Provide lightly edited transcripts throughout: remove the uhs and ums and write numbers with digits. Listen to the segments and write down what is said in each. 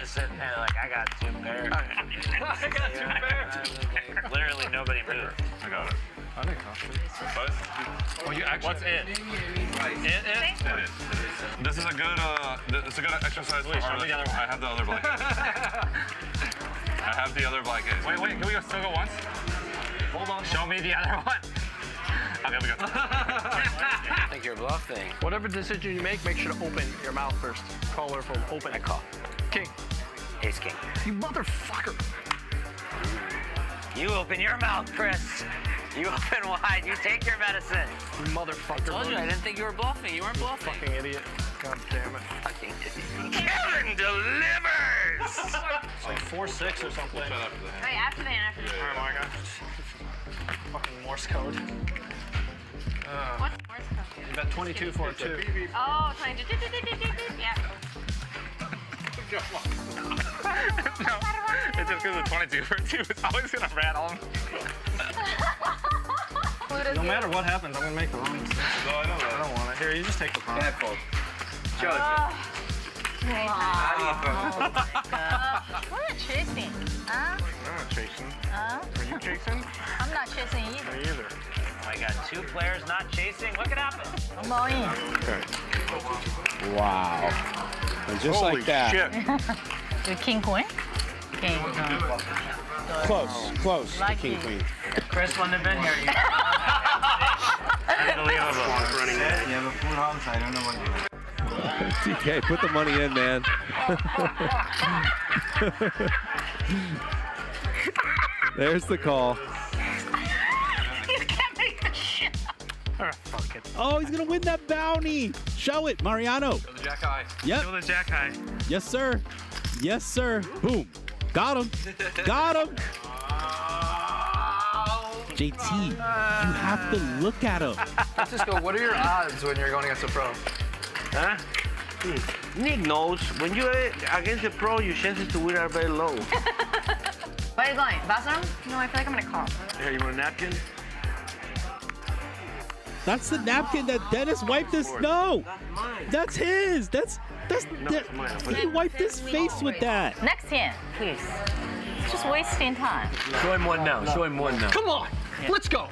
just sitting there like, I got 2 pairs. I got 2 pairs. Literally nobody moved. I got it. I think so. Oh, you actually. What's it? It. This is a good. It's a good exercise. Wait, show me the other one. I have the other blanket. I have the other blanket. Wait. Can we still go once? Hold on. Show me the other one. Okay, we go. I think you're bluffing. Whatever decision you make sure to open your mouth first. Caller from open. I call. King. Ace king. You motherfucker. You open your mouth, Chris. You open wide. You take your medicine. You motherfucker. I told you, I didn't think you were bluffing. You weren't bluffing. Fucking idiot. God damn it. Fucking idiot. Kevin delivers! It's like 4-6 or something. Wait, after the end. All right, Marga. Fucking Morse code. What's Morse code? You bet 22 for it, too. Oh, 22. Yeah. No, it's just because of 22 for 2. It's always gonna rattle. No matter what happens, I'm gonna make the wrong mistake. No, I know that. I don't want it. Here, you just take the pawn. Show it. We're not chasing. Huh? I'm not chasing. Are you chasing? I'm not chasing either. Me either. I got 2 players not chasing. What could happen? I'm all in. Okay. Wow. And just Holy like that. Shit. With king queen? King. Close. The Lucky. king queen. Chris wouldn't have been here. Unbelievable. You have a full house. I don't know what you TK, put the money in, man. There's the call. You can't make this shit up. Fuck it. Oh, he's gonna win that bounty. Show it, Mariano. Show the jack high. Yep. Show the jack high. Yes, sir. Yes, sir. Boom. Got him. Got him. JT, you have to look at him. Francisco, what are your odds when you're going against a pro? Huh? Nick knows when you're against a pro, your chances to win are very low. Where are you going? Bathroom? No, I feel like I'm gonna call. Here, you want a napkin? That's the napkin that Dennis wiped his. No, that's his. That's he wiped his face with that. Next hand, please. It's just wasting time. Show him one now. Show him one now. Come on, let's go.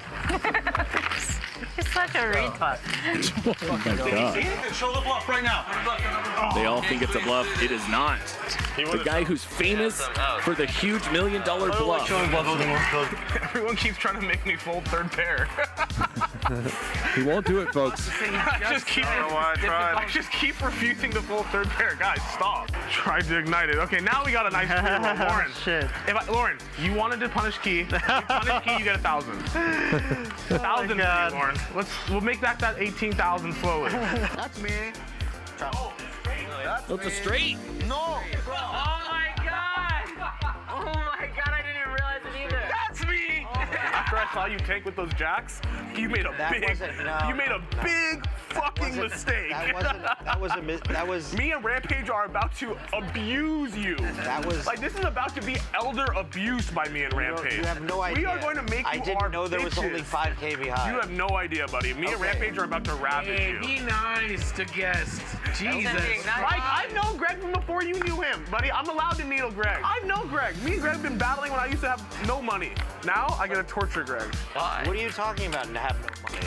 You're such a retard. Oh my God. Show the bluff right now. They all think it's a bluff. It is not. The guy who's famous for the huge $1 million bluff. Everyone keeps trying to make me fold 3rd pair. He won't do it, folks. I just keep refusing to fold 3rd pair. Guys, stop. Tried to ignite it. Okay, now we got a nice free roll. Lauren. Shit. Lauren, you wanted to punish Key. You punish Key, you get 1,000. 1,000 for you, Lauren. We'll make that 18,000 slowly. That's me. That's a straight. Oh my God! Oh my God! I didn't even realize it either. That's me. After I saw you tank with those jacks, you made a big fucking mistake. That was Me and Rampage are about to abuse you. Like, this is about to be elder abuse by me and Rampage. You have no idea. We are going to make I you didn't our know there was bitches. only 5K behind. You have no idea, buddy. Me and Rampage are about to ravage you. Be nice to guests. Jesus. Mike, I've known Greg from before you knew him, buddy. I'm allowed to needle Greg. I've known Greg. Me and Greg have been battling when I used to have no money. Now I gotta torture Greg. Why? What are you talking about to have no money?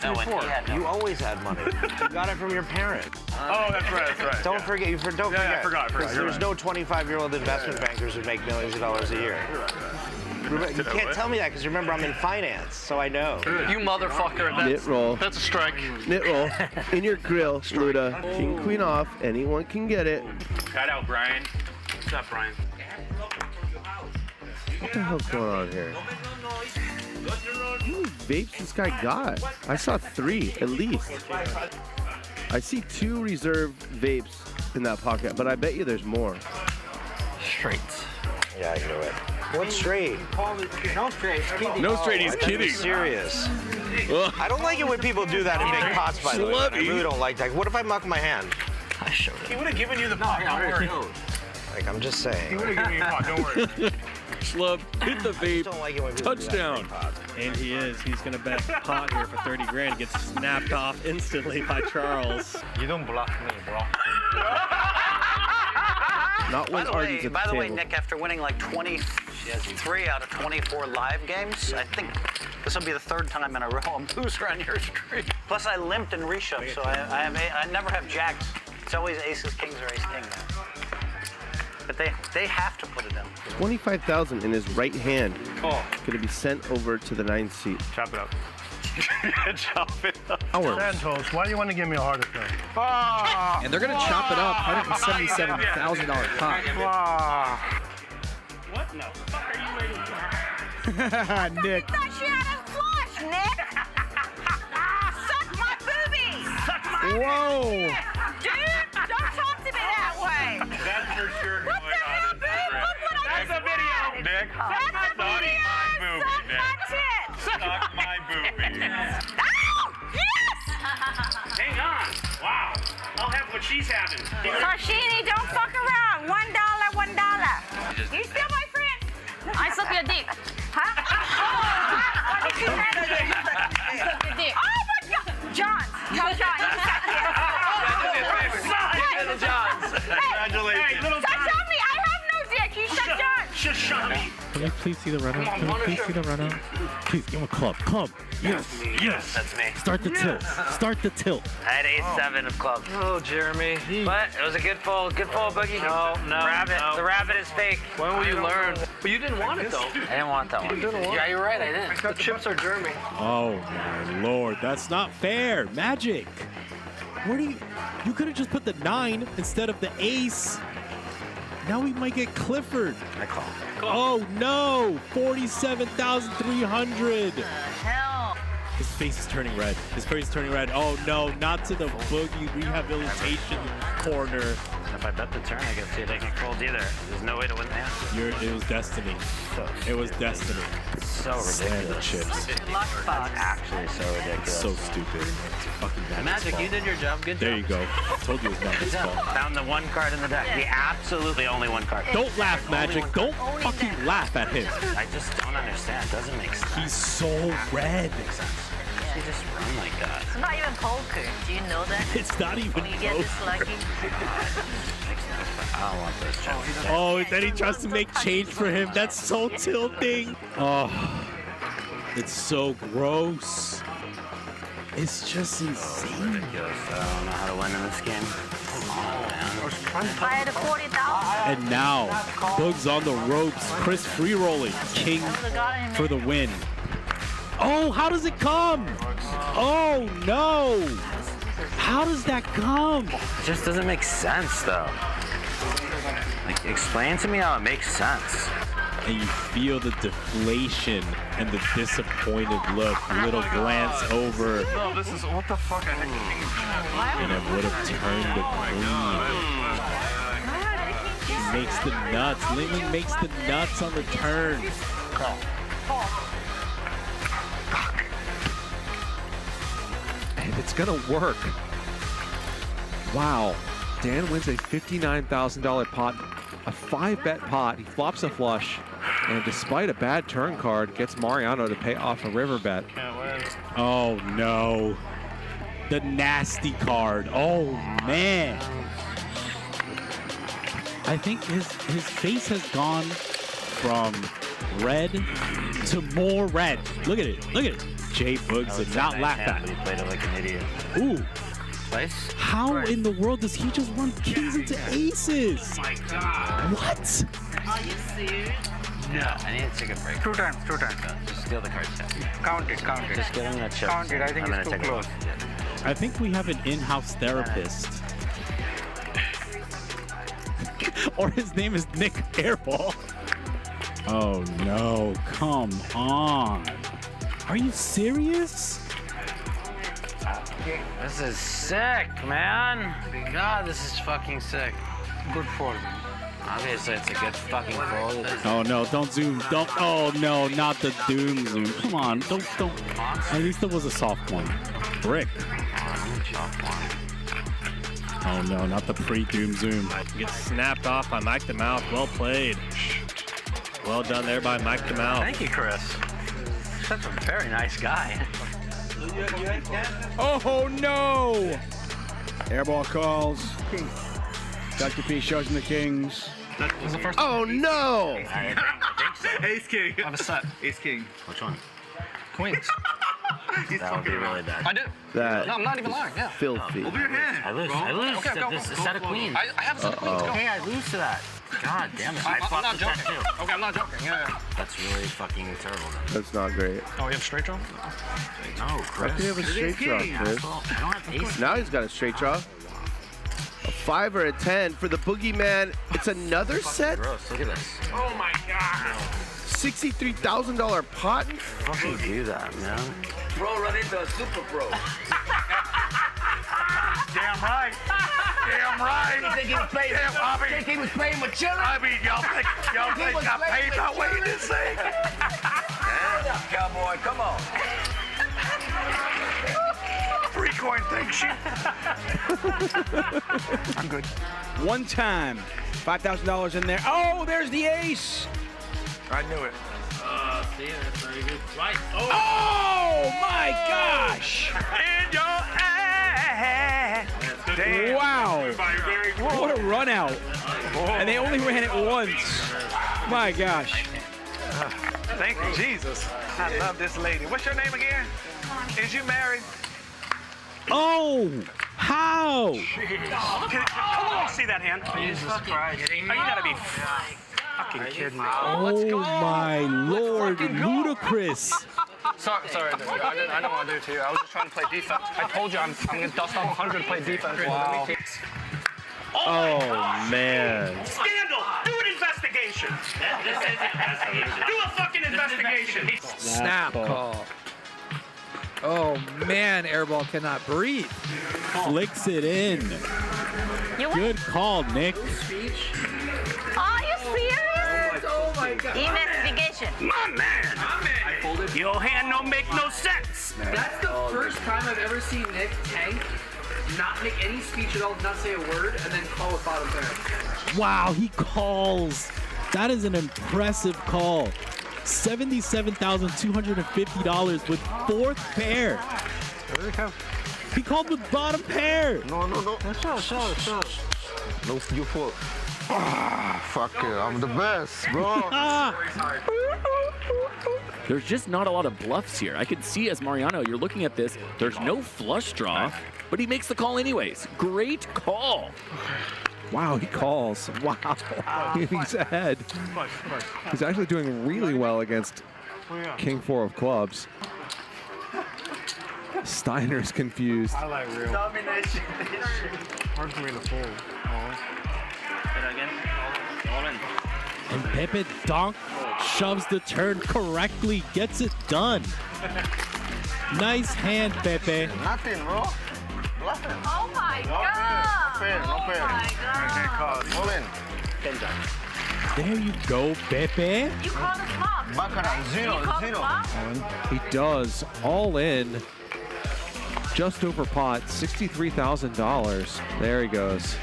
No, when he had no. You always had money. You got it from your parents. Oh, that's right. Don't forget. Don't forget. I forgot. There's no 25-year-old investment bankers who make millions of dollars a year. You can't tell me that because remember I'm in finance, so I know. You motherfucker. Knit roll. That's a strike. Knit roll. In your grill, Luda. King, queen off. Anyone can get it. Cut out, Brian. What's up, Brian? What the hell's going on here? How many vapes this guy got? I saw 3 at least. I see 2 reserve vapes in that pocket, but I bet you there's more. Straights. Yeah, I knew it. What straight? No straight. No straight, he's kidding. Serious. I don't like it when people do that in big pots, by the way. I really don't like that. What if I muck my hand? I showed it. He would have given you the pot. Don't worry. Like, I'm just saying. He would have given you the pot. Don't worry. Schlub, hit the I just vape. don't like it when people Touchdown. do that in big pots. And he is. He's gonna bet pot here for 30 grand. Gets snapped off instantly by Charles. You don't bluff me, bro. Not when Arden's at By the the way, table. Nick, after winning like 23 out of 24 live games, I think this will be the third time in a row I'm loser on your streak. Plus, I limped and reshoved, so I never have jacks. It's always aces, kings, or ace king. But they have to put it in. 25,000 in his right hand. Oh. Going to be sent over to the 9th seat. Chop it up. Chop it up. Santos, why do you want to give me a heart attack? And they're gonna chop it up, $177,000 pot. What in the fuck are you waiting for? Nick. That shit out of flush, Nick. Suck my boobies. Suck my Whoa. Dude, don't talk to me that way. That's for sure What the hell, dude? Look what I just did. Nick. That's a video. Suck my tit. Suck my boobie. Ow! Yes! Hang on. Wow. I'll have what she's having. Sashimi, don't fuck around. $1, $1. You still my friend? I suck your dick. Huh? What did you say? Suck your dick. Oh my God! John. Tell John. You suck it. Congratulations. Hey, little Suck me. I have no dick. You suck John. Just shut me. Can I please see the run out? Can I please see the run out? Please give him a club. Club. Yes. Yes. That's me. Start the tilt. Start the tilt. I had 8-7 of clubs. Oh, Jeremy. But it was a good fold boogie. No. The rabbit is fake. When will you learn? But you didn't want it, though. I didn't want that one. Yeah, you're right, I didn't. The chips are Jeremy. Oh my lord, that's not fair. Magic. Where do you could have just put the 9 instead of the ace. Now we might get Clifford. I call. Oh no, 47,300. Hell. His face is turning red. His face is turning red. Oh no, not to the boogie rehabilitation corner. If I bet the turn, I guess it ain't fold either. There's no way to win the hand. It was destiny. It was destiny. So Slam the ridiculous. chips. Actually, so ridiculous. So stupid. It's fucking Magic, you did your job. Good There job. you go. I told you it was Magic's fault. Found the one card in the deck. The absolutely only one card. Don't laugh, Magic. Don't fucking laugh at him. I just don't understand. It doesn't make sense. He's so red. You just run like that. It's not even poker. Do you know that? It's not even When you get this close. lucky. I don't want those chips. Oh, then he tries to make change for him. That's so tilting. Oh, it's so gross. It's just insane. Ridiculous. I don't know how to win in this game. Come on, man. I had a 40,000. And now, Boog's on the ropes. Chris free rolling. King for the win. Oh, how does it come? Oh, no. How does that come? It just doesn't make sense, though. Like, explain to me how it makes sense. And you feel the deflation and the disappointed look. Little glance over. No, this is what the fuck. And it would have turned the queen. Makes the nuts. Lingling makes the nuts on the turn. And it's gonna work. Wow. Dan wins a $59,000 pot, a 5-bet pot. He flops a flush, and despite a bad turn card, gets Mariano to pay off a river bet. Oh no. The nasty card. Oh man. I think his face has gone from red to more red. Look at it. Look at it. Jay Boogs did not laugh at He played it like an idiot. Ooh. Nice. How in the world does he just run kings into aces? Oh my God. What? Are you serious? No. I need to take a break. Two times. Just steal the card set. Count it. Just give him the chips. Count it. I think I'm it's gonna too take close. I think we have an in-house therapist. Or his name is Nick Airball. Oh no, come on. Are you serious? This is sick, man. God, this is fucking sick. Good fold. Obviously, it's a good fucking fold. Oh no, don't zoom. Don't. Oh no, not the doom zoom. Come on, don't. At least it was a soft one. Brick. Oh no, not the pre-doom zoom. Gets snapped off by Mike the Mouth. Well played. Well done there by Mike the Mouth. Thank you, Chris. Such a very nice guy. Oh no! Airball calls. Dr. P shows him the kings. That was the first. Oh no! I think so. Ace king. I have a set. Ace king. Which one? Queens. That would be really bad. I do. That No, I'm not even lying. Yeah. filthy. Open your hand. I lose. bro. I lose. Okay, go. This is a set of queens. I have a set of queens. Go. Okay, I lose to that. God damn it. I I'm flopped not the joking. set too. Okay, I'm not joking. Yeah. That's really fucking terrible. That's not great. Oh, you have straight draw? No, How Chris. can you have a straight draw, Chris? Asshole. I don't have ace. Now he's got a straight draw. A 5 or a 10 for the boogeyman. It's another set. Gross. Look at this. Oh my god. $63,000 pot. Fucking do that, man. Bro, run into a super pro. Damn right. Damn right. You think he was playing? Damn, I mean, Think he was playing with children? I mean, y'all think I paid my way in this thing? Stand up, cowboy. Come on. 3-coin thing, shit. I'm good. One time, $5,000 in there. Oh, there's the ace. I knew it. See, that's very good. Right. Oh my gosh. In your ass. Damn. Wow. What a run out. And they only ran it once. My gosh. Thank you, Jesus. I love this lady. What's your name again? Is you married? Oh, how? Come on, see that hand. Jesus Christ. Oh, you gotta be fucking kidding me. Oh my Lord, Luda Chris. Sorry, dude. I didn't want to do it to you. I was just trying to play defense. I told you I'm going to dust off 100 to play defense. Wow. Oh man. Scandal! Do an investigation! This is investigation. Do a fucking investigation! Snap call. Oh man, Airball cannot breathe. Flicks it in. Good call, Nick. Are you serious? Oh my god. Investigation. My man! Your hand don't make no sense! That's the first time I've ever seen Nick tank, not make any speech at all, not say a word, and then call with bottom pair. Wow, he calls. That is an impressive call. $77,250 with fourth pair. He called with bottom pair. No. No, you fault. Ah, fuck it. I'm the best, bro. There's just not a lot of bluffs here. I can see as Mariano, you're looking at this, there's no flush draw, but he makes the call anyways. Great call. Wow, he calls. Wow. He's ahead. He's actually doing really well against King 4 of clubs. Steiner's confused. I like real. Domination. Hard for me to fold. And Pepe Donk shoves the turn correctly, gets it done. Nice hand, Pepe. Nothing, bro. Bluffing. Oh my god. No fair. All in. There you go, Pepe. You call the flop. Baccarat, zero. He does all in. Just over pot, $63,000. There he goes.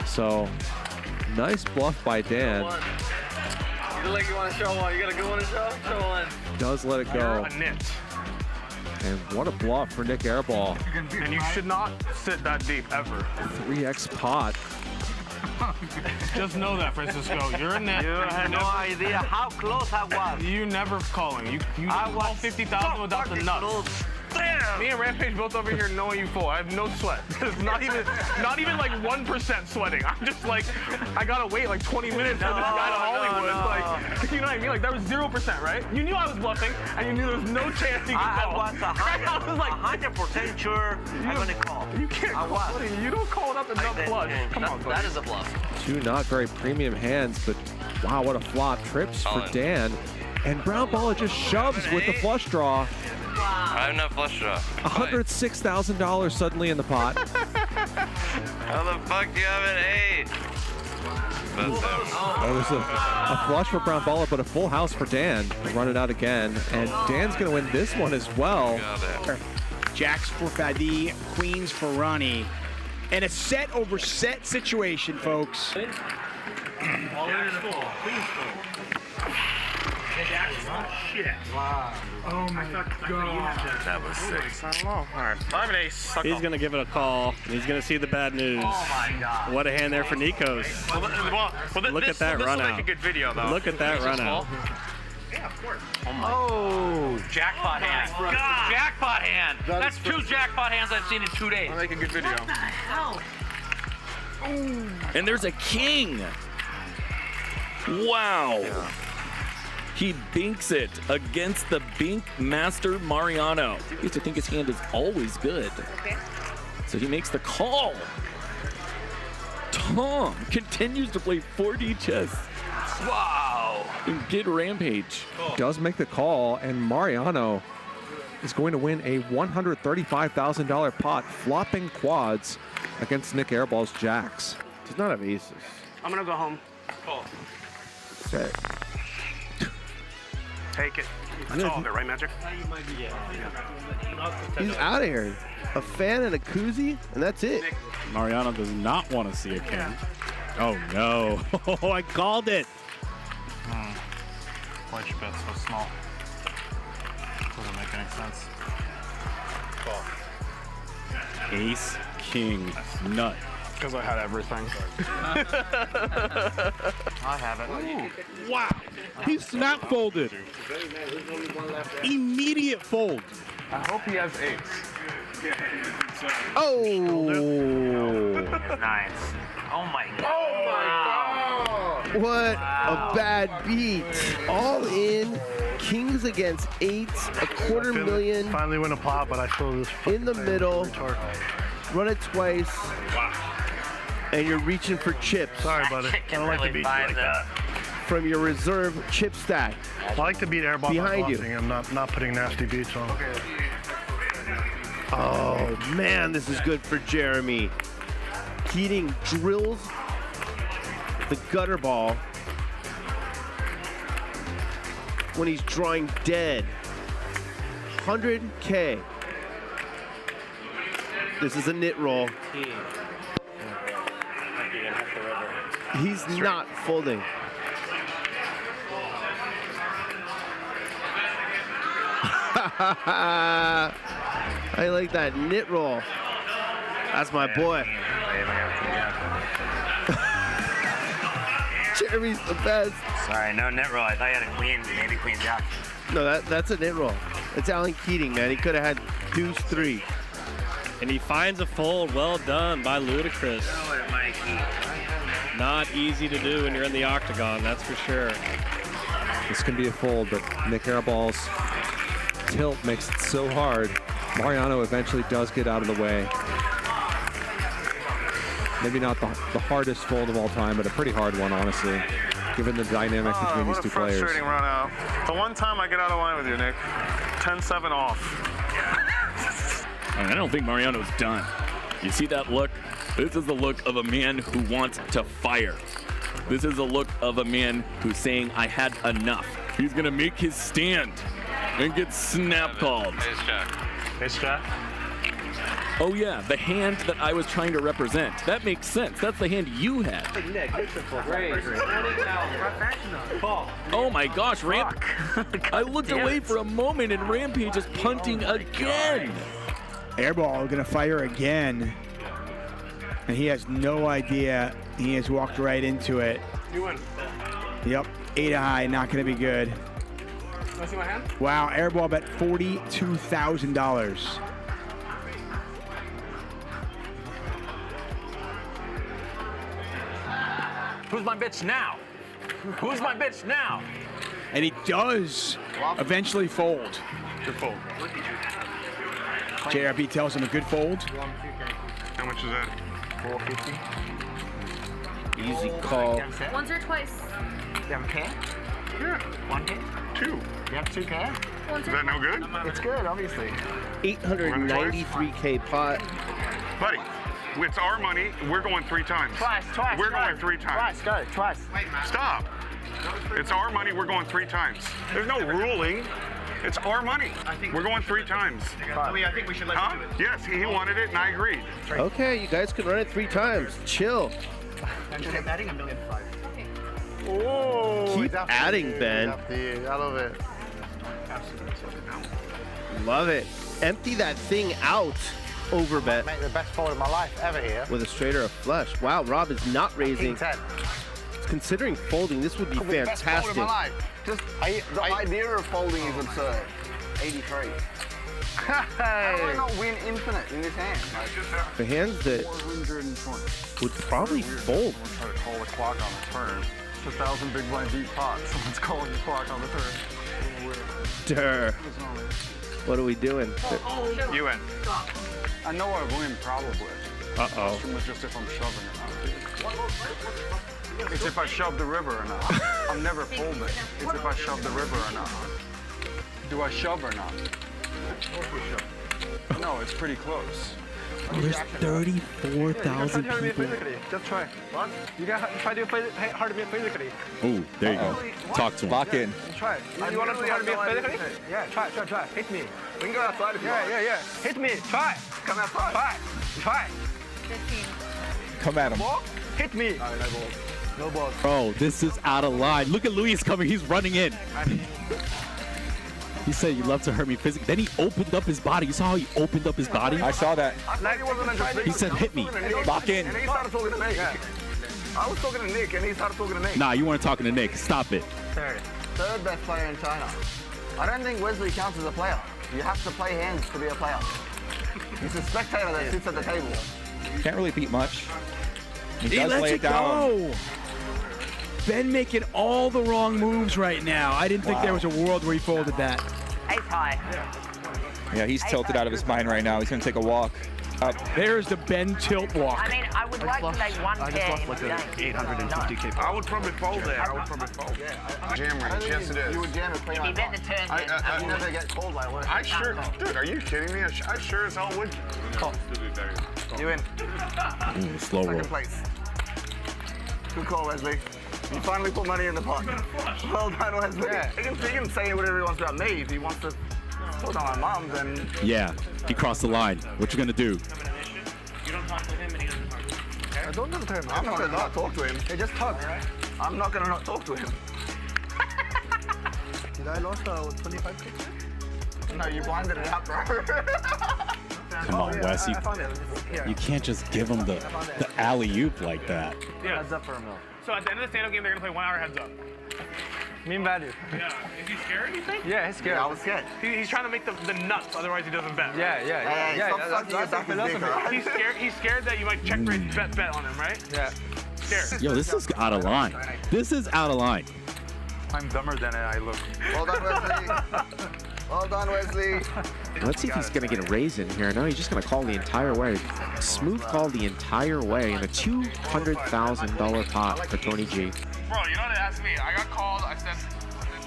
So, nice bluff by Dan. You look like you want to show one. You got a good one to show? Show one. Does let it go. A nit. And what a bluff for Nick Airball. And you should not sit that deep ever. 3x pot. Just know that, Francisco. You're a net. You have no idea how close I was. You never calling. You call 50,000 without the nuts. Damn. Me and Rampage both over here knowing you full. I have no sweat. It's not even like 1% sweating. I'm just like, I gotta wait like 20 minutes for this guy to Hollywood. Like, you know what I mean? Like that was 0%, right? You knew I was bluffing, and you knew there was no chance you could call. I was like 100% sure I'm gonna call. You can't call. You don't call without the nut flush. Come on, buddy. That is a bluff. Two not very premium hands, but wow, what a flop. Trips for Dan. And Brown Baller just shoves with the flush draw. I have no flush draw. $106,000 suddenly in the pot. How the fuck do you have an 8? Oh, there's a flush for Brown Baller, but a full house for Dan. Run it out again. And Dan's going to win this one as well. Jacks for Fadi, queens for Ronnie. And a set over set situation, folks. All in is full. Queen's full. Shit. Wow. Oh my god. That was sick. I don't know. All right. I'm an ace. Suck He's off. going to give it a call. He's going to see the bad news. Oh my god. What a hand there for Nikos. Look at that run This will out. make a good video, though. Look at that This run is out. cool. Yeah, of course. Oh, jackpot hand. Jackpot hand. That's 2 jackpot hands I've seen in 2 days. I'll make a good video. What the hell? And there's a king. Wow. He binks it against the bink master Mariano. He used to think his hand is always good. Okay. So he makes the call. Tom continues to play 4D chess. Wow. And get Rampage. Does make the call, and Mariano is going to win a $135,000 pot, flopping quads against Nick Airball's jacks. Does not have aces. I'm gonna go home. Call. Set. Take it. That's all of it, right, Magic? He's out of here. A fan and a koozie, and that's it. Mariano does not want to see a king. Oh no! Oh, I called it. Why'd you bet so small? Doesn't make any sense. Ace, king, nut. Because I had everything. I have it. Wow! He snap folded. Immediate fold. I hope he has 8s. Oh! Nice. Oh my god. Oh my god! What a bad beat. All in, kings against 8s, a $250,000. Finally win a pot, but I feel this in the middle. Run it twice. And you're reaching for chips. Sorry, buddy. I don't like to beat you like that. From your reserve chip stack. I like to beat airball behind you. I'm not putting nasty beats on. Oh man, this is good for Jeremy. Keating drills the gutter ball when he's drawing dead. 100K. This is a knit roll. He's not folding. I like that knit roll. That's my boy. Jeremy's the best. Sorry, no net roll. I thought you had a queen, maybe queen jack. No, that's a knit roll. It's Alan Keating, man. He could have had deuce 3. And he finds a fold. Well done by Luda Chris. Not easy to do when you're in the octagon, that's for sure. This can be a fold, but Nick Airball's tilt makes it so hard. Mariano eventually does get out of the way. Maybe not the hardest fold of all time, but a pretty hard one, honestly, given the dynamic between these two players. Frustrating run out. The one time I get out of line with you, Nick. 10-7 off. I don't think Mariano's done. You see that look? This is the look of a man who wants to fire. This is the look of a man who's saying, I had enough. He's gonna make his stand and get snap called. Ace jack. Ace jack? Oh yeah, the hand that I was trying to represent. That makes sense. That's the hand you had. Oh my gosh, I looked away for a moment and Rampage is punting again. Airball gonna fire again. And he has no idea. He has walked right into it. You win. Yep, 8 high, not gonna be good. Want to see my hand? Wow, Airball bet $42,000. Who's my bitch now? Who's my bitch now? And he does eventually fold. Good fold. JRP tells him a good fold. How much is that? 450. Easy call. Once or twice. You have a K? Sure. 1K? 2. You have 2K? Is that no good? It's good, obviously. 893K pot. Buddy, it's our money. We're going 3 times. Twice. We're going 3 times. Twice. Stop. It's our money. We're going 3 times. There's no ruling. It's our money. We're going 3 times. I think we should let you do it. Yes, he wanted it and I agreed. Okay, you guys can run it 3 times. Chill. I'm betting $1.5 million. Oh, Keep adding, Ben. I love it. Love it. Empty that thing out. Over bet. Make the best fold of my life ever here. With a straight or a flush. Wow, Rob is not raising. 10. Considering folding, this would be fantastic. Just the idea of folding is absurd. 83. How do I not win infinite in this hand? The hands that 420. would probably fold. Try to call the clock on the turn. It's 1,000 big blind deep pot. Someone's calling the clock on the turn. Durr. What are we doing? You win. I know I win probably. Uh-oh. Question was just if I'm shoving or not. It's if I shove the river or not. I'm never folding. It's if I shove the river or not. Do I shove or not? No, it's pretty close. There's 34,000 people. Just try. What? You gotta try to play hard to be physically. Oh, there you go. Talk to him. Lock in. Try. You wanna play hard to be physically? Yeah, try. Hit me. We can go outside if you want. Yeah. Hit me. Try. Come outside. Try. 15. Come at him. Ball? Hit me. No balls. Bro, this is out of line. Look at Luis coming. He's running in. He said you love to hurt me physically. Then he opened up his body. You saw how he opened up his body? I saw that. He said hit me. Lock in. And he started talking to me. I was talking to Nick and he started talking to me. Nah, you weren't talking to Nick. Stop it. Third best player in China. I don't think Wesley counts as a player. You have to play hands to be a player. He's a spectator that sits at the table. Can't really beat much. He He does lets lay it it down. go. Ben all the wrong moves right now. I didn't think there was a world where he folded that. Ace high. Yeah, he's tilted out of his mind right now. He's gonna take a walk up. There's the Ben tilt walk. I mean, I would like to make one pair. Like an 850K. I would probably fold there. I would probably fold. Jam range, yes it is. You would jam and play If on you bet the turn, You never get called by one. I sure, dude, are you kidding me? I sure as hell would. You win. Ooh, slow roll. Second place. Good call, Wesley. You finally put money in the pot. Well done, Wesley. Yeah. He can say whatever he wants about me. If he wants to put on my mom, then... Yeah, he crossed the line. What you gonna do? You don't talk to him and he doesn't talk to you. I don't talk to him. I'm not gonna not talk to him. Hey, just talk. I'm not gonna not talk to him. Did I lost 25 picks? No, you blinded it out, bro. Come on, Wes. You can't just give him the alley-oop like that. Yeah. Heads up for a mil. So at the end of the stand-up game, they're gonna play 1 hour heads up. Mean value. Yeah. Is he scared, you think? Yeah, he's scared. I was scared. He's trying to make the nuts, otherwise he doesn't bet. He's scared that you might check raise bet on him, right? Yeah. Scared. Yo, this is out of line. This is out of line. I'm dumber than I look. Well done, Wesley. Well done, Wesley. Let's see if he's going to get a raise in here. No, he's just going to call the entire way. Smooth call the entire way in a $200,000 pot for Tony G. Bro, you know what they asked me? I got called. I said,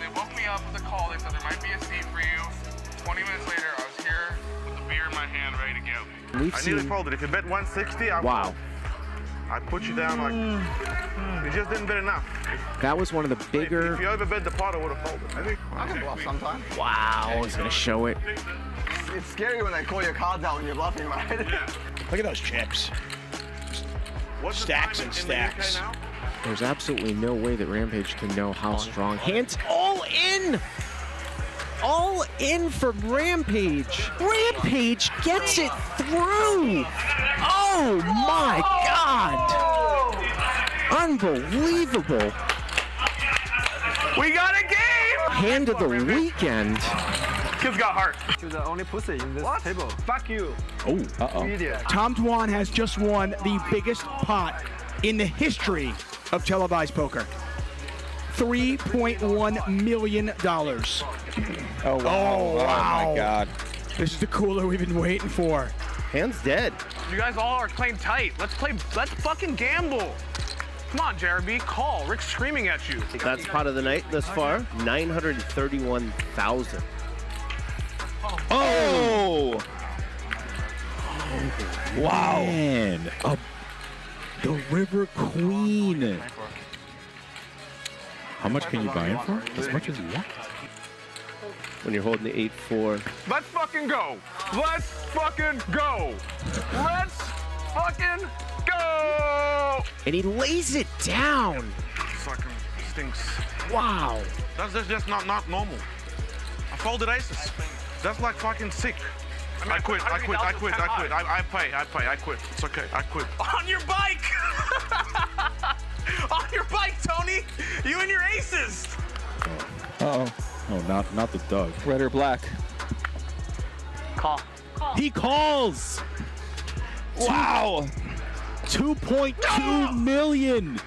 they woke me up with a call. They said there might be a seat for you. 20 minutes later, I was here with the beer in my hand, ready to go. We've I nearly seen- folded. If you bet 160, I Wow. I put you down like, you just didn't bet enough. That was one of the If bigger... you ever bet the pot, I would have folded. I think. I can bluff sometimes. Wow, he's going to show it. It's scary when they call your cards out when you're bluffing, right? Look at those chips. What's the Stacks time and in the UK stacks. now? There's absolutely no way that Rampage can know how strong. Hands all in! All in from Rampage. Rampage gets it through! Oh my God! Unbelievable! We got a game! Hand of the weekend. Kids got heart. You're the only pussy in this table. Fuck you. Oh, uh-oh. Idiot. Tom Dwan has just won the biggest pot in the history of televised poker. $3.1 million. Oh, wow. Oh, wow. my God. This is the cooler we've been waiting for. Hand's dead. You guys all are playing tight. Let's fucking gamble. Come on, Gerry, call. Rick's screaming at you. That's pot of the night thus far. 931,000. Oh! Wow. Man. The River Queen. How much can you buy him for? As much as you want. When you're holding the 8-4. Let's fucking go. Let's fucking go. Let's fucking go. And he lays it down. instincts. Wow. That's just not normal. I folded aces. That's like fucking sick. I quit. I quit. It's okay. I quit. On your bike! On your bike, Tony! You and your aces! Uh-oh. Oh, not the Doug. Red or black? Call. He calls! Wow! 2.2 million!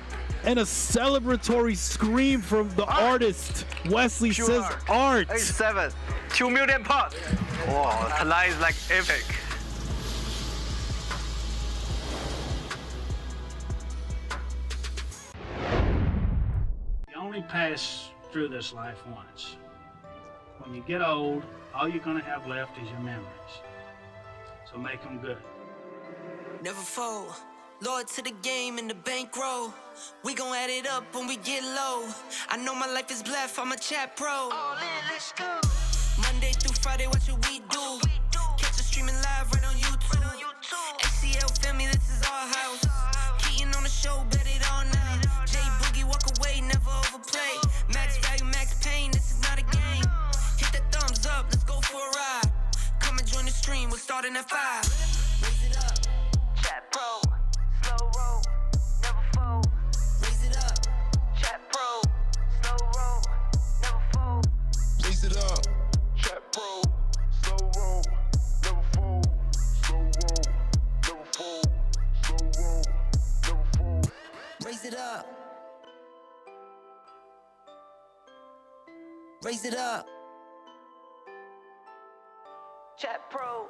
And a celebratory scream from the artist. Wesley says art. 7. 2 million pot. Wow, tonight is like epic. You only pass through this life once. When you get old, all you're gonna have left is your memories. So make them good. Never fold. Loyal to the game and the bankroll. We gon' add it up when we get low. I know my life is blessed, I'm a chat pro. All in, let's go. Monday through Friday, what should we do? Catch us streaming live right on YouTube. ACL family, this is our house. Keaton on the show, bet it all now. J Boogie, walk away, never overplay. Max value, max pain, this is not a game. Hit that thumbs up, let's go for a ride. Come and join the stream, we're starting at 5. Raise it up, chat pro. Slow roll, never fold. Raise it up, chat pro. Slow roll, never fold. Raise it up, chat pro. Slow roll, never fold. Slow roll, never fold. Slow roll, never fold. Raise it up. Raise it up. Chat pro.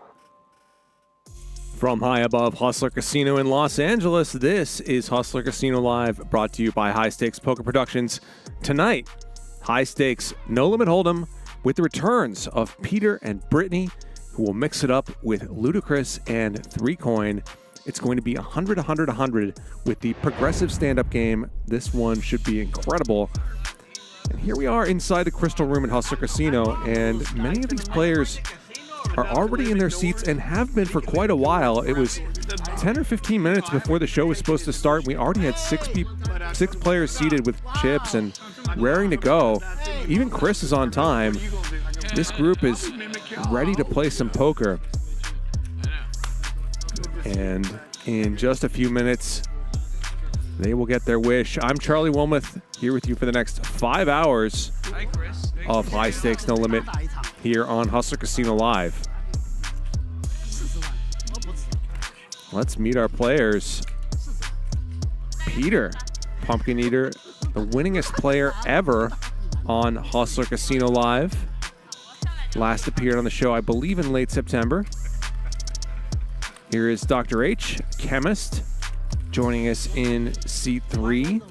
From high above Hustler Casino in Los Angeles, this is Hustler Casino Live, brought to you by High Stakes Poker Productions. Tonight, High Stakes No Limit Hold'em with the returns of Peter and Britney, who will mix it up with Luda Chris and 3Coin. It's going to be 100, 100, 100 with the progressive stand-up game. This one should be incredible. And here we are inside the Crystal Room at Hustler Casino, and many of these players are already in their seats and have been for quite a while. It was 10 or 15 minutes before the show was supposed to start. We already had six players seated with chips and raring to go. Even Chris is on time. This group is ready to play some poker. And in just a few minutes, they will get their wish. I'm Charlie Wilmoth, here with you for the next 5 hours of High Stakes No Limit here on Hustler Casino Live. Let's meet our players. Peter, Pumpkin Eater, the winningest player ever on Hustler Casino Live. Last appeared on the show, I believe, in late September. Here is Dr. H, chemist, joining us in seat 3.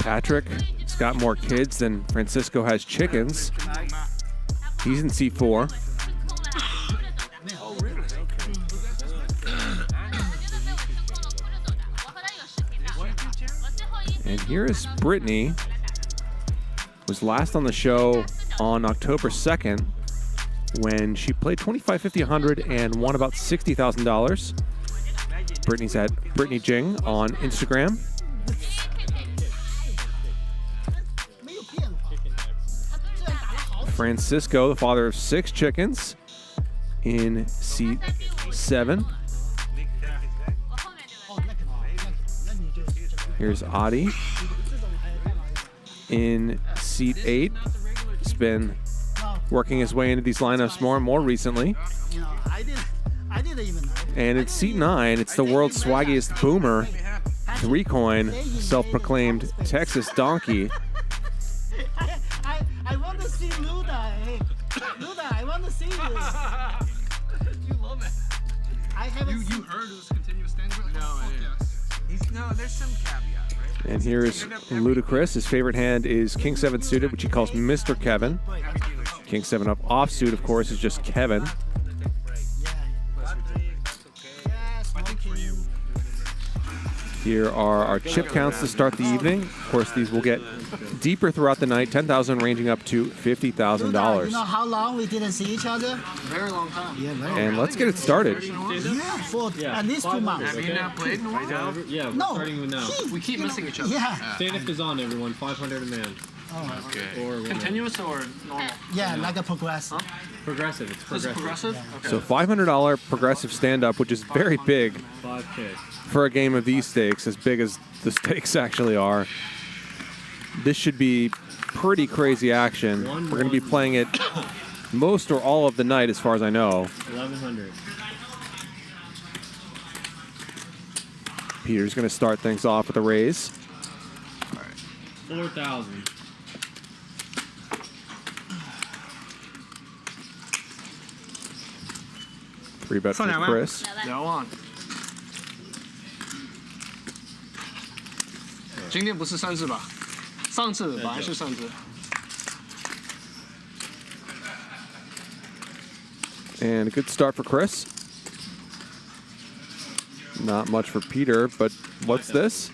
Patrick has got more kids than Francisco has chickens. He's in seat 4. And here is Britney, was last on the show on October 2nd when she played 25, 50, 100 and won about $60,000. Britney's at Britney Jing on Instagram. Francisco, the father of 6 chickens, in seat 7. Here's Adi in seat 8. He's been working his way into these lineups more and more recently. And in seat 9, it's the world's swaggiest boomer, 3Coin, self-proclaimed Texas donkey. I want to see Luda. Hey, Luda, I want to see you. You love it. I haven't You heard this continuous stand? No, I didn't. No, there's some caveat, right? And here's Luda Chris. His favorite hand is King 7 suited, which he calls Mr. Kevin. King 7 up offsuit, of course, is just Kevin. Here are our chip counts to start the evening. Of course, these will get deeper throughout the night, 10,000 ranging up to $50,000. You know how long we didn't see each other? Very long time. Yeah, very And let's get it started. Yeah, for at least 2 months. Have you not played in a while? Yeah, we're No, starting with now. We keep missing each other. Yeah. Stand-up is on, everyone. 500 a man. Oh, okay. Or Continuous or normal? Yeah, like a progressive. Progressive. It's This is progressive. progressive? Okay. So $500 progressive stand-up, which is very big 5K. for a game of these stakes, as big as the stakes actually are. This should be pretty crazy action. We're going to be playing it most or all of the night, as far as I know. 1,100. Peter's going to start things off with a raise. 4,000. Three bet for Chris. 2万。今天不是3次吧？上次本来是3次。 And a good start for Chris. Not much for Peter, but what's this?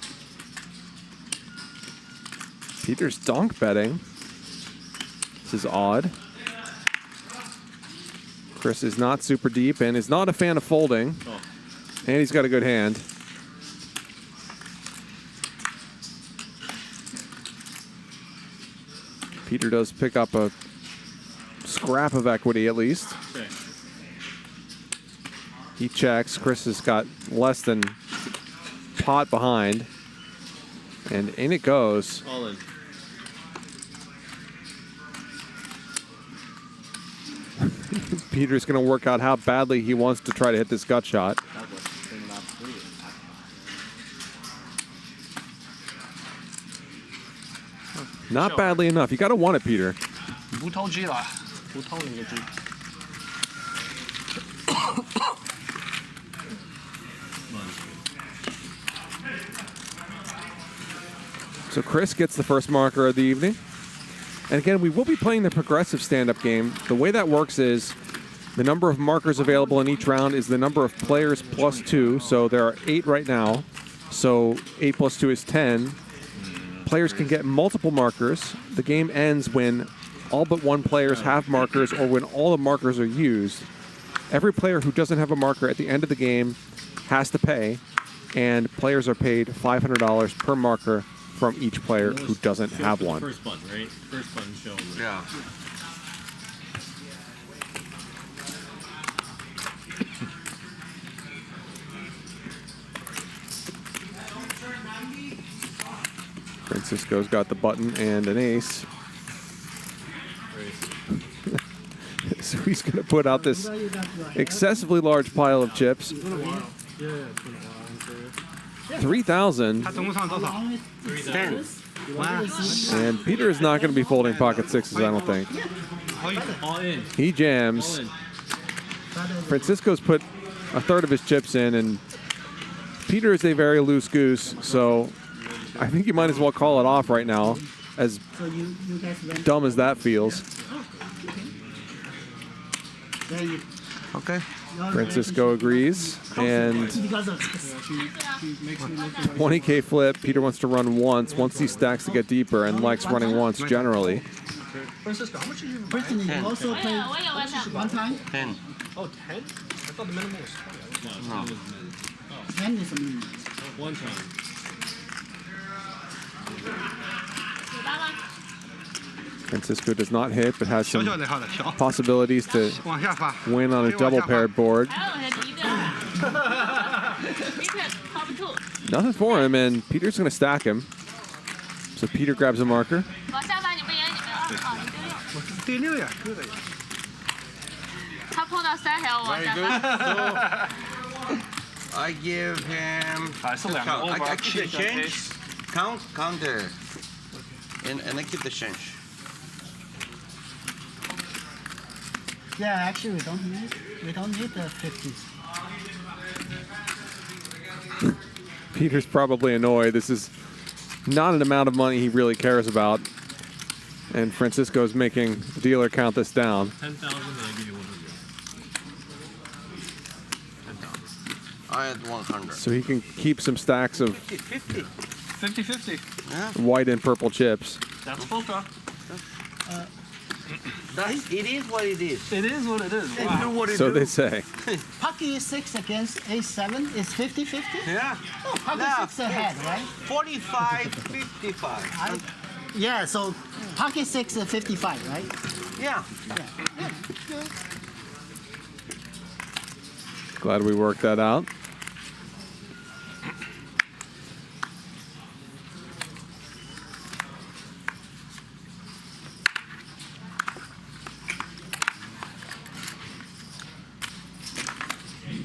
Peter's donk betting. This is odd. Chris is not super deep and is not a fan of folding. And he's got a good hand. Peter does pick up a scrap of equity at least. Okay. He checks. Chris has got less than pot behind. And in it goes. All in. Peter's going to work out how badly he wants to try to hit this gut shot. Not badly enough. You got to want it, Peter. 不偷鸡了，不偷你的鸡。 So Chris gets the first marker of the evening. And again, we will be playing the progressive stand-up game. The way that works is the number of markers available in each round is the number of players plus 2. So there are 8 right now. So 8 plus 2 is 10. Players can get multiple markers. The game ends when all but one players have markers or when all the markers are used. Every player who doesn't have a marker at the end of the game has to pay, and players are paid $500 per marker from each player who doesn't have one. First button, right? First button show. Yeah. Francisco's got the button and an ace. So he's going to put out this excessively large pile of chips. 3,000. 10. And Peter is not going to be folding pocket sixes, I don't think. All in. He jams. Francisco's put a third of his chips in, and Peter is a very loose goose, so I think you might as well call it off right now, as dumb as that feels. Okay. Francisco agrees, and 20K flip. Peter wants to run once these stacks to get deeper, and likes running once generally. Francisco, how much did you Brittany, you also play one time? 10. Oh, 10? I thought the minimum was 20. No. 10 is a minimum. One time. Francisco does not hit, but has some possibilities to win on a double paired board. Nothing for him, and Peter's going to stack him. So Peter grabs a marker. I give him. I keep the change. Count there. And I keep the change. Yeah, actually we don't need the 50s. Peter's probably annoyed. This is not an amount of money he really cares about. And Francisco's making the dealer count this down. 10,000 and I give you 100. I had 100. So he can keep some stacks of 50. 50-50. Yeah. white and purple chips. That's poker. It is what it is. It is what it is. Wow. Do what it So do. they say. Pocket 6 against A7 is 50-50? Yeah. Oh, pocket Yeah, 6 ahead, right? 45-55. Yeah, so pocket 6 is 55, right? Yeah. Glad we worked that out.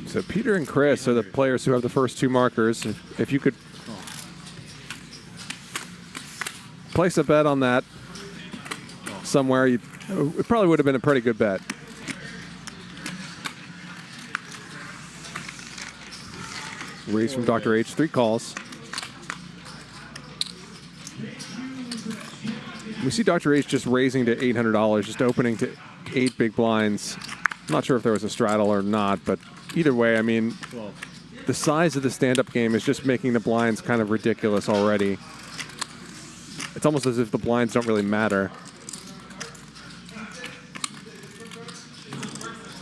So Peter and Chris are the players who have the first two markers. If you could place a bet on that somewhere, it probably would have been a pretty good bet. Raise from Dr. H, 3 calls. We see Dr. H just raising to $800, just opening to 8 big blinds. I'm not sure if there was a straddle or not, but either way, I mean, the size of the stand-up game is just making the blinds kind of ridiculous already. It's almost as if the blinds don't really matter.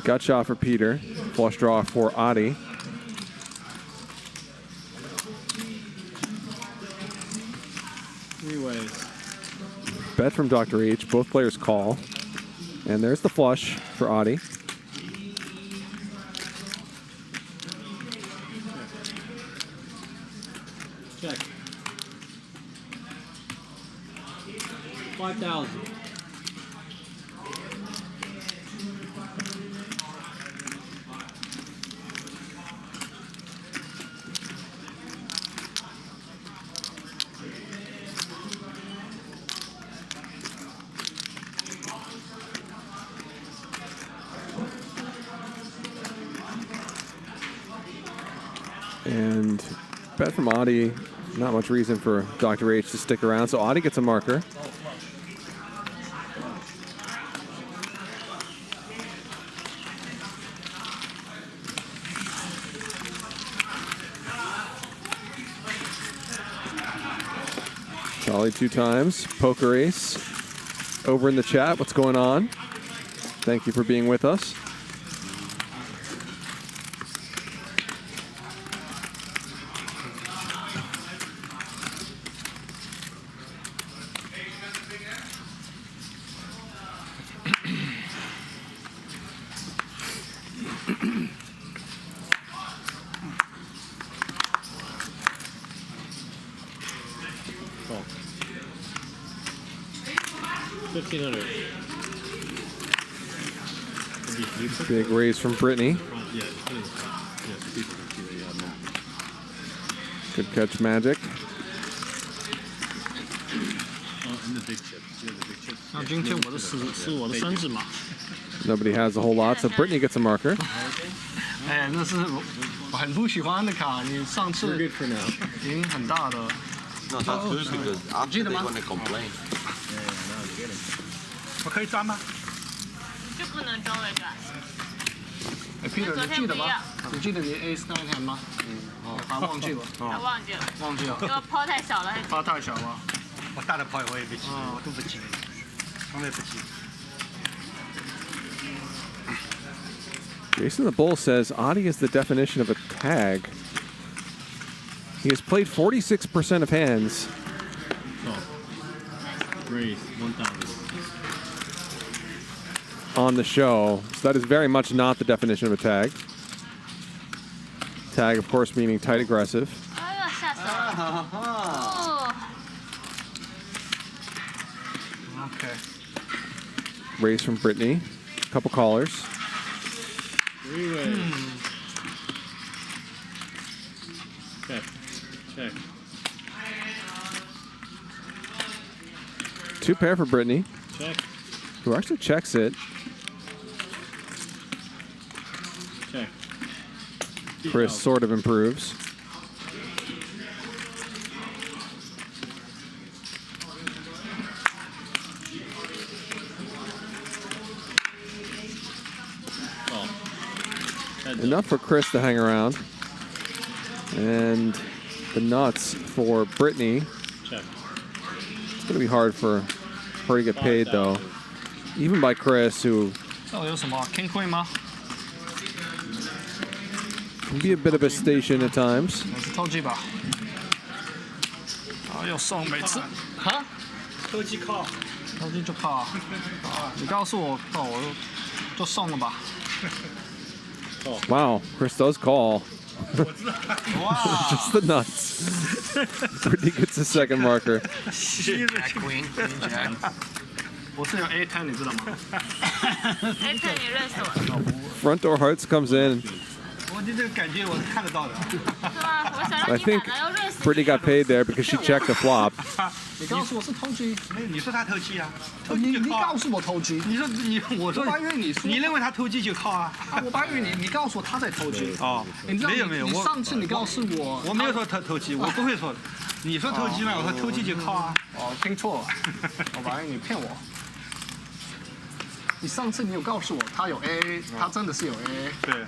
Gut shot for Peter. Flush draw for Adi. Three ways. Bet from Dr. H. Both players call. And there's the flush for Adi. Check. 5,000. And bet from Adi. Not much reason for Dr. H to stick around, so Adi gets a marker. Charlie 2 times. Poker ace. Over in the chat, what's going on? Thank you for being with us. Big raise from Britney. Good catch, Magic. Nobody has a whole lot, so Britney gets a marker. 哎，那是我很不喜欢的卡，你上次赢很大的。No, that's good because after they're going to complain. 我可以装吗？就不能装了是吧？哎 ，Peter， 你记得吗？你记得你 Ace 那一天吗？哦，他忘记了。他忘记了。忘记了。因为抛太小了。抛太小了。我大的抛我也不记，我都不记，我也不记。 Jason the Bull says Adi is the definition of a tag. He has played 46% of hands. Raise 1,000. On the show. So that is very much not the definition of a tag. Tag, of course, meaning tight aggressive. 哎呀，吓死了！哦。 Okay. Raise from Britney. Couple callers. 3 ways. Check. Check. 2 pair for Britney. Check. Who actually checks it. Check. Chris sort of improves. Enough for Chris to hang around. And the nuts for Britney. Check. It's going to be hard for her to get paid, though. Even by Chris, who 这我有什么 King Queen 吗？ can be a bit of a station at times. 我是偷鸡吧？啊，又送每次哈？偷鸡靠，偷鸡就靠啊！你告诉我，哦，我就送了吧。 Wow, Chris does call. Just the nuts. Britney gets the second marker. Jack Queen, Queen Jack. 我是有 A10， 你知道吗 A10 你认识我？ Front door hearts comes in. 我这个感觉我是看得到的。是吗？我想让 I 你 think 打的要认识。 Britney got paid there because she checked the flop. 你告诉我是偷鸡，你说他偷鸡啊？你告诉我偷鸡，你说我说我以为你认为他偷鸡就靠啊？我还以为你告诉我他在偷鸡。哦，你知道没有，你上次你告诉我，我没有说他偷鸡，我不会说。你说偷鸡嘛，我说偷鸡就靠啊。哦，听错了，我怀疑你骗我。你上次你有告诉我他有 A， 他真的是有 A。对。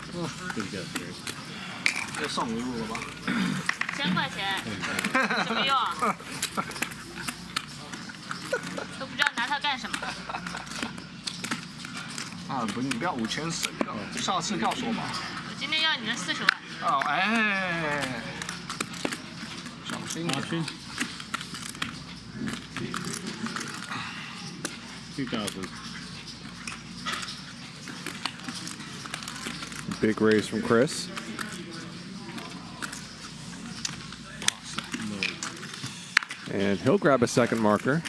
又送礼物了吧1000块钱，什么用？都不知道拿它干什么。啊，不，你不要5000，下次告诉我吧。我今天要你的40万。哦，哎，小心点。2000. Big raise from Chris. And he'll grab a second marker.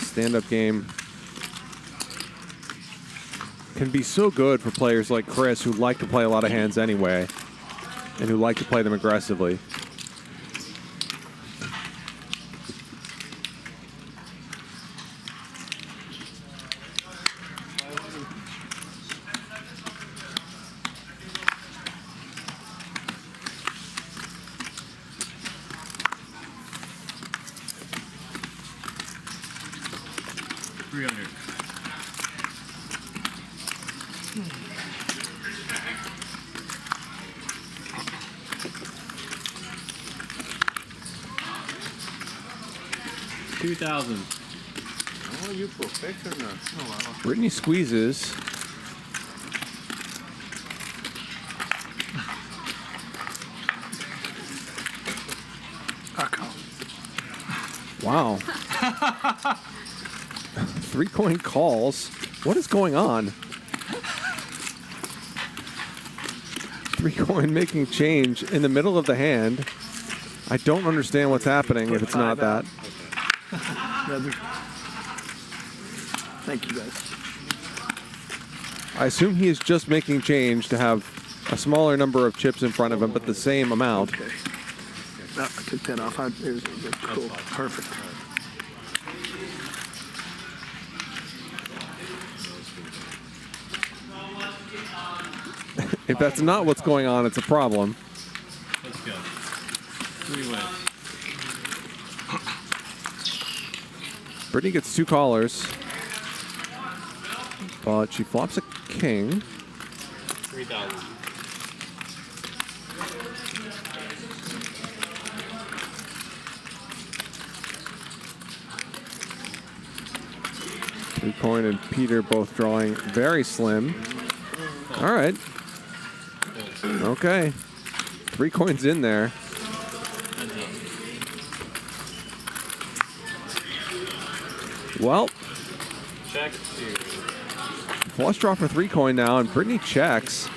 Stand-up game can be so good for players like Chris who like to play a lot of hands anyway and who like to play them aggressively. Oh, you professional. Britney squeezes. Wow. 3-coin calls. What is going on? 3-coin making change in the middle of the hand. I don't understand what's happening if it's not that. Thank you, guys. I assume he is just making change to have a smaller number of chips in front of him, but the same amount. Okay. No, I took that off. It was cool. Perfect. If that's not what's going on, it's a problem. Let's go. 3 wins. Britney gets 2 callers, but she flops a king. 3000. Three-coin and Peter both drawing very slim. All right. Okay. 3 coins in there. Well, Check. flush draw for 3-coin now, and Britney checks.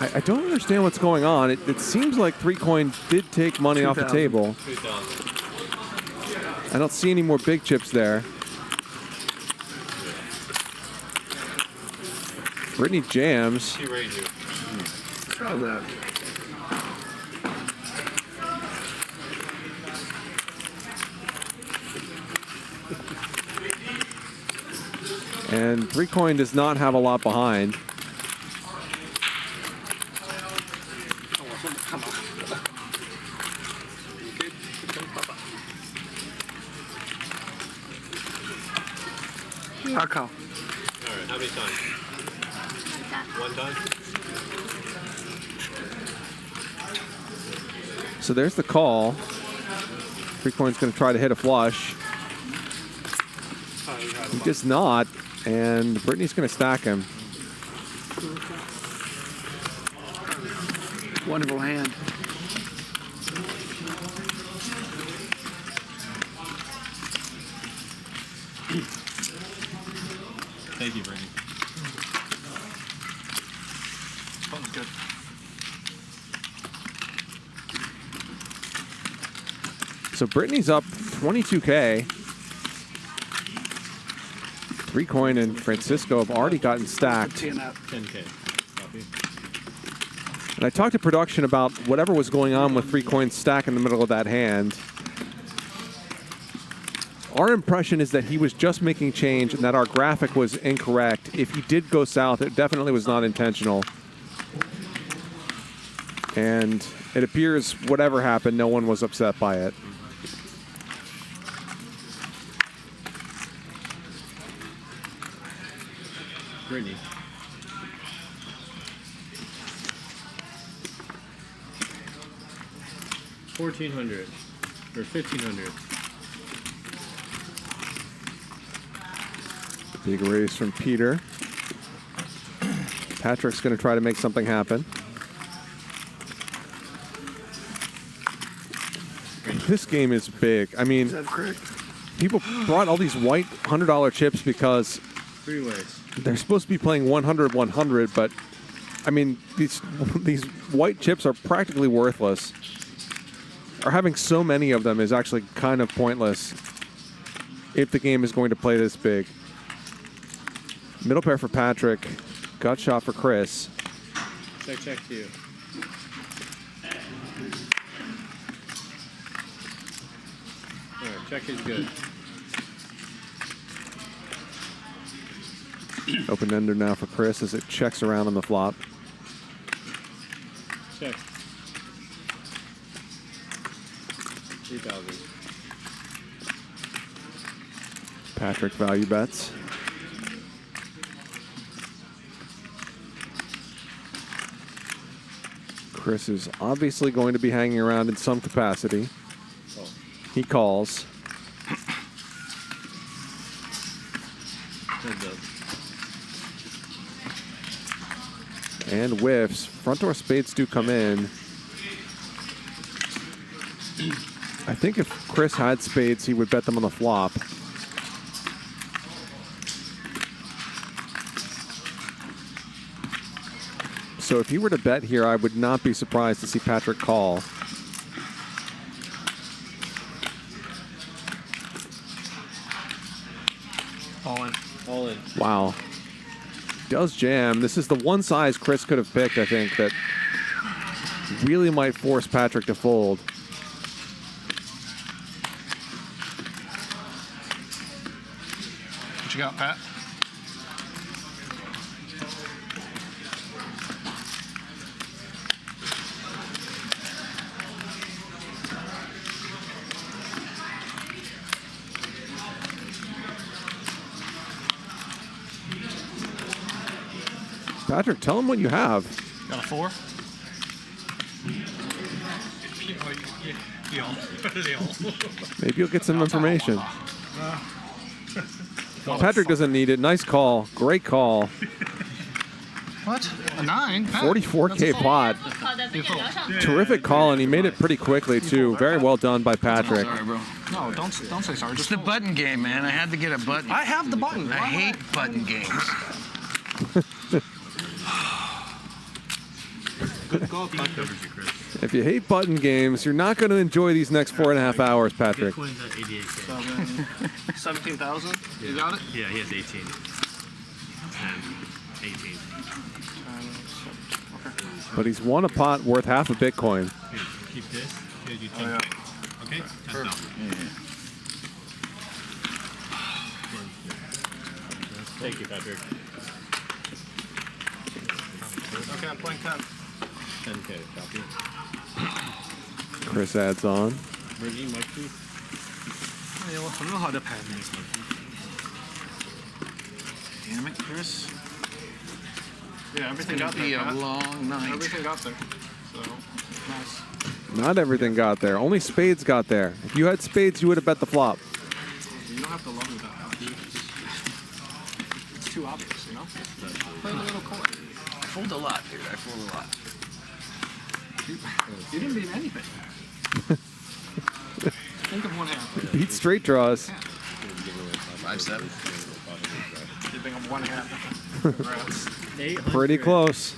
I don't understand what's going on. It seems like 3-coin did take money off the table. 2000. I don't see any more big chips there. Britney jams. She raised you. Try that. And 3-coin does not have a lot behind. I call. All right, how many times? One time. So there's the call. 3 coin's going to try to hit a flush. He does not, and Britney's going to stack him. Wonderful hand. Thank you, Brittany. That was good. So Brittany's up 22K. 3 coin and Francisco have already gotten stacked. 10K. Copy. And I talked to production about whatever was going on with 3 coins stack in the middle of that hand. Our impression is that he was just making change and that our graphic was incorrect. If he did go south, it definitely was not intentional. And it appears whatever happened, no one was upset by it. Brittany. $1,400 or $1,500. Big raise from Peter. Patrick's going to try to make something happen. This game is big. I mean, people brought all these white $100 chips because 3 ways. they're supposed to be playing 100-100, but I mean, these white chips are practically worthless. Or having so many of them is actually kind of pointless if the game is going to play this big. Middle pair for Patrick. Gut shot for Chris. Check to you. All right, check is good. Open ender now for Chris as it checks around on the flop. Check. 3,000. Patrick value bets. Chris is obviously going to be hanging around in some capacity. Oh. He calls. Heads up. And whiffs. Front door spades do come in. I think if Chris had spades, he would bet them on the flop. So if he were to bet here, I would not be surprised to see Patrick call. All in. All in. Wow. Does jam. This is the one size Chris could have picked, I think, that really might force Patrick to fold. What you got, Pat? Patrick, tell him what you have. Got a 4? Maybe you'll get some information. Patrick doesn't need it. Nice call. Great call. What? A 9? Pat? 44K pot. Terrific call, and he made it pretty quickly, too. Very well done by Patrick. Sorry, bro. No, don't say sorry. It's the button game, man. I had to get a button. I have the button. I hate button games. Good call, Patrick. If you hate button games, you're not going to enjoy these next 4.5 hours, Patrick. Bitcoin's at 88K. 17,000? You got it? Yeah, he has 18. And 18. But he's won a pot worth half a Bitcoin. Here, keep this. Here's you 10. Okay? 10,000. Thank you, Patrick. Okay, I'm playing 10. 10K, copy. Chris adds on. Brittany, Mike, please. 哎呦，很好的牌。 Damn it, Chris. Yeah, everything It's got gonna be there. a long night. Everything got there. So, nice. Not everything got there. Only spades got there. If you had spades, you would have bet the flop. You don't have to love me that much. It's too obvious, you know? Play a little coin. I fold a lot, dude. I fold a lot. You didn't beat anything. Think of one hand. Beat straight draws. 5-7. You think of one hand. Pretty close.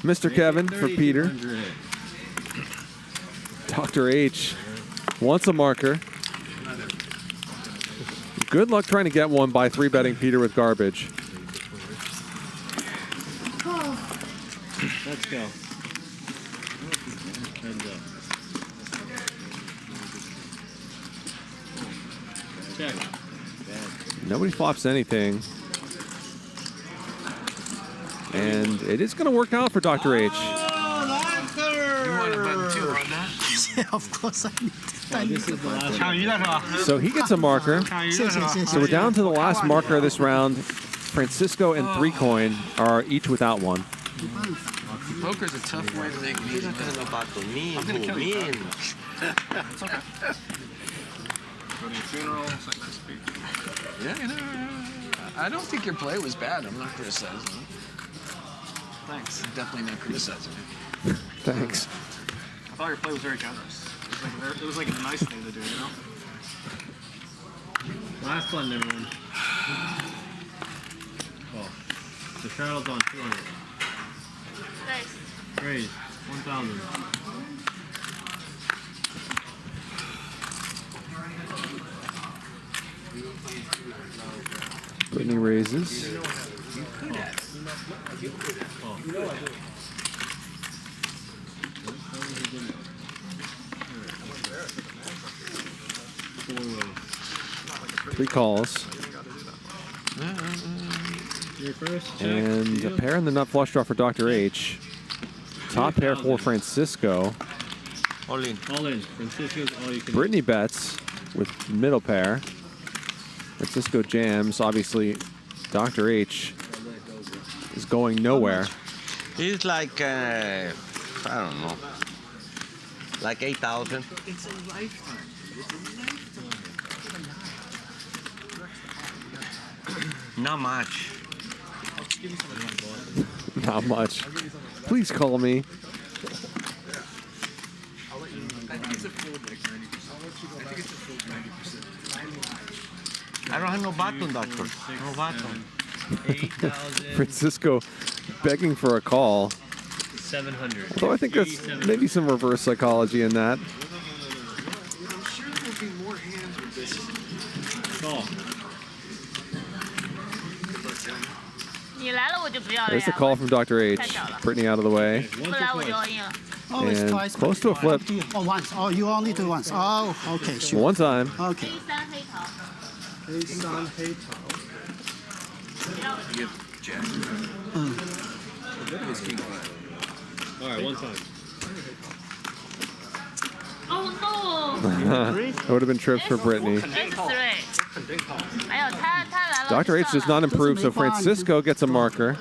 Mr. Kevin for Peter. Dr. H wants a marker. Good luck trying to get one by 3-betting Peter with garbage. Let's go. Check. Nobody flops anything. And it is going to work out for Dr. H. Yeah, of course I need to. So he gets a marker. So we're down to the last marker of this round. Francisco and 3Coin are each without one. Poker's a tough way to make money. I'm gonna kill you. It's okay. Go to your funeral. It's like nice speech. Yeah, you know, I don't think your play was bad. I'm not criticizing you. Thanks. Definitely not criticizing you. Thanks. I thought your play was very generous. It was like a nice thing to do, you know? Last button, everyone. Oh, the Charles on 200. Raise 1,000. Britney raises. Three calls. And a pair in the nut flush draw for Dr. H. Top pair for Francisco. All in. All in. Francisco's all you can. Britney bets with middle pair. Francisco jams. Obviously, Dr. H is going nowhere. It's like, I don't know, like 8,000. It's a lifetime. Not much. Not much. Please call me. I think it's a full deck 90%. I don't have no button, doctor. No button. 8,000. Francisco begging for a call. 700. Although I think that's maybe some reverse psychology in that. I'm sure there'll be more hands with this. Call. There's the call from Dr. H. Britney out of the way. Oh, it's And twice. close to a flip. Oh, once. Oh, you only do once. Oh, okay, sure. One time. Okay. All right, one time. That would have been trips for Britney. Dr. H does not improve, so Francisco gets a marker.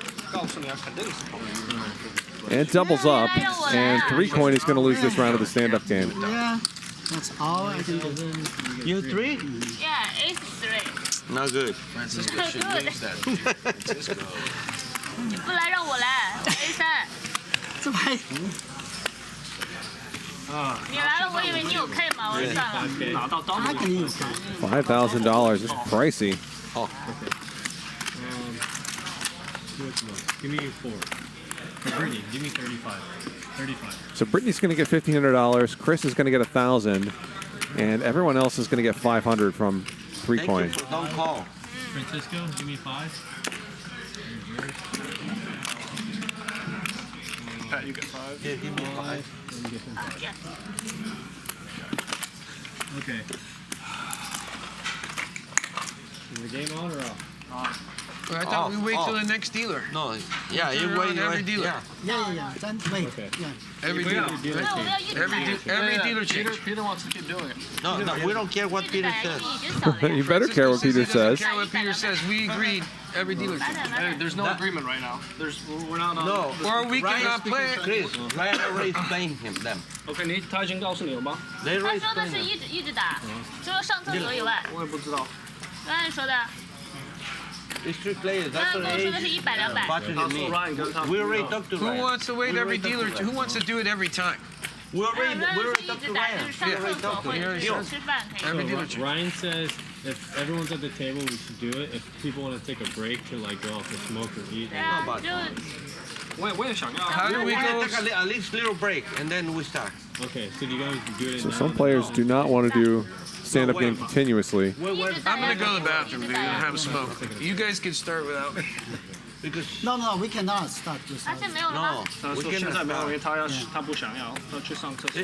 And doubles up. And 3Coin is going to lose this round of the stand-up game. Yeah, that's all I can do. You 3? Yeah, it's 3. No good. Francisco should lose that. Francisco. 你不来让我来 A3。这牌。你来了，我以为你有 K 嘛，我就算了。拿到当然给你$5,000 is pricey. Oh. Give me 4. Brittany, give me 35. 35. So Brittany's going to get $1,500. Chris is going to get $1,000, and everyone else is going to get $500 from 3Coin. Don't call. Francisco, give me 5. Pat, you get 5. Yeah, give me 5. Okay. Is the game on or off? I thought we wait till the next dealer. No, yeah, you wait. Every dealer. Yeah. Then wait. Yeah. Every dealer. Every dealer change. Peter wants to keep doing it. No, we don't care what Peter says. You better care what Peter says. Care what Peter says. We agreed. Every dealer change. Hey, there's no agreement right now. We're not on. No. Or we can play it. Chris, Ryan already explained them. OK， 他已经告诉你了吗？ They 他 already 说的 explained 是 them. 一直打，除了上厕所以外。我也不知道。刚才说的。 It's 3 players. That's what it is. We already talked to Ryan. Who wants to wait every dealer? Who wants to do it every time? We already talked to Ryan. Every dealer change. Ryan says if everyone's at the table, we should do it. If people want to take a break to like go off and smoke or eat. How do we go? Take at least little break and then we start. Okay, so you guys do it. So some players do not want to do stand-up game continuously. I'm gonna go to the bathroom, dude, and have a smoke. You guys can start without me. No, we cannot start with. 而且没有了吗？ 他说现在没有，因为他不想要，他去上厕所。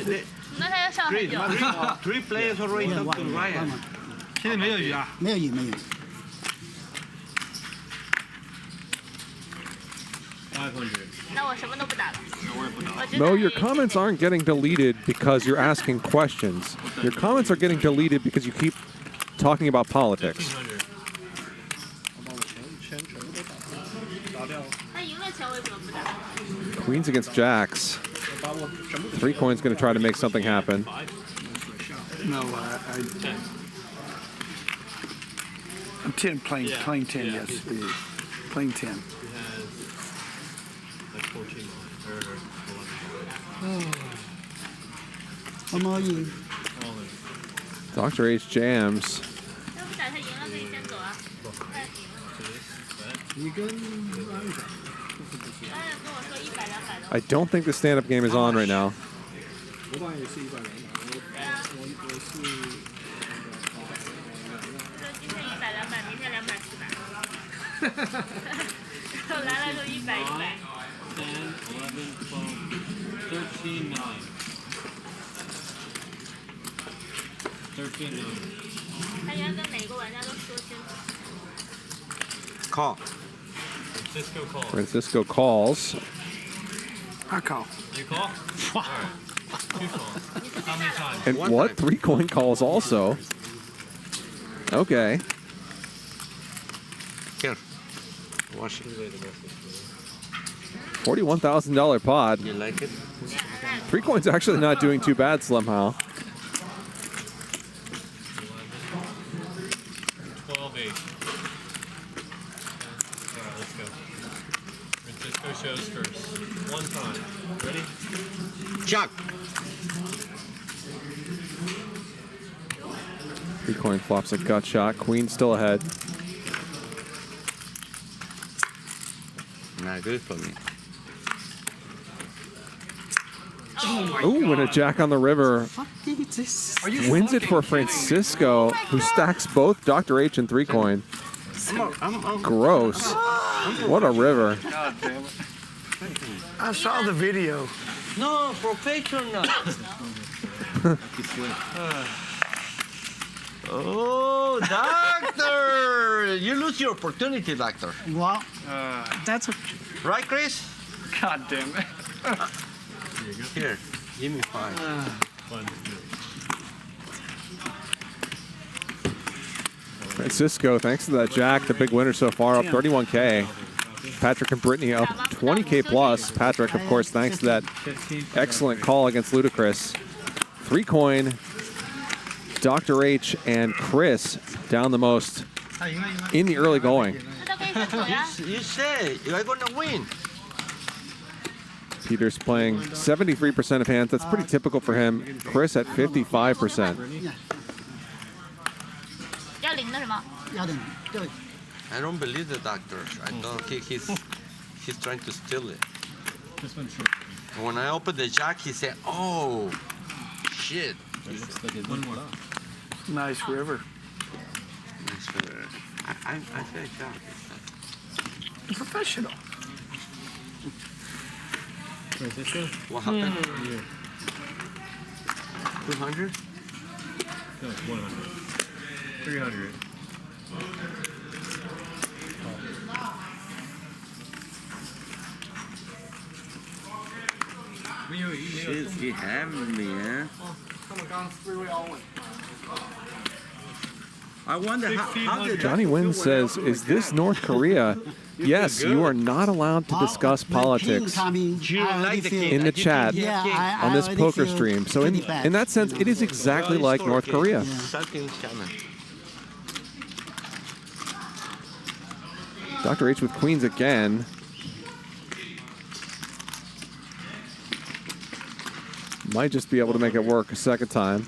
那他要上很久。 Three players already talked to Ryan. 现在没有鱼啊？没有鱼。 500. 那我什么都不打了。 No, your comments aren't getting deleted because you're asking questions. Your comments are getting deleted because you keep talking about politics. 他赢了钱为什么不打？ Queens against jacks. 3 coins going to try to make something happen. No, I'm 10 playing 10, yes. Playing 10. Dr. H jams. 要不打他赢了可以先走啊。I don't think the stand-up game is on right now. 我帮你试100人吧，今天100、200，明天200、400。我来了就100、100。 10, 11, 12, 13, 9. 13, 9. 他原来跟每个玩家都说清楚。 Call. Francisco calls. Francisco calls. I call. You call? All right. 2 calls. How many times? And what? 3 coin calls also. Okay. Here. Watch it. $41,000 pod. You like it? 3 coins actually not doing too bad somehow. 12, 8. All right, let's go. Francisco shows first. 1 time. Ready? Chuck. 3 coin flops a gut shot. Queen still ahead. Not good for me. Ooh, and a jack on the river. Wins it for Francisco, who stacks both Dr. H and 3 coin. Gross. What a river. God damn it. I saw the video. No, professional. Oh, doctor! You lose your opportunity, doctor. Well, that's a... Right, Chris? God damn it. Here, give me 5. Francisco, thanks to that jack, the big winner so far, up 31K. Patrick and Britney up 20K plus. Patrick, of course, thanks to that excellent call against Luda Chris. 3 coin, Dr. H and Chris down the most in the early going. You say you're going to win. Peter's playing 73% of hands. That's pretty typical for him. Chris at 55%. I don't believe the doctor. I don't. He's trying to steal it. When I opened the jack, he said, "Oh, shit." Nice river. I said jack. Professional. What happened? 200? No, 100. 300. You have me, huh? I wonder how did Johnny Wynn says, "Is this North Korea?" Yes, you are not allowed to discuss politics in the chat on this poker stream. So in that sense, it is exactly like North Korea. Dr. H with queens again. Might just be able to make it work a second time.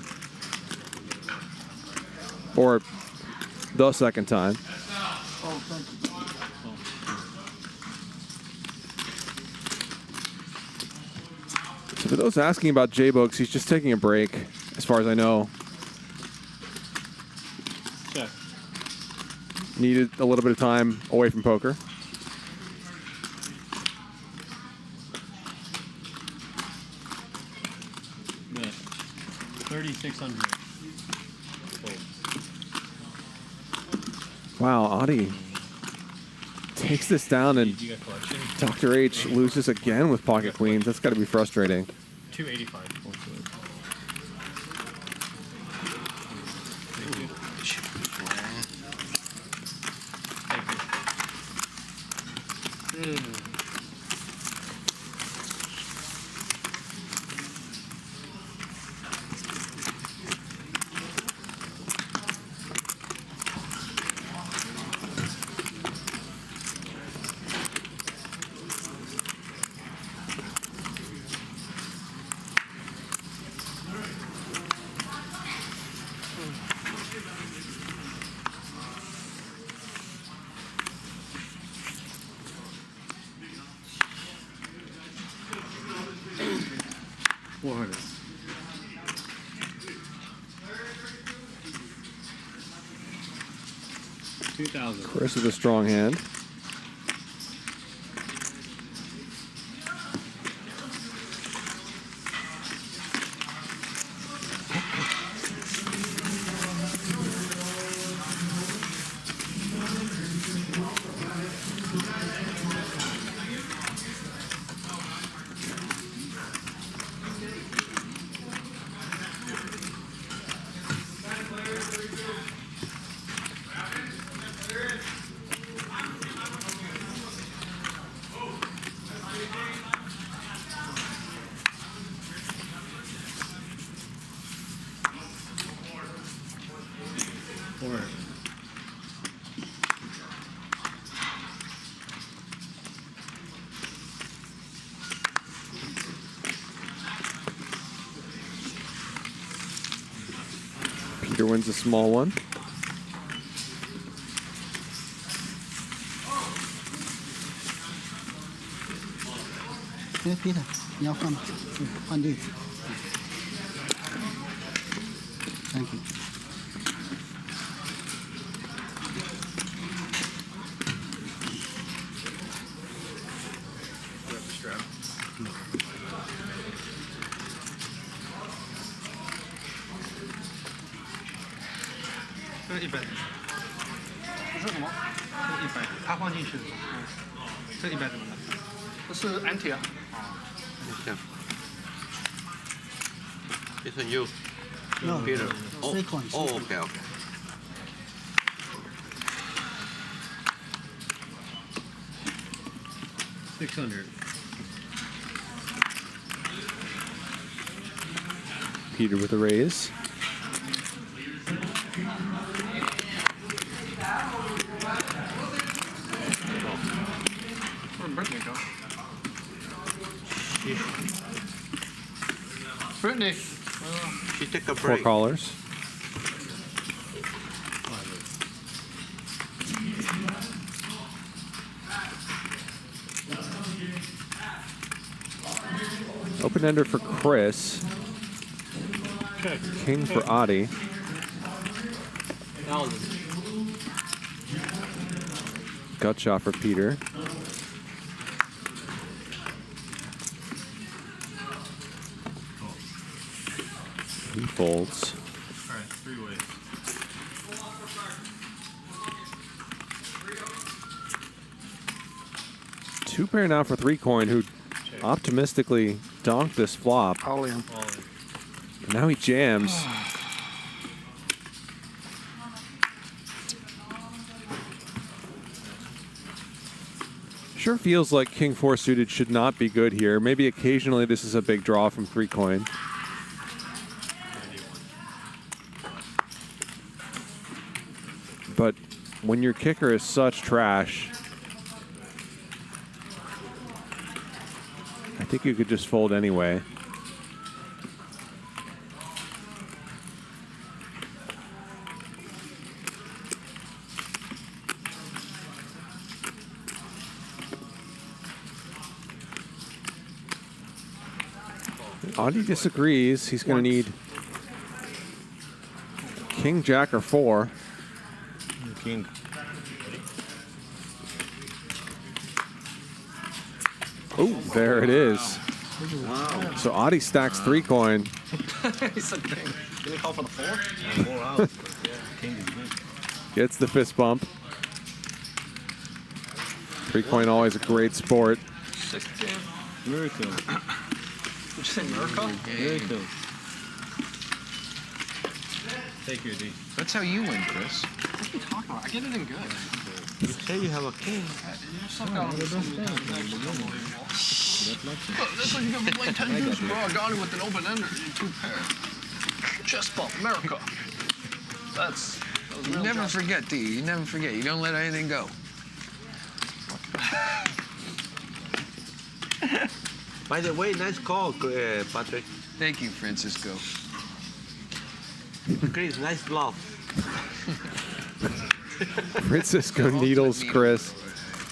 Or the second time. So for those asking about J-Books, he's just taking a break, as far as I know. Check. Needed a little bit of time away from poker. Yeah. 3,600. Wow, Adi takes this down, and Dr. H loses again with pocket queens. That's got to be frustrating. 285. Chris with a strong hand. Peter wins a small one. Yes, Peter. 你要换吗？换对。Thank you. anti 啊。It's on you. No, Peter. three coins. Oh, okay, okay. $600. Peter with a raise. Where'd Britney go? Britney. She took a break. Four callers. Open ender for Chris. King for Adi. Gut shot for Peter. He folds. All right, three ways. Two pair now for 3 coin, who optimistically donked this flop. All in. And now he jams. Sure feels like King 4 suited should not be good here. Maybe occasionally this is a big draw from 3 coin. But when your kicker is such trash, I think you could just fold anyway. Audi disagrees. He's going to need King, Jack, or 4. King. Oh, there it is. Wow. So Audi stacks 3 coin. He's a king. Did he call for the 4? 4 out. Yeah, king is good. Gets the fist bump. 3 coin always a great sport. 16. Miracle. Did you say Miracle? Miracle. Take your D. That's how you win, Chris. What are you talking about? I get it in good. You say you have a king. You're so down on the unbelievable. That's what you get for playing 10 deuce, bro. I got it with an open ender in 2 pair. Chest bump, America. That was You real never chest. forget, D. You never forget. You don't let anything go. By the way, nice call, Patrick. Thank you, Francisco. Chris, nice bluff. Francisco needles Chris.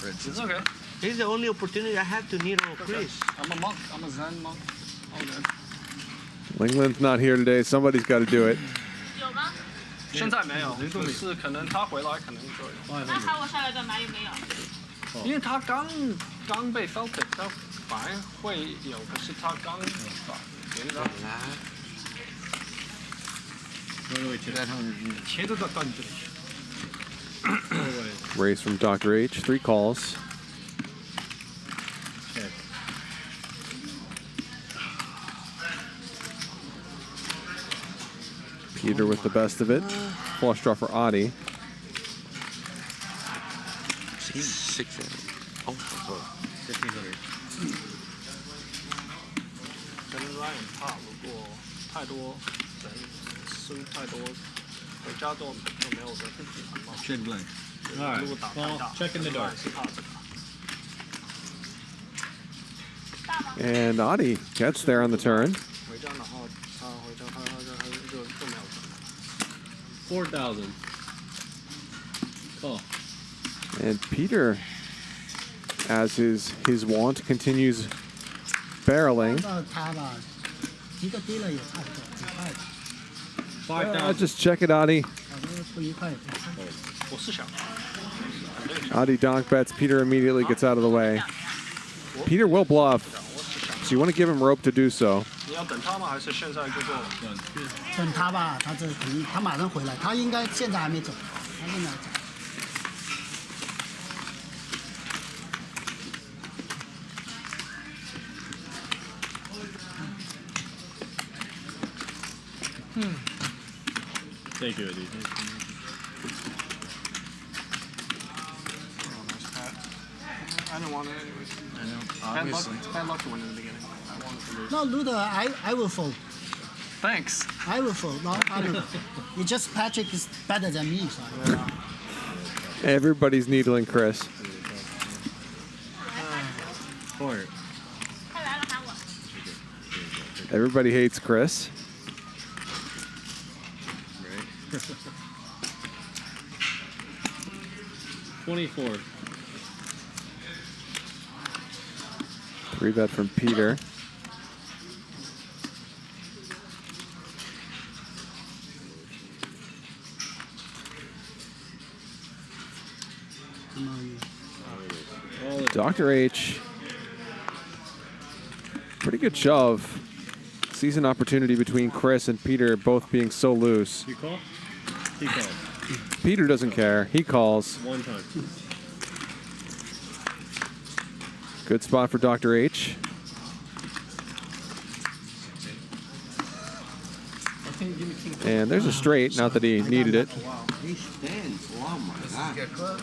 It's okay. Here's the only opportunity I had to needle Chris. I'm a monk. I'm a Zen monk. All good. Lingland's not here today. Somebody's got to do it. 现在没有，可是可能他回来可能就有。那喊我下来干嘛？又没有。因为他刚被 Celtic， 他本来会有，可是他刚把别人 Race from Dr. H. 3 calls. Check. Peter with the best of it. Flush draw for Audi. 6. Oh, 1500. 跟 Ryan 怕，如果太多人输太多，回家都没有人。 Check blank. All 如果 right. 打太 Well, 大 check in the dark. 是怕这个。 And Audi gets there on the turn. 回家然后他回家他就没有。 4,000. Call. And Peter, as his want, continues barreling. 他吧，一个低了也差不多，5块。 Just check it, Audi. 不愉快。我是想。 Audi donk bets. Peter immediately gets out of the way. Peter will bluff, so you want to give him rope to do so. 你要等他吗？还是现在就做？等他吧，他这肯定，他马上回来，他应该现在还没走，他现在走。 Take your D. I don't want it anyways. I know, obviously. Bad luck to win in the beginning. I wanted to lose. No, Luda, I will fold. Thanks. I will fold. No problem. It's just Patrick is better than me, so. Everybody's needling Chris. 4. Everybody hates Chris. Right. 24. 3 bet from Peter. Dr. H. Pretty good shove. Sees an opportunity between Chris and Peter both being so loose. You call? He calls. Peter doesn't care. He calls. 1 time. Good spot for Dr. H. And there's a straight, not that he needed it. He stands. Oh my God.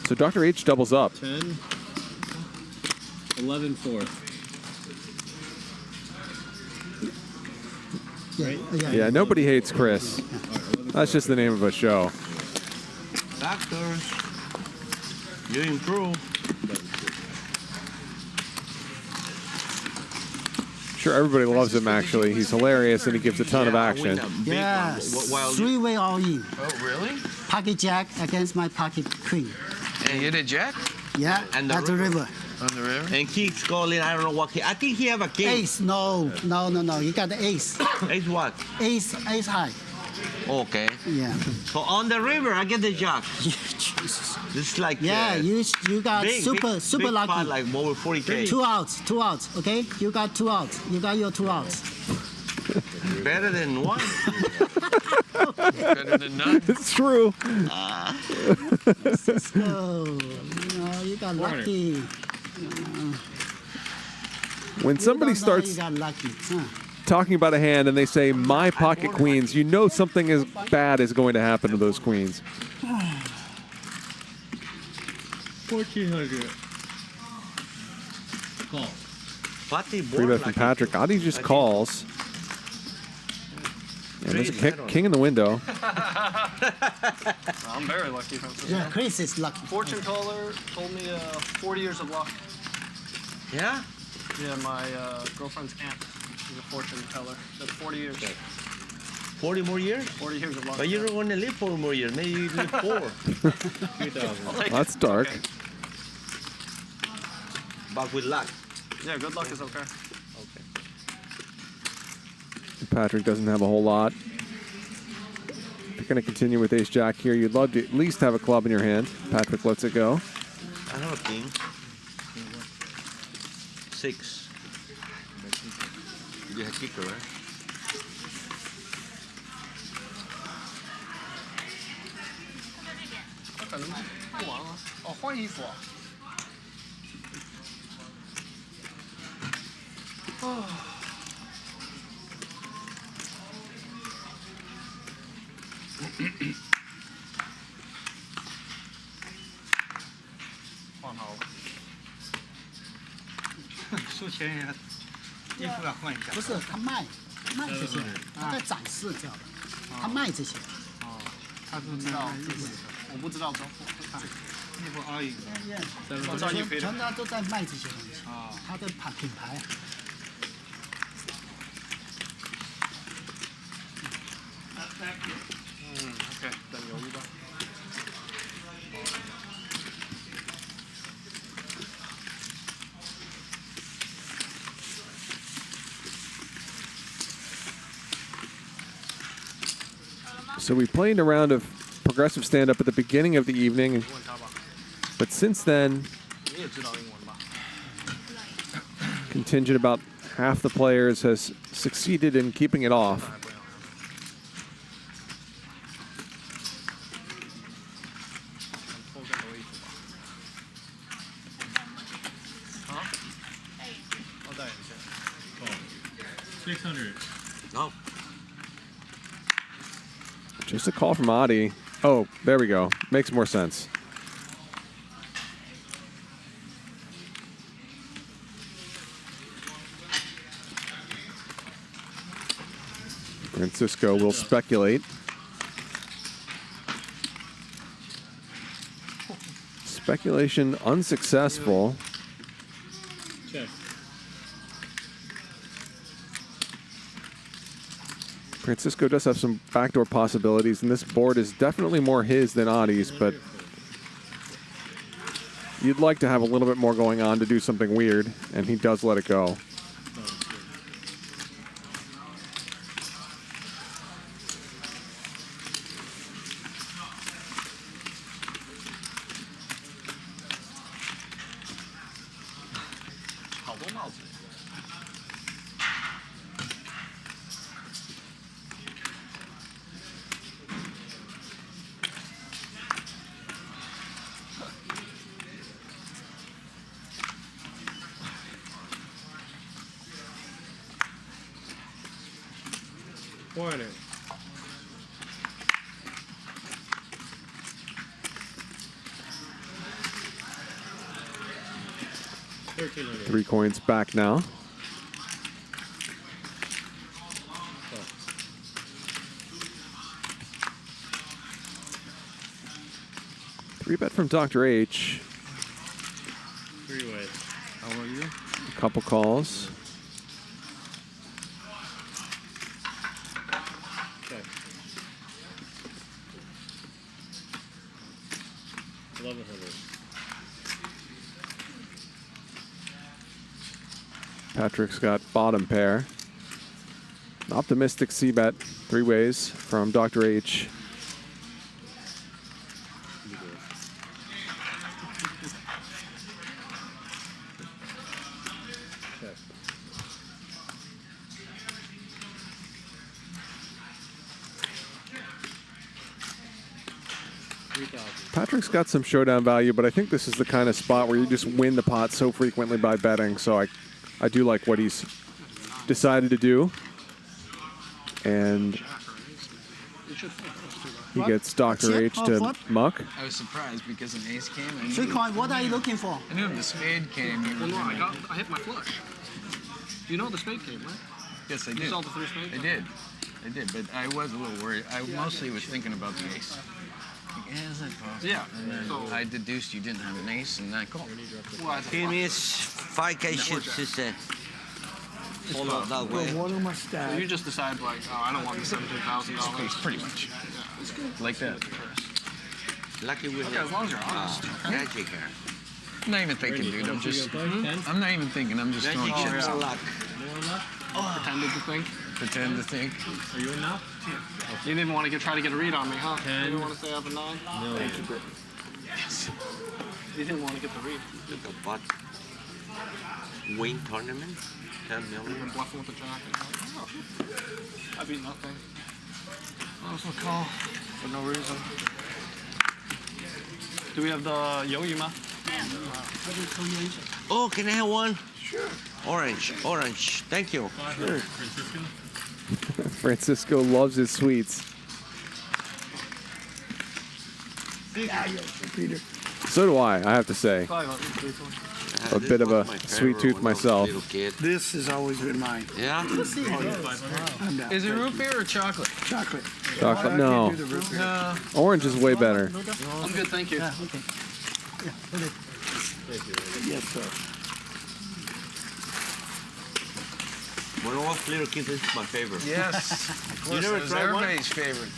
So Dr. H doubles up. 10, 11, 4. Yeah, nobody hates Chris. That's just the name of a show. Doctors, you improve. Sure, everybody loves him, actually. He's hilarious, and he gives a ton of action. Yeah, three-way all-in. Oh, really? Pocket jack against my pocket queen. And you did jack? Yeah, And the at the river. On the river? And keeps calling, I don't know what. I think he have a king. Ace, no. You got the ace. Ace what? Ace high. Okay. Yeah. So on the river, I get the jack. This is like Yeah, you got big, super big lucky. pot, like over 40K. 2 outs. Okay, you got 2 outs. You got your 2 outs. Better than one. Better than none. It's true. So, you got lucky. When somebody You starts got lucky. talking about a hand and they say, my pocket queens, you know something as bad is going to happen to those queens. 1400. Call. Free bet from Patrick. Adi just calls. And there's a king in the window. I'm very lucky. Yeah, Chris is lucky. Fortune teller told me 40 years of luck. Yeah? Yeah, my girlfriend's aunt is a fortune teller. That's 40 years. 40 more years? 40 years of luck. But you don't want to live 4 more years. Maybe you live 4. 3,000. That's dark. Okay. But with luck. Yeah, good luck is okay. Patrick doesn't have a whole lot. If you're going to continue with ace jack here, you'd love to at least have a club in your hand. Patrick lets it go. I have a king. 6. You have kicker, right?不是他卖这些，他在展示这样的，他卖这些。哦，他不知道，我不知道这那不阿姨，全家都在卖这些东西。他的品牌。OK， 等犹豫吧。So we played a round of progressive stand-up at the beginning of the evening, but since then, contingent about half the players has succeeded in keeping it off. No. Just a call from Adi. Oh, there we go. Makes more sense. Francisco will speculate. Speculation unsuccessful. Check. Francisco does have some backdoor possibilities, and this board is definitely more his than Adi's, but you'd like to have a little bit more going on to do something weird, and he does let it go. 400. 1300. 3 coins back now. Three bet from Dr. H. 3-way. How are you? A couple calls. Okay. 1100. Patrick's got bottom pair. Optimistic C-bet, 3 ways from Dr. H. Patrick's got some showdown value, but I think this is the kind of spot where you just win the pot so frequently by betting. So I do like what he's decided to do. And he gets Dr. H to muck. I was surprised because an ace came. And 3 coin, what are you looking for? I knew if the spade came. Well, no, I hit my flush. You know the spade came, right? Yes, I did. You saw the 3 spades? I did, but I was a little worried. I mostly was thinking about the ace. Like, is it possible? Yeah. And then I deduced you didn't have an ace, and I called. Well, Give me 5 cases, sister. Hold on that way. So you just decide, like, oh, I don't want the $17,000. Pretty much. Like that. Lucky with Okay, as long as you're honest. Magic. I'm not even thinking, dude. I'm just. I'm not even thinking. I'm just throwing chips. Luck. Pretended to think. Pretend to think. Are you in now? You didn't even want to try to get a read on me, huh? 10. You didn't want to stay up at 9? No. Thank you, Brittany. Yes. You didn't want to get the read. Look at what? Win tournament? 10 You've million? been bluffing with the jack. Oh. I beat nothing. That was a call for no reason. Do we have the Yogi Ma? Oh, can I have one? Sure. Orange. Thank you. Sure. Francisco loves his sweets. So do I have to say. A bit of a sweet tooth myself. This has always been mine. Yeah? Is it root beer or chocolate? Chocolate. Chocolate? No. No. Orange is way better. I'm good, thank you. Okay. Yes, sir. One off little kid is my favorite. Yes. You never tried one? Everybody's favorite.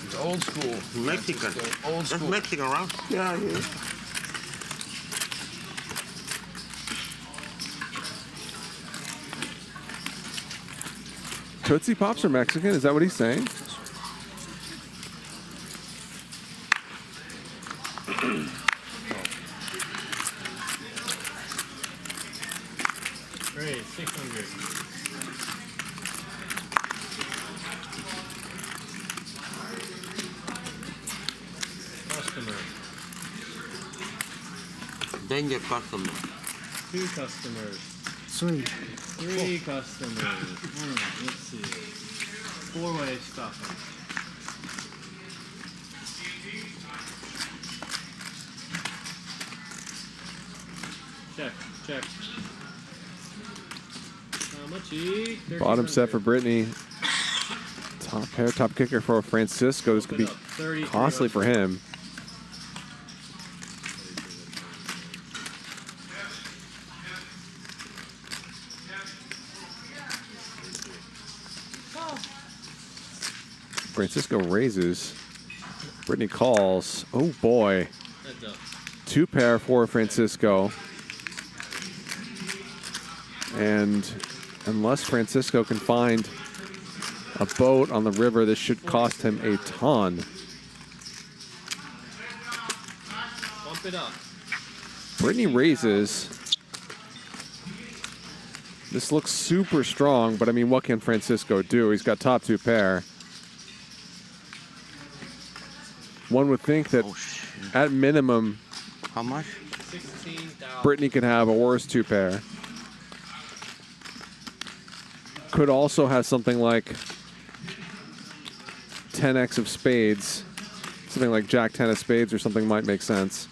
It's old school. Mexican. Old school. That's Mexican, right? Yeah, yeah. Tootsie Pops are Mexican? Is that what he's saying? Great, 600. Customer. Danger customer. 2 customers. 3. 3 customers. Let's see. 4-way stuffing. Check. How much? Bottom set for Britney. Top pair, top kicker for Francisco. This could be costly for him. Francisco raises. Britney calls. Oh boy. 2 pair for Francisco. And unless Francisco can find a boat on the river, this should cost him a ton. Bump it up. Britney raises. This looks super strong, but I mean, what can Francisco do? He's got top 2 pair. One would think that at minimum, how much? Britney could have a worse 2 pair. could also have something like 10x of spades. Something like Jack 10 of spades or something might make sense.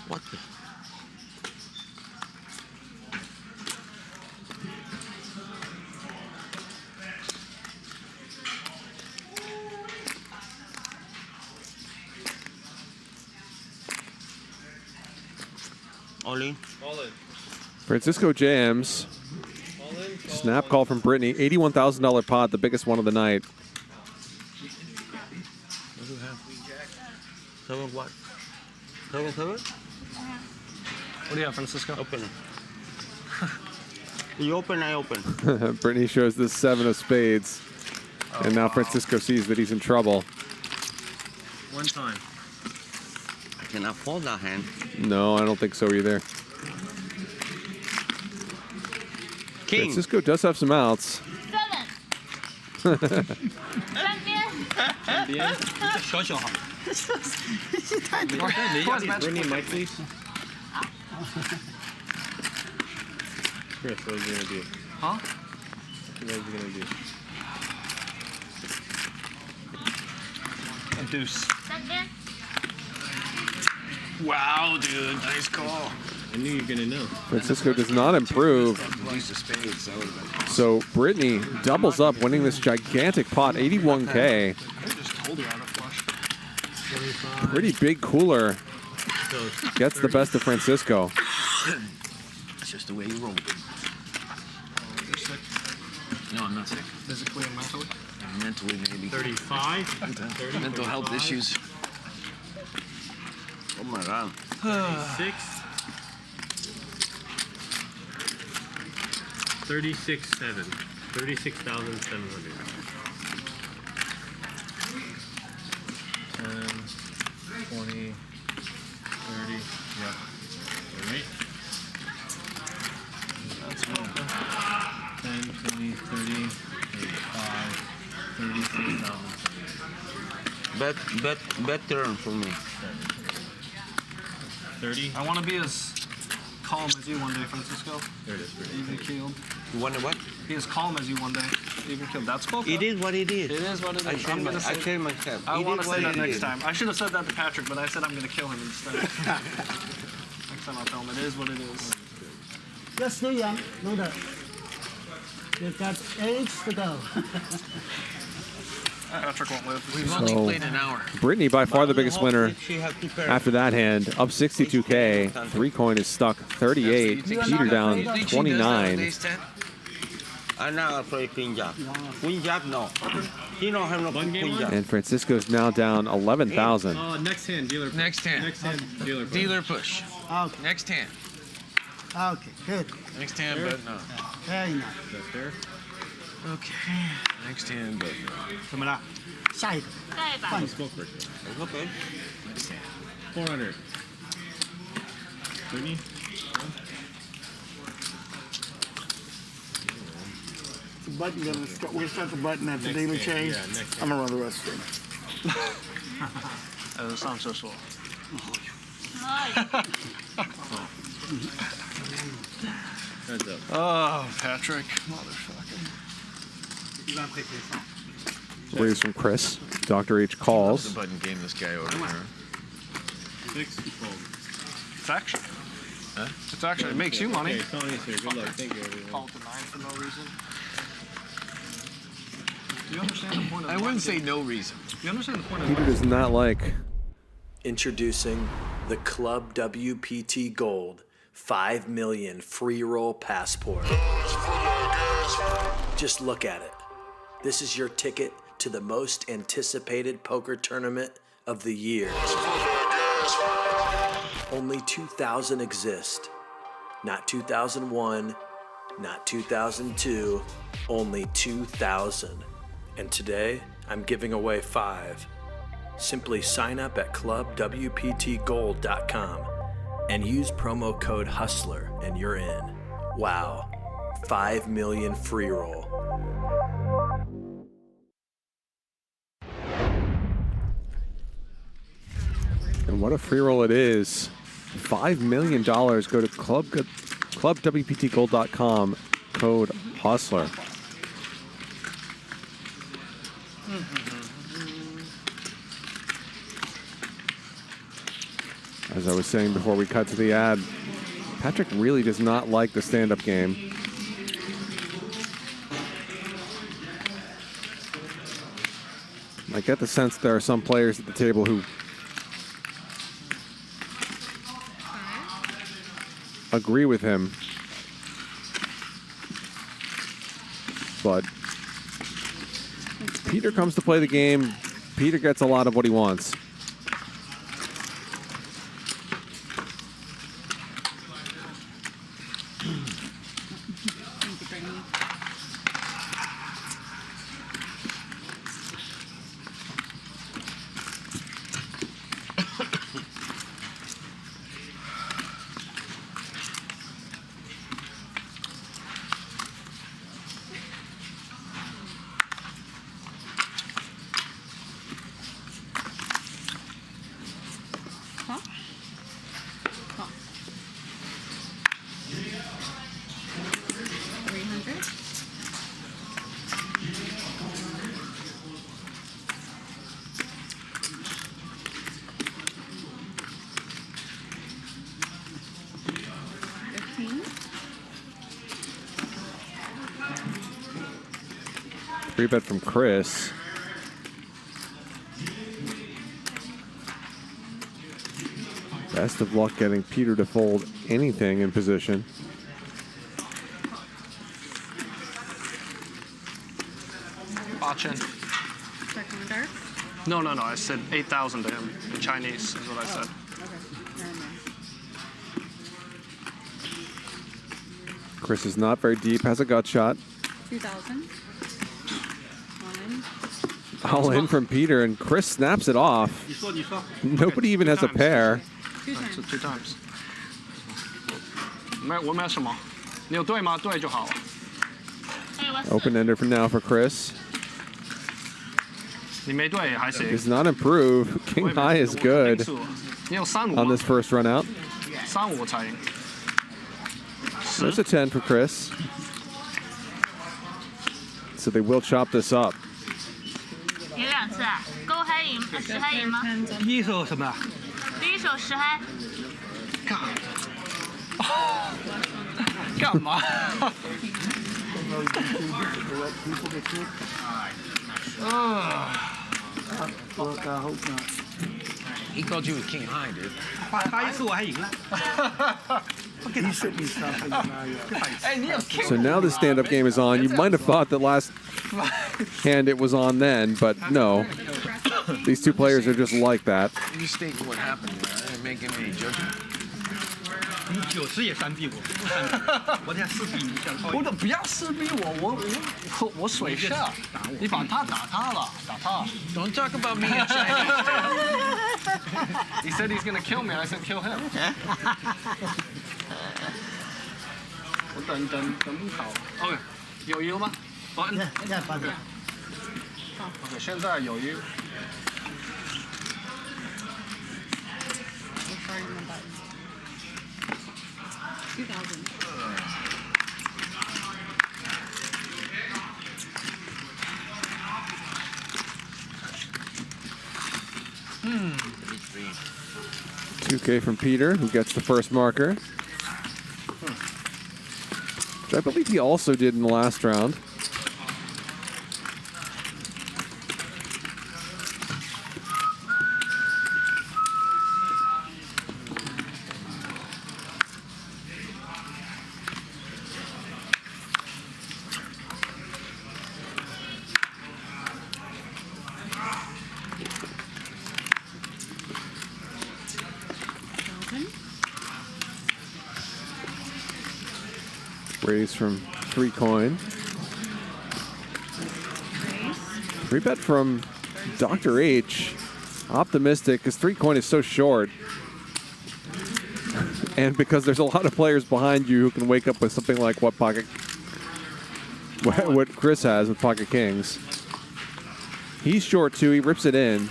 What the? All in. All in. Francisco jams. Snap call from Britney. $81,000 pot, the biggest one of the night. What do you have? 7 what? 7 7? What do you have, Francisco? Open it. You open, I open. Britney shows the 7 of spades. And now Francisco sees that he's in trouble. One time. I cannot fold that hand. No, I don't think so either. King. Francisco does have some outs. 小小好。Britney, mic, please. Chris, what are you gonna do? Huh? What are you gonna do? A deuce. Wow, dude, nice call. I knew you were gonna know. Francisco does not improve. So Britney doubles up, winning this gigantic pot, 81K. Pretty big cooler. Gets the best of Francisco. It's just the way you roll. No, I'm not sick. Physically and mentally? Mentally, maybe. 35. 30, mental health issues. Oh my God. 36,700. 36,700. 10, 20, 30. Yep. All right. That's 10, 20, 30, 35, 36,700. Bet turn for me. 30. I want to be as calm as you one day, Francisco. There it is. Even keeled. You want to what? Be as calm as you one day. Even keeled. That's spoken. It is what it is. It is what it is. I tell myself. I It want is to what say that it next is. time. I should have said that to Patrick, but I said I'm going to kill him instead. Next time I'll tell him it is what it is. You're still young, Luda. You've got age to go. Patrick won't live. We've So, only played an hour. Britney by far the biggest winner. After that hand, up 62K. 3 coin is stuck 38. Peter down 29. I now play Queen Jack. Queen Jack, no. He don't have no Queen Jack. And Francisco's now down 11,000. Next hand, dealer push. Next hand. Next hand, dealer push. Dealer push. Okay. Next hand. Okay, good. Next hand, but no. Very nice. That's fair. Okay. Next hand, but no. 怎么了？下一个。换一 Let's 个。 go first. Okay. Next hand. 400. Britney? The button gonna start, we're gonna start the button at the Next daily hand, chain. yeah, next I'm gonna run the rest of it. That sounds so slow. Heads up. Oh, Patrick. Motherfucker. Raise from Chris. Dr. H The calls. button game, this guy over here. 6, fold. It's actually. Huh? It's actually. It makes you money. Okay, Tony's here. Good luck. Thank you, everyone. Call to 9 for no reason. Do you understand the point of I wouldn't say no reason. Do you understand the point of Peter does not like. Introducing the Club WPT Gold 5 million free roll passport. Just look at it. This is your ticket to the most anticipated poker tournament of the year. Only 2,000 exist. Not 2001, not 2002, only 2,000. And today, I'm giving away 5. Simply sign up at clubwptgold.com and use promo code HUSTLER and you're in. Wow, $5 million free roll. And what a free roll it is. $5 million. Go to clubwptgold.com, code HUSTLER. As I was saying before we cut to the ad, Patrick really does not like the stand-up game. I get the sense there are some players at the table who agree with him, but Peter comes to play the game. Peter gets a lot of what he wants. Free bet from Chris. Best of luck getting Peter to fold anything in position. No, I said 8,000 to him in Chinese is what I said. Chris is not very deep, has a gut shot. 2,000. All in from Peter, and Chris snaps it off. Nobody even has a pair. Two times. 我没有什么，你有对吗？对就好了。 Open ender for now for Chris. 你没对还行。 Does not improve. King high is good 你有35 on this first run out. 35我才赢。 There's a 10 for Chris. So they will chop this up. 赢2次啊？勾黑赢10黑赢吗？第一手什么？第一手10黑。干嘛？ Look, I hope not. He called you a king high, dude. 发一次我还赢了。He sent me something. So now the stand-up game is on. You might have thought that last hand it was on then, but no. These two players are just like that. You state what happened. I'm making any judgment. 你90也3比5，我现在4比0。我的不要4比我水下，你把他打他了，打他。 Don't talk about me in Chinese. He said he's gonna kill me. I said kill him. 我等好。OK， 有油吗？我摁。OK， 现在有油。 2,000. Hmm. 2K from Peter, who gets the first marker. Which I believe he also did in the last round. Raise from 3 coin. Free bet from Dr. H. Optimistic, because 3 coin is so short. And because there's a lot of players behind you who can wake up with something like what pocket what Chris has with pocket kings. He's short too. He rips it in.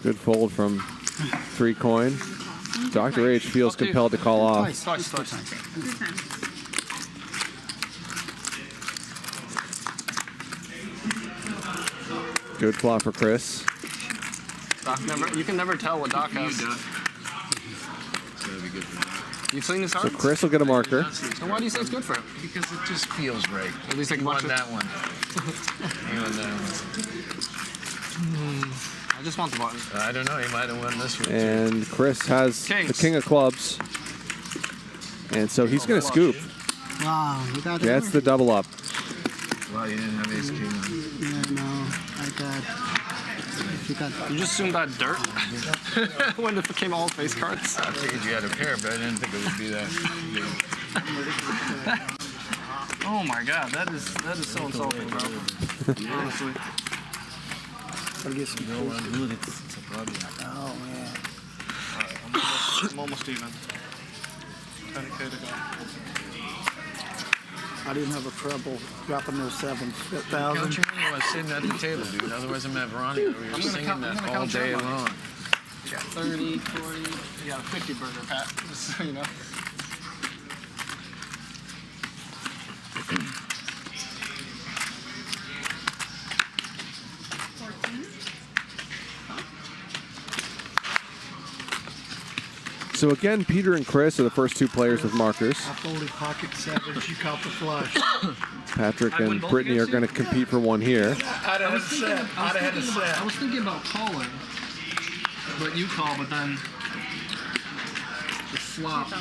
Good fold from 3 coin. Dr. H feels compelled to call off. Twice. Good flop for Chris. Doc you can never tell what Doc has. You've seen his So heart? Chris will get a marker. So why do you say it's good for him? Because it just feels right. At least like You want watch that one. You want that one. I just want the button. I don't know. He might have won this one. And Chris has the king of clubs. And so he's going to scoop. Wow, you got That's the double up. Well, you didn't have ace king. Yeah, no, I got. You just assumed that dirt when it became all face cards. I figured you had a pair, but I didn't think it would be that. Oh my god, that is so insulting, bro. Honestly. Gotta get some No one knew it. Oh man. I'm almost even. 10K to go. I didn't have a trouble dropping those sevens. Count 1,000. your money while sitting at the table, dude. Otherwise, I'm at Veronica. We were singing that all day long. You got 30, 40, you got a 50 burger, Pat. Just so you know. So again, Peter and Chris are the first 2 players with markers. I folded pocket sevens. You caught the flush. Patrick and Brittany are going to compete for one here. I'd have had a set. I'd have had a set. I was thinking about calling, but you call, but then the flop.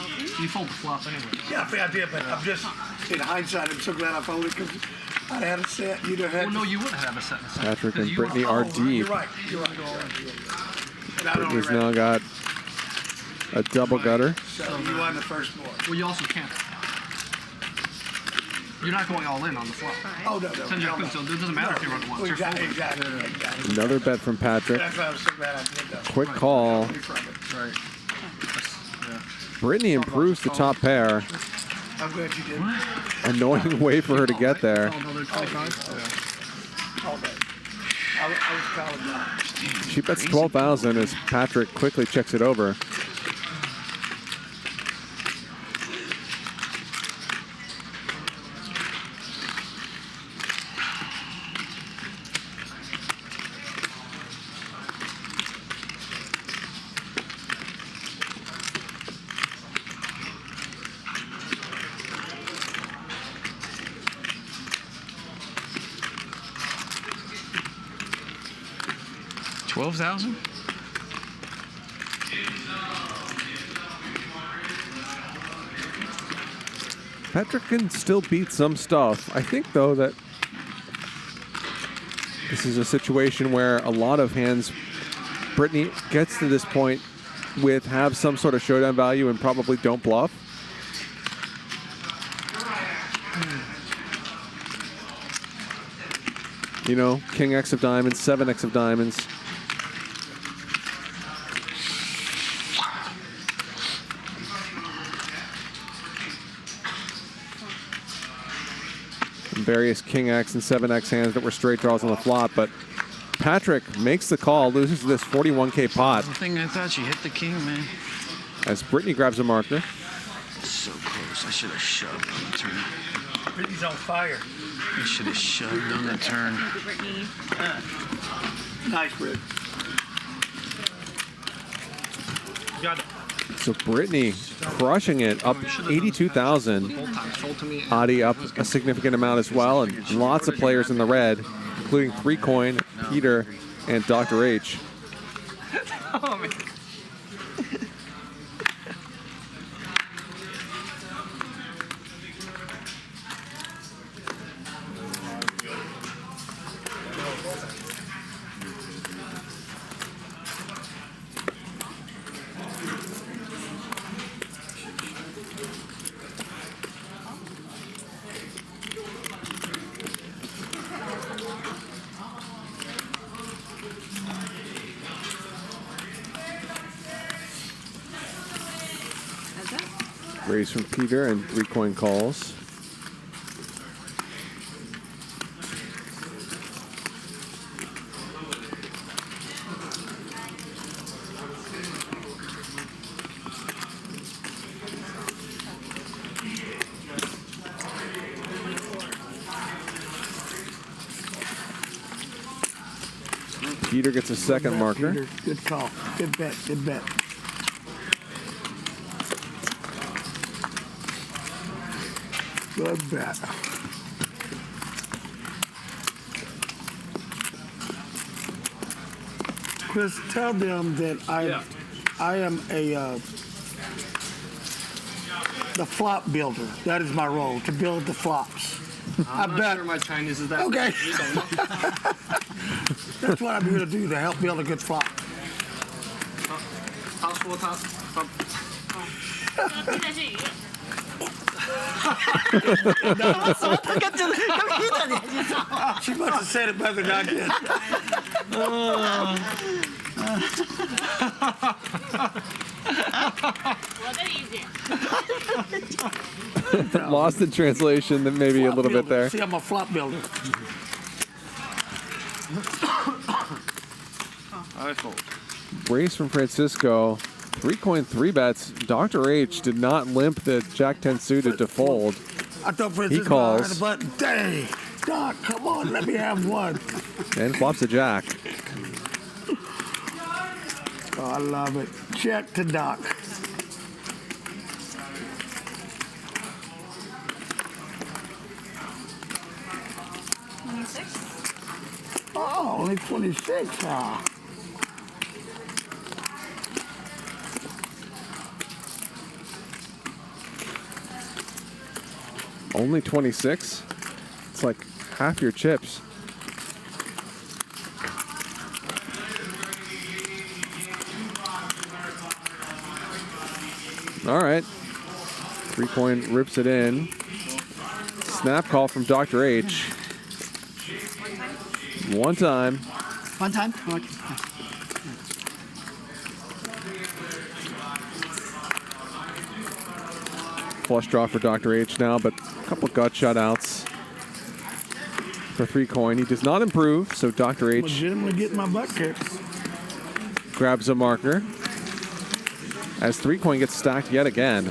You fold the flop anyway. Yeah, I think I did, but I'm just, in hindsight, I'm so glad I folded because I'd have had a set. You'd have had. Well, no, you would have a set. Patrick and Brittany are deep. You're right. Brittany's now got a double gutter. So you won the first board. Well, you also can't. You're not going all in on the flop. Oh, no. So it doesn't matter if you run once. You're Exactly. Another bet from Patrick. That's why I was so glad I did that. Quick call. Right. Brittany improves the top pair. I'm glad you did. Annoying way for her to get there. Another 25? All day. I was calling that. She bets 12,000 as Patrick quickly checks it over. $12,000? Patrick can still beat some stuff. I think, though, that this is a situation where a lot of hands, Brittany gets to this point with have some sort of showdown value and probably don't bluff. You know, King X of diamonds, 7X of diamonds. Various King X and 7X hands that were straight draws on the flop, but Patrick makes the call, loses this 41K pot. One thing I thought you hit the king, man. As Brittany grabs a marker. So close. I should have shoved on the turn. Brittany's on fire. I should have shoved on the turn. Nice, Britt. Got it. So Brittany crushing it, up 82,000. Adi up a significant amount as well, and lots of players in the red, including 3 coin, Peter, and Dr. H. Oh, man. Raise from Peter and 3-coin calls. Peter gets a second bet, marker. Peter. Good call. Good bet. Good bet. Good bet. Chris, tell them that I am the flop builder. That is my role, to build the flops. I'm not sure my Chinese is that Okay. good. That's what I'm here to do, to help build a good flop. She must have said it better than I did. Lost in translation, then maybe a little bit there. See, I'm a flop builder. I fold. Raise from Francisco. 3-coin 3-bets. Dr. H did not limp the Jack-10 suited to fold. I thought He Francisco had calls a button. Dang. Doc, come on, let me have one. and flops a Jack. Oh, I love it. Check to Doc. Oh, only 26, huh? Only 26? It's like half your chips. All right. 3-coin rips it in. Snap call from Dr. H. One time. One time? Okay. Flush draw for Dr. H now, but a couple gut shutouts for 3-coin. He does not improve, so Dr. H Legitimately getting my butt kicked. grabs a marker as 3-coin gets stacked yet again.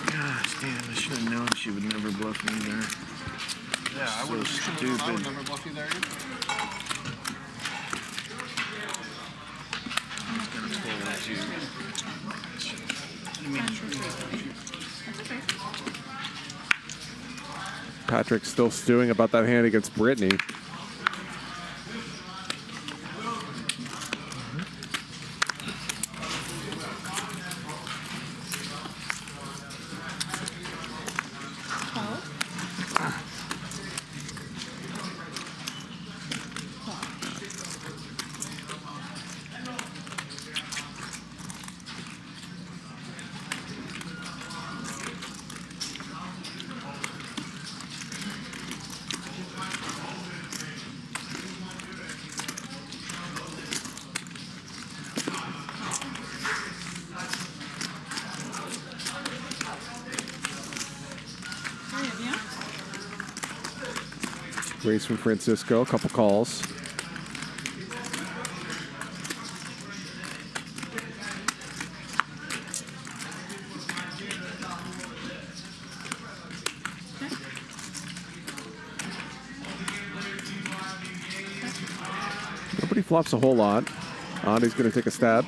Gosh, damn, I should have known she would never bluff me there. Yeah, I So would stupid. I would never bluff you there either. Patrick's still stewing about that hand against Britney. Raise from Francisco, a couple calls. Nobody flops a whole lot. Andy's going to take a stab.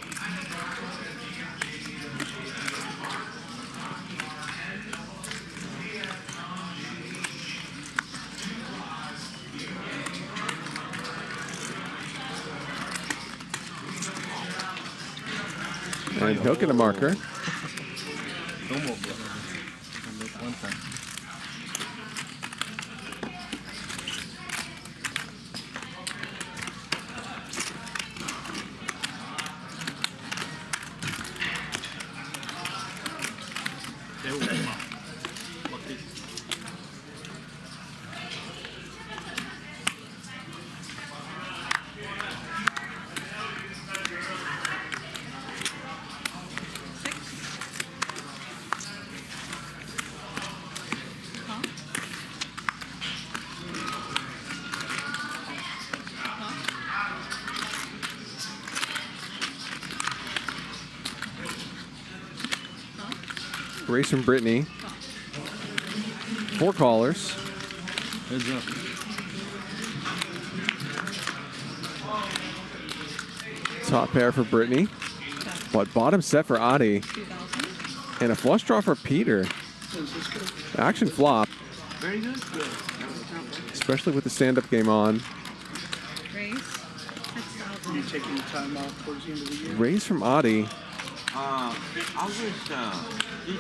And he'll get a marker. Race from Britney. 4 callers. Heads up. Top pair for Britney. But bottom set for Adi. And a flush draw for Peter. Action flop. Very good. Especially with the stand-up game on. You taking the time off towards the end of the year? Raise from Adi. I always do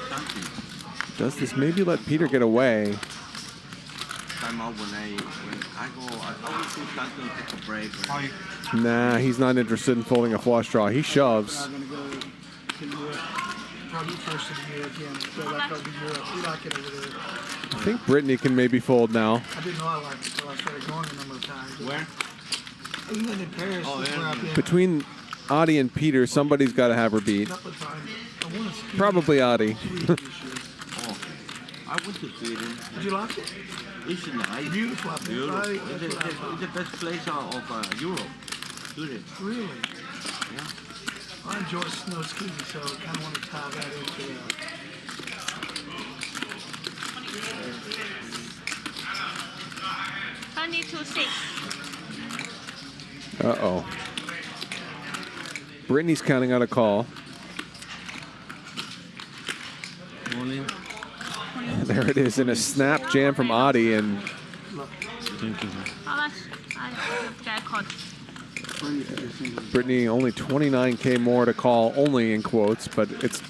something. Does this maybe let Peter get away? Time out when I go, I always do something, take a break. Nah, he's not interested in folding a flush draw. He shoves. I'm going to go to Europe. Probably first of the year again. So that's probably Europe. We like it over there. I think Britney can maybe fold now. I didn't know I liked it until I started going a number of times. Where? England and Paris. Oh, is where I've been. Between Adi and Peter, somebody's got to have her beat. Probably Adi. I went to Sweden. Did you like it? It's nice. Beautiful. Beautiful. It's the best place of Europe. Sweden. Really? Yeah. I enjoy snow skiing, so I kind of want to tie that into that. 22-6. Uh-oh. Britney's counting out a call. There it is in a snap jam from Adi, and Britney only 29K more to call, only in quotes, but it's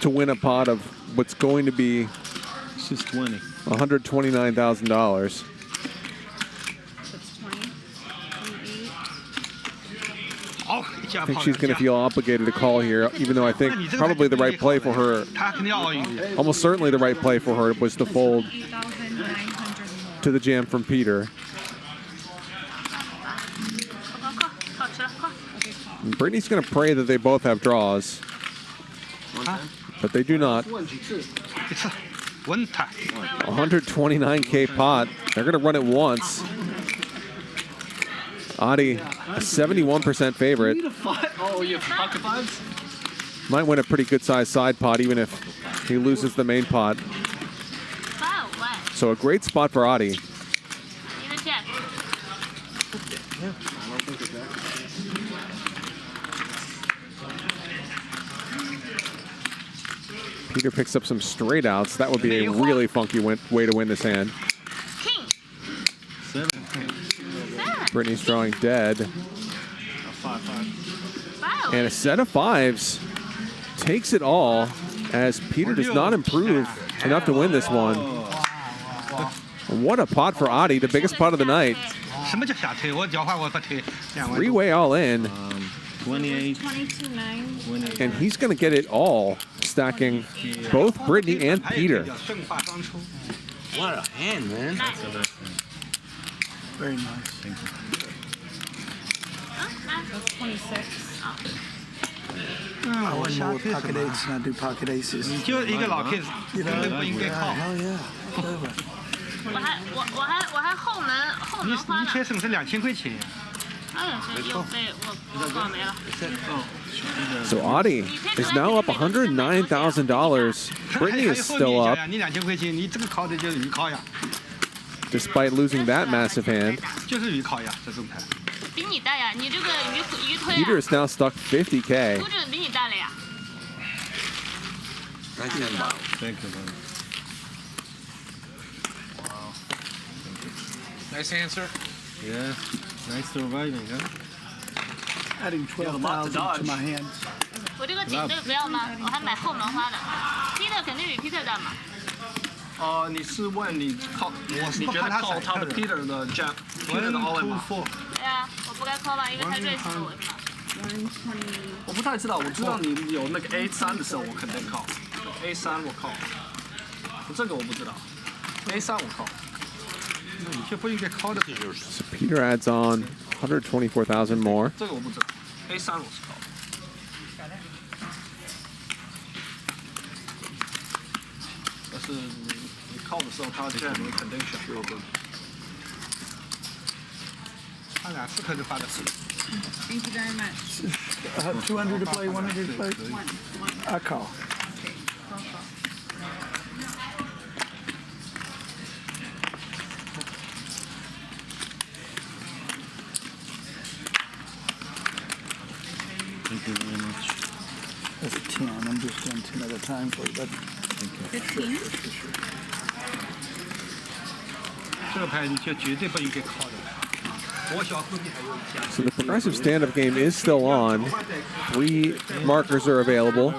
to win a pot of what's going to be $129,000. I think she's going to feel obligated to call here, even though I think probably the right play for her, almost certainly the right play for her, was to fold to the jam from Peter. And Britney's going to pray that they both have draws, but they do not. 129K pot. They're going to run it once. Adi, a 71% favorite. Oh, you have pocket fives? Might win a pretty good sized side pot, even if he loses the main pot. So a great spot for Adi. Peter picks up some straight outs. That would be a really funky way to win this hand. Britney's drawing dead. And a set of fives takes it all as Peter does not improve enough to win this one. What a pot for Adi, the biggest pot of the night. Three-way all in. 28. 22-9. And he's going to get it all, stacking both Britney and Peter. What a hand, man. Very nice. Thank you. That's 26. I win more with pocket eights than I do pocket aces. You know, hell yeah. Over. 我还后门花呢。省是2000块钱。又被我报没了。 So Adi is now up $109,000. Britney is still up, 你2000块钱，你这个靠的就是预考呀。 despite losing that massive hand. 就是预考呀，这种牌。比你大呀，你这个鱼推 Peter is now stuck 50K. 图纸比你大了呀。 Thank you, buddy. Wow. Nice answer. Yeah, nice surviving, huh? Adding 12,000 to my hands. 我这个警队不要吗？我还买后门花的。Peter 肯定比 Peter 大嘛。你是问你靠，你觉得靠他的 Peter 的 Jack，Peter 的 All in 吗？对啊，我不该扣吧，因为他瑞士我是吧。我不太知道，我知道你有那个 A3的时候，我肯定靠 A3 我靠，这个我不知道 A3 我靠。那你就不应该靠的。 So Peter adds on 124,000 more. 这个我不知道 A3 我是靠。但是你靠的时候，他这样你肯定选靠。他俩是可以发的。 Thank you very much. I have 200 to play, 100 to play. I call. Clint another time for you, bud. 15. 这个牌你就绝对不应该靠的。我小估计还有一家。 So the progressive stand-up game is still on. 3 markers are available.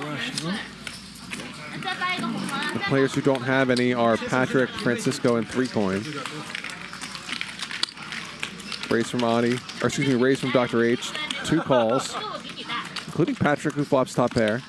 The players who don't have any are Patrick, Francisco, and 3 coin. Raise from Adi, or excuse me, raise from Dr. H. 2 calls, including Patrick, who flops top pair.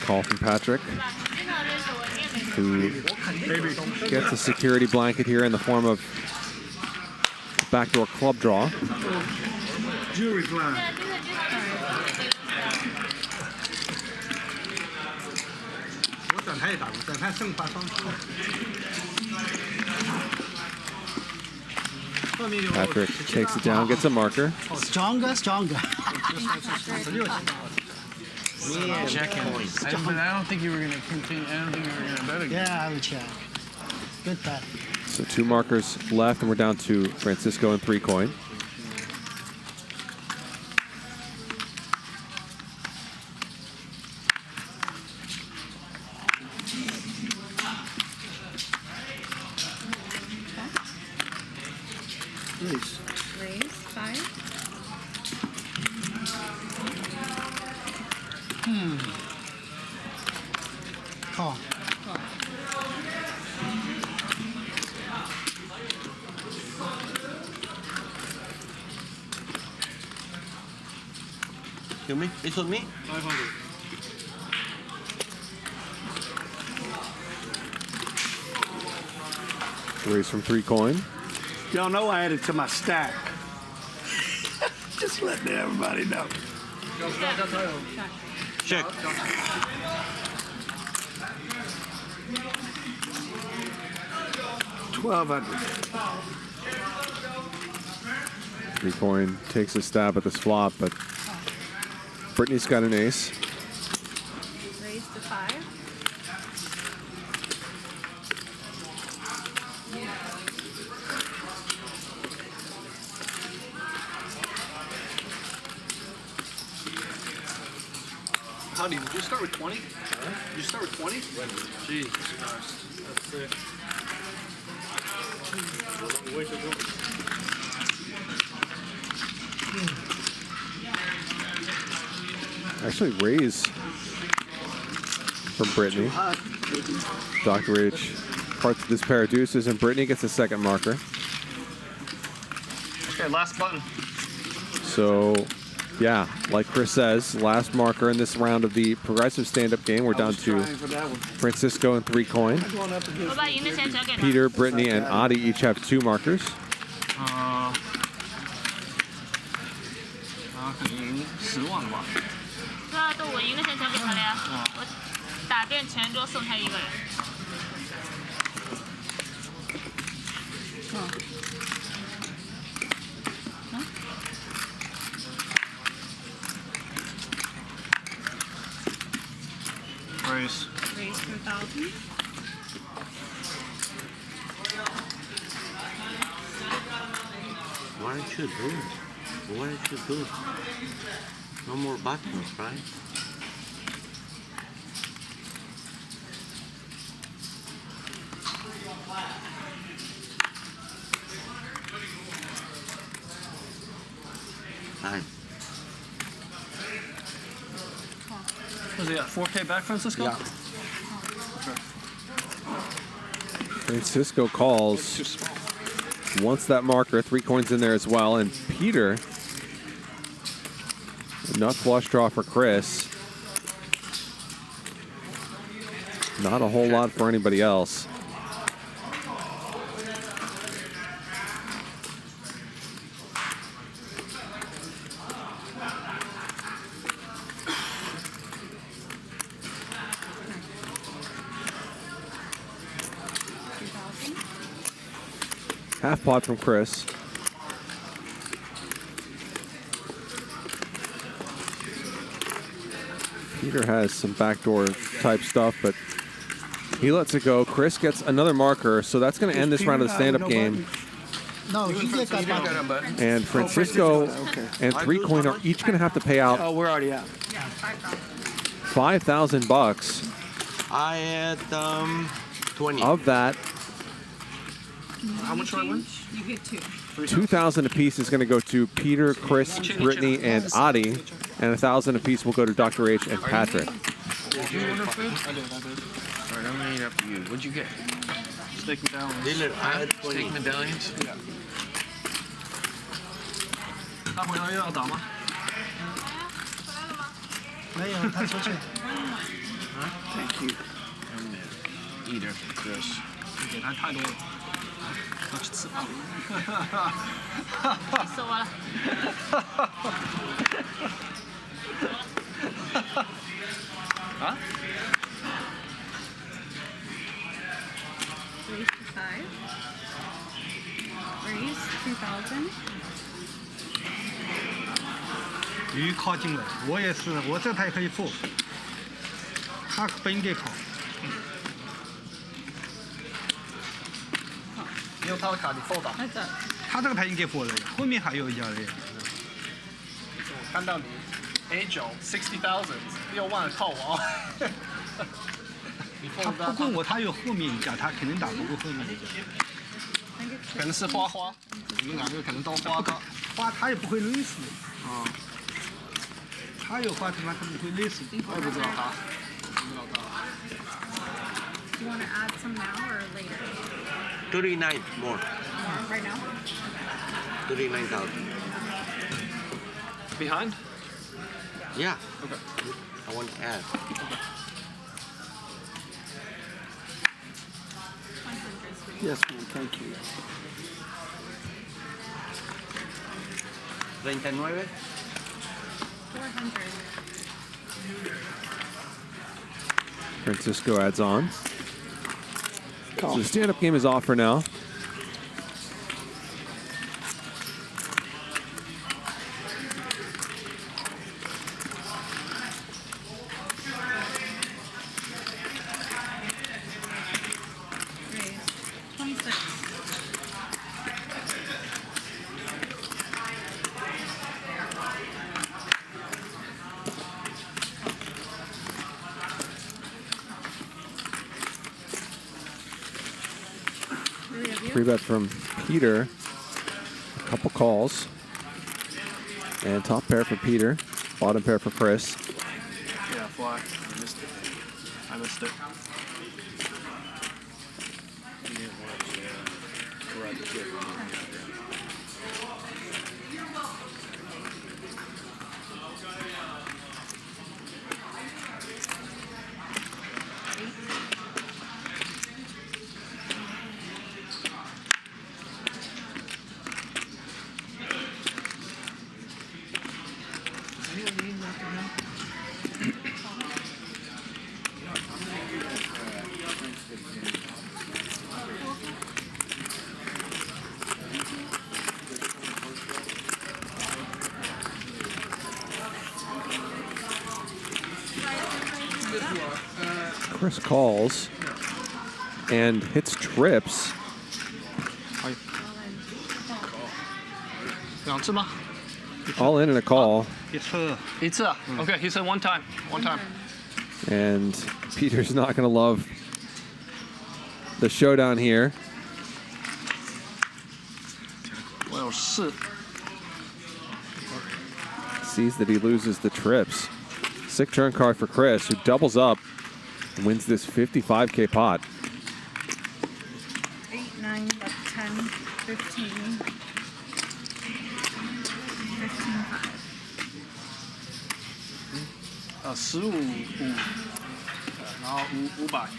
Call from Patrick, who gets a security blanket here in the form of a backdoor club draw. Jury blind. Patrick takes it down, gets a marker. Stronger, stronger. Jenkins. I don't think you were going to continue. I don't think you were going to bet again. Yeah, I will check. Good bet. So 2 markers left, and we're down to Francisco and 3 coin. Raise 5. Call. You me? It's on me? 500. Raise from 3 coin. Y'all know I added to my stack. Just letting everybody know. Check. $1,200. 3 coin takes a stab at this flop, but Brittany's got an ace. Raise to 5. How did you start with 20? Did you start with 20? Jesus Christ. That's it. Way to go. Actually, raise from Brittany. Dr. H parts this pair of deuces, and Brittany gets a second marker. Okay, last button. So, yeah, like Chris says, last marker in this round of the progressive stand-up game. We're down to Francisco and 3 coin. Peter, Brittany, and Adi each have 2 markers. 可能10万吧。对啊，我赢的钱交给他了呀。我打遍全桌送他一个人。Raise. Raise for 1,000. What did you do? What did you do? No more buttons, right? Fine. Was he at 4K back, Francisco? Yeah. Francisco calls. Wants that marker. 3 coins in there as well. And Peter, nut flush draw for Chris. Not a whole lot for anybody else. Half pot from Chris. Peter has some backdoor type stuff, but he lets it go. Chris gets another marker, so that's going to end this round of the stand-up game. No, he just got button. And Francisco and 3Coin are each going to have to pay out. Oh, we're already out. $5,000. I had 20. Of that, How much do I win? You get 2. 2,000 apiece is going to go to Peter, Chris, Brittany, and Adi, and 1,000 apiece will go to Dr. H and Patrick. Did you order food? I did. All right, I'm gonna eat after you. What'd you get? Steak medallions. Dealer, I had Steak medallions? Yeah. 他回来又要打吗？没有，他出去。 Thank you. I'm gonna eat after Chris. 你给他太多了，要去吃饭。气死我了。啊？ 355. Raise 2,000. 鱼靠近了，我也是，我这台可以付，他不应该靠。你用他的卡，你扣打。他这个牌应该付了，后面还有一家人。我看到你 A 9 60,000，6万靠我。他不过我，他有后面一家，他肯定打不过后面一家。可能是花花，你们两个可能都花高。花他也不会累死你。啊。他有花，他妈他不会累死你。我也不知道他。 Do you want to add some now or later? 39 more. Right now? 39,000. Behind? Yeah. Okay. I want to add. Yes, man. Thank you. 39. 400. Francisco adds on. So the stand-up game is off for now. Raise 26. Free bet from Peter. A couple calls. And top pair for Peter. Bottom pair for Chris. Yeah, fly. I missed it. I missed it. Chris calls and hits trips. 两次吗？ All in and a call. 一次啊。Okay, he said one time. One time. And Peter's not going to love the showdown here. 我有4。 Sees that he loses the trips. Sick turn card for Chris, who doubles up and wins this 55K pot. 8, 9, 10, 15. 15 5，然后500。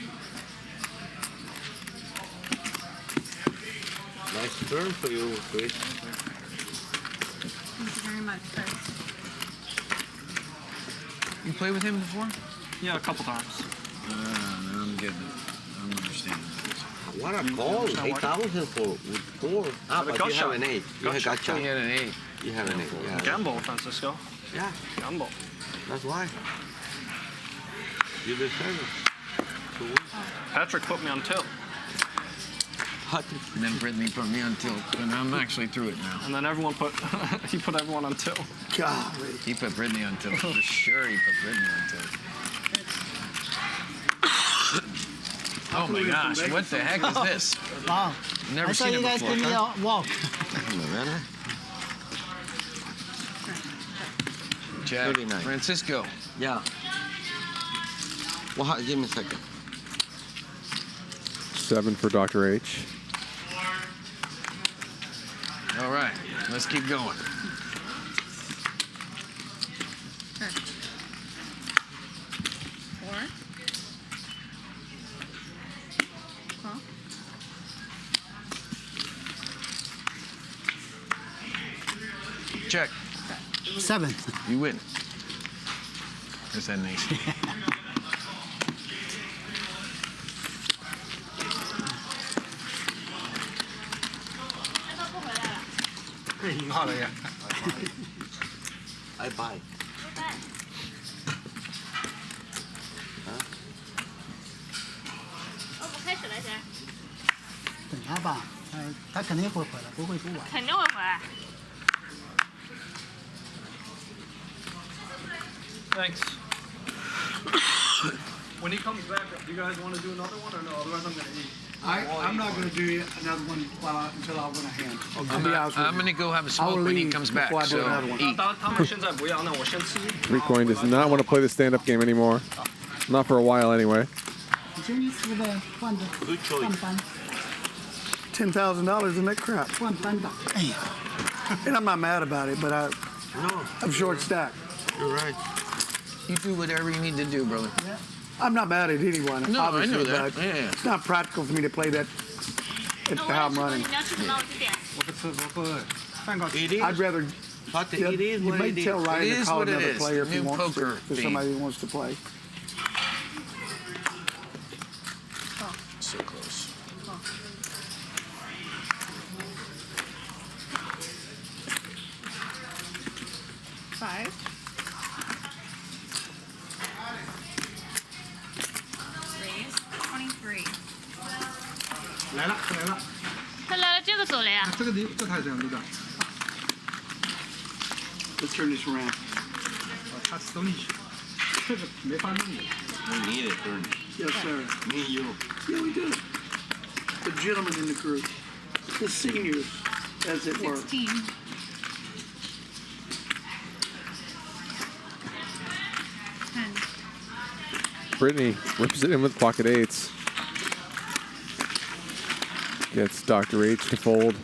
Nice turn for you, Chris. Thank you very much, Chris. You played with him before? Yeah, a couple times. I'm getting it. I'm understanding this. What a call. 8,000 for 4. Ah, but you have an 8. You have gotcha. He had an 8. You have an 8. Yeah. Gamble, Francisco. Yeah. Gamble. That's why. You deserve it. Patrick put me on tilt. And then Brittany put me on tilt, and I'm actually through it now. And then everyone put, he put everyone on tilt. God. He put Brittany on tilt. For sure he put Brittany on tilt. Oh my gosh, what the heck is this? Wow. Never I seen thought you it guys before. give me a walk. Jack, 39. Francisco. Yeah. Well, give me a second. 7 for Dr. H. All right, let's keep going. Check. 7. You win. Is that nice? I buy. 等他吧，他肯定会回来，不会不晚。肯定会回来。 Thanks. When he comes back, do you guys want to do another one or no? Otherwise, I'm going to eat. I'm not going to do another one until I win a hand. I'm going to go have a smoke when he comes back, so eat. 他们现在不要，那我先吃。 Recoin does not want to play the stand-up game anymore. Not for a while, anyway. Good choice. $10,000 in that crap. And I'm not mad about it, but I'm short stacked. You're right. You do whatever you need to do, brother. Yeah. I'm not mad at anyone. No, I know obviously, that. but Yeah. it's not practical for me to play that at how I'm running. I'd rather. It is you what may it tell is. Ryan It to is call what it another is. player if he New wants to. poker If theme. somebody wants to play. So close. Five. Raise 23. 来了。他来了，这个走了呀。这太这样对吧 Let's turn this around. 他手里这个没法弄的。 We need it, turn. Yes, sir. Me and you. Yeah, we do. The gentlemen in the group, the seniors, as it were. 16. Brittany rips it in with pocket 8s. Gets Dr. H to fold.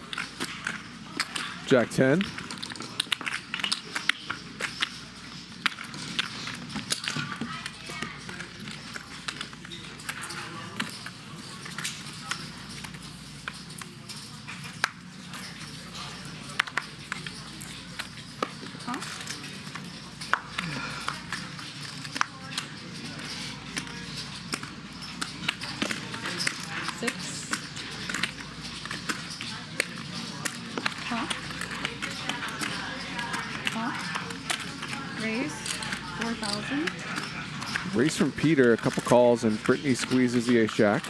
Jack 10. Race from Peter, a couple calls, and Brittany squeezes the ace-jack.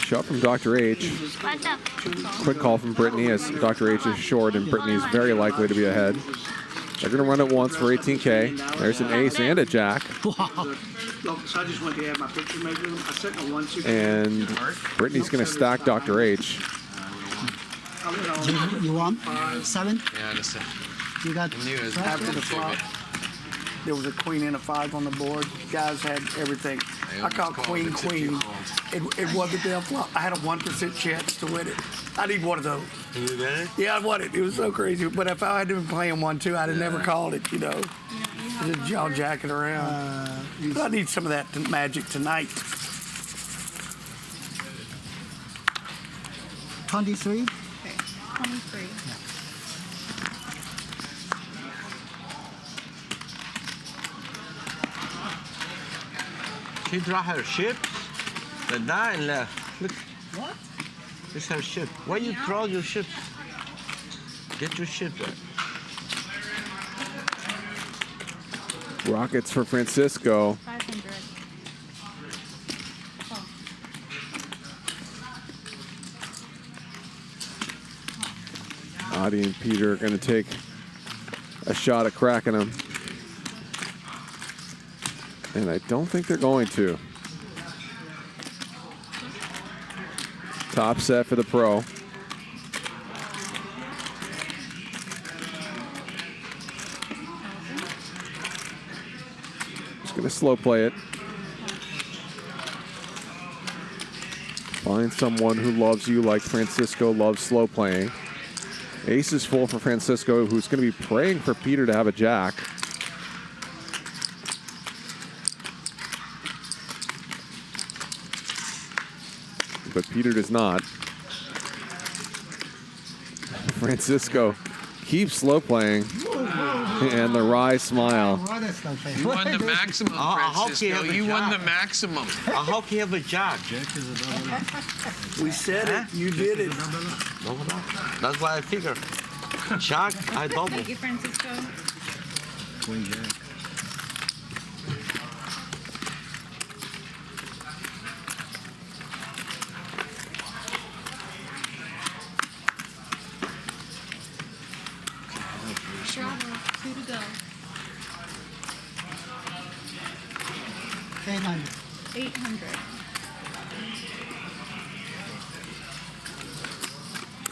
Shot from Dr. H. Quick call from Brittany as Dr. H is short and Brittany is very likely to be ahead. They're going to run it once for 18K. There's an ace and a jack. So I just went to have my picture made with him. I sent him 1 2. And Brittany's going to stack Dr. H. You want 7? Yeah, that's it. You got after the flop. There was a queen and a 5 on the board. Guys had everything. I called queen. It wasn't their flop. I had a 1% chance to win it. I need one of those. You got it? Yeah, I won it. It was so crazy. But if I had been playing 1-2, I'd have never called it. You know, just jaw jacking around. But I need some of that magic tonight. 23. 23. She dropped her chips. The die and left. Look. What? This is her chip. Why you throw your chips? Get your chips back. Rockets for Francisco. 500. Adi and Peter are going to take a shot at cracking them. And I don't think they're going to. Top set for the pro. Just going to slow play it. Find someone who loves you like Francisco loves slow playing. Ace is full for Francisco, who's going to be praying for Peter to have a jack. But Peter does not. Francisco keeps slow playing. And the wry smile. You won the maximum, Francisco. You won the maximum. I hope he have a jack. We said it. You did it. That's why I figure. Jack, I double. Thank you, Francisco. Queen jack. Bravo. 2 to go. 800. 800.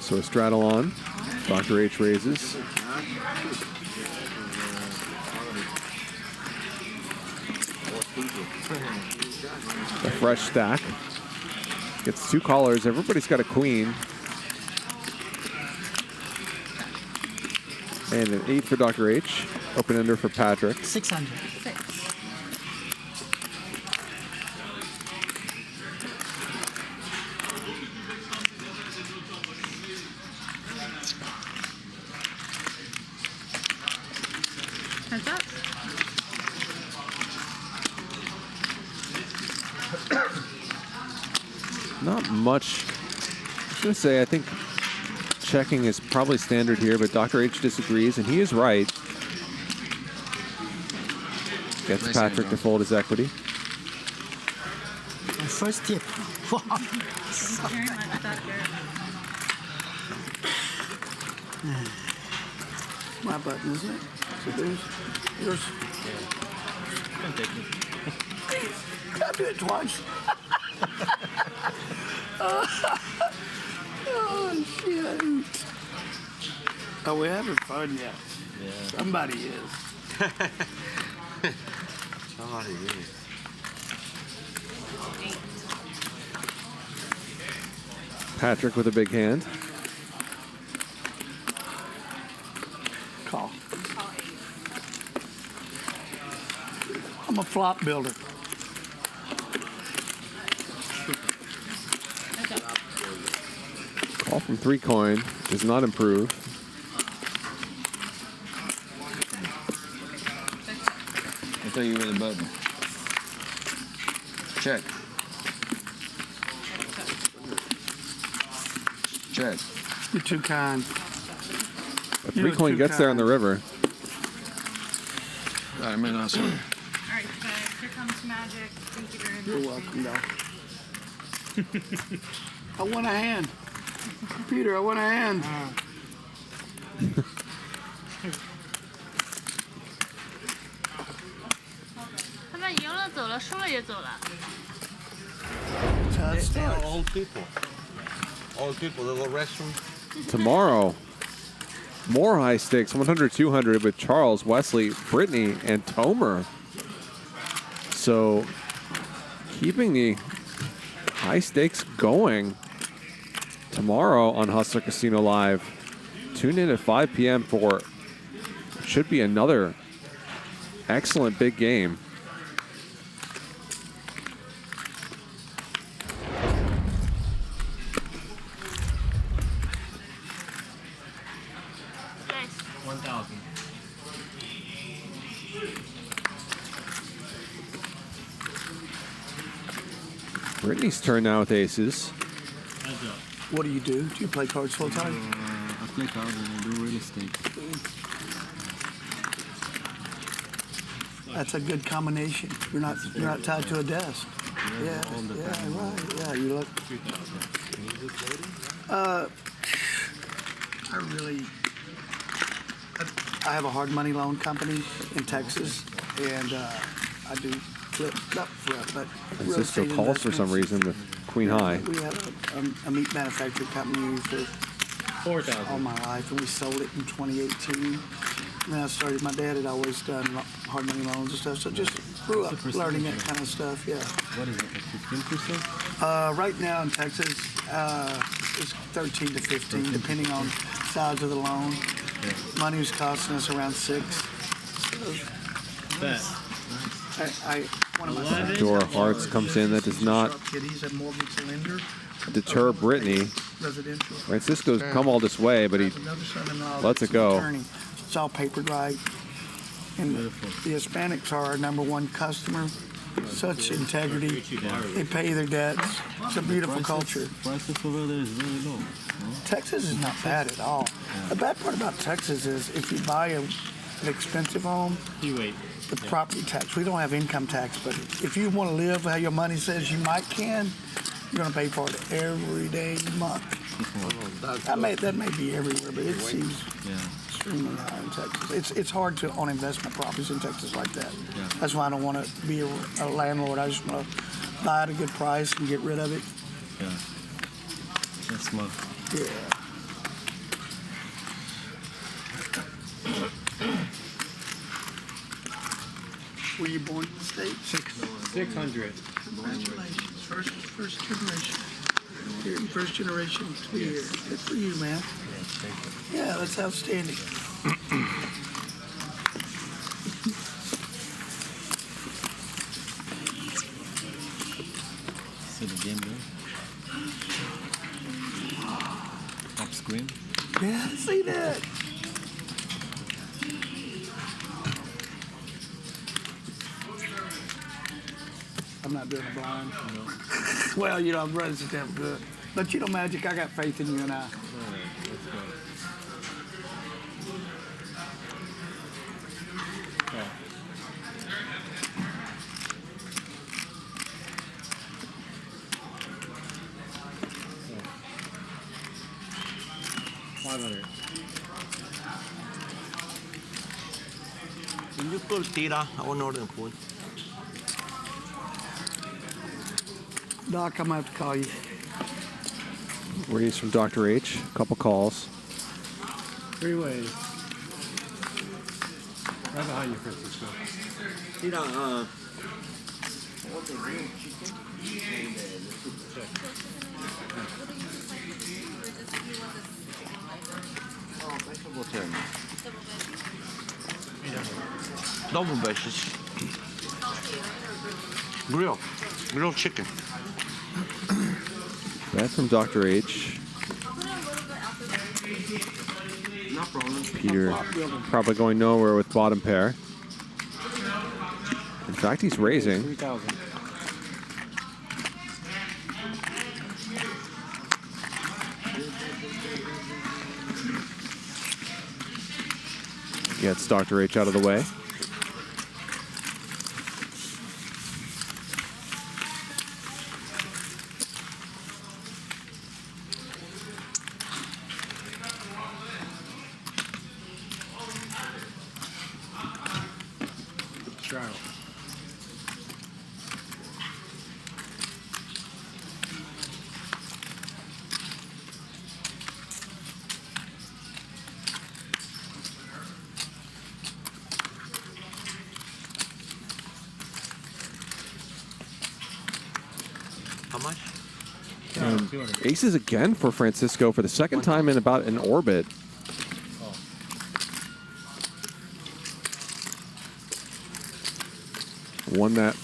So a straddle on. Dr. H raises. A fresh stack. Gets 2 callers. Everybody's got a queen. And an 8 for Dr. H. Open ender for Patrick. 600. 6. Heads up. Not much. I was going to say, I think checking is probably standard here, but Dr. H disagrees, and he is right. Gets Nice Patrick hand, to fold his equity. My first tip. Wow. Thank you very much, Doctor. My button, isn't it? So there's yours. I'll do it twice. Oh, shit. Oh, we're having fun yet. Yeah. Somebody is. Somebody is. Patrick with a big hand. Call. I'm a flop builder. Call from 3 coin does not improve. I thought you were the button. Check. Check. You're too kind. A 3 coin gets there on the river. I mean, also. All right, guys, here comes magic. Thank you very much. You're welcome, though. I want a hand. Peter, I want a hand. 他们赢了走了，输了也走了。 They're old people. Old people, they go restroom. Tomorrow, more high stakes, 100, 200 with Charles, Wesley, Brittany, and Tomer. So, keeping the high stakes going tomorrow on Hustler Casino Live. Tune in at 5 p.m. for should be another excellent big game. Nice. 1,000. Brittany's turn now with aces. What do? Do you play cards full time? I play cards and I do real estate. That's a good combination. You're not tied to a desk. Yeah, right. Yeah, you look. I have a hard money loan company in Texas, and I do flip, but real Francisco estate calls for some investments. reason with Queen High. We had a meat manufacturing company for 4,000 all my life, and we sold it in 2018. And then I started. My dad had always done hard money loans and stuff, so just grew up learning that kind of stuff. Yeah. What is it, like 15%? Right now in Texas, it's 13 to 15, depending on size of the loan. Money was costing us around 6. One of my Door of Hearts comes in. That does not He's a mortgage lender. deter Brittany. Residential. Francisco's come all this way, but he Another son-in-law lets that's it go. an attorney. It's all papered right. And the Hispanics are our #1 customer. Such integrity. They pay their debts. It's a beautiful culture. Prices over there is very low. Texas is not bad at all. The bad part about Texas is if you buy an expensive home, the property tax. We don't have income tax, but if you want to live how your money says you you're going to pay for it every day month. That may be everywhere, but it seems extremely high in Texas. It's hard to own investment properties in Texas like that. That's why I don't want to be a landlord. I just want to buy at a good price and get rid of it. Yeah. That's smart. Yeah. Were you born in the States? 600. Congratulations. First generation. You're first generation here. Good for you, man. Yeah, that's outstanding. See the game there? Top screen. Yeah, I see that. I'm not doing a blind. No. Well, I'm running so damn good. But Magic, I got faith in you and I. All right, let's go. Oh. $500. Can you pull tira? I want to order food. Doc, I'm going to have to call you. Raise from Dr. H. A couple calls. 3 ways. Right behind you, Francisco. Tira, double veggies. Grilled chicken. Back from Dr. H. No problem. Peter probably going nowhere with bottom pair. In fact, he's raising. 3,000. Gets Dr. H out of the way. How much? Aces again for Francisco for the second time in about an orbit. Won that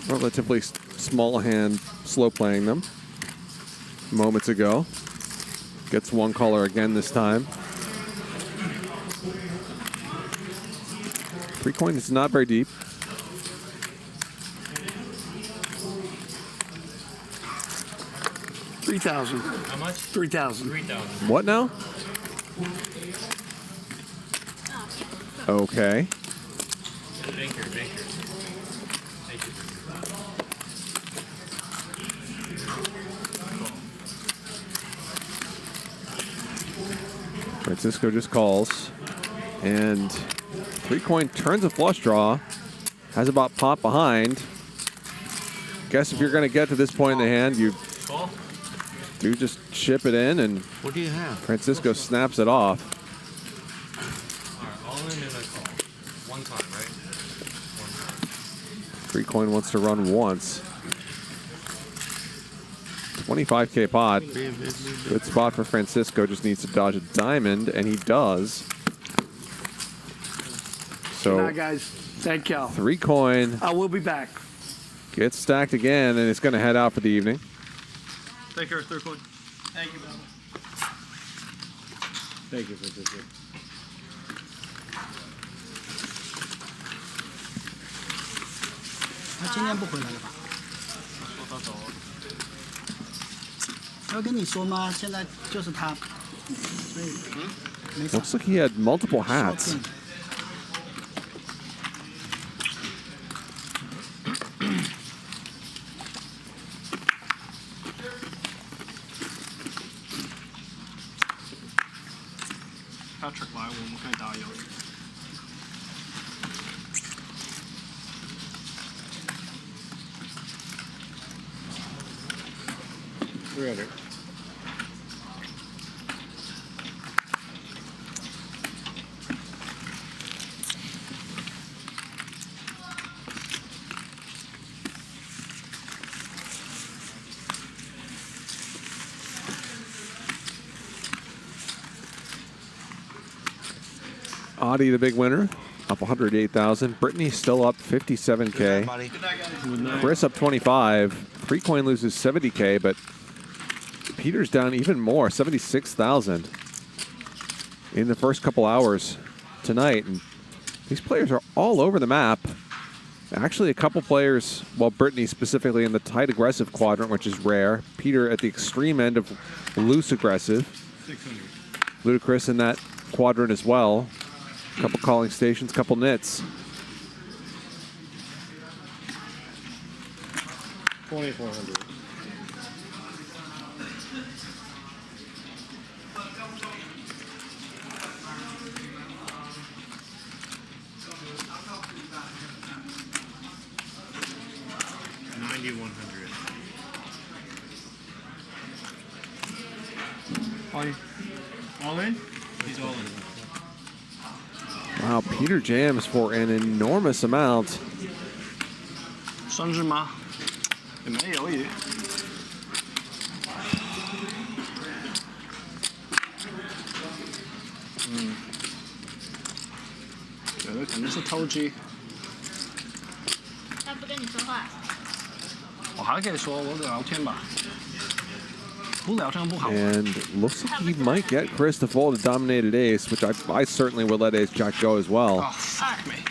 relatively small hand, slow playing them moments ago. Gets one caller again this time. 3 coin is not very deep. 3,000. How much? 3,000. 3,000. What now? Okay. Banker. Thank you. Francisco just calls. And 3-coin turns a flush draw. Has about pot behind. Guess if you're going to get to this point in the hand, you do just chip it in, and what do you have? Francisco snaps it off. All right, all in and a call. One time, right? 3-coin wants to run once. 25K pot. Good spot for Francisco. Just needs to dodge a diamond, and he does. So, Good night, guys. Thank y'all. 3-coin. I will be back. Gets stacked again, and it's going to head out for the evening. Take care, 3-coin. Thank you, brother. Thank you, Francisco. 他今天不回来了吧？说他走了。要跟你说吗？现在就是他，所以没事。 Looks like he had multiple hats. Patrick 来，我们可以打游。 300. Audie, the big winner, up 108,000. Brittany still up 57K. Chris up 25. 3-coin loses 70K, but Peter's down even more, 76,000 in the first couple hours tonight. And these players are all over the map. Actually, a couple players, well, Brittany specifically in the tight aggressive quadrant, which is rare. Peter at the extreme end of loose aggressive. 600. Luda Chris in that quadrant as well. Couple calling stations, couple nits. 2,400. All in? He's all in. Wow, Peter jams for an enormous amount. 生日吗？也没有也。有的肯定是偷鸡。他不跟你说话。我还可以说，我聊天吧。不聊天不好。 And looks like he might get Chris to fold a dominated ace, which I certainly would let ace jack go as well. Oh, fuck me.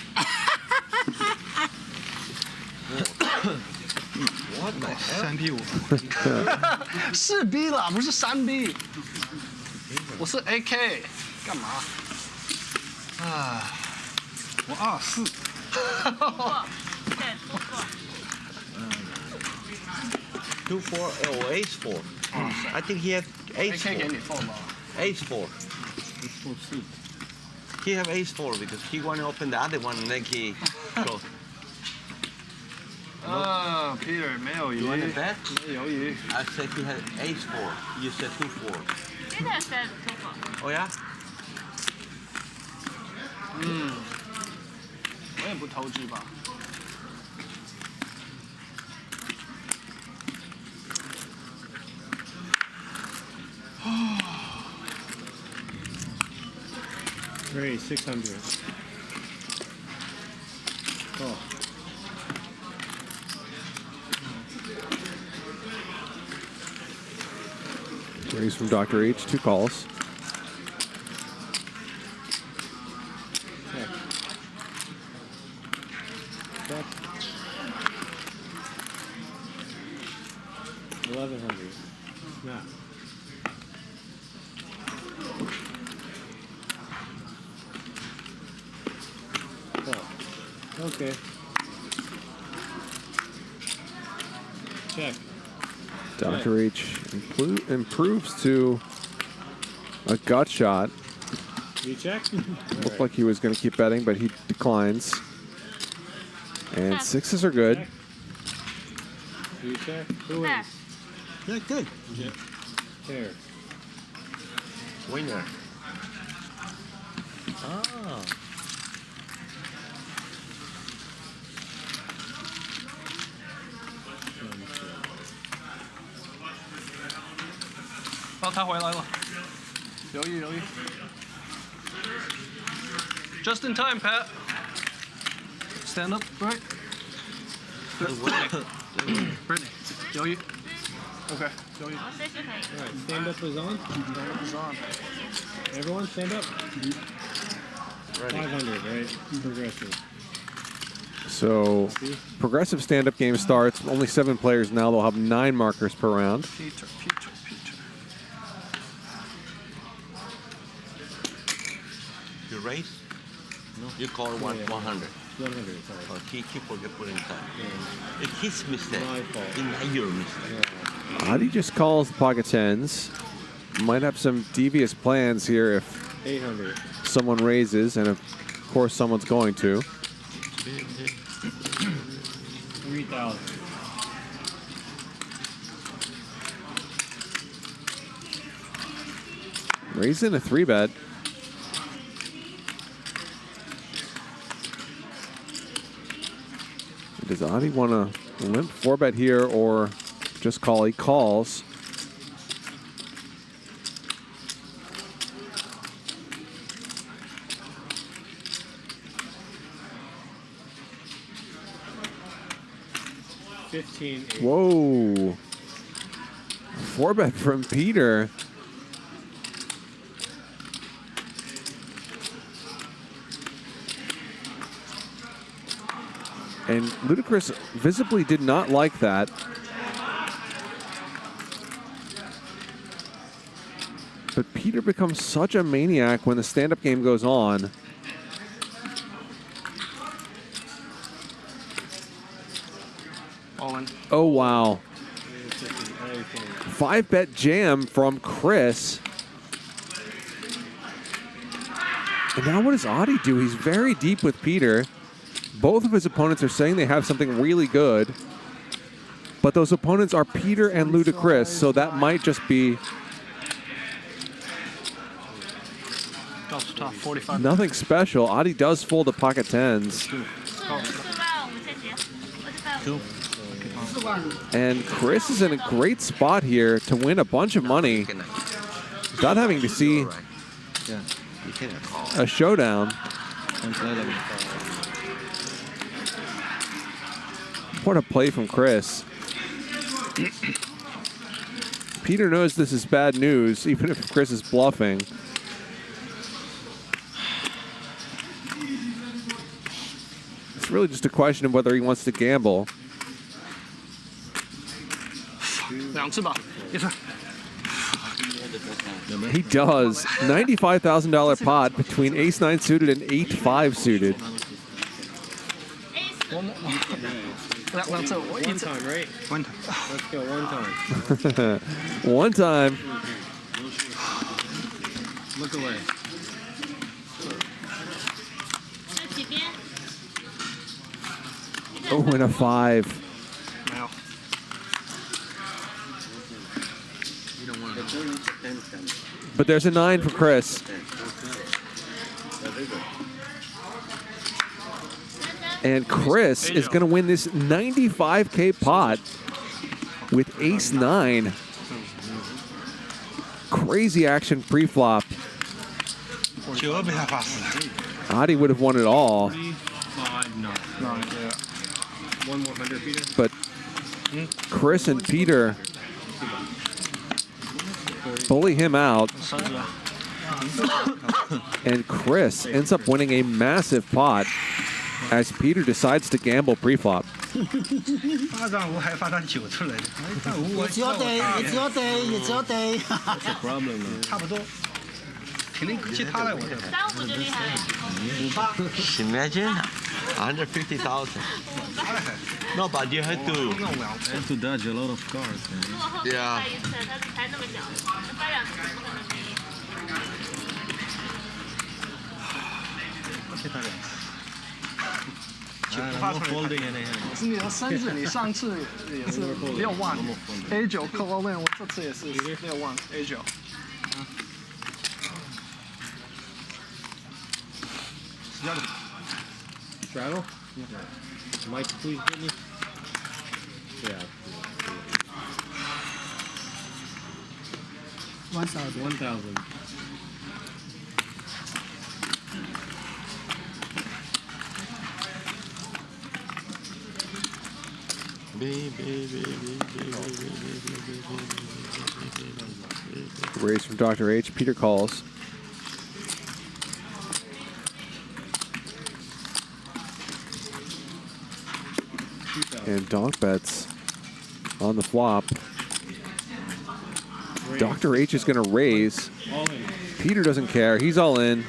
What the hell? 3P5。4B 啦，不是3B。我是 AK， 干嘛？啊，我24。2-4 or ace-4. I think he had ace-4. 给你放吧。 Ace-4. He have ace-4 because he want to open the other one and then he go. Peter 没有鱼。 You want to bet? 没有鱼。 I said he had ace-4. You said 2-4. Peter said 2-4. Oh yeah? 我也不投机吧。Great, 600. Oh. Raise from Dr. H, 2 calls. Check. Check. 1,100. Snap. Oh. Okay. Check. Dr. H improves to a gut shot. You check? Looked like he was going to keep betting, but he declines. And sixes are good. You check? Who wins? Yeah, good. Check. Pair. Winner. Ah. Oh, 他回来了。犹豫犹豫。Just in time, Pat. Stand up, right? Brittany, 犹豫。Okay, 犹豫。 Alright, stand up is on. Stand up is on. Everyone stand up. Ready. 500, right? Progressive. So, progressive stand-up game starts. Only 7 players now. They'll have 9 markers per round. Peter. You raise? No. You call 100. 100, sorry. Oh, he forget putting time. It's his mistake. My fault. It's not your mistake. Adi just calls the pocket tens. Might have some devious plans here if 800. someone raises, and of course someone's going to. 3,000. Raising a 3-bet. Does Adi want to limp 4-bet here or just call? He calls. Whoa. 4-bet from Peter. And Luda Chris visibly did not like that. But Peter becomes such a maniac when the stand-up game goes on. All in. Oh, wow. 5-bet jam from Chris. And now what does Adi do? He's very deep with Peter. Both of his opponents are saying they have something really good. But those opponents are Peter and Luda Chris, so that might just be Top 45. nothing special. Adi does fold the pocket tens. And Chris is in a great spot here to win a bunch of money without having to see a showdown. What a play from Chris. Peter knows this is bad news, even if Chris is bluffing. It's really just a question of whether he wants to gamble. 2次吧，一次。 He does. $95,000 pot between ace-9 suited and 8-5 suited. One time, right? One time. Let's go one time. One time. Look away. Oh, and a 5. But there's a 9 for Chris. And Chris is going to win this $95K pot with ace-9. Crazy action pre-flop. Adi would have won it all. 5, no. One more 100, Peter. But Chris and Peter bully him out. And Chris ends up winning a massive pot as Peter decides to gamble pre-flop. 8杠5还发展9出来的，但5我也只有得，也只有得，也只有得。差不多。肯定其他的我这。35就厉害了。 Imagine 150,000. No, but you had to dodge a lot of cars. Yeah. 他才那么小，翻2次怎么可能赢？可是你的身子，你上次也是6万 A9 扣后面，我这次也是6万 A9。Straddle? Mike, please, Brittany. Yeah. 1,000. Raise from Dr. H. Peter calls. And donk bets on the flop. Dr. H is going to raise. Peter doesn't care. He's all in.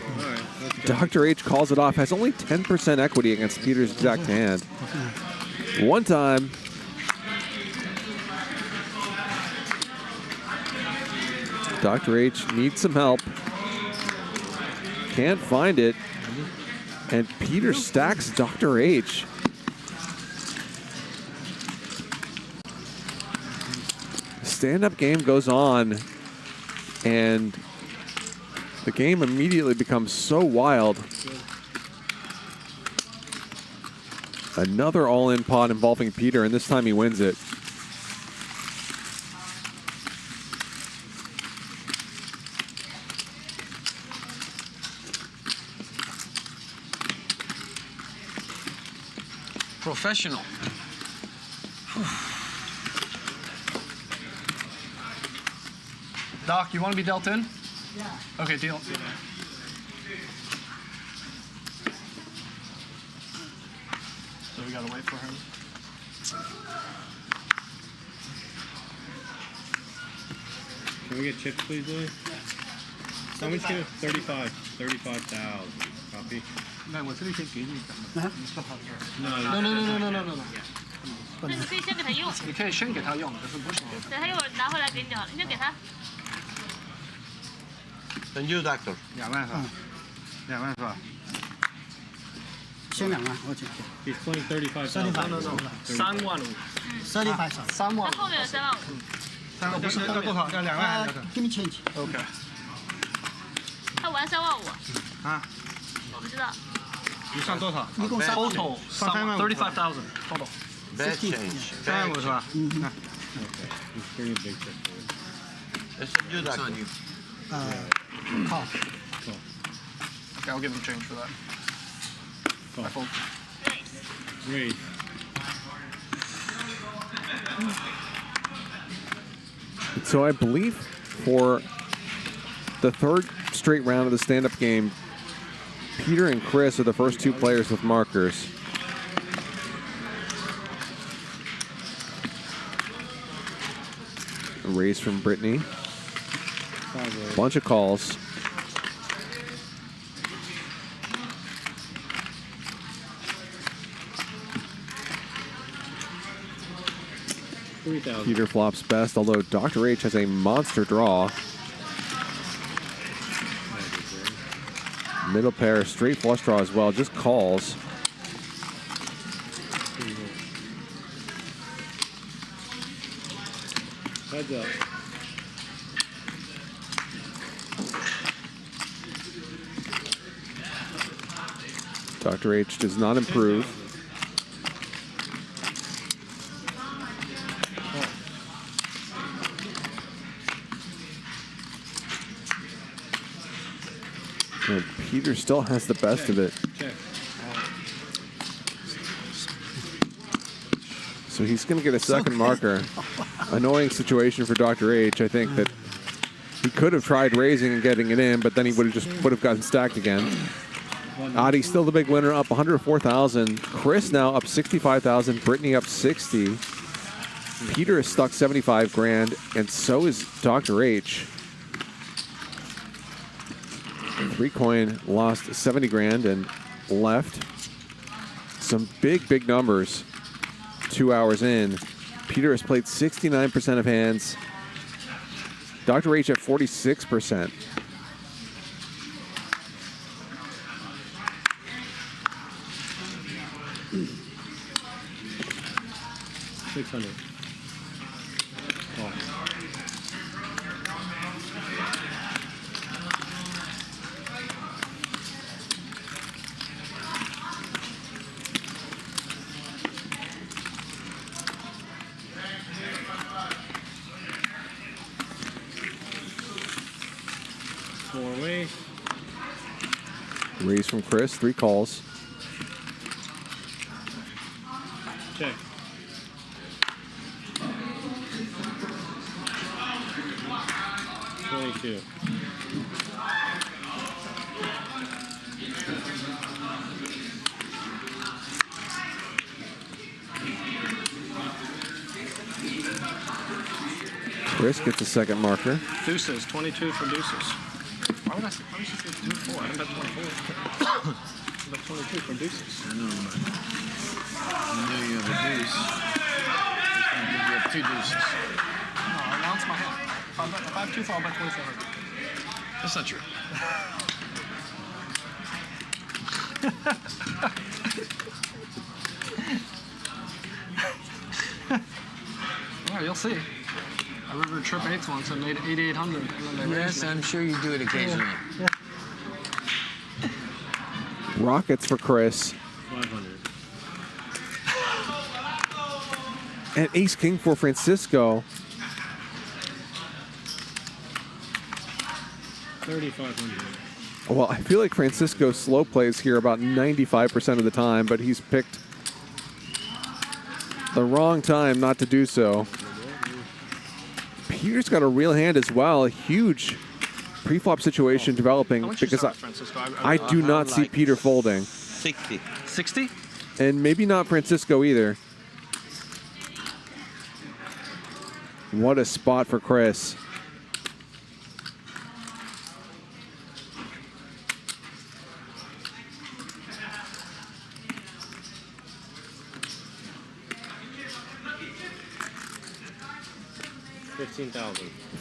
Dr. H calls it off. Has only 10% equity against Peter's exact hand. One time. Dr. H needs some help. Can't find it. And Peter stacks Dr. H. Stand-up game goes on, and the game immediately becomes so wild. Another all-in pot involving Peter, and this time he wins it. Professional. Doc, you want to be dealt in? Yeah. Okay, deal. So we gotta wait for him. Can we get chips, please, Louis? Someone's gonna 35,000. Copy. No,我这里先给你的。 No. 那你可以先给他用。你可以先给他用，可是不行。等他一会儿拿回来给你就好了，你就给他。 And you, doctor? 2万是吧？2万是吧？先2万，我去。 He's playing 35,000. No. 3万5。35,000。 3万。后面有3万5。 3万5要多少？要2万。给你change。 OK。他玩3万5。啊？我不知道。你上多少？一共3万。 Total 35,000 total. Bad change. 3万5是吧？Okay. He's pretty big chip. It's you, doctor. Call. Okay, I'll give him change for that. I fold. Raise. So I believe for the third straight round of the stand-up game, Peter and Chris are the first 2 players with markers. A raise from Britney. Bunch of calls. Peter flops best, although Dr. H has a monster draw. Middle pair, straight flush draw as well, just calls. Heads up. Dr. H does not improve. And Peter still has the best of it. So he's going to get a second marker. Annoying situation for Dr. H. I think that he could have tried raising and getting it in, but then he would have gotten stacked again. Adi's still the big winner, up 104,000. Chris now up 65,000. Britney up 60. Peter is stuck 75 grand, and so is Dr. H. 3 coin lost 70 grand and left. Some big numbers 2 hours in. Peter has played 69% of hands. Dr. H at 46%. $600. Oh. Four-way. Raise from Chris, 3 calls. Check. $22. Chris gets a second marker. Deuces, 22 for deuces. Why would she say 2-4? I didn't bet 24. I bet 22 for deuces. I know, but you know you have a deuce. It's going to give you up 2 deuces. No, I announced my hand. If I have 2-4, I'll bet 2400. That's not true. Yeah, you'll see. I river trip 8s once and made 8,800. Yes, I'm sure you do it occasionally. Yeah. Rockets for Chris. 500. And ace-king for Francisco. 3,500. Well, I feel like Francisco slow plays here about 95% of the time, but he's picked the wrong time not to do so. Peter's got a real hand as well. A huge pre-flop situation developing because I do not see Peter folding. 60. 60? And maybe not Francisco either. What a spot for Chris.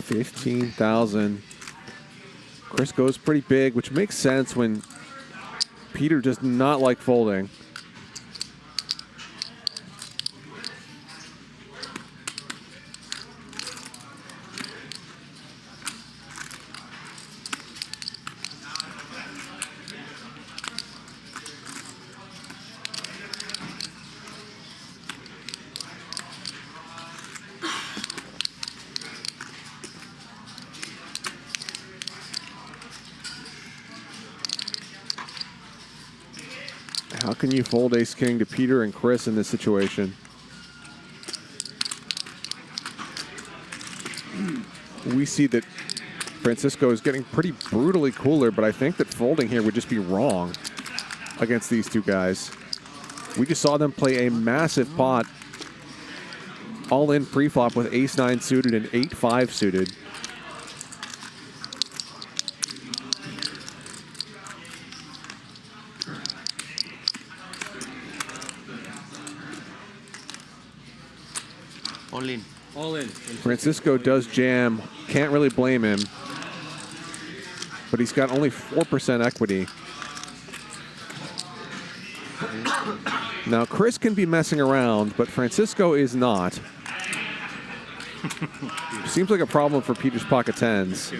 $15,000. Chris goes pretty big, which makes sense when Peter does not like folding. How can you fold ace-king to Peter and Chris in this situation? We see that Francisco is getting pretty brutally cooler, but I think that folding here would just be wrong against these two guys. We just saw them play a massive pot all in pre-flop with ace-9 suited and 8-5 suited. All in. All in. Francisco does jam. Can't really blame him. But he's got only 4% equity. Now, Chris can be messing around, but Francisco is not. Seems like a problem for Peter's pocket tens.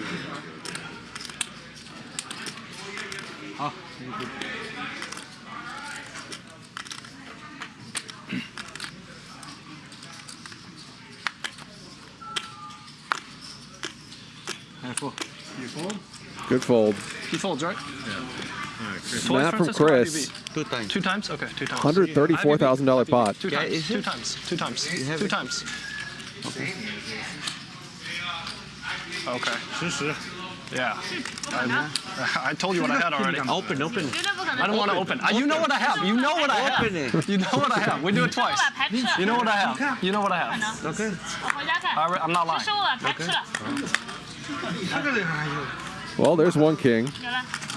You fold? Good fold. He folds, right? Yeah. All right, Chris. Snap from Chris. 2 times. 2 times? Okay, 2 times. $134,000 pot. 2 times. 2 times. 2 times. 2 times. Okay. 10. Yeah. I told you what I had already. Open. I don't want to open. You know what I have. You know what I have. Open it. You know what I have. We do it twice. You know what I have. You know what I have. Okay. I'm not lying. Well, there's one king.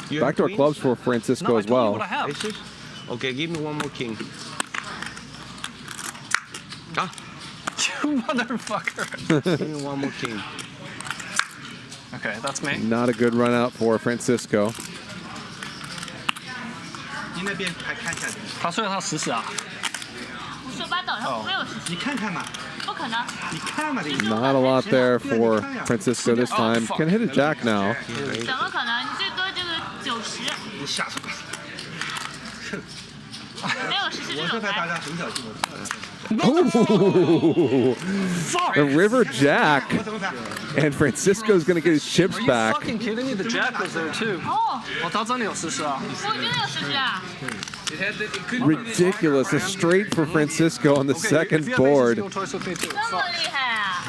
Backdoor clubs for Francisco as well. What I have. Okay, give me one more king. Ah. You motherfucker. Give me one more king. Okay, that's me. Not a good run out for Francisco. 你那边还看一下。他说他试试啊。胡说八道，他不会有事情。你看看嘛。不可能。你看嘛， Not a lot there for Francisco this time. Can hit a jack now. 怎么可能？你最多这个90。你下手吧。没有实施这种牌。 Ooh, the river jack, and Francisco's going to get his chips Are you back. fucking kidding me? The jack was there too. 哦，他真的有试试啊。我真的有实施啊。 Ridiculous. A straight for Francisco on the second board. 这么厉害啊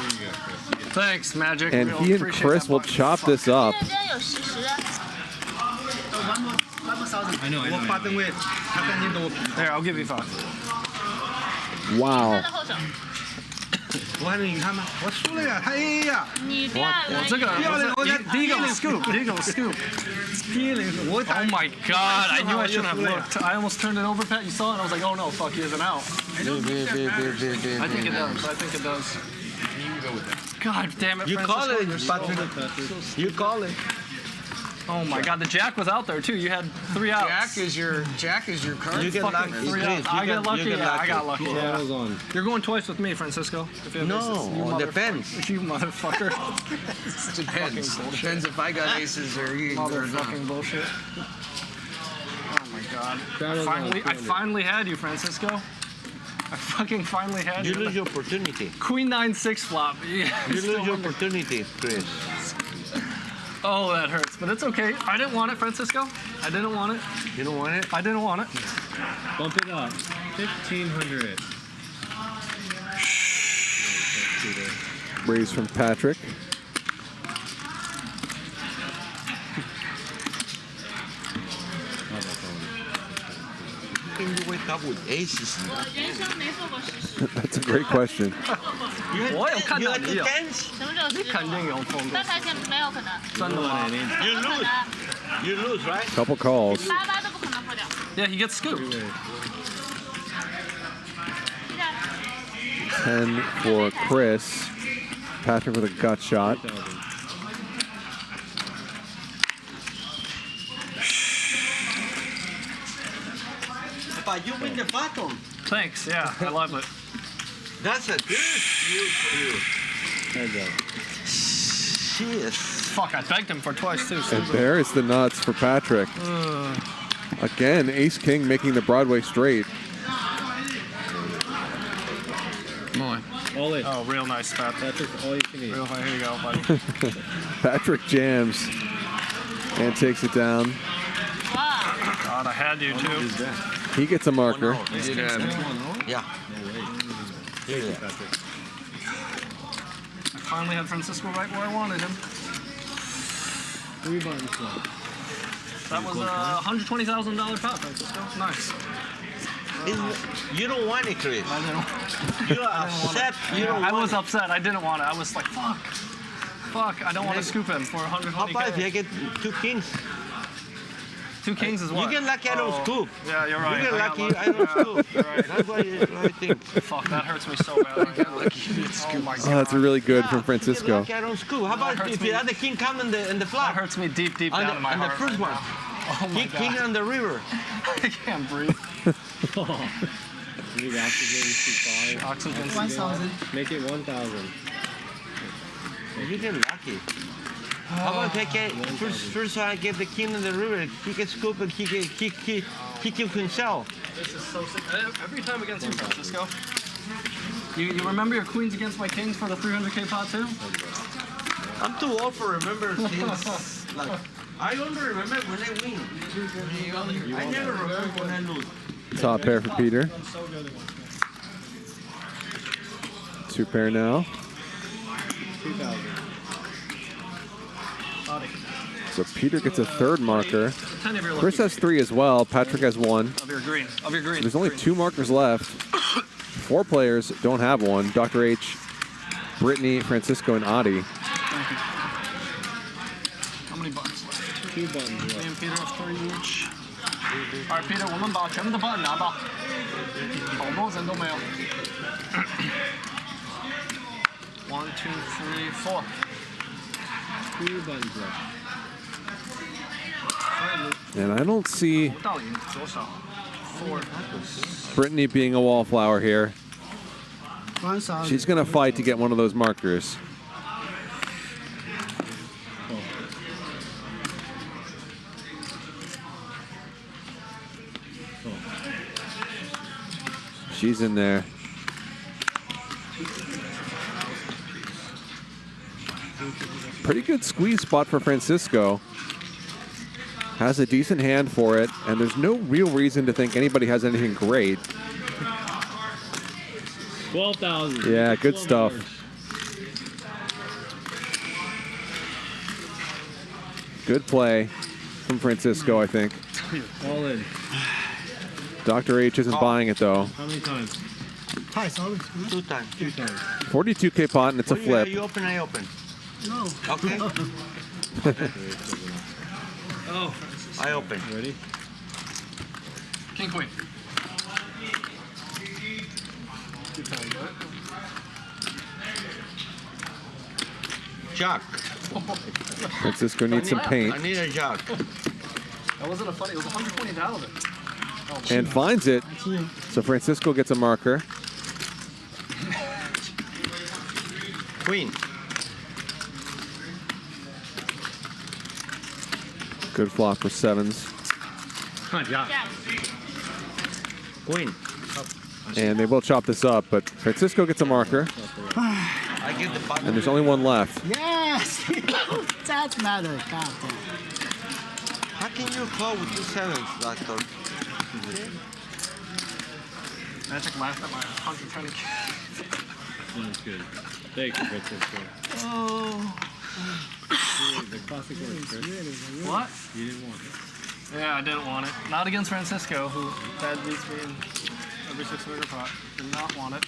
Thanks, Magic. And he and Chris will chop this up. I know. There, I'll give you 5. Wow. 我输了呀，他 A 呀。我这个第一个 scoop， 第一个 scoop。Oh my god! I knew I shouldn't have looked. I almost turned it over, Pat. You saw it. I was like, oh no, fuck, he isn't out. I think it does. I think it does. God damn it! You call it, You call it. Oh my god, the jack was out there too. You had 3 outs. Jack is your card. You get lucky. I get lucky. Yeah, I got lucky. Yeah, I was on. You're going twice with me, Francisco. No, it depends. You motherfucker. Depends. Depends if I got aces or you. Motherfucking bullshit. Oh my god. I finally had you, Francisco. I fucking finally had you. You lose your opportunity. Queen 9-6 flop. Yeah, you lose your opportunity, Chris. Oh, that hurts, but it's okay. I didn't want it, Francisco. I didn't want it. You don't want it? I didn't want it. Bump it up. 1,500. Raise from Patrick. Can you wake up with aces? That's a great question. 我有看到你有，什么时候实施？你肯定有碰过。但他现在没有可能。真的吗 You lose, right? Couple calls. 88都不可能破掉。 Yeah, he gets scooped. 10 for Chris. Patrick with a gut shot. But you win the bottom. Thanks, yeah, I love it. That's a good deal for you. Shit. Fuck, I begged him for twice too. So And there is the nuts for Patrick. Again, Ace King making the Broadway straight. Come on. All in. Oh, real nice, Pat. Patrick, all you can eat. Real high. Here you go, buddy. Patrick jams and takes it down. God, I had you too. He gets a marker. Yeah. I finally had Francisco right where I wanted him. 3 buttons left. That was a $120,000 pot, Francisco. Nice. You don't want it, Chris. I didn't. You're upset. You don't I want was it. upset. I didn't want it. I was like, fuck. Fuck, I don't want to scoop him for 120K. How about if you get 2 kings? 2 kings is what? You get lucky, I don't scoop. Yeah, you're right. You get I got lucky, I don't scoop. Right. That's what I think. Fuck, that hurts me so bad. I get lucky. Oh my god. Oh, that's really good from You get Francisco. lucky, I don't scoop. How about if the other king come in the flop? That hurts me deep On down in my the heart. first one. Oh my god. King on the river. I can't breathe. Need oxygen to 5. Oxygen. 1,000. Make it 1,000. You get lucky. How about I get first I get the king in the river, he can scoop and he can himself. This is so sick. Every time against you, Francisco. You remember your queens against my kings for the 300K pot too? I'm too old for remember things. Like I only remember when I win. I never remember when I lose. Top pair for Peter. 2 pair now. 2,000. So Peter gets a third marker. Chris has 3 as well. Patrick has 1. Of your green. Of your green. So there's only 2 markers left. 4 players don't have one. Dr. H, Britney, Francisco, and Adi. How many buttons left? 2 buttons Me left. and Peter have 3 each. All right, Peter, 我们把全部的 button 拿到，好多人都没有。1, 2, 3, 4. 2 buttons left. And I don't see 不到赢多少 ？4. Britney being a wallflower here. She's going to fight to get one of those markers. She's in there. Pretty good squeeze spot for Francisco. Has a decent hand for it, and there's no real reason to think anybody has anything great. 12,000. Yeah, good stuff. Good play from Francisco, I think. All in. Dr. H isn't buying it, though. How many times? 2 times. 2 times. 42K pot, and it's a flip. You open, I open. No. Okay. Oh. I open. Ready? King, queen. 2 times, right? Jack. Francisco needs some paint. I need a jack. That wasn't a funny. It was 120,000. Oh, And finds it. So Francisco gets a marker. Queen. Good flop for 7s. Queen. And they will chop this up, but Francisco gets a marker. I get the button. And there's only 1 left. Yes! That's matter. God damn. How can you call with 2 7s, Doctor? Magic laughed at my 120K. That's good. Thank you, Francisco. Oh. The classic word, Chris. What? You didn't want it. Yeah, I didn't want it. Not against Francisco, who dad beats me in every 6-figure pot. Did not want it.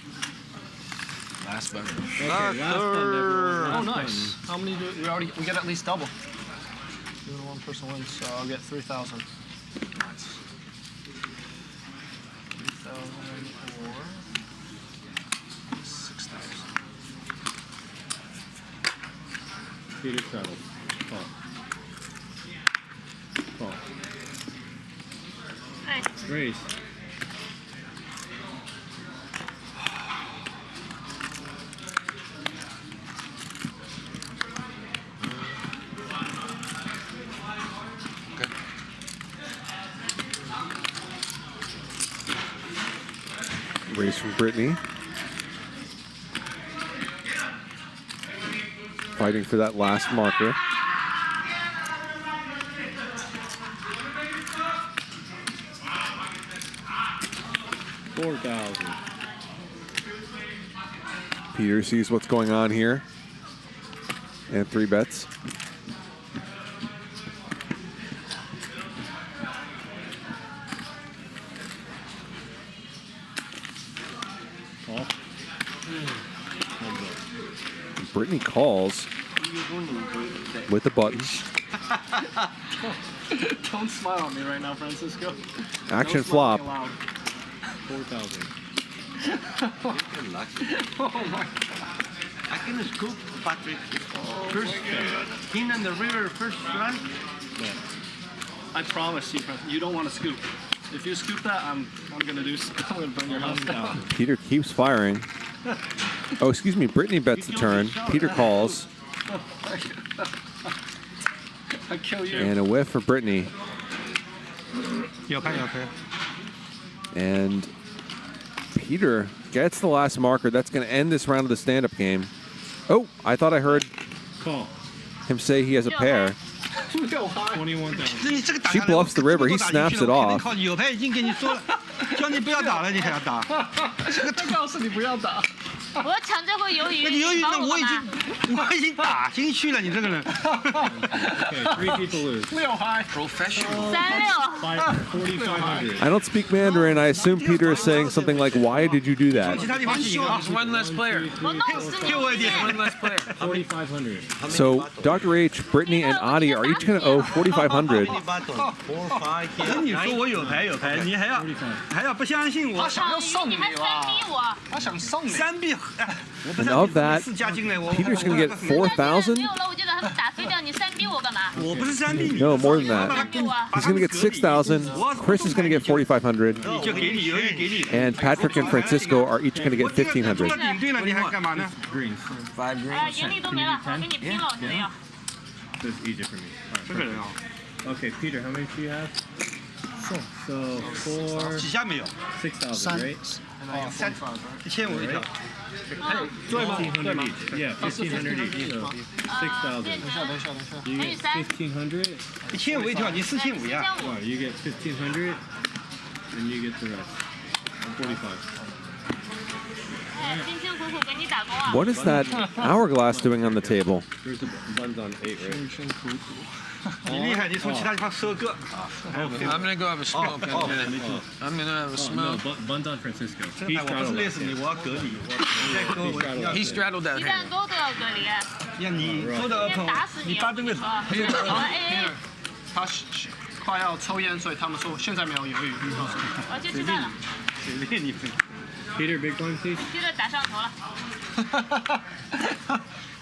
Last button. Okay, last button, everyone. Oh, Last nice. How many do we get at least double? Even 1 person wins, so I'll get 3,000. Nice. 3,000 or 6,000. Peter travels. Call. Call. Raise. Raise from Britney. Fighting for that last marker. $4,000. Peter sees what's going on here. And 3 bets. Call. Britney calls with the buttons. Don't smile at me right now, Francisco. Action No flop. smiling allowed. 4,000. Oh my God. I can scoop, Patrick. Oh First, King and the river, first run. I promise you, you don't want to scoop. If you scoop that, I'm gonna do. I'm gonna burn your house down. Peter keeps firing. Oh, excuse me. Britney bets the turn. Peter calls. I kill you. And a whiff for Britney. And Peter gets the last marker. That's going to end this round of the stand-up game. Oh, I thought I heard him say he has a pair. 21,000. She bluffs the river. He snaps it off. 告诉你不要打。我要抢这回鱿鱼，那鱿鱼，那我已你帮我干嘛经打进去了，你这个人。 Okay, 3 people lose. 6嗨 Professional. 4,500. I don't speak Mandarin. I assume Peter is saying something like, "Why did you do that?" There's one less player. 我弄死你！ One less player. 4,500. So Dr. H, Brittany, and Adi are each going to owe 4,500. 跟你说我有牌，你还要不相信我？他想要送你吧？他想送你3币， And of that, Peter's going to get 4,000. 没有了，我觉得他们打飞掉你3逼我干嘛？ 我不是3币， No, more than that. He's going to get 6,000. Chris is going to get 4,500. 就给你鱿鱼给你。 And Patrick and Francisco are each going to get 1,500. 顶对了，你还干嘛呢 Green. 盈利都没了，我跟你拼了，我觉得要。 So it's easier for me. 这个人啊。 Okay, Peter, how many do you have? So 4. 几下没有 6,000, right? 1500一条。对吗？对吗 Yeah, 1,500 each. So 6,000. You get 1,500. 1500一条，你4500呀。 Wow, you get 1,500, and you get the rest. 45. 辛辛苦苦给你打工啊！ What is that hourglass doing on the table? There's the buns on 8, right? 你厉害，你从其他地方收割。 I'm gonna go have a smoke in a minute. I'm gonna have a No, smoke. buns on Francisco. 哎，我不是累死你，我要隔离。 He straddled that 鸡 hand. 蛋多都要隔离。呀，你抽的儿童，你把这个。他快要抽烟，所以他们说现在没有鱿鱼。我去吃饭了。随便你。 Peter, big one, please. Peter 打上头了。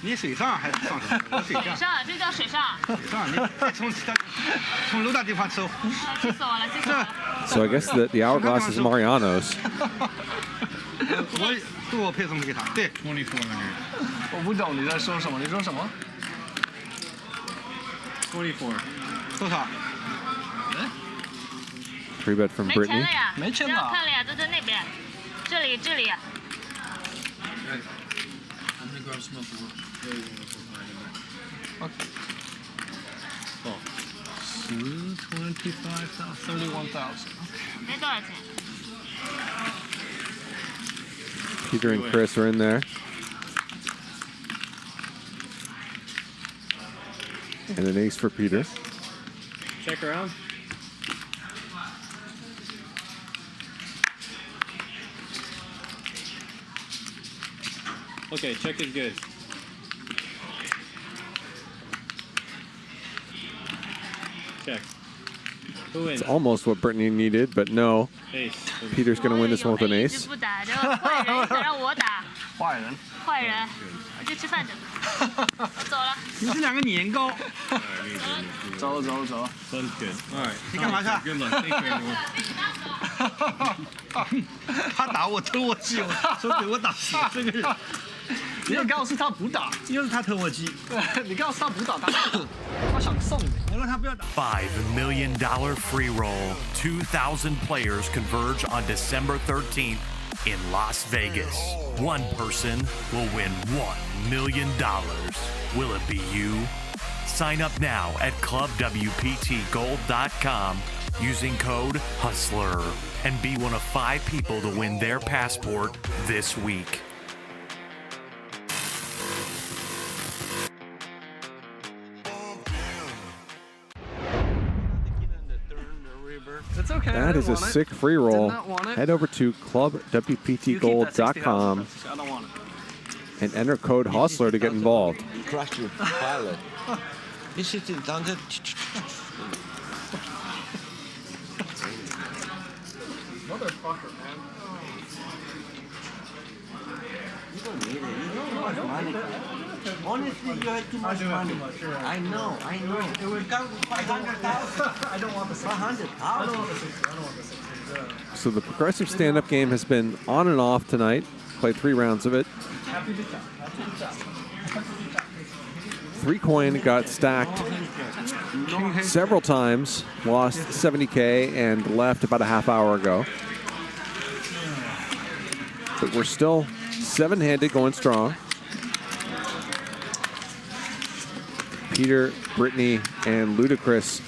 你水上还是上去？我水水上，这叫水上。水上，你再从其他从楼大地方抽。气死我了，气死我了。 So I guess the hourglass is Mariano's. 我对我配什么给他？对 2,400. 我不懂你在说什么，你说什么 24. 多少？ Free bet from 没钱 Brittany. 了呀？没钱了不要看了呀，都在那边。这里。 I'm gonna grab some of Okay. 25,000, 71,000. 没多少钱。 Peter and Chris are in there. And an ace for Peter. Check around. Okay, check is good. Check. Who wins? It's almost what Brittany needed, but no. Ace. Peter's going to win this one with an 一 ace. 直不打，这个坏人想让我打。坏人。坏人，我去吃饭去。我走了。你是两个年糕。走。Sounds good. All right. 你干嘛去 Good luck. Take care, everyone. 他打我偷我鸡，说给我打死这个人。你也告诉他不打，又是他偷我鸡。你告诉他不打，他想送你，我让他不要打。 $5 million free roll. 2,000 players converge on December 13th in Las Vegas. One person will win $1 million. Will it be you? Sign up now at clubwptgold.com using code HUSTLER and be one of 5 people to win their passport this week. It's okay. That is a sick free roll. Head over to clubwptgold.com and enter code HUSTLER to get involved. Crush your pilot. You sit down there. Motherfucker, man. You don't need it. You don't have money. Honestly, you have too much money. I know. It will come with 500,000. I don't want the 500,000. I don't want the 60. I don't want the 60. So the progressive stand-up game has been on and off tonight. Played 3 rounds of it. Happy to tap. Happy to tap. 3 coin got stacked several times. Lost 70K and left about a half hour ago. But we're still 7-handed, going strong. Peter, Brittany, and Luda Chris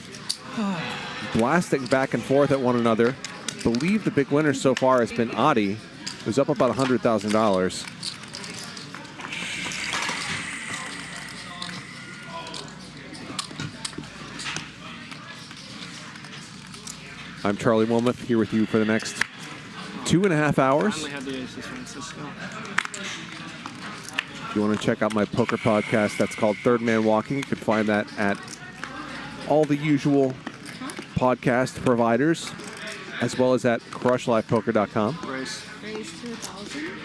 blasting back and forth at one another. I believe the big winner so far has been Adi, who's up about $100,000. I'm Charlie Wilmoth, here with you for the next 2.5 hours. Finally had the aces, Francisco. If you want to check out my poker podcast, that's called Third Man Walking. You can find that at all the usual podcast providers, as well as at crushlifepoker.com. Raise 2,000.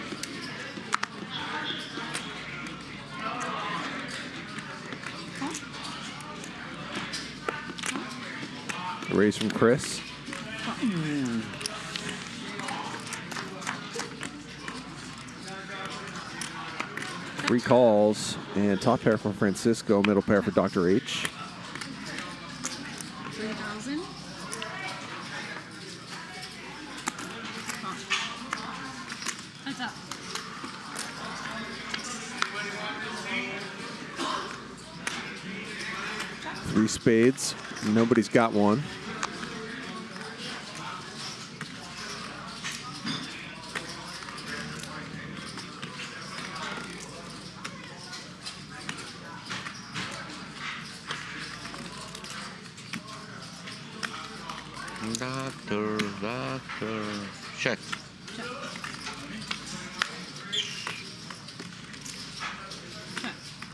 Raise from Chris. Three calls, and top pair for Francisco, middle pair for Dr. H. 3,000. What's up? Three spades. Nobody's got one. Doctor, check.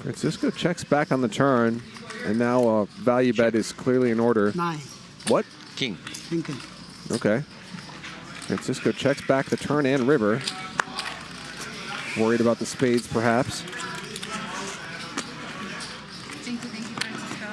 Francisco checks back on the turn, and now a value bet is clearly in order. 9. What? King. King. Okay. Francisco checks back the turn and river. Worried about the spades, perhaps. Thank you, Francisco.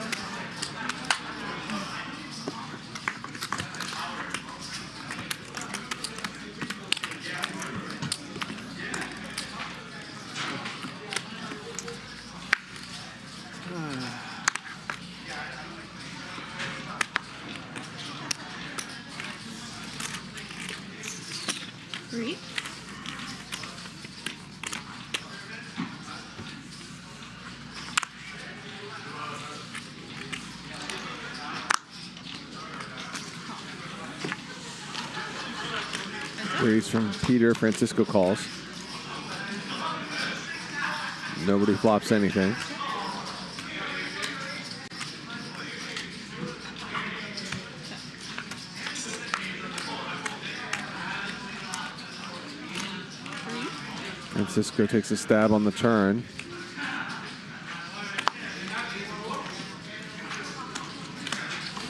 Three. Raise from Peter. Francisco calls. Nobody flops anything. Francisco takes a stab on the turn.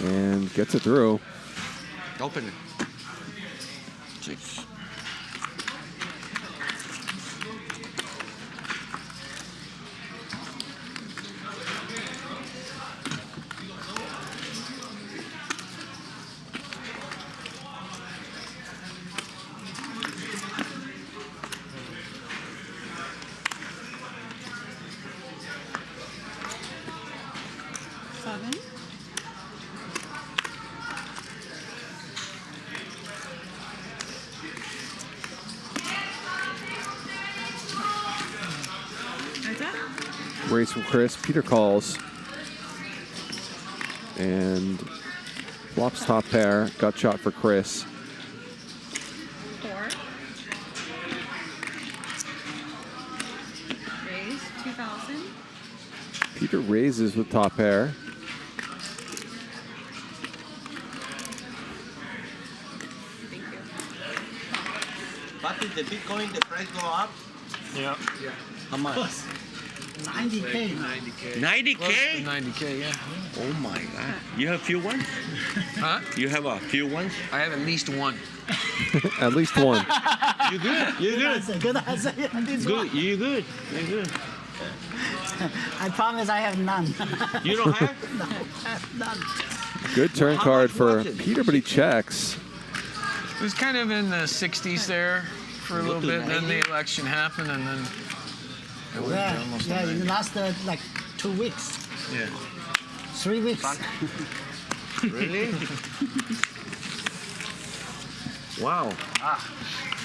And gets it through. Open it. 6. Raise from Chris. Peter calls. And flops top pair. Gut shot for Chris. 4. Raise 2,000. Peter raises with top pair. But did the Bitcoin, the price go up? Yeah. How much? 90K. 90K? 90K, yeah. Oh my God. You have few ones? Huh? You have a few ones? I have at least one. At least one. You good? You good? Good answer. Good. You good? You good? I promise I have none. You don't have? No, I have none. Good turn card for Peter, but he checks. It was kind of in the 60s there for a little bit. Then the election happened, and then it went to almost Yeah, it lasted like 2 weeks. Yeah. 3 weeks. Really? Wow.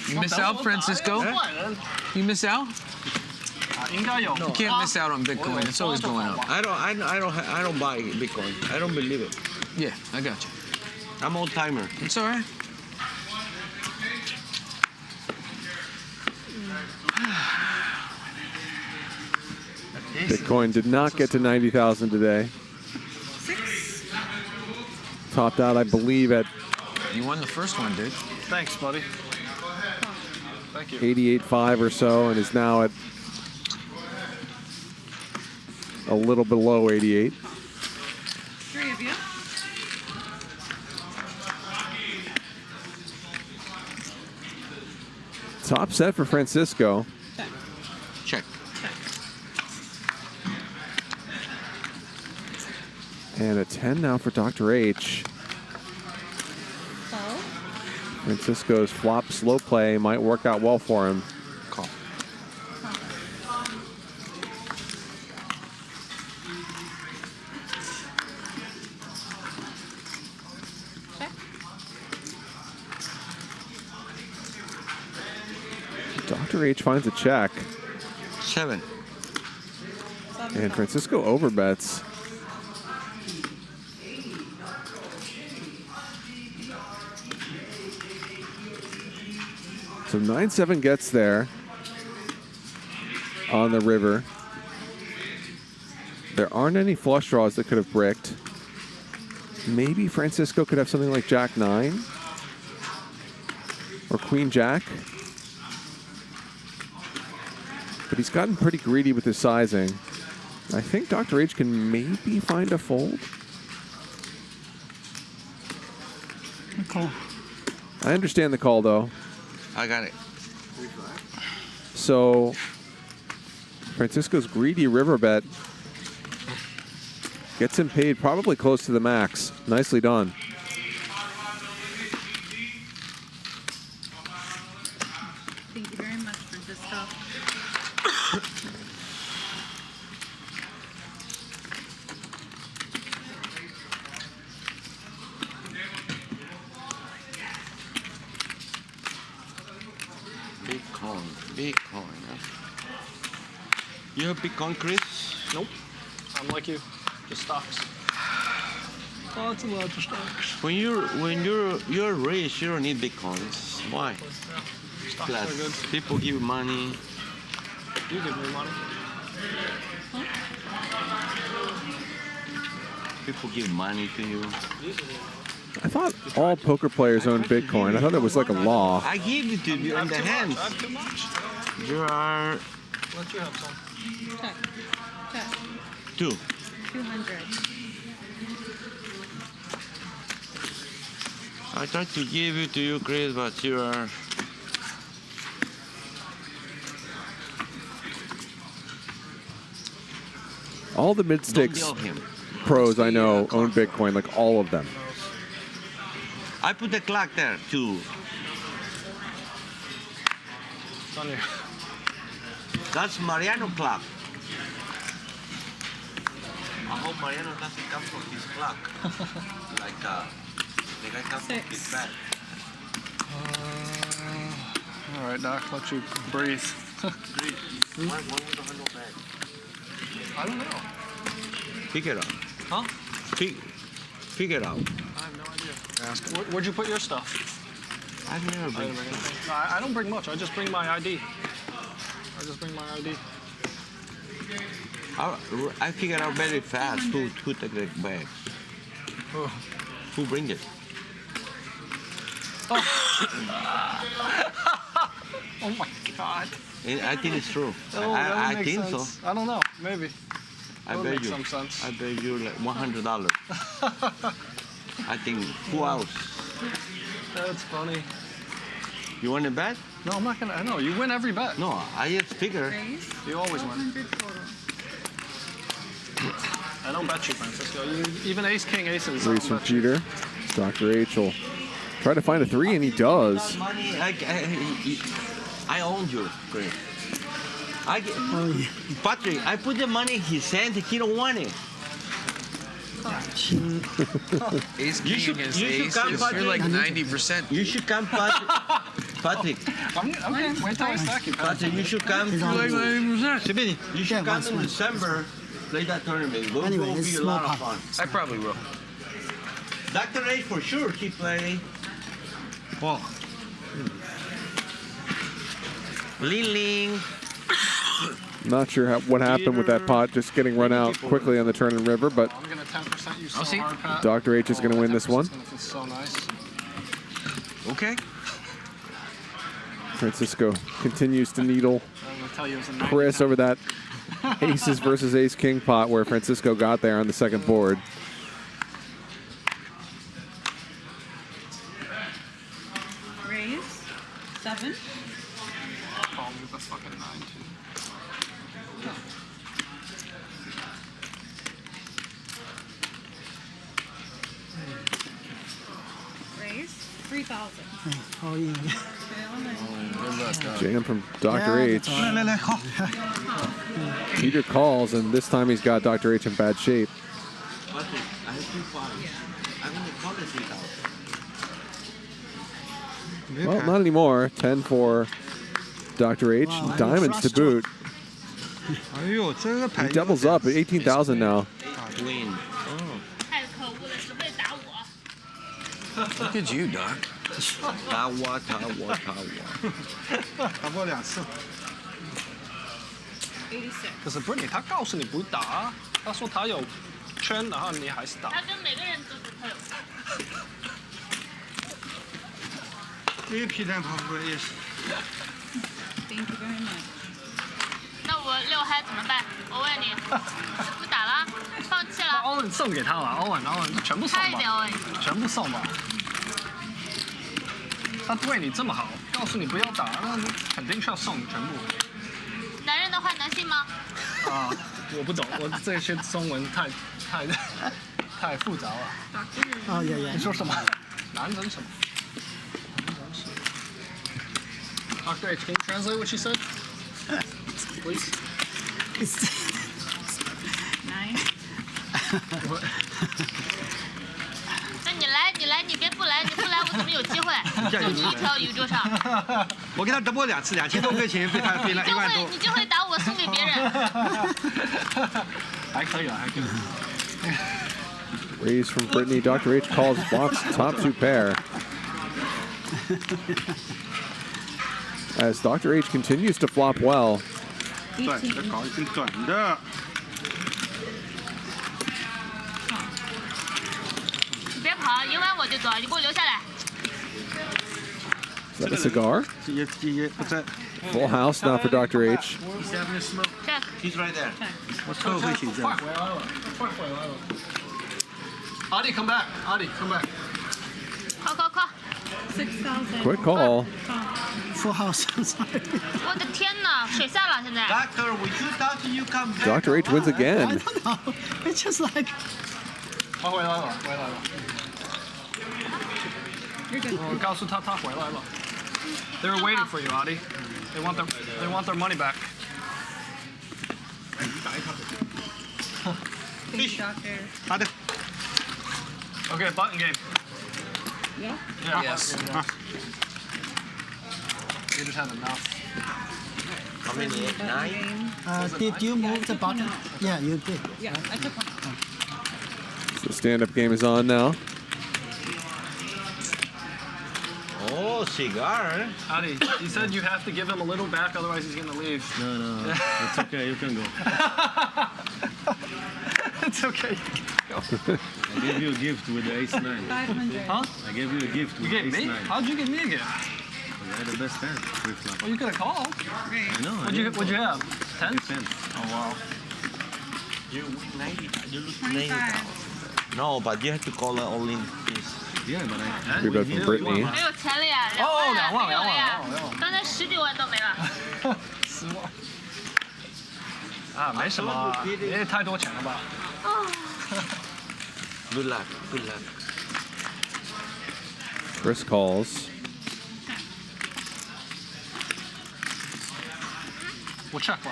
You miss out, Francisco? You miss out? You can't miss out on Bitcoin. It's always going up. I don't buy Bitcoin. I don't believe it. Yeah, I got you. I'm old timer. It's all right. Bitcoin did not get to 90,000 today. Topped out, I believe, at You won the first one, dude. Thanks, buddy. Thank you. 88.5 or so, and is now at a little below 88. Three of you. Top set for Francisco. Check. And a 10 now for Dr. H. Francisco's flop slow play might work out well for him. Call. Dr. H finds a check. 7. And Francisco overbets. So 9-7 gets there on the river. There aren't any flush draws that could have bricked. Maybe Francisco could have something like Jack 9 or Queen Jack. But he's gotten pretty greedy with his sizing. I think Dr. H can maybe find a fold. Call. I understand the call, though. I got it. So Francisco's greedy river bet gets him paid probably close to the max. Nicely done. Thank you very much, Francisco. Bitcoin. You have Bitcoin, Chris? Nope. I'm like you. Just stocks. Lots and lots of stocks. When you're rich, you don't need Bitcoins. Why? Stocks Plus, are good. people give you money. You give me money. People give money to you. I thought all poker players own Bitcoin. I thought it was like a law. I give it to you in the hands. I have too much. You are Let you have some. Check. Check. 2. 200. I tried to give it to you, Chris, but you are. All the mid-stakes pros I know own Bitcoin, like all of them. I put the clock there too. It's on you. That's Mariano clock. I hope Mariano doesn't come from his clock. Like the guy comes from his bed. All right, Doc. Let you breathe. Why would I have no bed? I don't know. Figure it out. Huh? Figure it out. I have no idea. Where'd you put your stuff? I've never bring anything. No, I don't bring much. I just bring my ID. I figured out very fast who took the bag. Who bring it? Oh. Oh my God. I think it's true. Oh, I makes think sense. so. I don't know. Maybe. I That bet makes you. some sense. I bet you like $100. I think. Who else? That's funny. You want to bet? No, I'm not gonna. I know you win every bet. No, I just figure. You always win. I don't bet you, Francisco. Even ace, king, aces. I Raise don't from bet you. Peter. Dr. H will try to find a 3, and he does. Money, I own you, Chris. Patrick, I put the money in his hands. He don't want it. Ace king against ace. You're like 90%. You should come, Patrick. Patrick. I'm gonna wait till I stack you. Patrick, you should come. You're like 90%. You should come in December. Play that tournament. Will be a lot of fun. I probably will. Dr. A for sure. He play. Whoa. Ling Ling. Not sure what happened with that pot just getting run out quickly on the turn and river, but I'm gonna 10% you so hard, Pat. Dr. H is going to win this one. It's so nice. Okay. Francisco continues to needle Chris over that aces versus ace king pot where Francisco got there on the second board. Raise 7. Call me the fucking 9 too. Raise 3,000. Oh, yeah. Jam from Dr. H. Peter calls, and this time he's got Dr. H in bad shape. Well, not anymore. 10 for Dr. H. Wow, Diamonds to boot. He doubles up at 18,000 now. Look at you, Doc. 可是 Britney 她告诉你不打，她说她有圈，然后你还是打。他跟每个人都是他有。这批蛋泡芙也是。 Thank you very much. 那我6嗨怎么办？我问你，不打了，放弃了。欧文送给他了，欧文全部送吧，全部送吧。他对你这么好，告诉你不要打，那肯定是要送全部。男人的话能信吗？啊，我不懂，我这些中文太复杂了。哦，yeah. 你说什么？男人什么？ Okay, can you translate what she said? Please. 9。那你来，你别不来，你不来我怎么有机会？在这一条宇宙上。我给他直播2次，2000多块钱被他飞了1万多。你就会打我送给别人。还可以了，还可以。 Raise from Britney. Dr. H calls blocks top 2 pair. As Dr. H continues to flop well. 短的搞一根短的。你别跑，赢完我就走，你给我留下来。 Is that a cigar? 不在。 Full house now for Dr. H. He's having a smoke. Check. He's right there. 我撤回去这样。快回来了。Adi, come back. Adi, come back. 快。 6,000. Quick call. Full house. 我的天哪，水下了现在。 Doctor, would you talk to you come back? Dr. H wins I again. don't know. It's just like. 他回来了。我告诉他回来了。They were waiting for you, Adi. They want their money back. Thank you, Doctor. 好的。 Okay, button game. Yeah. Yes. You just had enough. How many? 9? Did you move the button? Yeah, you did. Yeah, I took one. So stand-up game is on now. Oh, cigar. Adi, you said you have to give him a little back, otherwise he's gonna leave. No. It's okay. You can go. It's okay. I gave you a gift with the ace-9. 500. Huh? I gave you a gift with You gave ace-9. me? How'd you give me a gift? I had the best hand. Flip-flop. Well, you could have called. I know. What'd you have? 10? 10. Oh wow. You win 90. You lose 90. No, but you have to call all in this. Yeah, but I. We bet from Britney. 没有钱了呀，2万没有了呀，刚才10几万都没了。10万。啊，没什么，你也太多钱了吧。 Good luck. Good luck. Chris calls. 我 check 吧。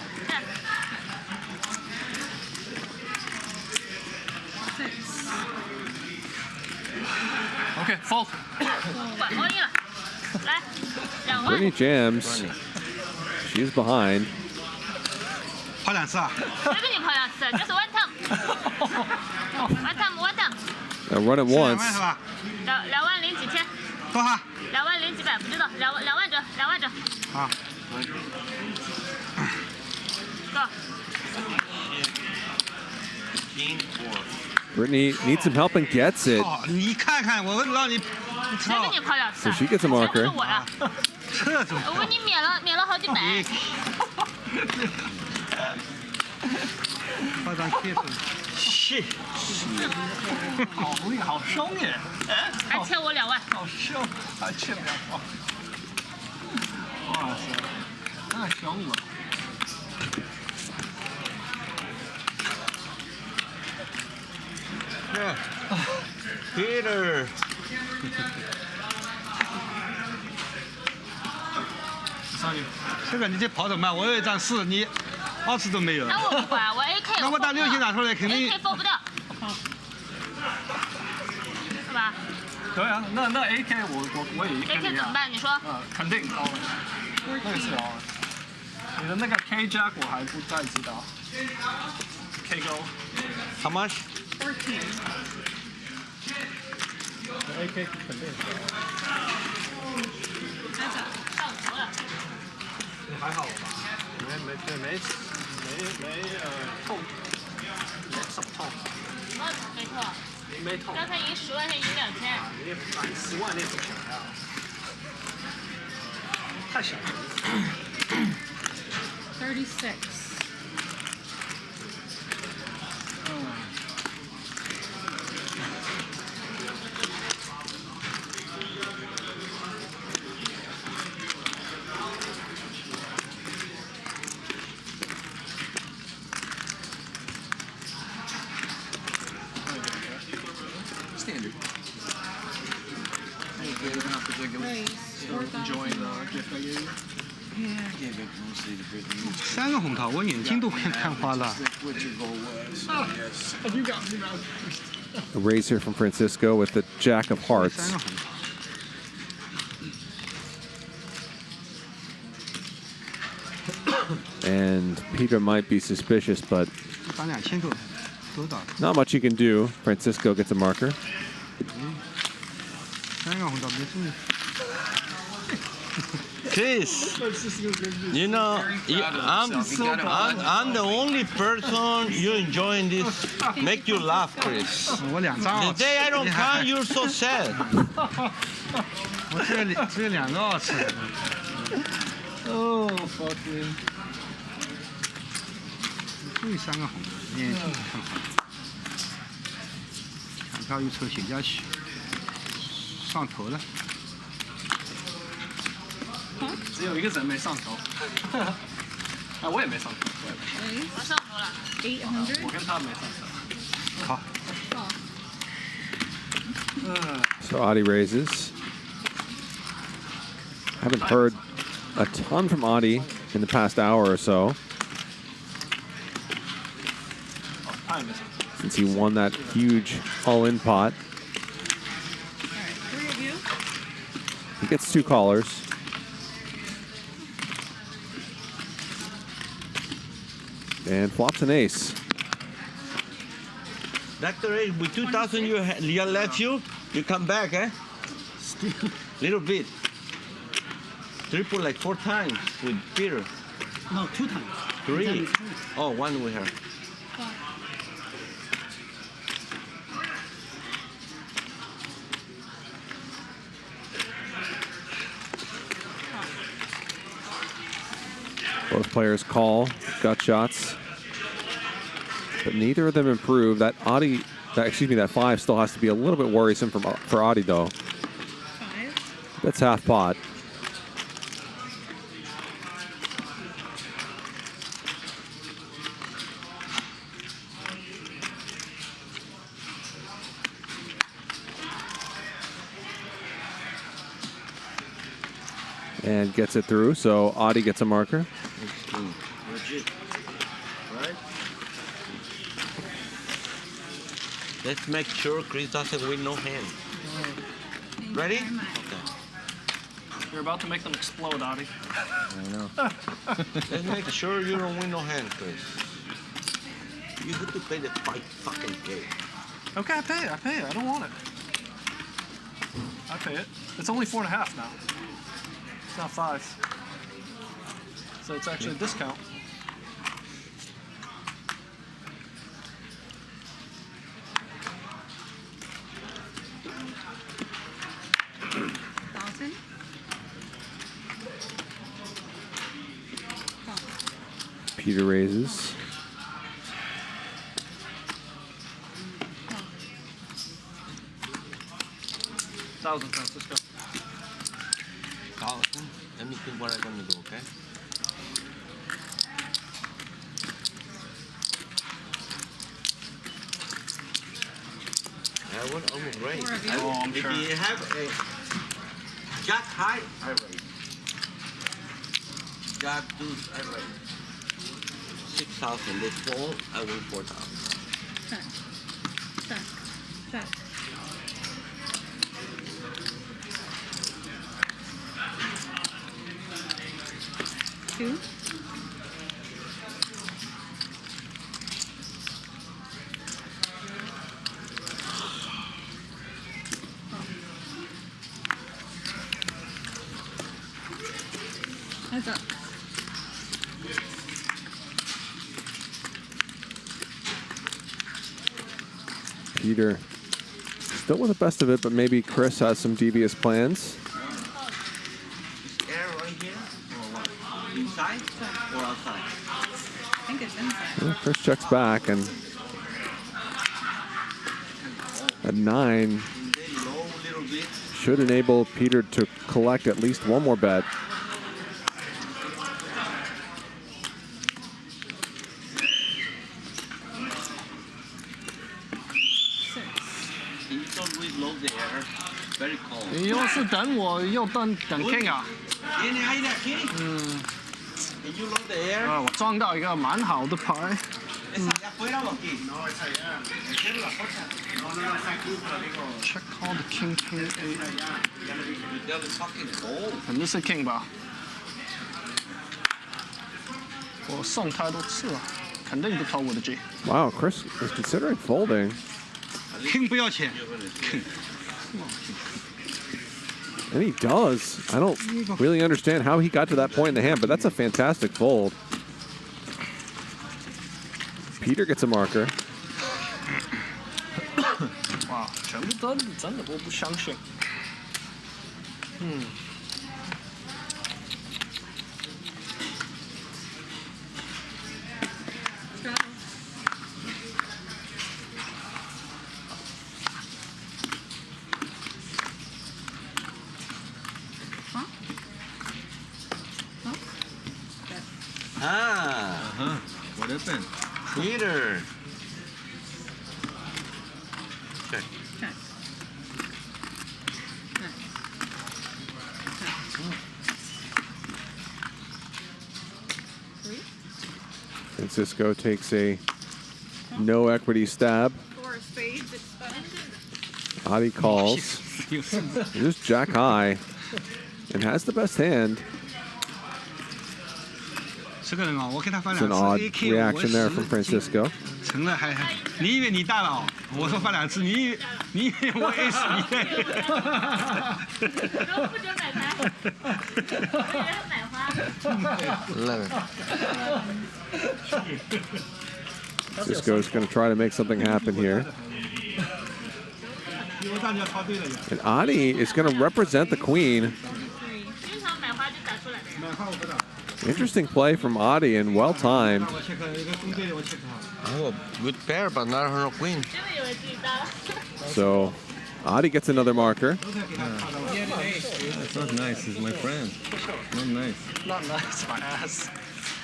Okay, fold. 管all in 了，来，2万。 Britney jams. She's behind. 跑2次啊？谁跟你跑2次？就是 one time。one time。 Now run it once. 2万零几千。多少？2万零几百，不知道。2万整。好。 Go。 Britney needs some help and gets it. 你看看，我让你谁给你夸奖词 So she gets a marker. 我呀，我为你免了好几百。夸张 kiss。是。好凶耶！还欠我2万。好凶，还欠2万。哇塞，太凶了。Peter。少爷，这个你这跑得慢，我有一张4，你2次都没有。那我不管，我 AK。那我打6星打出来肯定。 AK 封不掉。是吧？对啊，那 AK 我也肯定 AK 怎么办？你说？肯定高了，那个是高了。你的那个 K Jack 我还不太知道。K Go。How much? 14。AK 肯定高。上头了。你还好吧？没痛，没什么痛。没痛。没痛。刚才赢10万，现在赢2000。你买10万那不想要，太小了。36. Standard. Enjoying the gift I gave you? Yeah, I gave it mostly to Britney. 3个红桃，我眼睛都快看花了。 What your goal was? Yes. You got me now. A raise here from Francisco with the Jack of Hearts. And Peter might be suspicious, but 打2000多，多少？ not much you can do. Francisco gets a marker. 3个红桃没注意。 Chris, you know, I'm the only person you enjoying this. Make you laugh, Chris. The day I don't count, you're so sad. 我只有2个2次。哦 ，fucking。注意3个红，眼睛看好。抢票一抽写下去，上头了。 只有一个人没上头，啊，我也没上头，我上头了，800。我跟他没上头。好。So Adi raises. Haven't heard a ton from Adi in the past hour or so. Since he won that huge all-in pot. He gets 2 callers. And flops an ace. Dr. A, with 2,000 you left you come back, eh? Still. Little bit. Triple like 4 times with Peter. No, 2 times. 3. Oh, 1 with her. Both players call gut shots, but neither of them improve. That 5 still has to be a little bit worrisome for Adi though. 5. That's half pot. And gets it through, so Adi gets a marker. Legit. Right? Let's make sure Chris doesn't win no hand. Ready? Okay. You're about to make them explode, Adi. I know. Let's make sure you don't win no hand, Chris. You have to pay the 5 fucking K. Okay, I pay it. I don't want it. I pay it. It's only 4.5 now. It's not 5. So it's actually a discount. Peter raises. $1,000, Francisco. 1,000. Let me think what I'm gonna do, okay? I would almost raise. I'm if sure. you have a jack high, I raise. Jack deuce, I raise. 6,000. They fall, I win 4,000. Two. That's up. Peter still with the best of it, but maybe Chris has some devious plans. Air right here, or what? Inside or outside? I think it's inside. Well, Chris checks back, and a 9 should enable Peter to collect at least one more bet. He's always low the air, very cold. 你又是等我，又等 King 啊？ Can you hide that, King? 嗯。 Can you load the air? 啊，我装到一个蛮好的牌。 ¿Ya fuera o aquí? No, es allá. ¿Entiendes la cosa? No, está aquí, pero digo. Check call the King 8. That is fucking cold. 肯定是 King 吧？我送太多次了，肯定不偷我的 G。 Wow, Chris is considering folding. King 不要钱。 And he does. I don't really understand how he got to that point in the hand, but that's a fantastic fold. Peter gets a marker. 哇，全部都真的我不相信。嗯。Ah. What happened? Peter. Okay. Francisco takes a no equity stab. Four spades expected. Adi calls. Just jack high and has the best hand. 这个人啊，我给他发 It's an 2 odd 次 AK， reaction there 我 from Francisco. 成了还你以为你大了？我说发2次，你以为我 S 你Francisco's going to try to make something happen here. And Adi is going to represent the queen. Interesting play from Adi and well timed. Oh, good pair, but not her queen. So Adi gets another marker. That's not nice. He's my friend. Not nice. Not nice, my ass.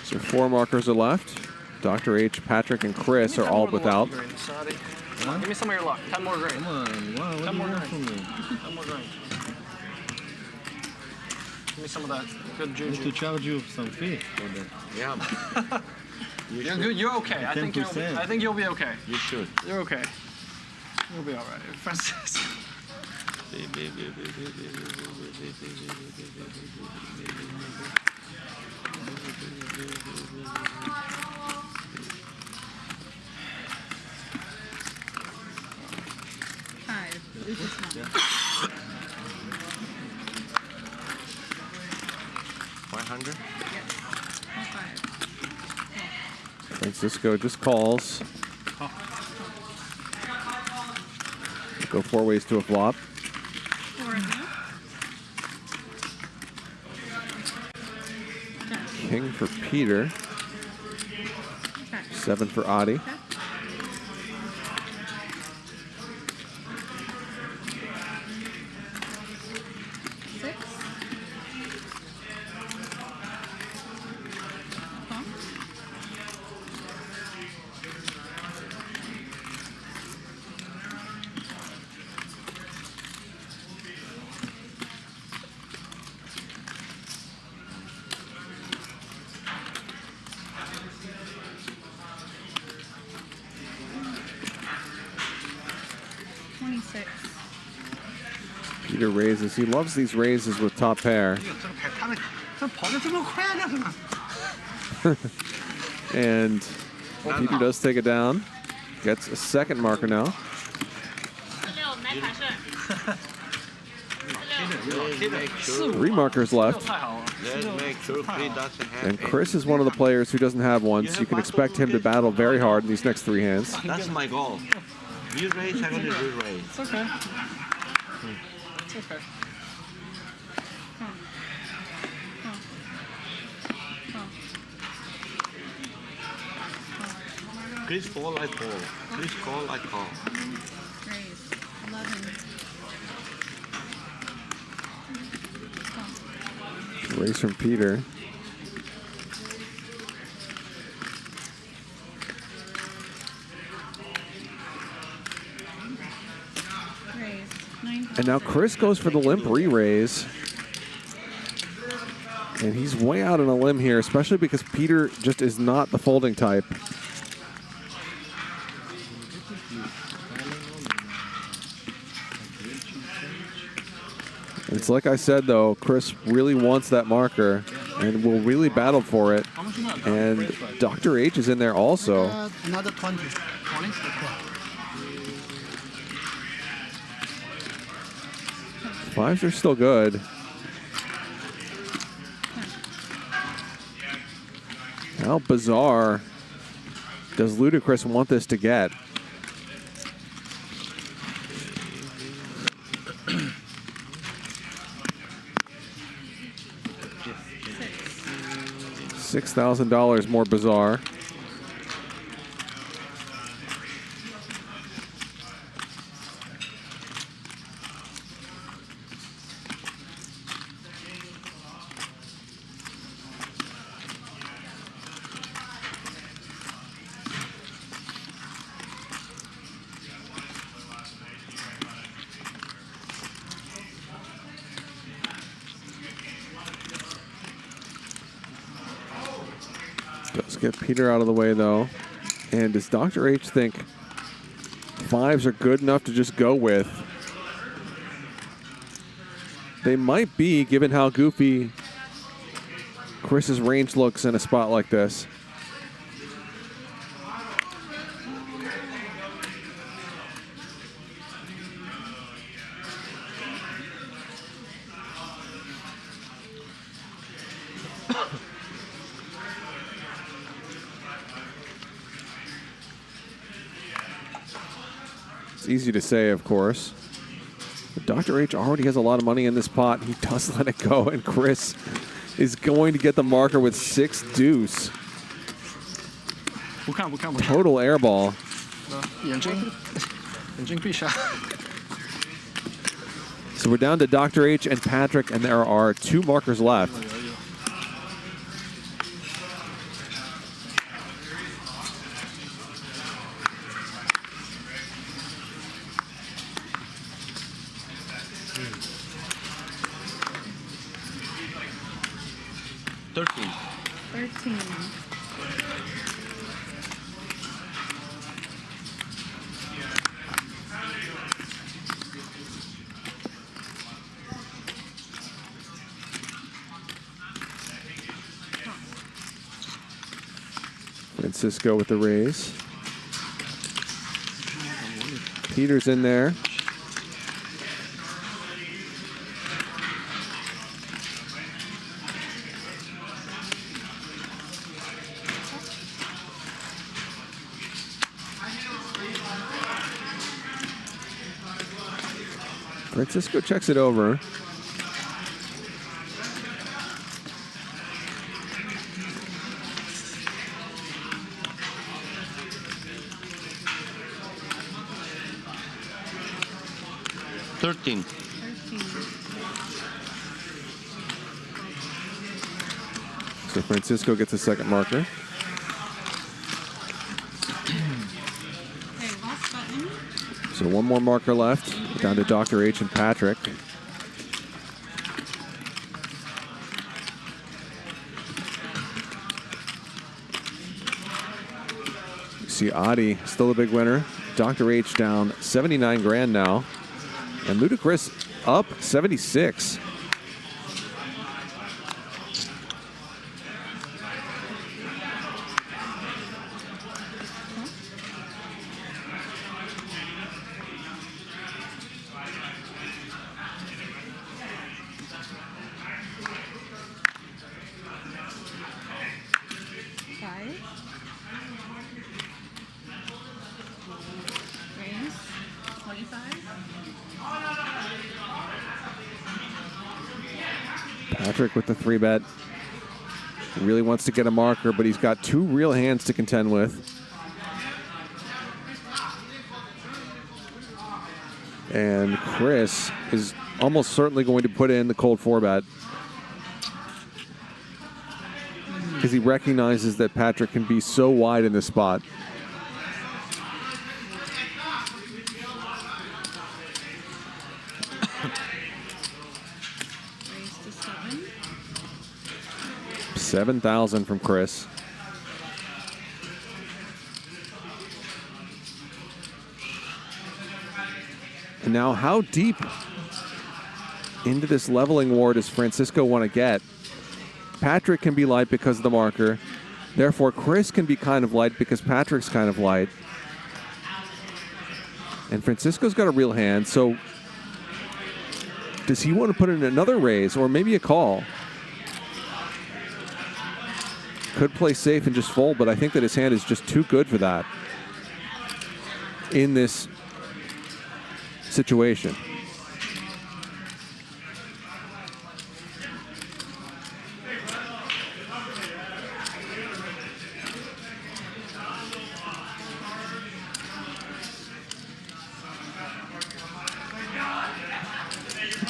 So 4 markers are left. Dr. H, Patrick, and Chris are all without. Give me some of your luck. 10 more green. Come on. Wow, 10 more green. 10 more green. Give me some of that good juju. To charge you some fee for that. Yeah. You're okay. I think you'll be okay. You should. You're okay. You'll be all right. Francis. Five. 500? Francisco just calls. Go 4 ways to a flop. King for Peter. 7 for Adi. Peter raises. He loves these raises with top pair. And Peter does take it down. Gets a second marker now. 3 markers left. And Chris is one of the players who doesn't have one, so you can expect him to battle very hard in these next 3 hands. That's my goal. You raise, I'm going to re-raise. It's okay. It's okay. Chris fall, I fall. Chris call, I call. Raise. 11. Raise from Peter. Raise. 9. And now Chris goes for the limp re-raise. And he's way out on a limb here, especially because Peter just is not the folding type. It's like I said, though, Chris really wants that marker and will really battle for it. And Dr. H is in there also. Another 20. 20? Fives are still good. How bizarre does Luda Chris want this to get? $6,000 more bizarre. Let's get Peter out of the way, though. And does Dr. H think fives are good enough to just go with? They might be, given how goofy Chris's range looks in a spot like this. It's easy to say, of course. But Dr. H already has a lot of money in this pot. He does let it go, and Chris is going to get the marker with 6 deuce. Total air ball. 眼睛闭下. So we're down to Dr. H and Patrick, and there are 2 markers left. Francisco with the raise. Peter's in there. Francisco checks it over. 13. So Francisco gets a second marker. So one more marker left, down to Dr. H and Patrick. You see Adi, still a big winner. Dr. H down 79 grand now. And Luda Chris up 76. Patrick with the 3-bet. He really wants to get a marker, but he's got two real hands to contend with. And Chris is almost certainly going to put in the cold 4-bet because he recognizes that Patrick can be so wide in this spot. $7,000 from Chris. And now how deep into this leveling war does Francisco want to get? Patrick can be light because of the marker. Therefore, Chris can be kind of light because Patrick's kind of light. And Francisco's got a real hand, so does he want to put in another raise or maybe a call? Could play safe and just fold, but I think that his hand is just too good for that in this situation.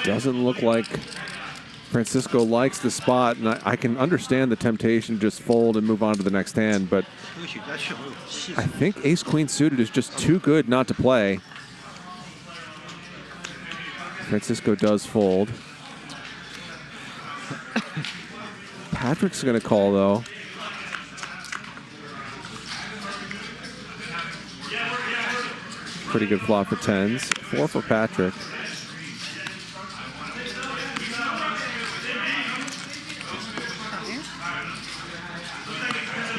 Doesn't look like Francisco likes the spot, and I can understand the temptation to just fold and move on to the next hand, but I think ace-queen suited is just too good not to play. Francisco does fold. Patrick's going to call, though. Pretty good flop for tens. 4 for Patrick.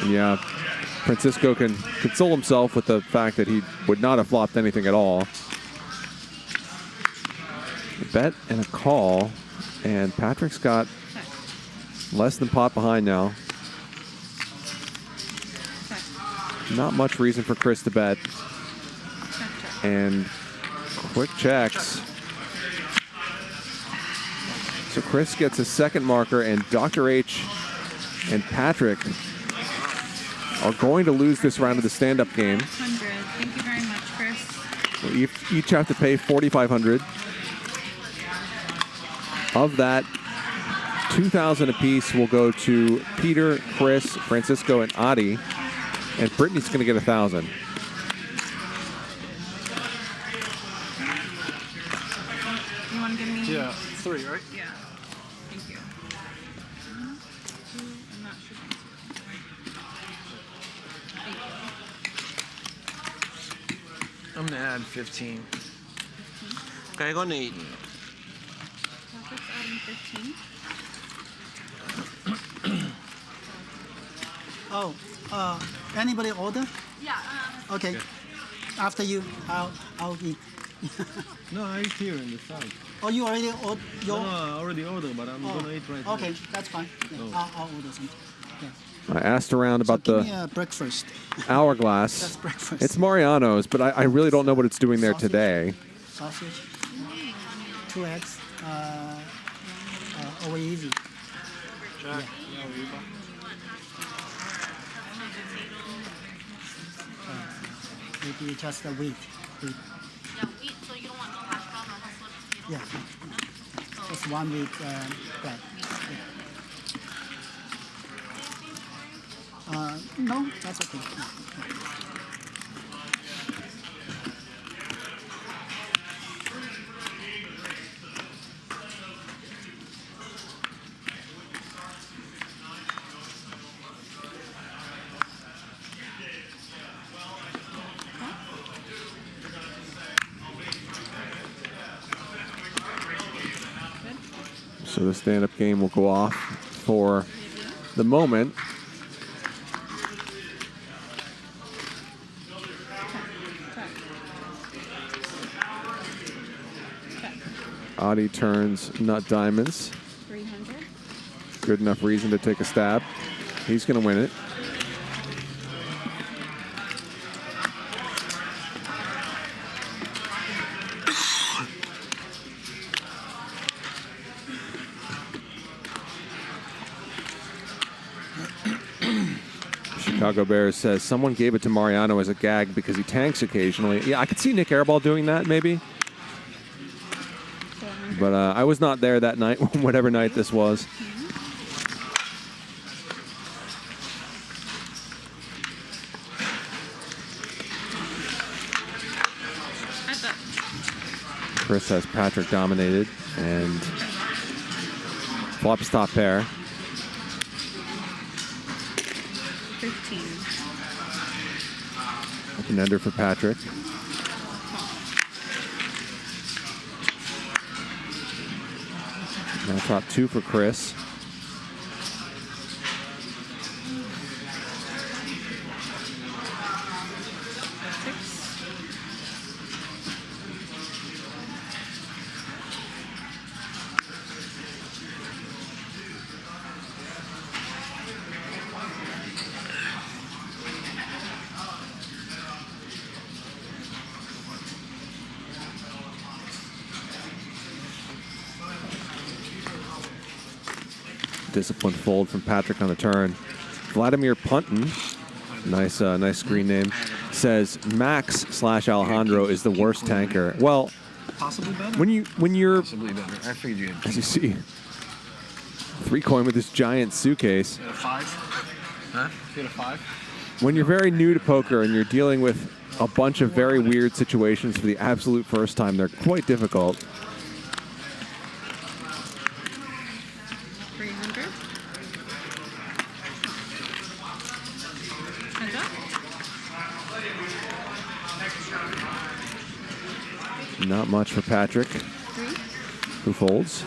Yeah, Francisco can console himself with the fact that he would not have flopped anything at all. A bet and a call, and Patrick's got less than pot behind now. Not much reason for Chris to bet. And quick checks. So Chris gets a second marker, and Dr. H and Patrick are going to lose this round of the stand-up game. Thank you very much, Chris. We'll each have to pay $4,500. Of that, $2,000 apiece will go to Peter, Chris, Francisco, and Adi, and Brittany's going to get $1,000. You want to give me? Yeah, 3, right? Yeah. Thank you. I'm not sure. I'm gonna add 15. Okay, I'm gonna eat. Patrick's adding 15. Anybody order? Yeah. Okay. After you, I'll eat. No, I eat here in the side. Oh, you already ordered? No, I already ordered, but I'm gonna eat right now. Okay, that's fine. Yeah, Oh. I'll order something. Yeah. I asked around about Give me a breakfast. hourglass. That's breakfast. It's Mariano's, but I really don't know what it's doing there today. Sausage, 2 eggs, over easy. Jack. Maybe just a wheat. Yeah, wheat, so you don't want no hash brown or no Yeah. Just 1 week back. No, that's okay. So the stand-up game will go off for the moment. Adi turns nut diamonds. 300. Good enough reason to take a stab. He's going to win it. Chicago Bears says someone gave it to Mariano as a gag because he tanks occasionally. Yeah, I could see Nick Airball doing that maybe. But I was not there that night, whatever night this was. Chris has Patrick dominated and flops top pair. 15. An ender for Patrick. Now top 2 for Chris. Disciplined fold from Patrick on the turn. Vladimir Punton, nice screen name, says Max/Alejandro is the worst tanker. Well, Possibly better. when you're Possibly better. I figured you had as you see, 3 coin with this giant suitcase. a 5. Huh? You had a 5. When you're very new to poker and you're dealing with a bunch of very weird situations for the absolute first time, they're quite difficult. 300. Hands up. Not much for Patrick, who folds.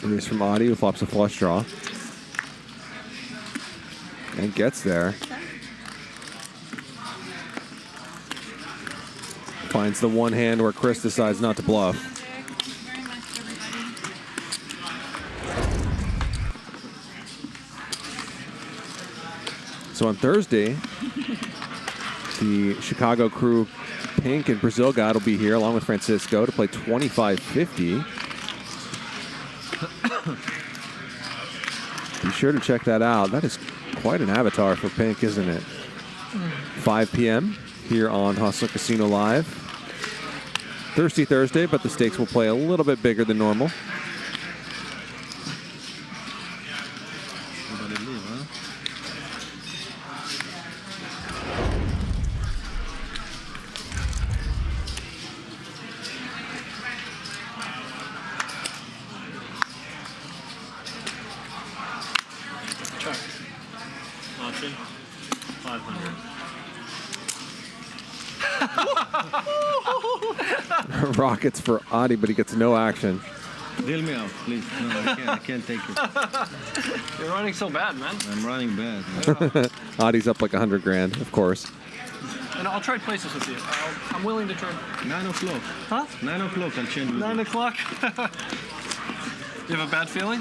Release from Adi, who flops a flush draw. And gets there. Finds the one hand where Chris decides not to bluff. So on Thursday, the Chicago crew, Pink and Brazil God will be here along with Francisco to play 25-50. Be sure to check that out. That is quite an avatar for Pink, isn't it? 5 p.m. here on Hustler Casino Live. Thirsty Thursday, but the stakes will play a little bit bigger than normal. Check. Option. 500. Rockets for Adi, but he gets no action. Deal me out, please. No, I can't take it. You're running so bad, man. I'm running bad. Adi's up like 100 grand, of course. And I'll trade places with you. I'm willing to trade. 9 o'clock. Huh? 9 o'clock, I'll change with 9 you. o'clock? You have a bad feeling?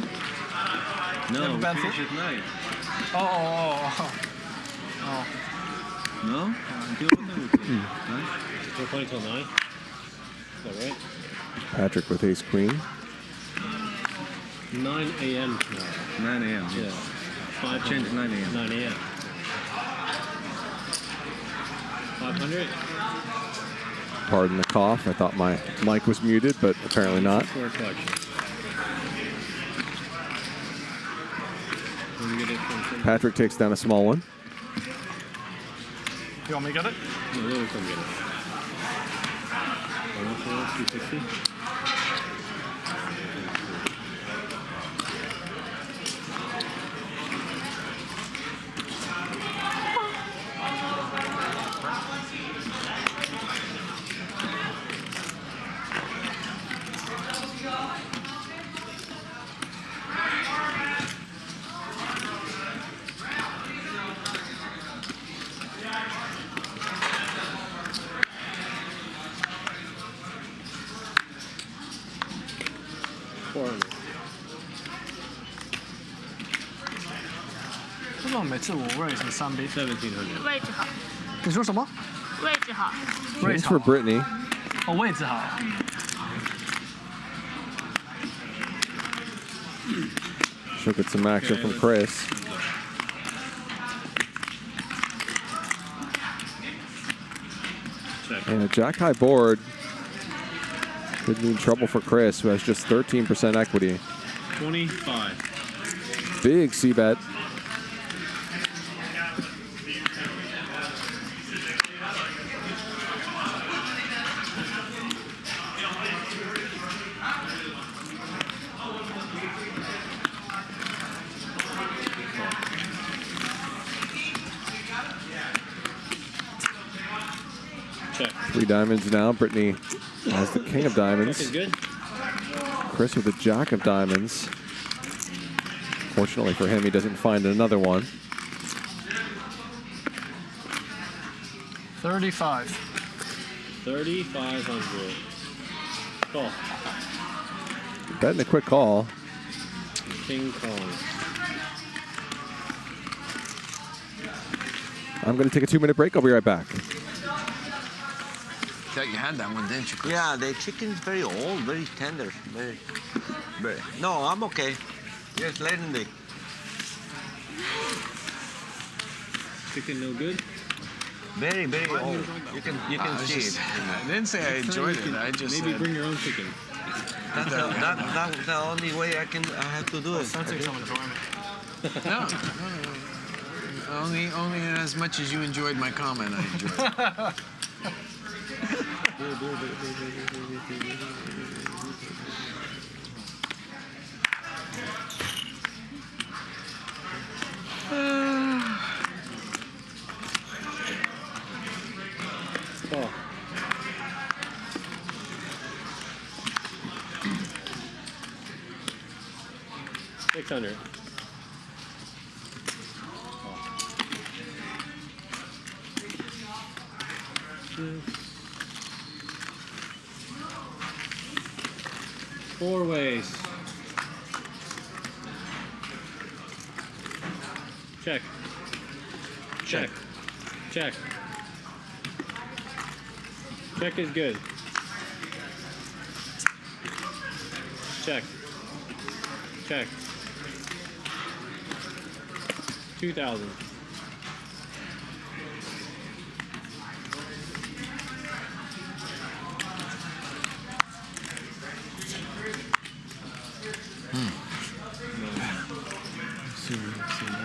No, you have a bad finish at 9. Oh. No? Until what time we play? We're playing till 9? Is that right? Patrick with ace queen. 9 a.m. tomorrow. 9 a.m. Yeah. 5 change 9 a.m. 9 a.m. 500? Pardon the cough. I thought my mic was muted, but apparently not. For a collection. When we get it from Patrick takes down a small one. You want me to get it? No, Lily, come get it. 260.1700。位置好，你说什么？位置好。 Thanks for Britney. 哦，位置好。Should get some action from Chris. And a jack high board could mean trouble for Chris, who has just 13% equity. 25. Big C bet. Three diamonds now. Britney has the king of diamonds. Chris with the jack of diamonds. Fortunately for him, he doesn't find another one. 35. 3,500. Call. Betting a quick call. King calling. I'm going to take a 2-minute break. I'll be right back. Thought you had that one, didn't you, Chris? Yeah, the chicken is very old, very tender. Very. No, I'm okay. Just letting the chicken no good? Very, very old. You can see it. I didn't say I enjoyed it. I just maybe said, bring your own chicken. That's the only way I have to do it. Sounds like some enjoyment. No. Only as much as you enjoyed my comment, I enjoyed it. Call. $600. Four ways. Check. Check. Check. Check is good. Check. Check. 2,000.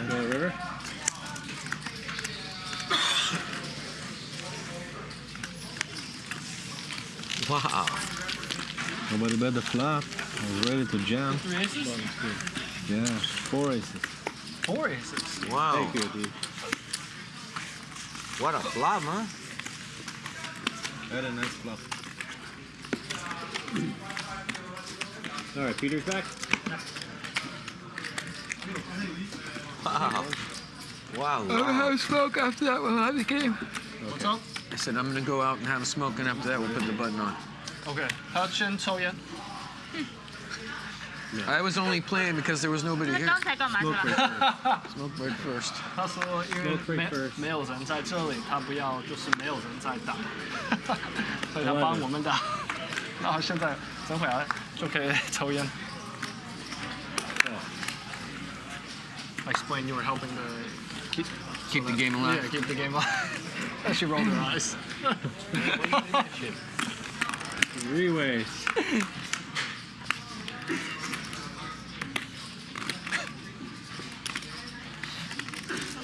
No river? Wow. Nobody bet the flop. I was ready to jam. 3 aces? Yeah, 4 aces. 4 aces. Wow. Thank you, dude. What a flop, huh? Had a nice flop. All right, Peter's back. Wow. Wow. I'm gonna have a smoke after that. We'll have the game. What's up? I said I'm gonna go out and have a smoke, and after that we'll put the button on. Okay. 他先抽烟。 I was only playing because there was nobody here. Smoke break first. 他说因为没有人在这里，他不要就是没有人在打，所以他帮我们打。然后现在等会儿就可以抽烟。Explain you were helping to keep the game alive. Yeah, keep the game alive. She rolled her eyes. Reways.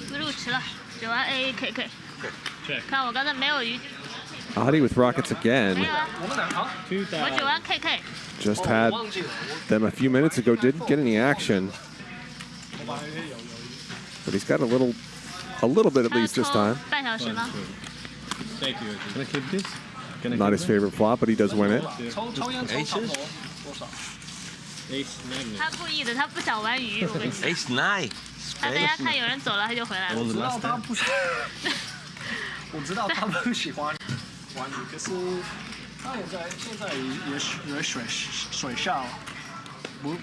Blue 吃了，9万 AAKK。看我刚才没有鱼。 Adi with rockets again. 我9万 KK。 Just had them a few minutes ago. Didn't get any action, but he's got a little bit at least this time. 半小时吗？ Thank you. Can I keep this? Not his favorite flop, but he does win it. 抽烟抽差不多多少 ？Ace nine. 他故意的，他不想玩鱼。我跟你讲 Ace nine. 他等下看有人走了，他就回来了。我知道他不喜，我知道他不喜欢玩鱼，可是他也在现在也水下，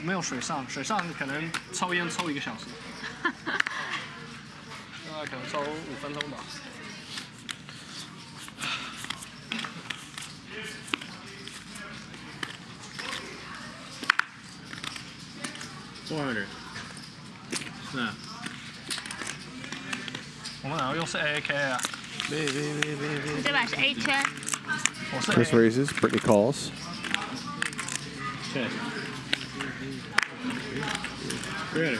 没有水上，水上可能抽烟抽1个小时，现在可能抽5分钟吧。 400. Snap. 我们两个又是 AAK 啊。这把是 A 圈。 Chris raises, Britney calls. Check. Ready.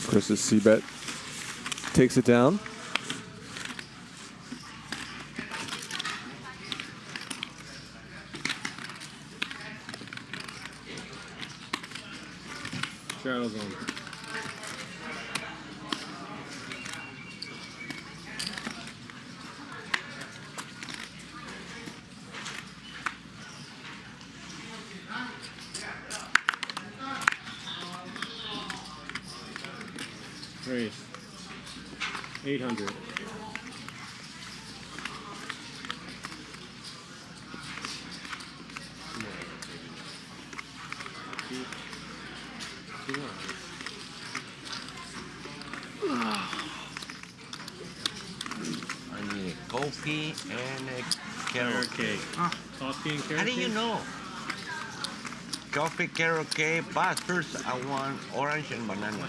Chris's C-bet takes it down. Straddle's on. Raise. 800. I need a coffee and a carrot cake. Coffee and carrot How do you cake? know? Coffee, carrot cake, but first I want orange and banana.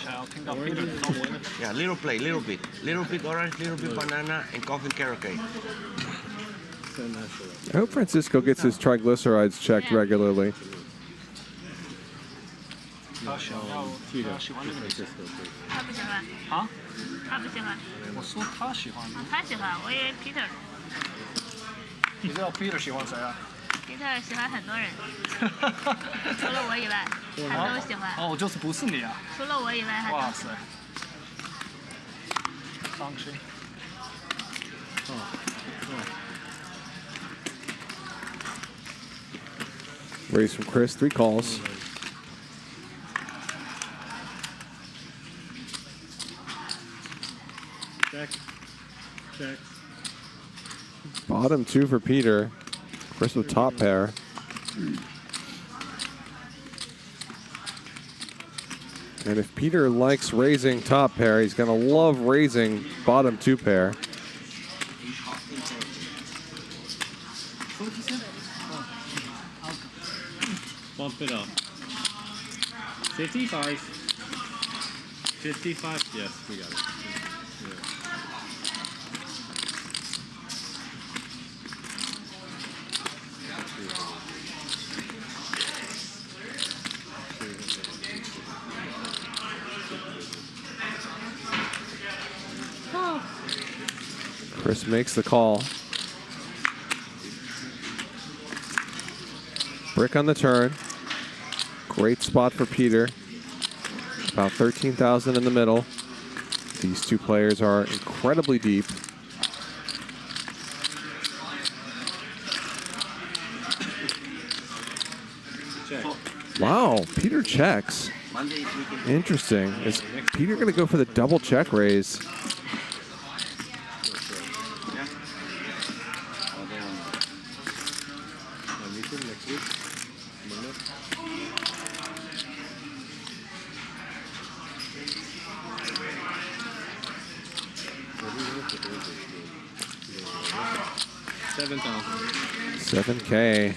Yeah, little plate, little bit. Little bit orange, little bit banana, and coffee and carrot cake. I hope Francisco gets his triglycerides checked regularly. 他喜欢那个女生。他不喜欢。啊？他不喜欢。我说他喜欢。他喜欢，我以为 Peter。你知道 Peter 喜欢谁啊 ？Peter 喜欢很多人，除了我以外，他都喜欢。哦，就是不是你啊？除了我以外，他都。哇塞！伤心。Raise from Chris, 3 calls. Check. Check. Bottom 2 for Peter. Chris with top pair. And if Peter likes raising top pair, he's going to love raising bottom 2 pair. Bump it up. 55. 55. Yes, we got it. Chris makes the call. Brick on the turn. Great spot for Peter. About 13,000 in the middle. These two players are incredibly deep. Wow, Peter checks. Interesting. Is Peter going to go for the double check raise? $7K.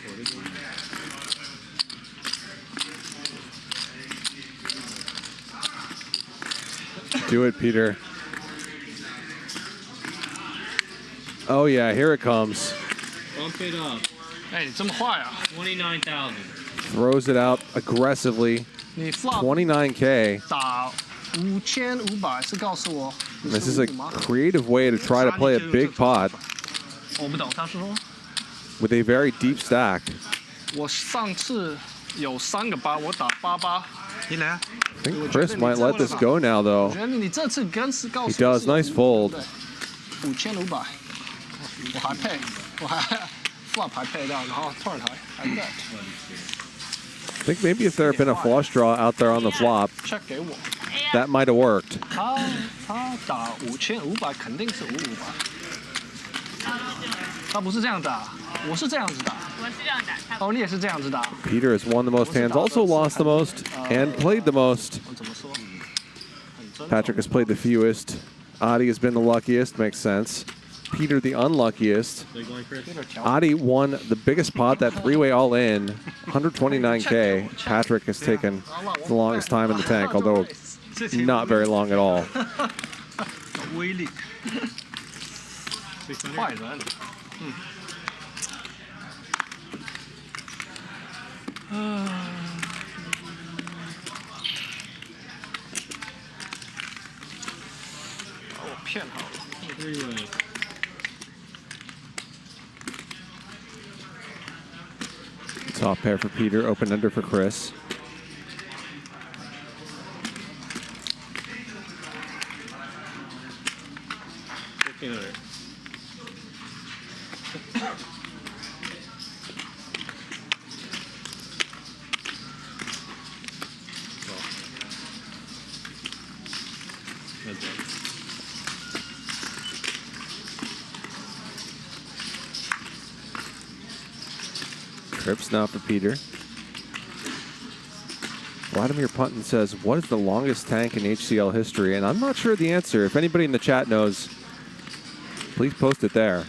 Do it, Peter. Oh yeah, here it comes. Bump it up. Hey, 这么坏啊 $29,000. Throws it out aggressively. 你 flop $29K. 打5500是告诉我 This is a creative way to try to play a big pot 我不懂，他说 with a very deep stack. 我上次有3个8，我打88。你来啊 I think Chris might let this go now, though. 我觉得你这次跟是告 He 诉我 does. Nice fold. 5500，我还配，我还 flop 还配到，然后 turn 还 bet。 I think maybe if there had been a flush draw out there on the flop, check 给我， that might have worked. 他打5500肯定是5500，他不是这样打，我是这样子打。我是这样打。哦，你也是这样子打。 Peter has won the most hands, also lost the most, and played the most. 怎么说？ Patrick has played the fewest. Adi has been the luckiest, makes sense. Peter the unluckiest. Adi won the biggest pot, that three-way all-in, 129K. Patrick has taken the longest time in the tank, although not very long at all. 威力，坏人，把我骗好了。 Top pair for Peter, open under for Chris. Trips now for Peter. Vladimir Punton says, what is the longest tank in HCL history? And I'm not sure the answer. If anybody in the chat knows, please post it there.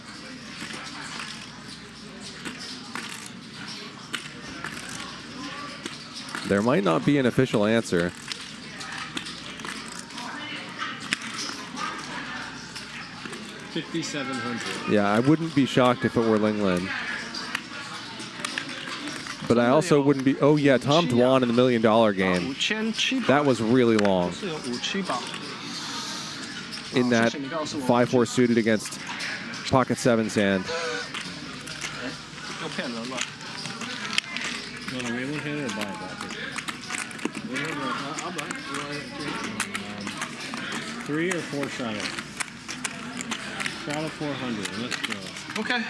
There might not be an official answer. $5,700. Yeah, I wouldn't be shocked if it were Ling Lin. But I also wouldn't be... Oh, yeah, Tom Dwan in the $1 million game. That was really long. In that 5-4 suited against pocket 7's hand. Want to win one hand or buy it back? I'll buy it. 3 or 4 shadow? Shadow 400. Let's go. Okay.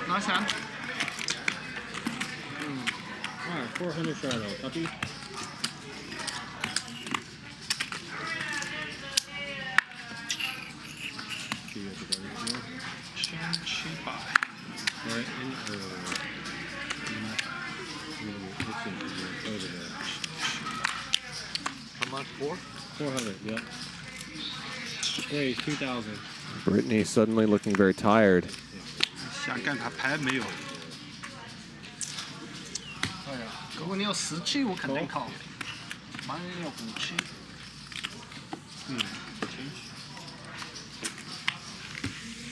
Nice hand. Alright, 400 shadow. Copy. How much? 400, yep. Raise 2,000. Britney suddenly looking very tired. 想干他牌没有。哎呀，如果你有17，我肯定靠。满人有57。嗯。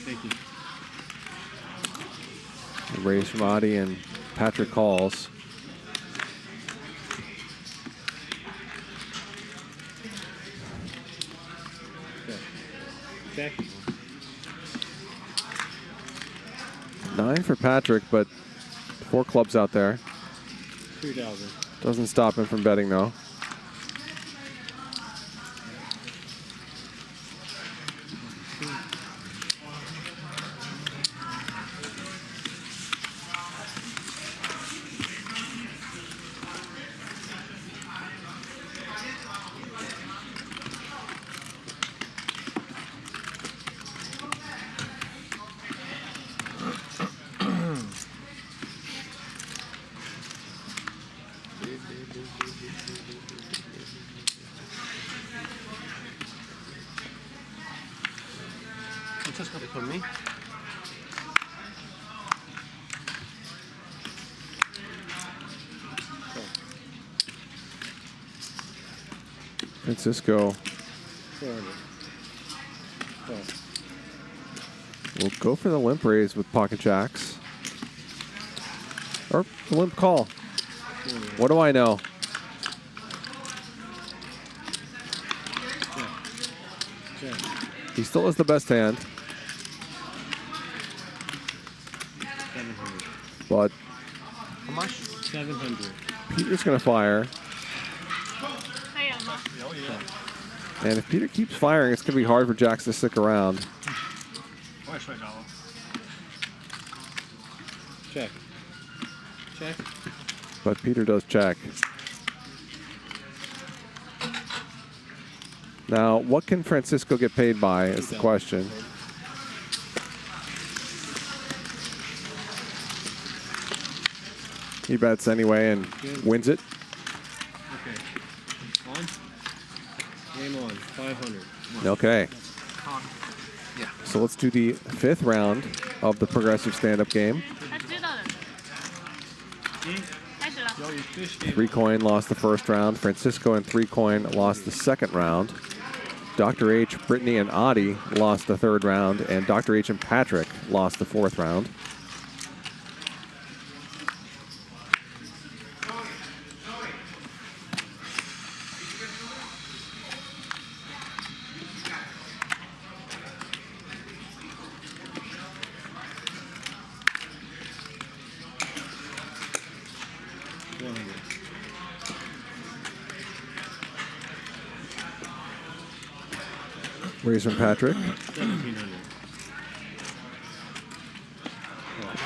Thank you. Raise from Adi and Patrick calls. Jackie. 9 for Patrick, but 4 clubs out there. 2,000. Doesn't stop him from betting, though. For me? Francisco 400. will go for the limp raise with pocket jacks. Or the limp call. What do I know? He still has the best hand. 700. But How much? 700. Peter's going to fire. Oh, And if Peter keeps firing, it's going to be hard for Jacks to stick around. Check. Check. But Peter does check. Now, what can Francisco get paid by is the question. He bets anyway and wins it. Okay. On. Game on. 500. Okay. Yeah. So let's do the 5th round of the progressive stand-up game. 3 coin lost the first round. Francisco and 3 coin lost the second round. Dr. H, Britney, and Adi lost the 3rd round, and Dr. H and Patrick lost the 4th round. Raise from Patrick. 1700.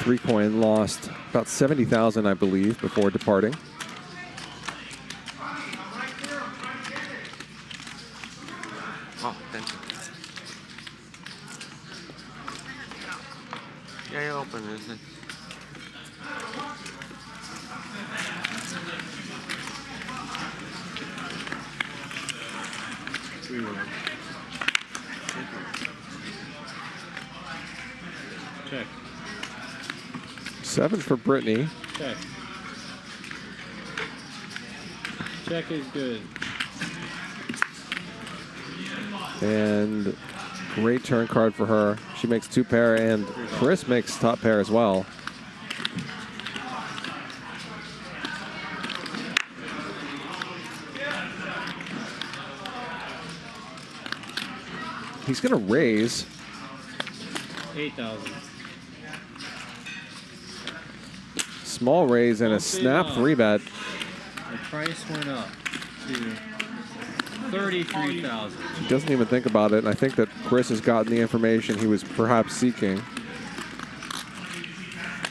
3 coin lost about 70,000, I believe, before departing. Oh, thank you. Yeah, you open it. Check. 7 for Britney. Check. Check is good. And great turn card for her. She makes 2 pair, and Chris makes top pair as well. He's going to raise. 8,000. Small raise and a snap 3-bet. The price went up to 33,000. He doesn't even think about it, and I think that Chris has gotten the information he was perhaps seeking.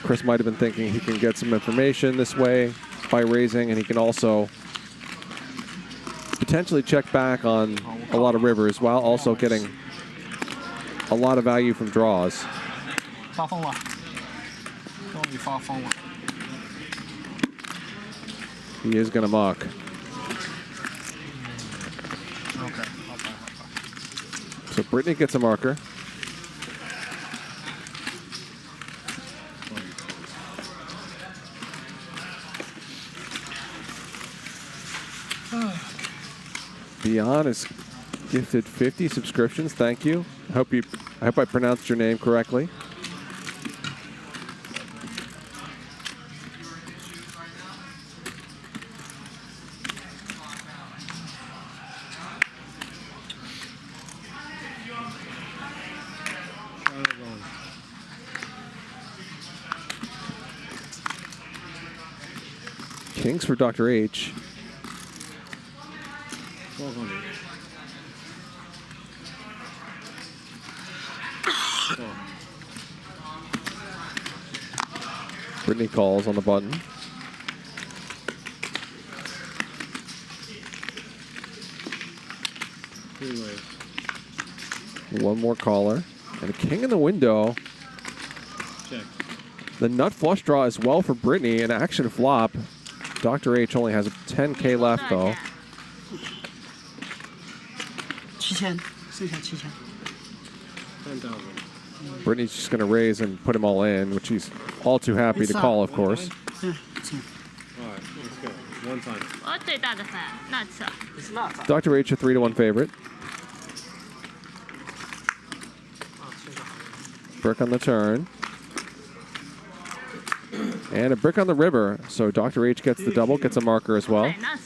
Chris might have been thinking he can get some information this way by raising, and he can also potentially check back on a lot of rivers while also getting a lot of value from draws. 发疯了，终于发疯了。 He is going to muck. Okay. So Britney gets a marker. Beyond is gifted 50 subscriptions. Thank you. I hope I pronounced your name correctly. Kings for Dr. H. 1,200. Britney calls on the button. One more caller. And a king in the window. Check. The nut flush draw as well for Britney. An action flop. Dr. H only has 10K left, though. 7000，剩下7000。 Brittany's just going to raise and put him all in, which he's all too happy to call, of course. All right, let's go. One time. 我最大的粉nuts。Dr. H a 3-1 favorite. Brick on the turn. And a brick on the river. So Dr. H gets the double, gets a marker as well. $10,000。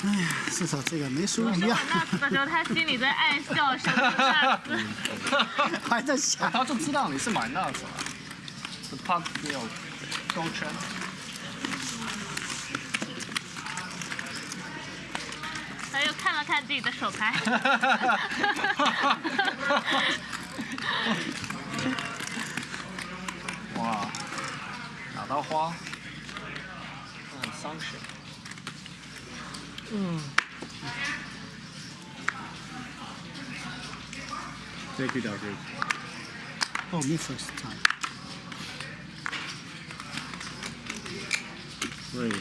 哎呀，至少这个没输一样。那时候他心里在暗笑，手机还在想，他就知道你是买那种，怕没有勾圈。他又看了看自己的手牌。哇，打到花，很伤血。Thank you, Dr. Oh, me first time. Ring.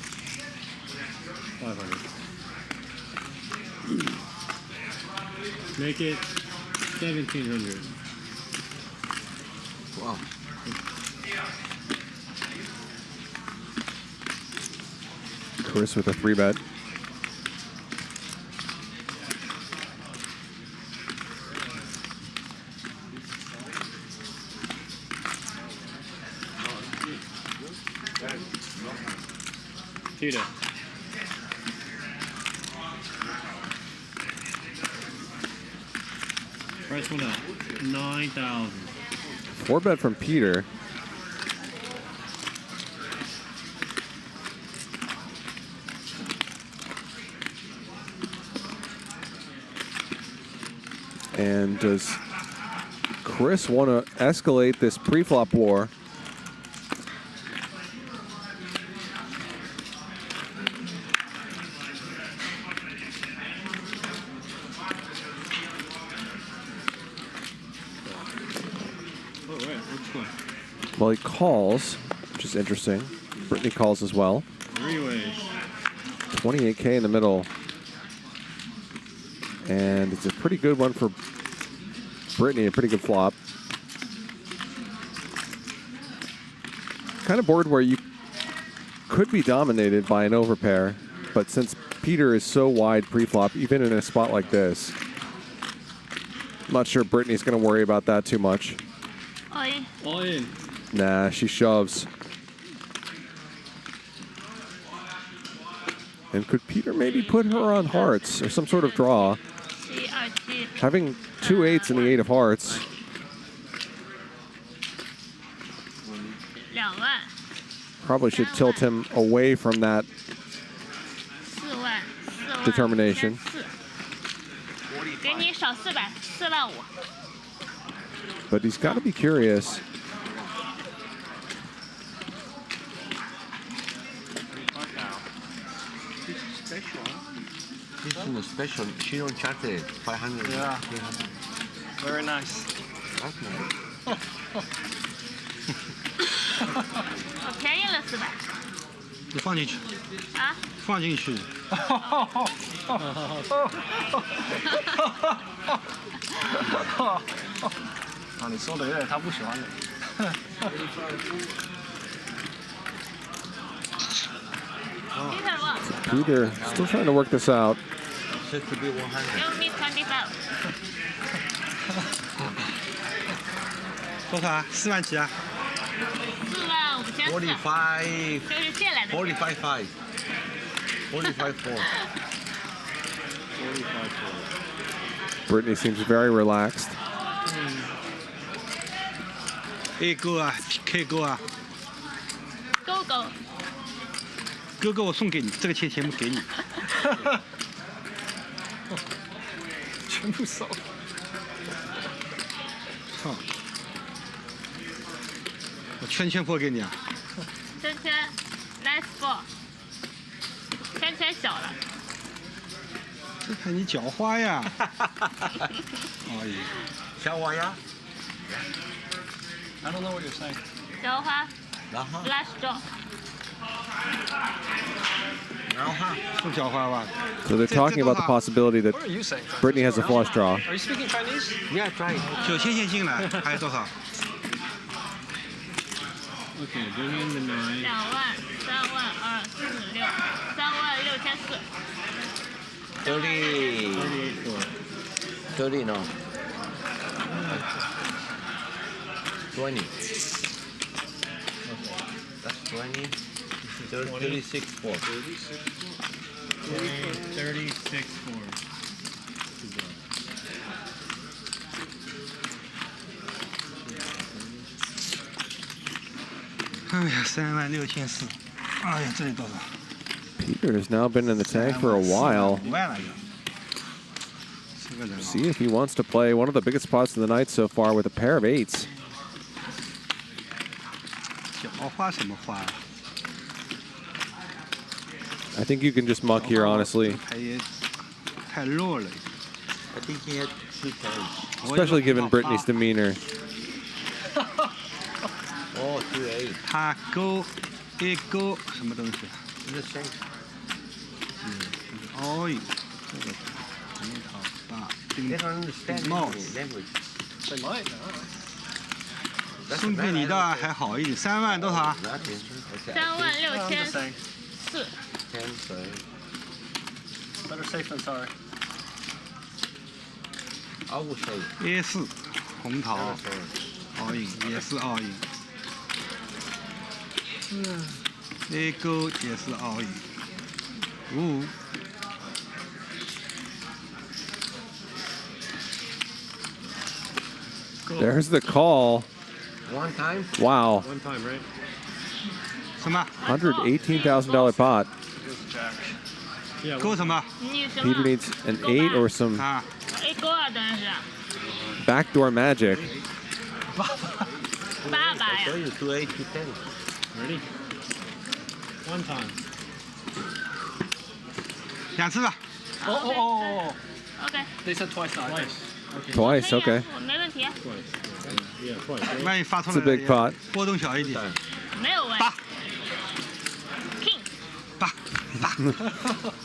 500. Make it 1700. Wow. Chris with a 3-bet. Tita. Price went up. 9,000. 4-bet from Peter. And does Chris want to escalate this pre-flop war? Well, he calls, which is interesting. Brittany calls as well. 3 ways. 28K in the middle. And it's a pretty good one for Brittany, a pretty good flop. Kind of board where you could be dominated by an overpair, but since Peter is so wide pre-flop, even in a spot like this, I'm not sure Brittany's going to worry about that too much. All in. Nah, she shoves. And could Peter maybe put her on hearts or some sort of draw? Having 2 8s and the 8 of hearts. Probably should tilt him away from that determination. But he's got to be curious. This is a special. She don't charge it 500. Yeah. 300. Very nice. That's nice. 我便宜了400。你放进去。啊？放进去。啊，你说的有点他不喜欢你。Peter still trying to work this out. Said to be 100. Give me 25. 多少啊？4万几啊？45400。 45. 就是借来的。45.5. 45.4. Brittany seems very relaxed. A 勾啊 ，K 勾啊。勾勾。哥哥，我送给你，这个钱不给你。全部收。操！我圈圈拨给你啊！圈圈 ，nice ball。圈圈小了。这看你狡猾呀！哎呀，小花呀 I don't know what you're saying. 小花然后，last draw。然后不狡猾吧？ So they're talking about the possibility that What are you saying? Britney has a flush draw. Are you speaking Chinese? Yeah, try. 9千先进来，还有多少？ Okay, bring in the 9. 2万、3万、2、4、6、36400。 30 no 20 that's 20 36 4 36 4. 哎呀，36400。哎呀，这里多少？ Peter has now been in the tank for a while. 5万了。 See if he wants to play one of the biggest spots of the night so far with a pair of 8s. 狡猾什么花？ I think you can just muck here, honestly. 牌也太弱了。 I think he had 2 cards Especially given Britney's demeanor. oh 2 8他勾一勾什么东西？ the same 哦，这个樱桃大 they don't understand mouse language They might. 送给你的还好一点，3万多少？ 36400。 Better safe than sorry. I will say A4 红桃 all in 也是 all in。A 勾也是 all in。5。 There's the call. one time Wow. One time, right? 什么$118,000 pot. Yeah. 勾什么？ Peter needs an 8 or some 啊， A 勾2等于是 backdoor magic. 800 I 呀 tell。you 2 8 2 10 Ready? One time. 2次吧。 Oh. OK。 They said twice, not Twice. Twice, okay. 我没问题， Twice. Yeah, twice. Right? 万一发错 It's 了 a big pot. 波动小一点。没有问题。King。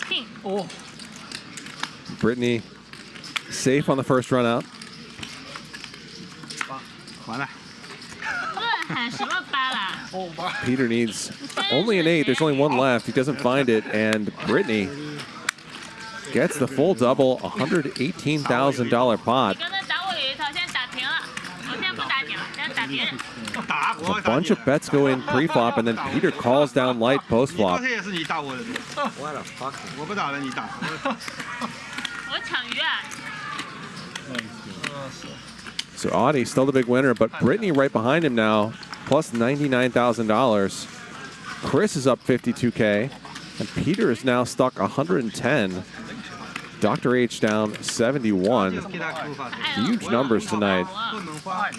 King。 Oh. Britney safe on the first run out. 完了。喊什么8啦？ Oh, my. Peter needs only an 8. There's only one left. He doesn't find it, and Britney gets the full double, $118,000 pot. 你刚才打我有一套，现在打平了。我现在不打你了，现在打别人。打我 A bunch of bets go in pre-flop, and then Peter calls down light 你刚 post-flop. 才也是你打我的， what a fuck 我不打了，你打。我抢鱼啊！ So Audie still the big winner, but Britney right behind him now, plus $99,000. Chris is up 52K, and Peter is now stuck 110. Dr. H down 71. Huge numbers tonight. 不能花。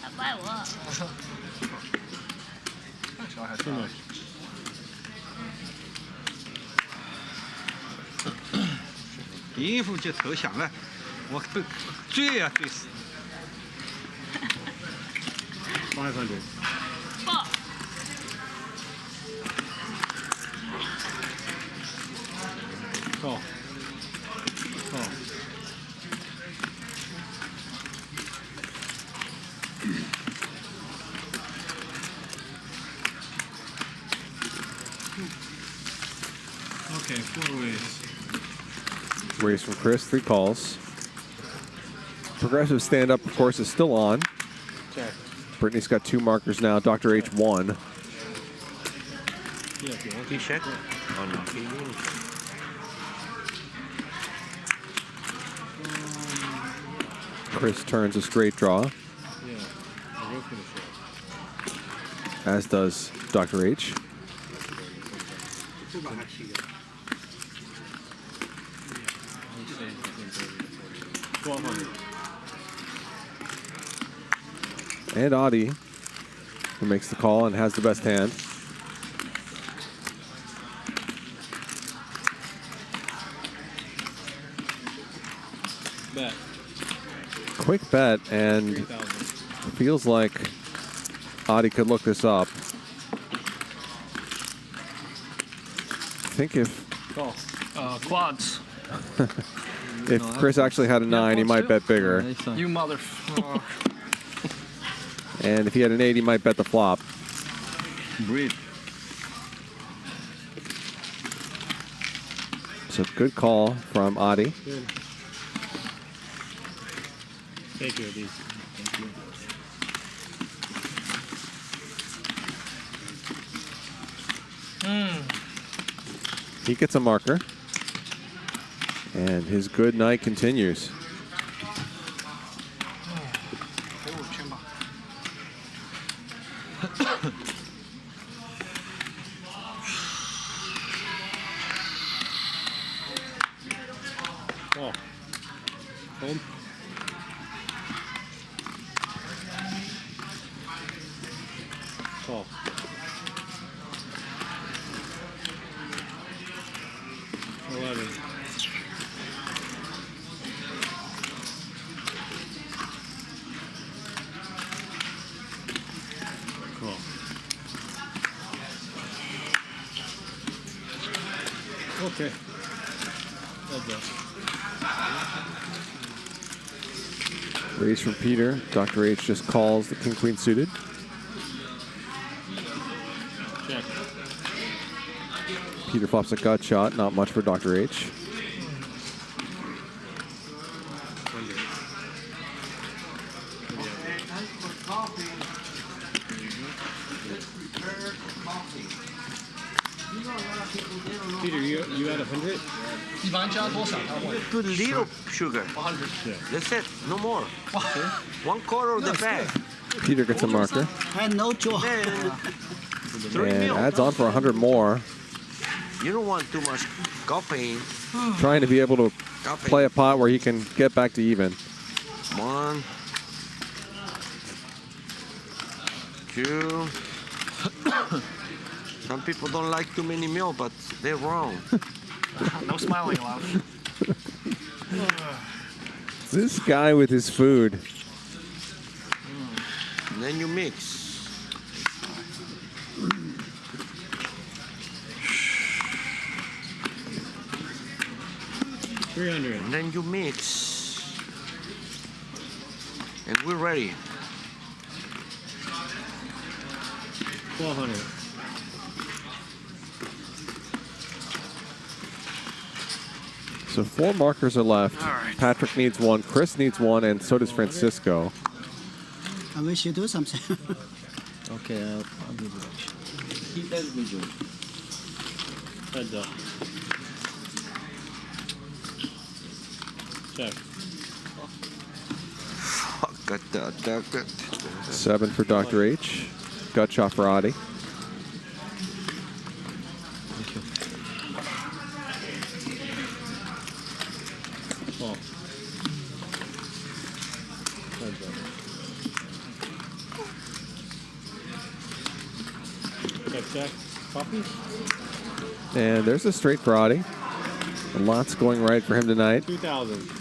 他不爱我。应付就投降了，我都追啊追死。 500. 爆。 Call. Call. Okay, 4 ways. Raise from Chris, 3 calls. Progressive stand-up, of course, is still on. Check. Britney's got 2 markers now. Dr. H 1. Yeah, if you want he check on Chris turns a straight draw, Yeah, I'll go for the shot. as does Dr. H. 不把它踢掉。 1200. and Adi, who makes the call and has the best hand. Bet. Quick bet, and feels like Adi could look this up. I think if Call. Quads. if Chris actually had a 9, he might bet bigger. You mother. And if he had an 8, he might bet the flop. Breathe. So good call from Adi. Good. Thank you, Adi. Thank you. He gets a marker. And his good night continues. Oh. Home. Call. Okay. Raise from Peter. Dr. H just calls the king-queen suited. Check. Peter flops a gut shot. Not much for Dr. H. Peter, you had 100? Put a little sugar. 100. Yeah. That's it. No more. 1/4 of the bag. Peter gets a marker. And no joy. And adds on for 100 more. You don't want too much caffeine. Trying to be able to play a pot where he can get back to even. 1, 2. Some people don't like too many milk, but they're wrong. No smiling allowed. This guy with his food. And then you mix. $300. And then you mix. And we're ready. 1,200. So 4 markers are left. Right. Patrick needs 1, Chris needs 1, and so does Francisco. I wish you do something. Okay, I'll do that. Keep that visual. Heads up. Check. Fuck that. 7 for Dr. H. Gut shot for Adi. Call. Heads up. Check. Coffee? And there's a straight for Adi. A lot's going right for him tonight. 2,000.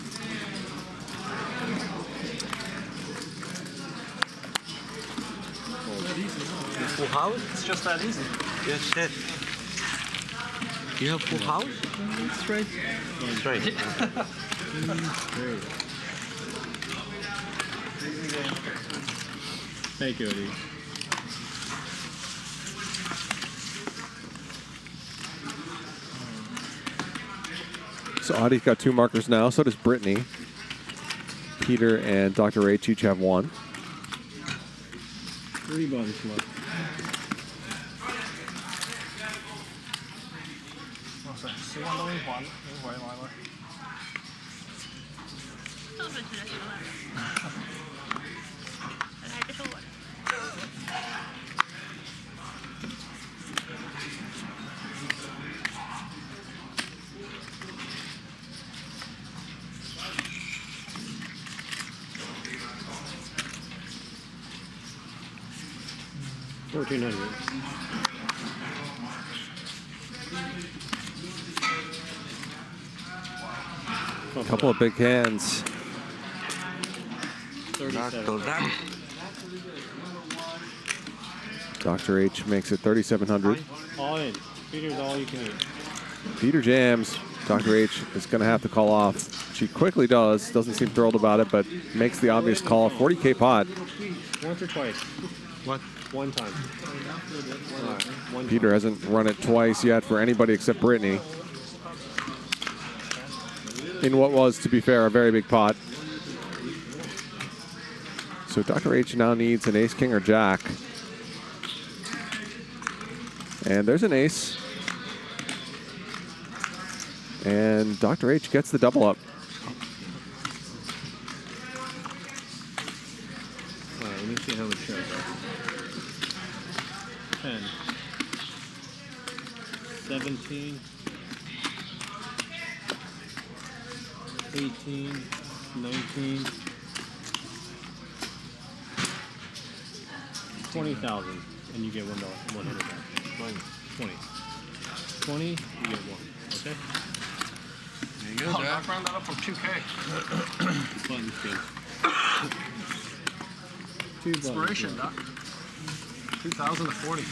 Full house? It's just that easy. That's it. You have full house? Straight. Straight. Thank you, Eddie. So Adi's got 2 markers now. So does Britney. Peter and Dr. H each have 1. 3 bodies left. 1400. A couple of big hands. 37. Dr. H makes it 3,700. All in. Peter's all you can eat. Peter jams. Dr. H is going to have to call off. She quickly does. Doesn't seem thrilled about it, but makes the obvious call. 40K pot. Once or twice? What? One time. All right. One Peter hasn't run it twice yet for anybody except Britney. In what was, to be fair, a very big pot. So Dr. H now needs an ace, king, or jack. And there's an ace. And Dr. H gets the double up. All right, let me see how it shows up. 10. 17. 18. 19. 20,000. And you get $100 back. 20. 20, you get 1. Okay? There you go, Jack. Round that up from 2K. Buttons good. 2 buttons. Inspiration, Doc. 2,000 to 40.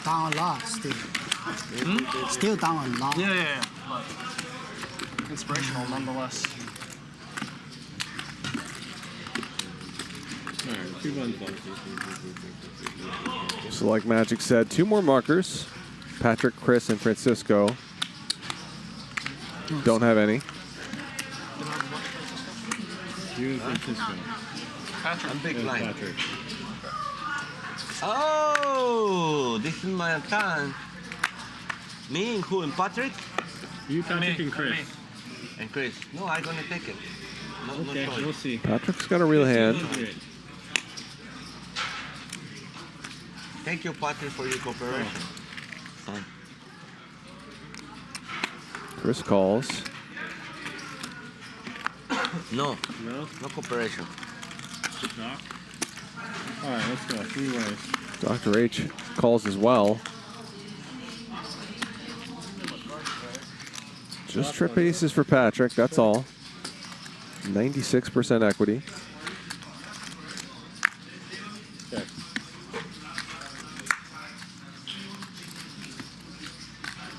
Down a lot still. Still down a lot. Yeah. But inspirational nonetheless. All right, 2 buttons left. So like Magic said, 2 more markers. Patrick, Chris, and Francisco don't have any. You and Francisco. I'm big And blind. Patrick. Oh, this is my time. Me and who? And Patrick? You, Patrick, and Chris. And Chris. No, I'm gonna take it. No, Okay, no choice. we'll see. Patrick's got a real hand. Thank you, Patrick, for your cooperation. Chris calls. No. No? No cooperation. No? All right, let's go. 3 ways. Dr. H calls as well. Just trip aces for Patrick, that's all. 96% equity. Check.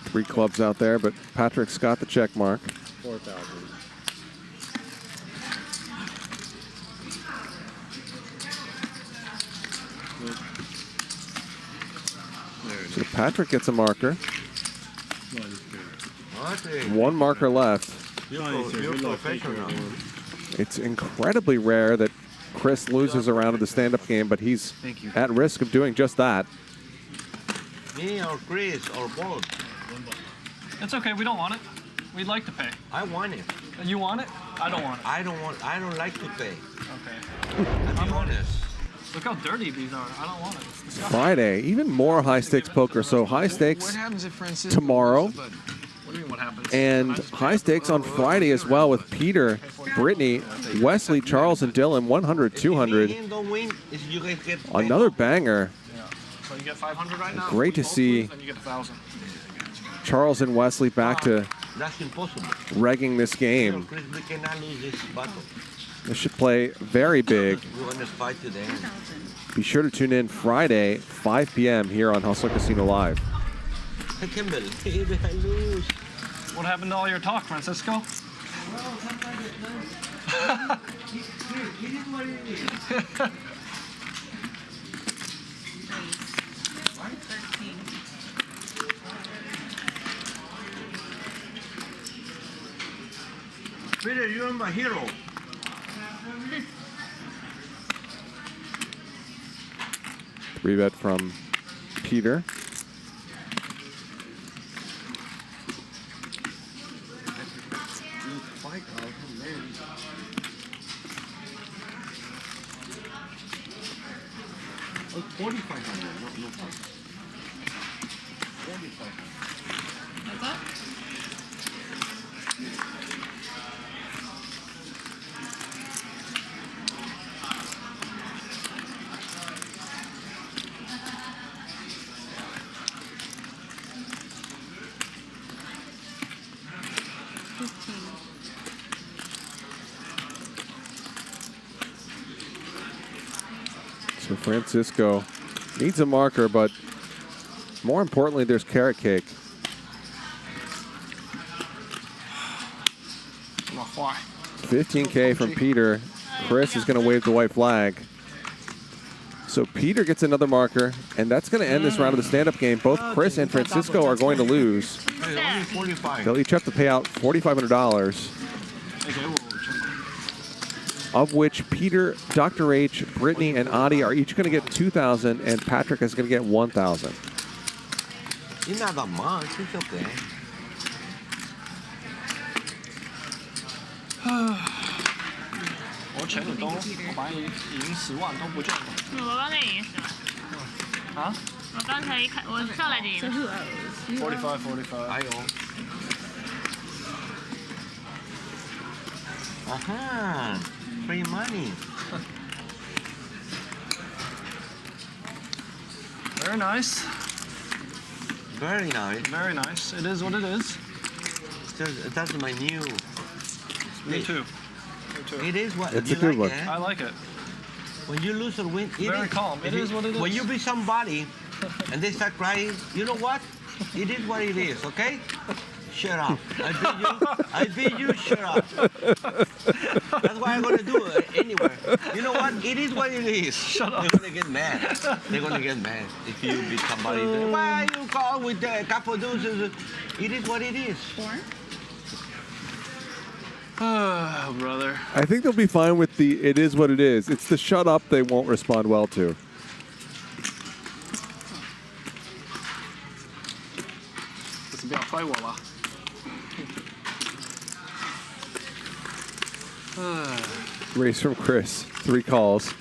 Three clubs out there, but Patrick's got the check mark. 4,000. So Patrick gets a marker. Okay. 1 marker left. You're professional. It's incredibly rare that Chris loses a round of the stand-up game, but he's at risk of doing just that. Me or Chris or both. It's okay, we don't want it. We'd like to pay. I want it. You want it? I don't want it. I don't like to pay. Okay. I'm honest. Look how dirty these are. I don't want it. It's disgusting. Friday, even more high-stakes poker. So high stakes What happens if Francisco tomorrow. What do you mean, what happens? And high stakes on Friday as well with Peter, Britney, Wesley, Charles, and Dylan, 100, 200. Another banger. Yeah. So you get 500 right now. Great to see Then you get 1,000. Charles and Wesley back to That's impossible. regging this game. Chris, we cannot lose this battle. This should play very big. We're going to fight to the end. Be sure to tune in Friday, 5 p.m. here on Hustler Casino Live. I can't believe it. I lose. What happened to all your talk, Francisco? Peter, you're my hero. Three bet from Peter. Oh, 4,500. No problem. 4,500. What's that? So Francisco needs a marker, but more importantly, there's carrot cake. Why? 15K from Peter. Chris is going to wave the white flag. So Peter gets another marker, and that's going to end this round of the stand-up game. Both Chris and Francisco are going to lose. Hey, only 45. They'll each have to pay out $4,500, of which Peter, Dr. H, Brittany, and Adi are each going to get $2,000, and Patrick is going to get $1,000. It's not that much. It's okay. 我钱很多，我本来赢10万都不见了。我刚才赢10万。啊？我刚才我上来就赢了。45. 还有。Aha, free money. Very nice. Very nice. Very nice. It is what it is. That's my new. Me too. It is what it's you a good like one. it? I like it. When you lose or win, Very calm. It is what it is. When you beat somebody and they start crying, you know what? It is what it is, okay? Shut up. I beat you, shut up. That's what I'm gonna do anyway. You know what? It is what it is. Shut up. They're gonna get mad. They're gonna get mad if you beat somebody. Why you call with a couple of doses? It is what it is. Oh, brother. I think they'll be fine with the "it is what it is." It's the "shut up" they won't respond well to. Race from Chris. 3 calls.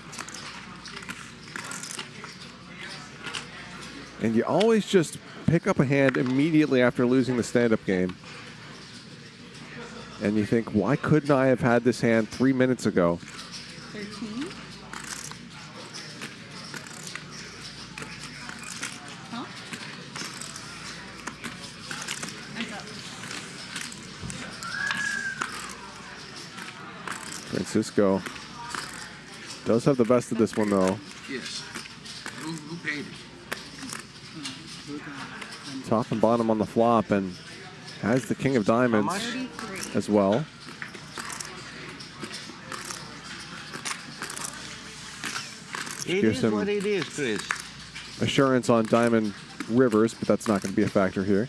And you always just pick up a hand immediately after losing the stand-up game. And you think, why couldn't I have had this hand 3 minutes ago? 13. Huh? Francisco does have the best of this one, though. Yes. Who paid it? Top and bottom on the flop, and has the king of diamonds as well. It Gives is him what it is, Chris. assurance on diamond rivers, but that's not going to be a factor here.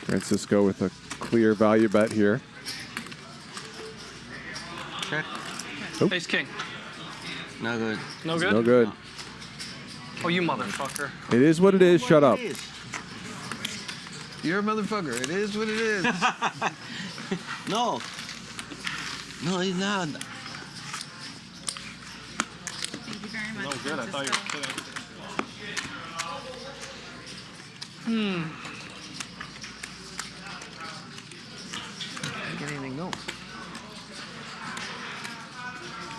Francisco with a clear value bet here. Check. Oop. Ace king. No good. No good? No good. Oh, you motherfucker. It is what it is. Shut up. You're a motherfucker. It is what it is. No. No, it's not. Thank you very much. No good. I thought you were kidding. Can't anything go.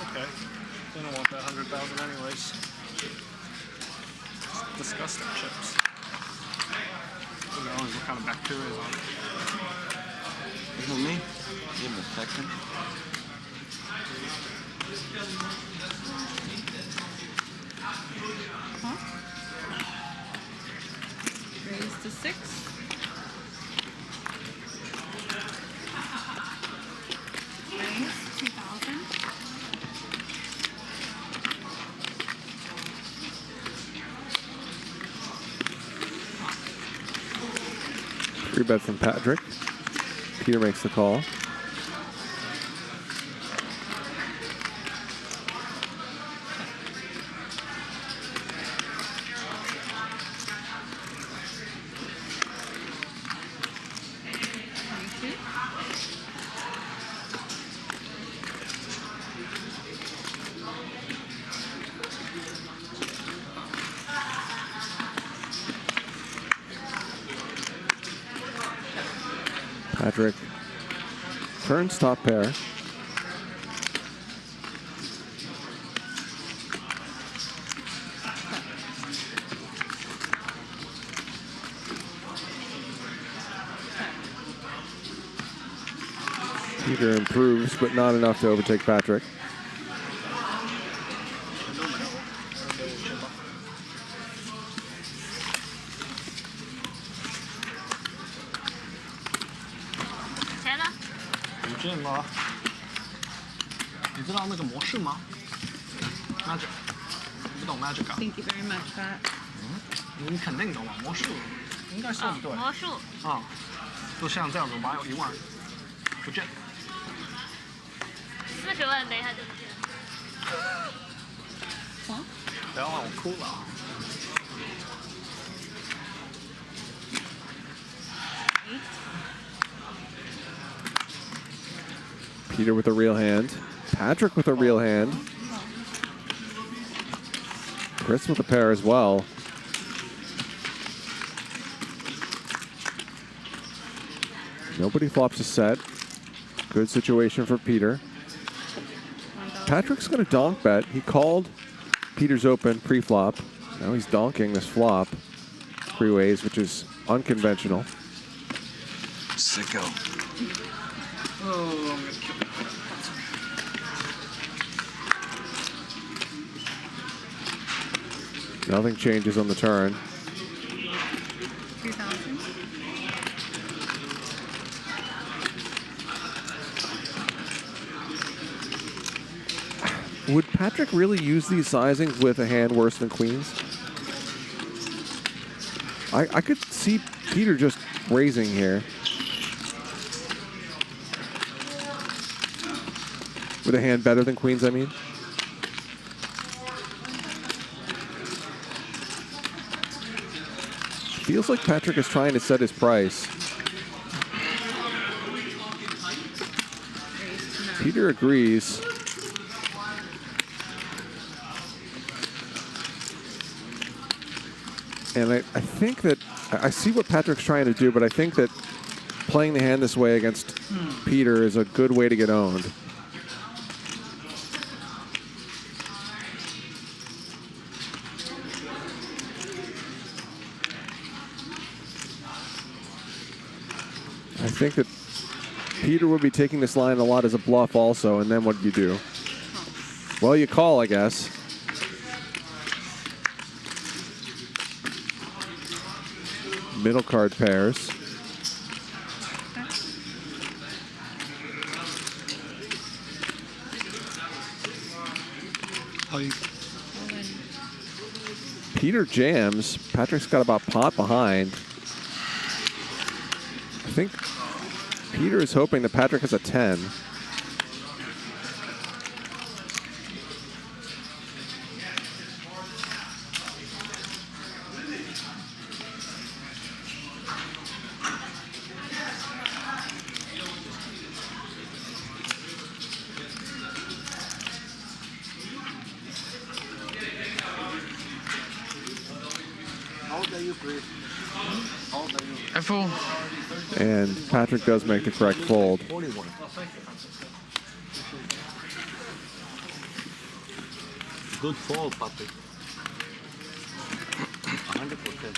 Okay. They don't want that 100,000 anyways. It's disgusting chips. Who knows what kind of bacteria is on it? Is it me? Give me a second. Huh? Raise to 6. Raise 2,000. Free bet from Patrick. Peter makes the call. Patrick turns top pair. Peter improves, but not enough to overtake Patrick.不见了。你知道那个模式吗 ？Magic， 不懂 Magic 啊？ Thank you very much, Pat. 你肯定懂吧？魔术应该算对。魔术。啊，就像这样子，我有1万，不见。40万，等一下就不见。不要让我哭了。 Peter with a real hand. Patrick with a real hand. Chris with a pair as well. Nobody flops a set. Good situation for Peter. Patrick's going to donk bet. He called Peter's open pre-flop. Now he's donking this flop. 3 ways, which is unconventional. Sicko. Oh, I'm gonna kill you. Nothing changes on the turn. 2,000. Would Patrick really use these sizings with a hand worse than queens? I could see Peter just raising here. With a hand better than queens, I mean. Feels like Patrick is trying to set his price. Peter agrees. And I think that, I see what Patrick's trying to do, but I think that playing the hand this way against Peter is a good way to get owned. I think that Peter would be taking this line a lot as a bluff also, and then what do you do? Well, you call, I guess. Middle card pairs. Peter jams. Patrick's got about pot behind. I think Peter is hoping that Patrick has a 10. And Patrick does make the correct fold. 41. Good fold, Patrick. 100%.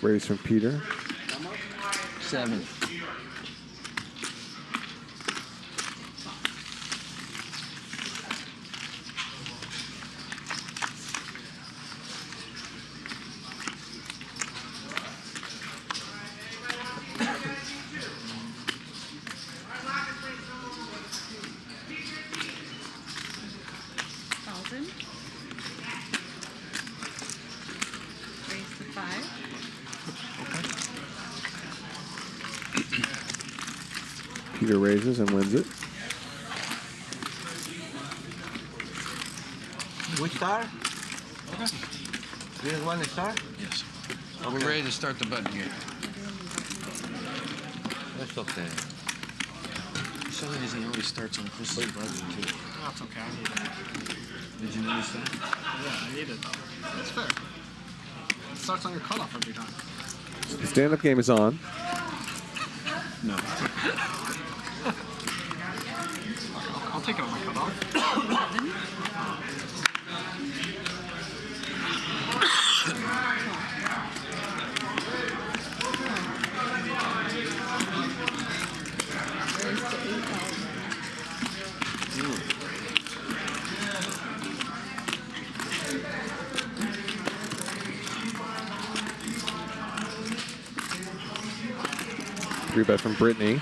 Raise from Peter. 7. Peter raises and wins it. Which star? This one is star? Yes. We're ready to start the button game. That's okay. For some reason, he always starts on Chris's budget, too. That's okay, I need it. Did you notice that? Yeah, I need it, though. That's fair. It starts on your cutoff every time. The stand-up game is on. No. I'll take it on my cutoff. Three bet from Britney.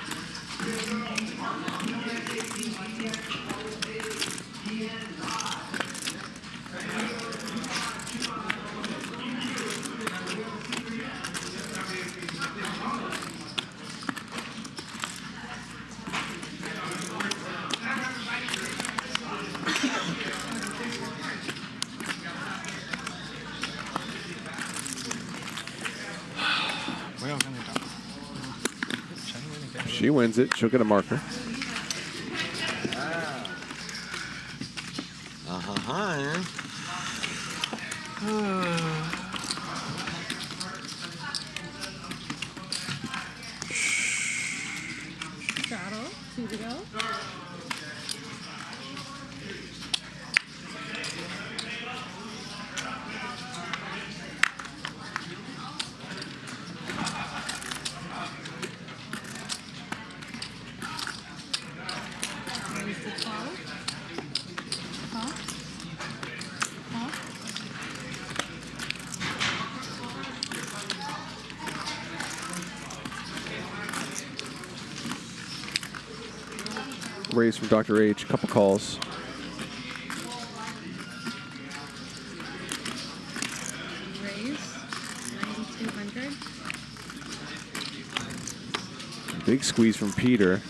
She wins it. She'll get a marker. Straddle, 2 to go. Raise from Dr. H. Couple calls. Raise, 9,200. Big squeeze from Peter.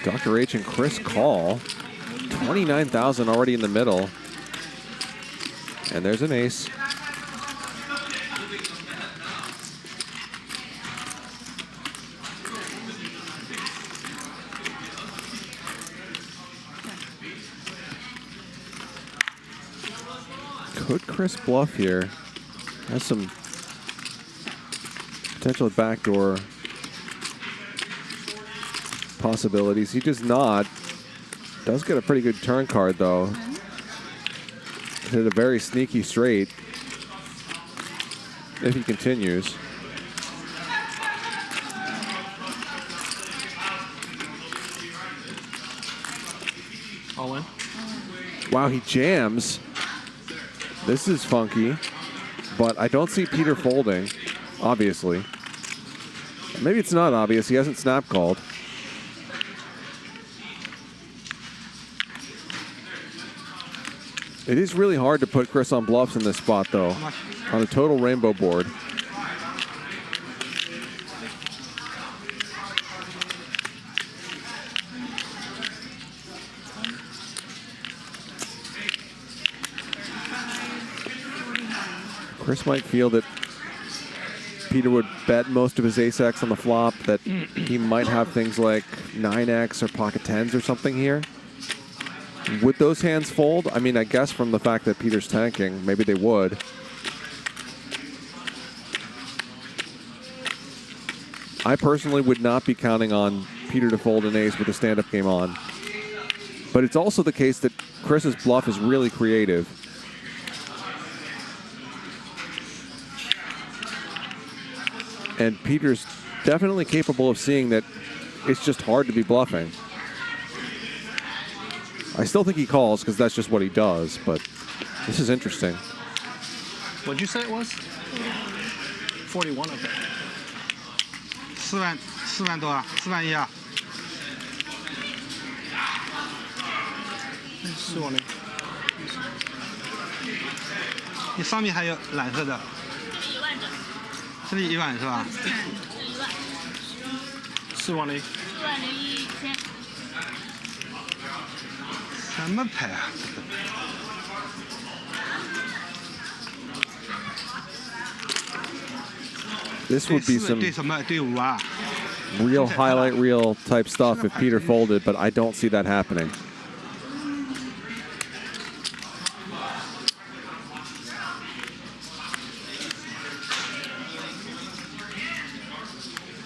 Dr. H and Chris call. 29,000 already in the middle. And there's an ace. Could Chris bluff here? Has some potential backdoor possibilities. He does not. Does get a pretty good turn card, though. Hit a very sneaky straight if he continues. All in. Wow, he jams. This is funky, but I don't see Peter folding, obviously. Maybe it's not obvious. He hasn't snap called. It is really hard to put Chris on bluffs in this spot, though, on a total rainbow board. Chris might feel that Peter would bet most of his ace-X on the flop, that he might have things like 9X or pocket 10s or something here. Would those hands fold? I mean, I guess from the fact that Peter's tanking, maybe they would. I personally would not be counting on Peter to fold an ace with a stand-up game on. But it's also the case that Chris's bluff is really creative. And Peter's definitely capable of seeing that it's just hard to be bluffing. I still think he calls because that's just what he does, but this is interesting. What'd you say it was? 41, okay. 4万多啊，4万1啊。4万0。你上面还有蓝色的。1万整。这里1万是吧？ 4万0。4万01000。什么牌啊？ This would be some 对什么队伍啊？ real highlight reel type stuff if Peter folded, but I don't see that happening.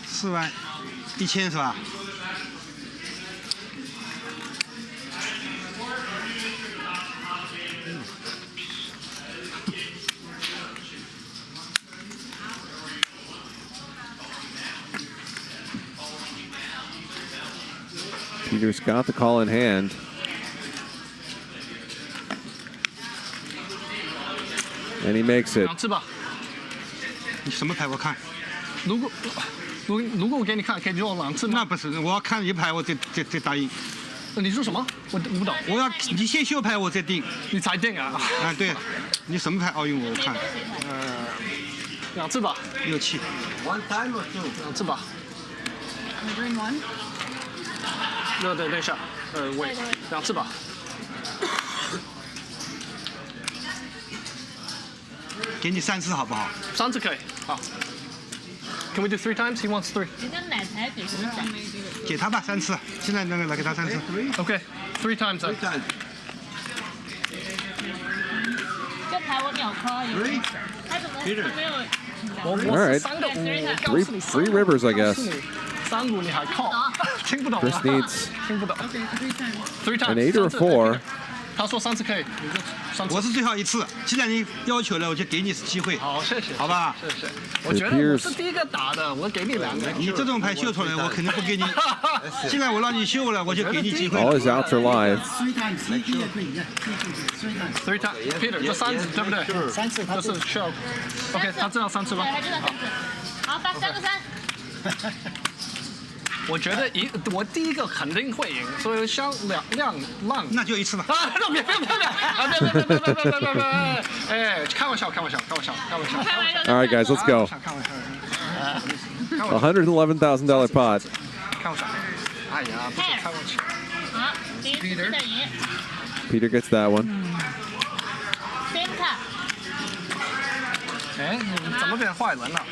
$4万，1000是吧？ Peter's got the call in hand. And he makes it. 2次吧。你什么牌？我看。如果我给你看，可以用2次吗？那不是，我要看一牌，我再答应。你说什么？我不懂。我要你先秀牌，我再定。你才定啊？啊，对。你什么牌奥运我看。2次吧。6、7。 One time or two? 2次吧。Green one. 对，等一下，喂，2次吧。给你3次好不好？3次可以，好。Can we do 3 times? He wants 3. 给他吧3次，现在那个来给他3次。Okay, 3 times. 3 times. 这牌我秒 call 有。他怎么没有？ All right. Three rivers, I guess. 35你还 call？ 听不懂。 Chris needs 听不懂。3 times. an 8 or a 4. 他说3次可以，你就3次。我是最后1次，既然你要求了，我就给你机会。好，谢谢。好吧。谢谢。我觉得我是第一个打的，我给你2个。你这种牌秀出来，我肯定不给你。既然我让你秀了，我就给你机会。 All his outs are live. 3 times. Peter， 这3次对不对？3次，就是 show。OK， 他知道3次吧？好，发3个3。我觉得我第一个肯定会赢，所以像亮，那就1次吧。啊，别！别！哎，开玩笑。 All right, guys, let's go. $111,000 pot. 开玩笑。哎呀，不是开玩笑。好，第一次的赢。 Peter gets that one. 哎，你怎么变坏人了？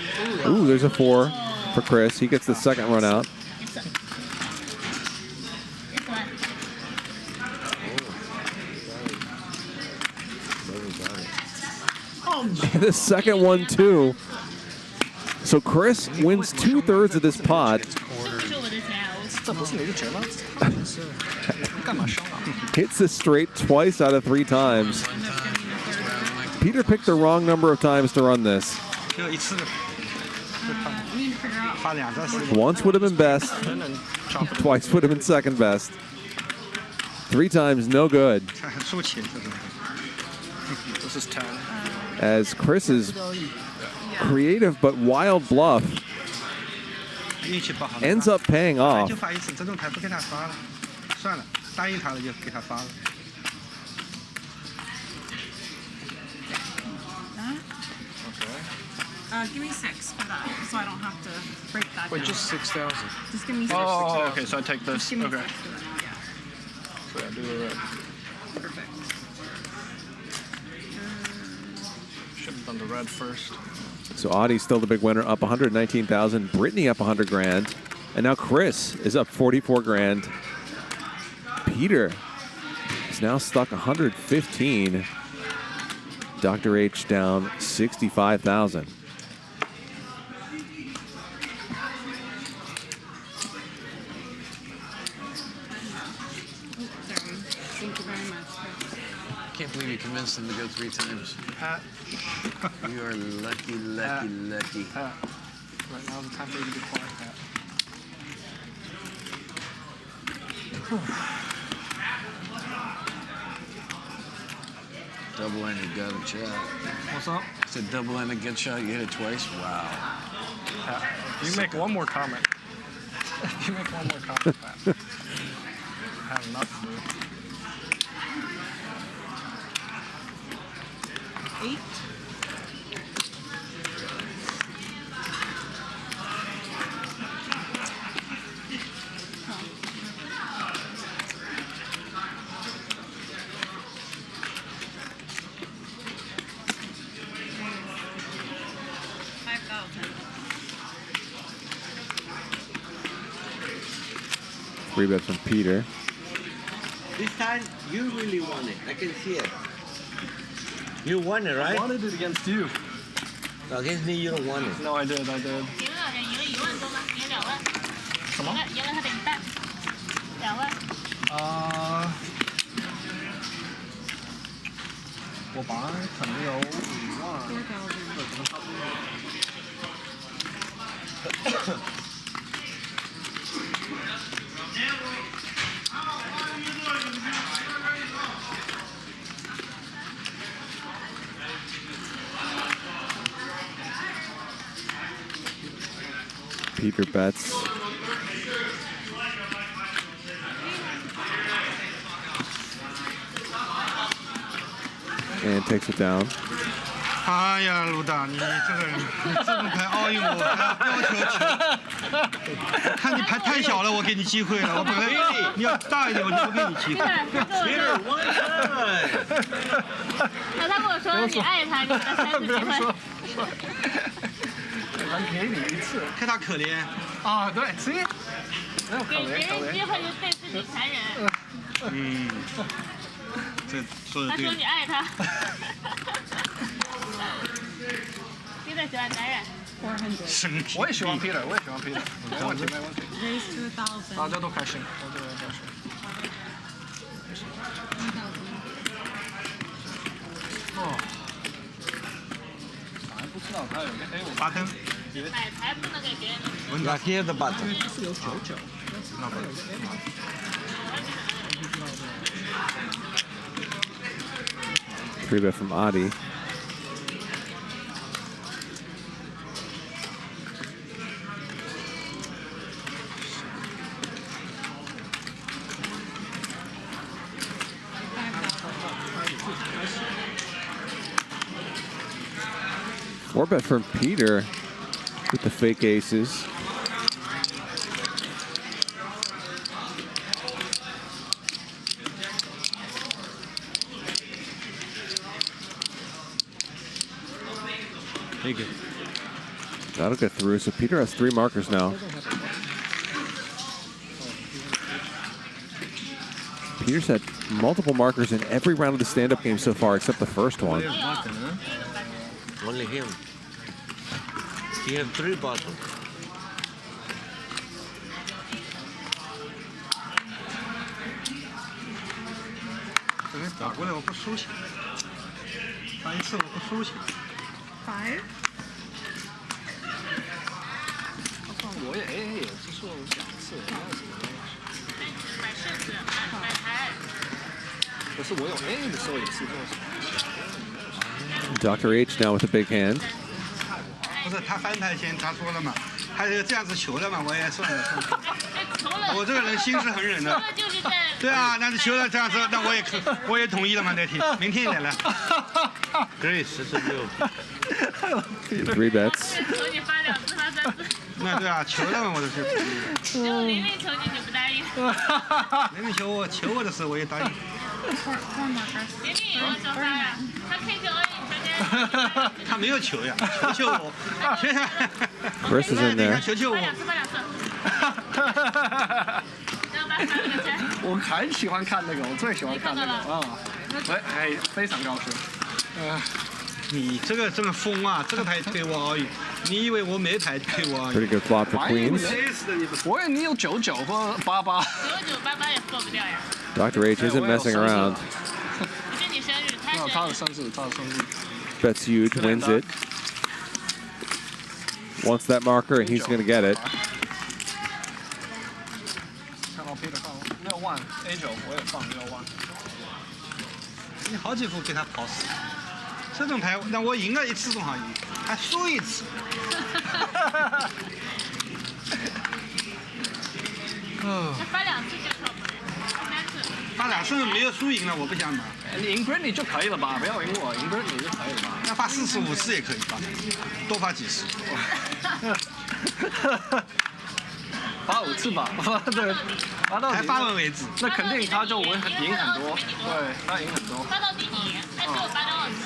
Ooh, there's a 4 for Chris. He gets the second run out. The second one too. So Chris wins 2/3 of this pot. Hits the straight twice out of 3 times. Peter picked the wrong number of times to run this. Once would have been best. Twice would have been second best. 3 times, no good. This is 10. As Chris's creative but wild bluff ends up paying off. 就发1次，这种牌不给他发了，算了，答应他了就给他发了。 Give me 6 for that, so I don't have to break that. Wait, down. just 6,000. Just give me 6. Oh, okay, so I take this. Just give me Okay. 6 for that, yeah. So I do the red. Perfect. Should have done the red first. So Audie's still the big winner, up 119,000. Brittany up 100 grand. And now Chris is up 44 grand. Peter is now stuck 115. Dr. H down 65,000. Thank you very much. Can't believe you convinced him to go 3 times. You are lucky. Right now is the time for you to be quiet, Pat. Double-ended gut shot. What's up? It's a double-ended gut shot. You hit it twice. Wow. Pat, you make one more comment. You make one more comment, Pat. I have enough to do. 8. Free bet from Peter. This time, you really won it. I can see it. You won it, right? I wanted it against you. No, against me, you don't want it. No, I did. 赢了1万多吗？赢2万。什么？赢了他等于半，2万。我本来可能有5万，对，可能差不多。Peter bets. And takes it down. 哎呀，卢达，你这个人，你这种牌奥运我要求球，看你牌太小了，我给你机会了。我本来你要大一点，我就不给你机会。他跟我说你爱他，你给他3次机会。咱给你1次。看他可怜。啊，对，行。没有可怜，给别人机会就对自己残忍。嗯，这说的对。他说你爱他。Peter 喜欢男人。我也喜欢 Peter， 我也喜欢 Peter， 没问题，没问题。Raise 2000。大家都开心，大家都开心。哦。还不知道他有个 A 我8灯。买牌不能给别人。Not here the button. 是有99。Free bet from Adi. Four bet from Peter with the fake aces. Take it. That'll get through. So Peter has 3 markers now. Peter's had multiple markers in every round of the stand-up game so far, except the first one. Only him. He had 3 bottles. Five. 我也 AA 也是说2次，没有什么。买柿子，买牌。可是我有 AA 的时候也是做。Dr. H now with a big hand. 不是他翻牌前他说了嘛，他就这样子求了嘛，我也算了。我这个人心是很忍的。对啊，那是求了这样子，那我也同意了嘛，那天明天也来。Chris 46。3 bets. 求你发2次，发3次。那对啊，求了嘛，我就是。只有玲玲求你，你不答应。玲玲求我的时候，我也答应。玲玲也要求发呀，他可以求你，他没有求呀，求我。Chris is in there. 求我。我很喜欢看那个，我最喜欢看那个啊！哎，非常高兴。你这个真的疯啊！这个牌推我而已，你以为我没牌推我而已 Pretty good flop for queens. 我以为你有99或88。99、88也做不掉呀。Dr. H isn't messing around. 不是你生日，他的生日，他的生日。Bets huge, wins it. Wants that marker, and he's going to get it. 看到 Peter 放6万 A9，我也放6万。你好几副给他跑死。这种牌让我赢了1次总好赢，还输1次。发2次就错不了，3次。发2次没有输赢了，我不想拿。你赢 Britney 就可以了吧？不要赢我，赢 Britney 就可以了吧？那发4次5次也可以发，多发几次。发5次吧，对，发到还发完为止。那肯定他就赢很多，对，他赢很多。发到底你，他只有8张2次。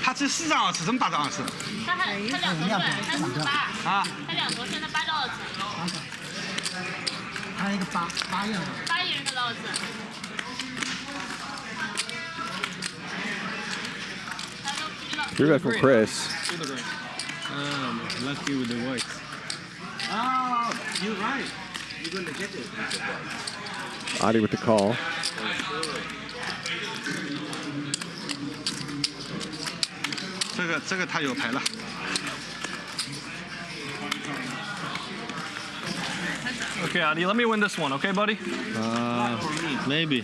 他只4张2次，怎么8张2次？他2夺胜，他48。啊。他2夺胜，他8张2次。拍一个八样的。8元的肉子。 Three bet from Chris. Lucky with the whites. Oh, you're right. You're gonna get it. Adi with the call. Okay, Adi, let me win this one, okay, buddy? Maybe.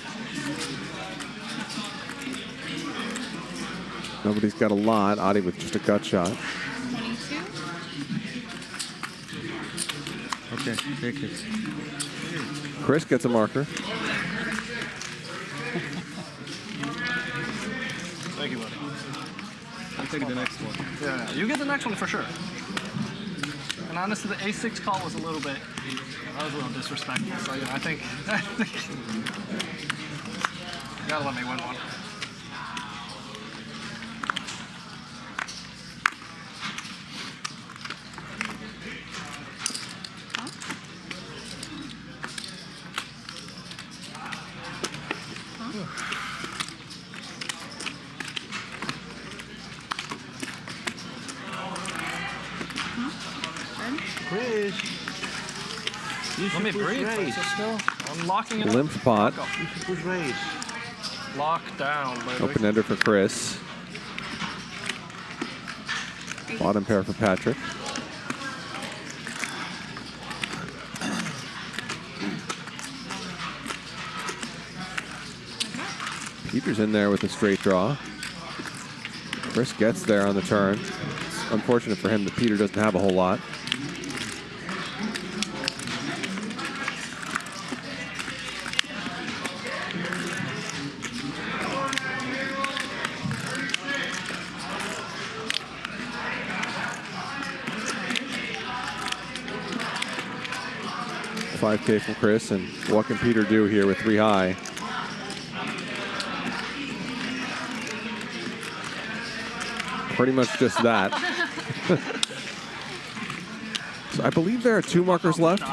Nobody's got a lot. Adi with just a gut shot. 22. Okay, take it. Chris gets a marker. Thank you, buddy. I'll take the next one. Yeah, you get the next one for sure. And honestly, the A6 call was a little bit, that was a little disrespectful. So yeah, I think you gotta let me win one. Chris, Let me breathe. Francisco. I'm locking it Limp up. pot. You should push raise. Lock down, baby. Open ender for Chris. Bottom pair for Patrick. Peter's in there with a straight draw. Chris gets there on the turn. It's unfortunate for him that Peter doesn't have a whole lot. $5K from Chris, and what can Peter do here with 3 high? Pretty much just that. So I believe there are 2 markers left.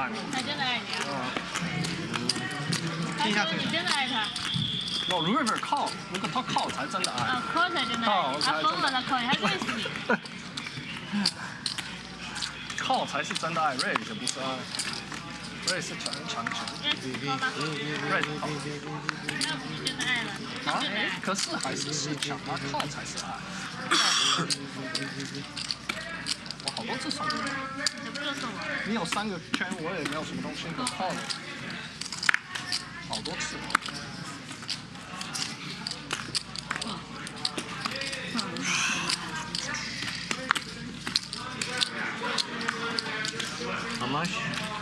我如果靠，如果他靠才真的爱。靠才真的爱，他疯了，他靠，他认识你。靠才是真的爱，瑞就不是爱，瑞是强球。瑞是靠。那不是真的爱了。啊？可是还是强啊，靠才是爱。我好多次送你。什么时候送我？你有3个圈，我也没有什么东西可靠的。好多次。 How much?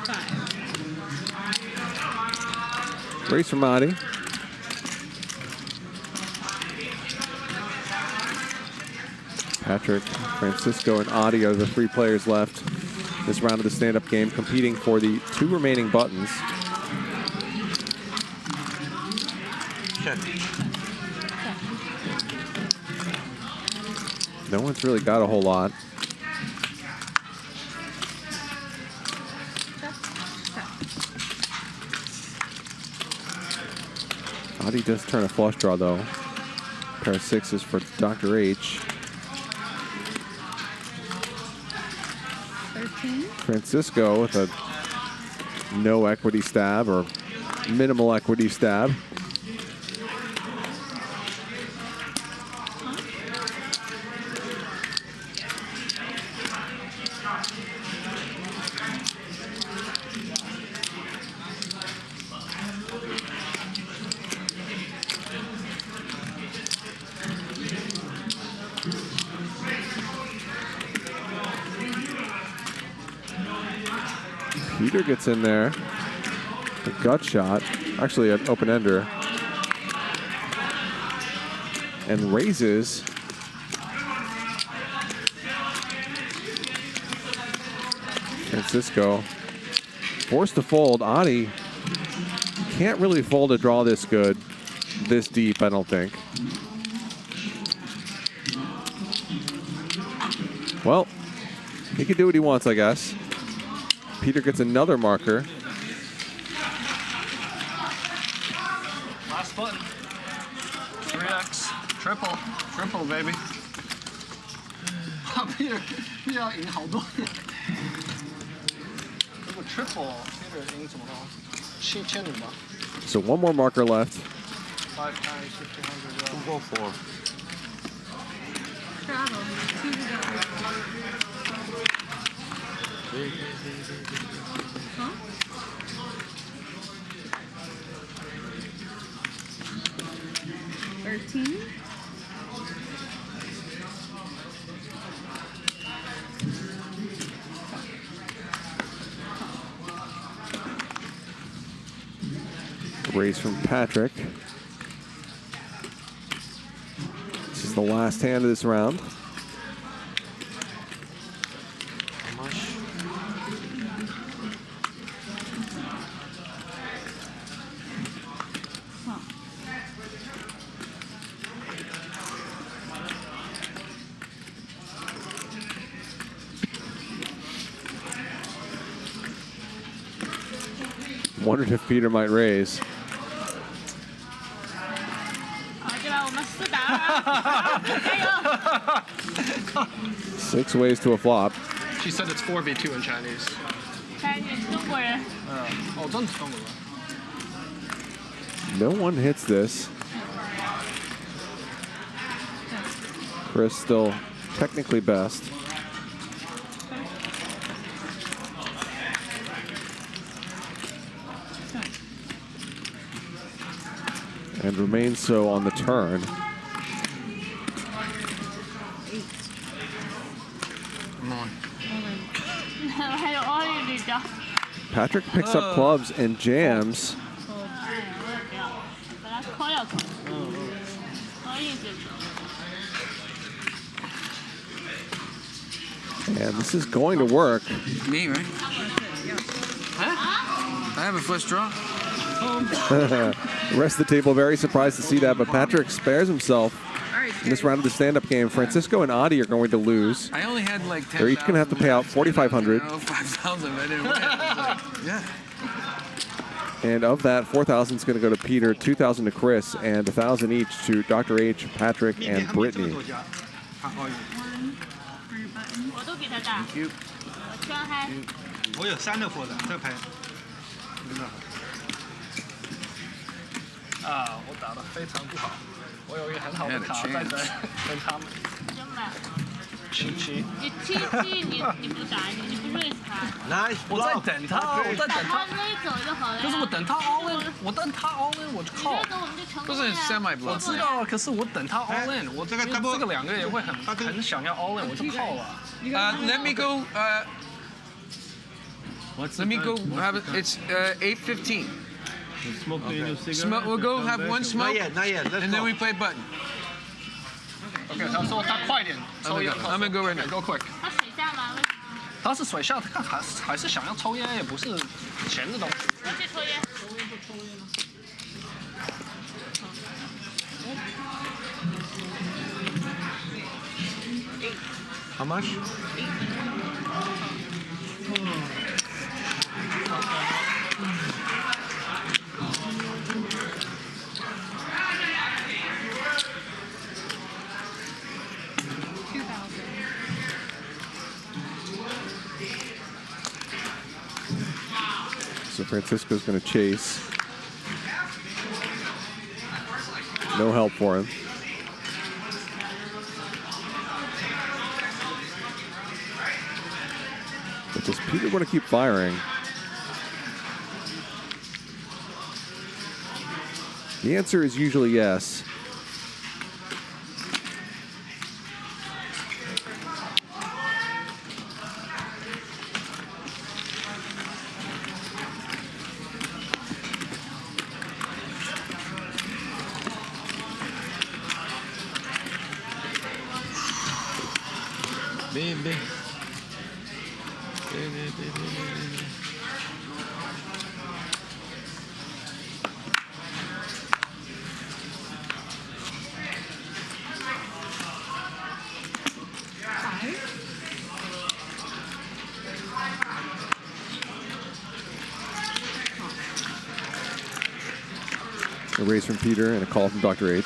5. Race from Adi. Patrick, Francisco, and Adi are the 3 players left this round of the stand-up game, competing for the 2 remaining buttons. Check. No one's really got a whole lot. Adi does turn a flush draw, though. Pair of 6s for Dr. H. 13. Francisco with a no equity stab or minimal equity stab. Peter gets in there. A gut shot. Actually, an open ender. And raises. Francisco forced to fold. Adi can't really fold a draw this good, this deep, I don't think. Well, he can do what he wants, I guess. Peter gets another marker. triple baby。Peter 要赢好多。如果 triple Peter 赢怎么了？7500吧。So one more marker left. 5 times 1500. We'll go for. Huh? $13. Raise from Patrick. This is the last hand of this round. How much? Wondered if Peter might raise. 6 ways to a flop. She said it's 4v2 in Chinese. Chinese 中国人。哦，真的是中国人。 No one hits this. Chris still technically best. And remains so on the turn. Come on. Patrick picks up clubs and jams. And this is going to work. Me, right? I have a flush draw. The rest of the table very surprised to see that, but Patrick spares himself in this round of the stand-up game. Francisco and Adi are going to lose. I only had like 10. They're each going to have to pay out $4,500. No, 5,000. I didn't win. I was like, yeah. And of that, 4,000 is going to go to Peter, 2,000 to Chris, and 1,000 each to Dr. H, Patrick, and Britney. Thank you. 我有3的火的，这牌。啊，我打得非常不好，我有一个很好的卡在这，跟他们。77。你77，你不打，你不 raise 他。Nice。我在等他，我在等他。他 raise 走就好了。可是我等他 all in，我等他 all in 我就靠。你 raise 走我们就成功了。不是 semi block。我知道，可是我等他 all in，我这个2个也会很想要 all in，我就靠了。Let me go. Let me go. Have it. It's 8:15. Smoke the Angel cigarette. We'll go have one smoke. Not yet. Let's and then go. we play button. OK， 他说他快点抽烟。I'm gonna go right now. Go quick。他水下吗？他是水下，他看还是想要抽烟，也不是钱的东西。我去抽烟。 How much? So Francisco's going to chase. No help for him. But does Peter want to keep firing? The answer is usually yes. Baby. A raise from Peter and a call from Dr. H.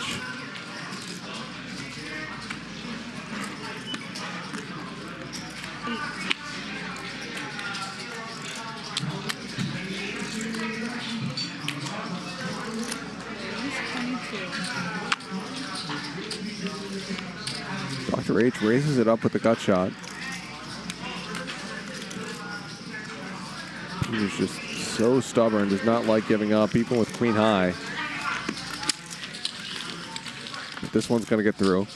Dr. H raises it up with the gut shot. He's just so stubborn, does not like giving up, even with queen high. But this one's going to get through.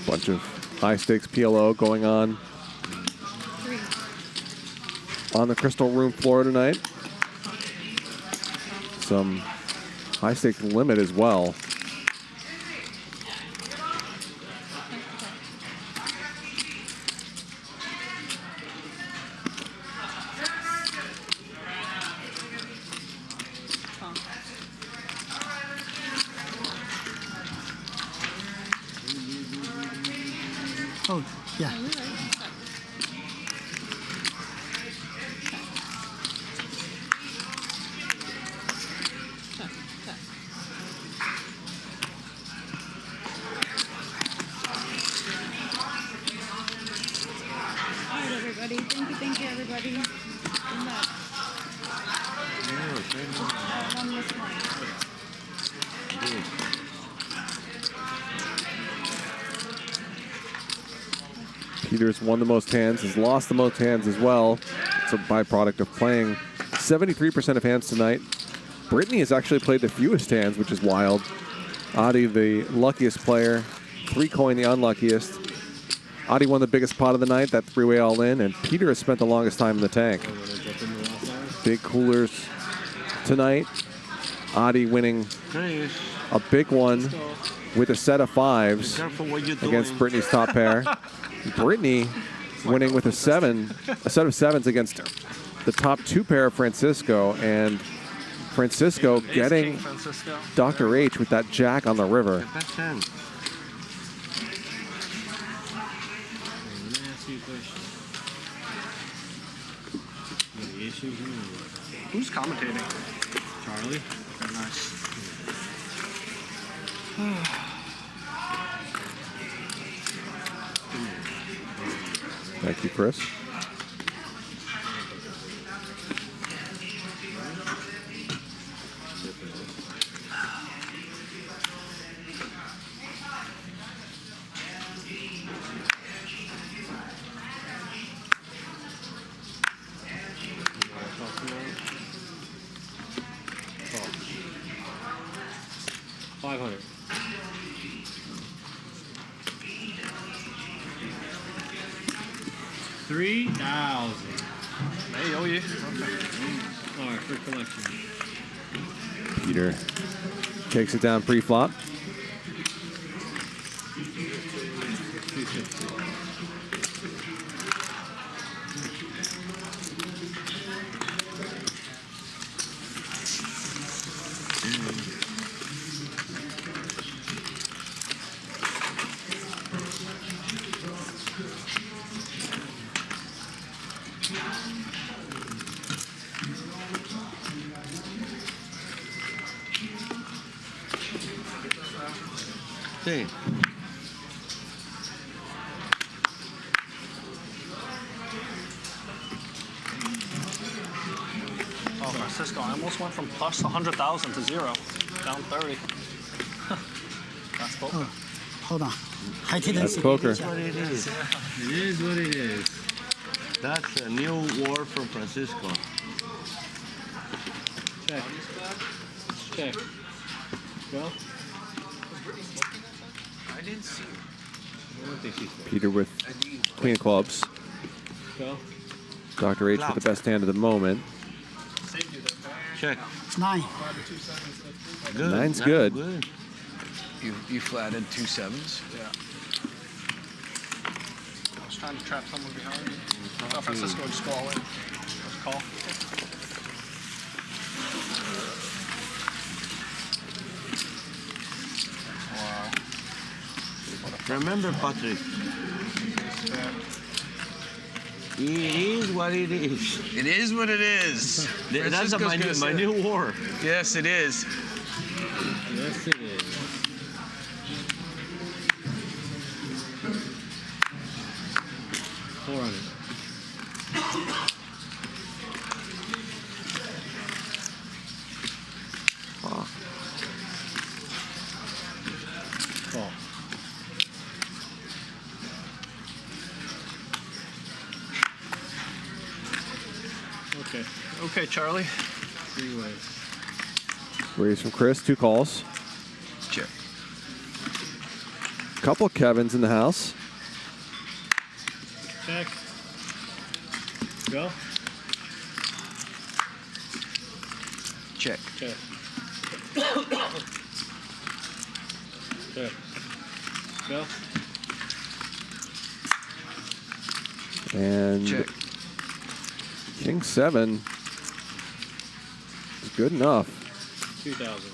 Bunch of high-stakes PLO going on the Crystal Room floor tonight. Some high-stakes limit as well. Oh, yeah. All right, everybody. Thank you, everybody. And that. One this one. Peter's won the most hands, has lost the most hands as well. It's a byproduct of playing 73% of hands tonight. Britney has actually played the fewest hands, which is wild. Adi, the luckiest player. 3 coin, the unluckiest. Adi won the biggest pot of the night, that 3-way all-in, and Peter has spent the longest time in the tank. Big coolers tonight. Adi winning a big one with a set of 5s against Britney's top pair. Britney winning with a set of 7s against the top 2 pair of Francisco, and Francisco getting Dr. H with that jack on the river. Who's commentating? Charlie. Very nice. Thank you, Chris. $500. 3,000. Hey, oh yeah. All right, for collection. Peter takes it down pre-flop. Sí. Oh, Francisco, I almost went from plus 100,000 to 0, down 30. That's poker. Oh, hold on. I didn't That's see poker. That's what it is. It is what it is. That's a new war from Francisco. Check. Check. Go. I didn't see. I don't think she's Peter with queen of clubs. Go. Dr. H with the best hand of the moment. Check. 9. Good. Nine's good. You flatted 2 7s? Yeah. I was trying to trap someone behind me. I thought Francisco would just go all in. Just call. Wow. Remember, Patrick. It is what it is. It is what it is. That's my new war. Yes, it is. Yes, it is. $400. Wow. Call. Okay. Okay, Charlie. 3 ways. Raise from Chris, 2 calls. Check. Couple Kevins in the house. Check. Go. Check. Check. Check. Go. And Check. King 7 is good enough. 2,000.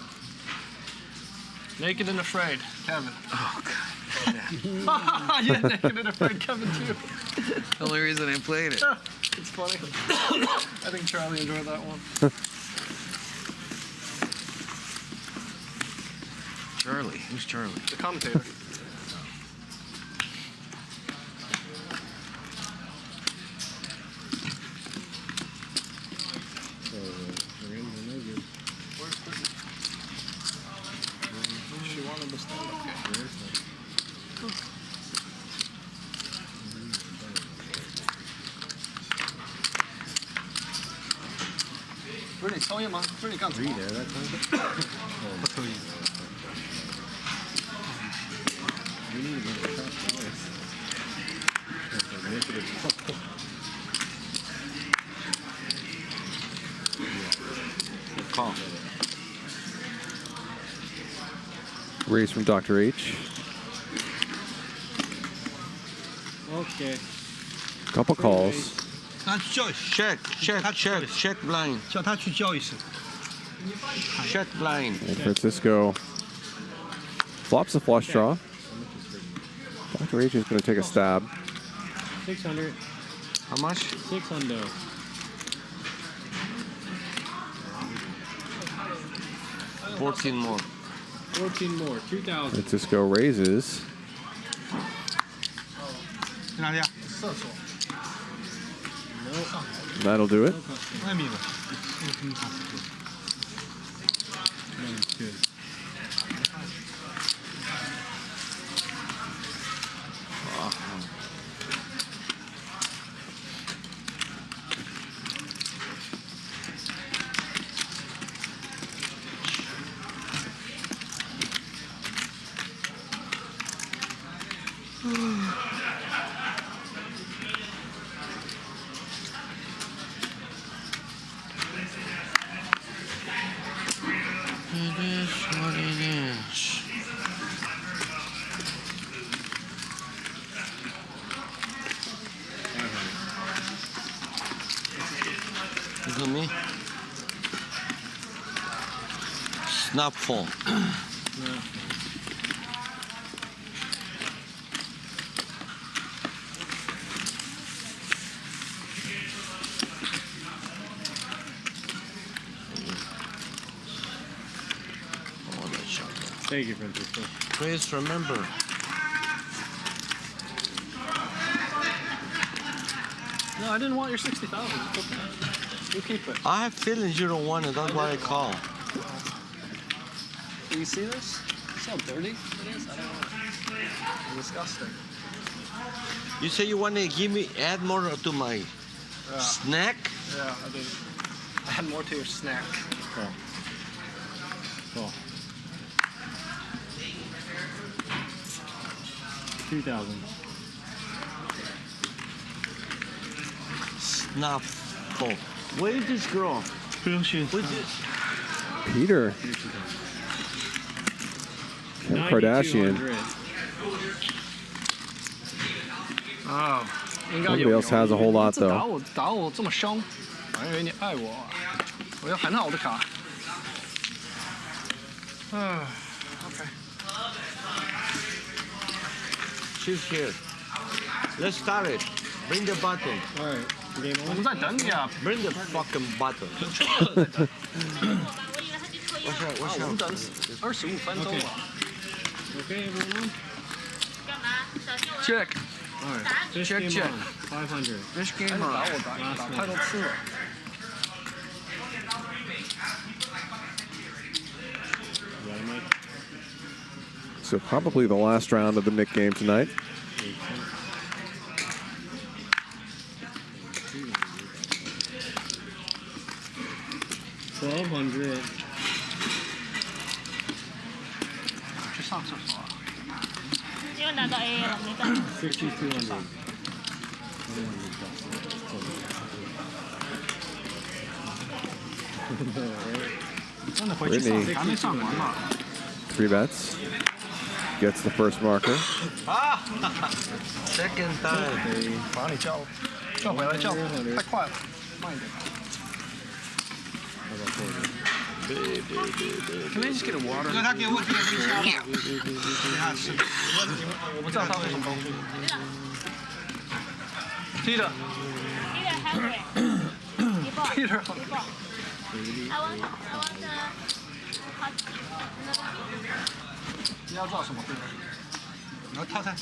Naked and Afraid, Kevin. Oh, God. Yeah, Naked and Afraid, Kevin, too. The only reason I played it. It's funny. I think Charlie enjoyed that one. Charlie? Who's Charlie? The commentator. Where's Britney? She wanted the stand-up game. Britney, 抽烟吗？Britney 干什么？ Call. Raise from Dr. H. Okay. Couple calls. Check blind. 叫他去叫一声。 Check blind. And Francisco flops a flush draw. Dr. H is going to take a stab. 600. How much? 600. $14 more. 14 more. 2,000. Francisco raises. 去哪里啊？ That'll do it. 外面的。 Is it me? Snap fall. Thank you, Francisco. Please remember. No, I didn't want your 60,000. Okay. You keep it. I have feelings you don't want it. That's why I call. Do you see this? See how dirty it is? I don't know. It's disgusting. You say you want to add more to my snack? Yeah, I did. Add more to your snack. Cool. Cool. 2,000. Snap fall. Where is this girl? Where's this? Peter. Kim Kardashian. Oh, Nobody else has a whole lot, though. 打我这么凶，我还以为你爱我。我有很好的卡。OK。She's here. Let's start it. Bring the button. All right. 我们在等你啊。 Bring the fucking button. What's 我们等25分钟了。 Okay, everyone. Check. All right. Fish Check, game check. on. 500. Fish game on. 打太多次了。 So probably the last round of the Nick game tonight. $1,200. 去上厕所。因为拿到 A 了，没干。 $6,200. Britney, 还没上完嘛。 3 bets. Gets the first marker. Second time. 把你叫回来叫，太快了，慢一点。Can I just get a water? 因为他给我这个冰箱了，给他吃。我不知道他为什么东西。Peter. Peter. I want the hot. 你要知道什么？然后套餐。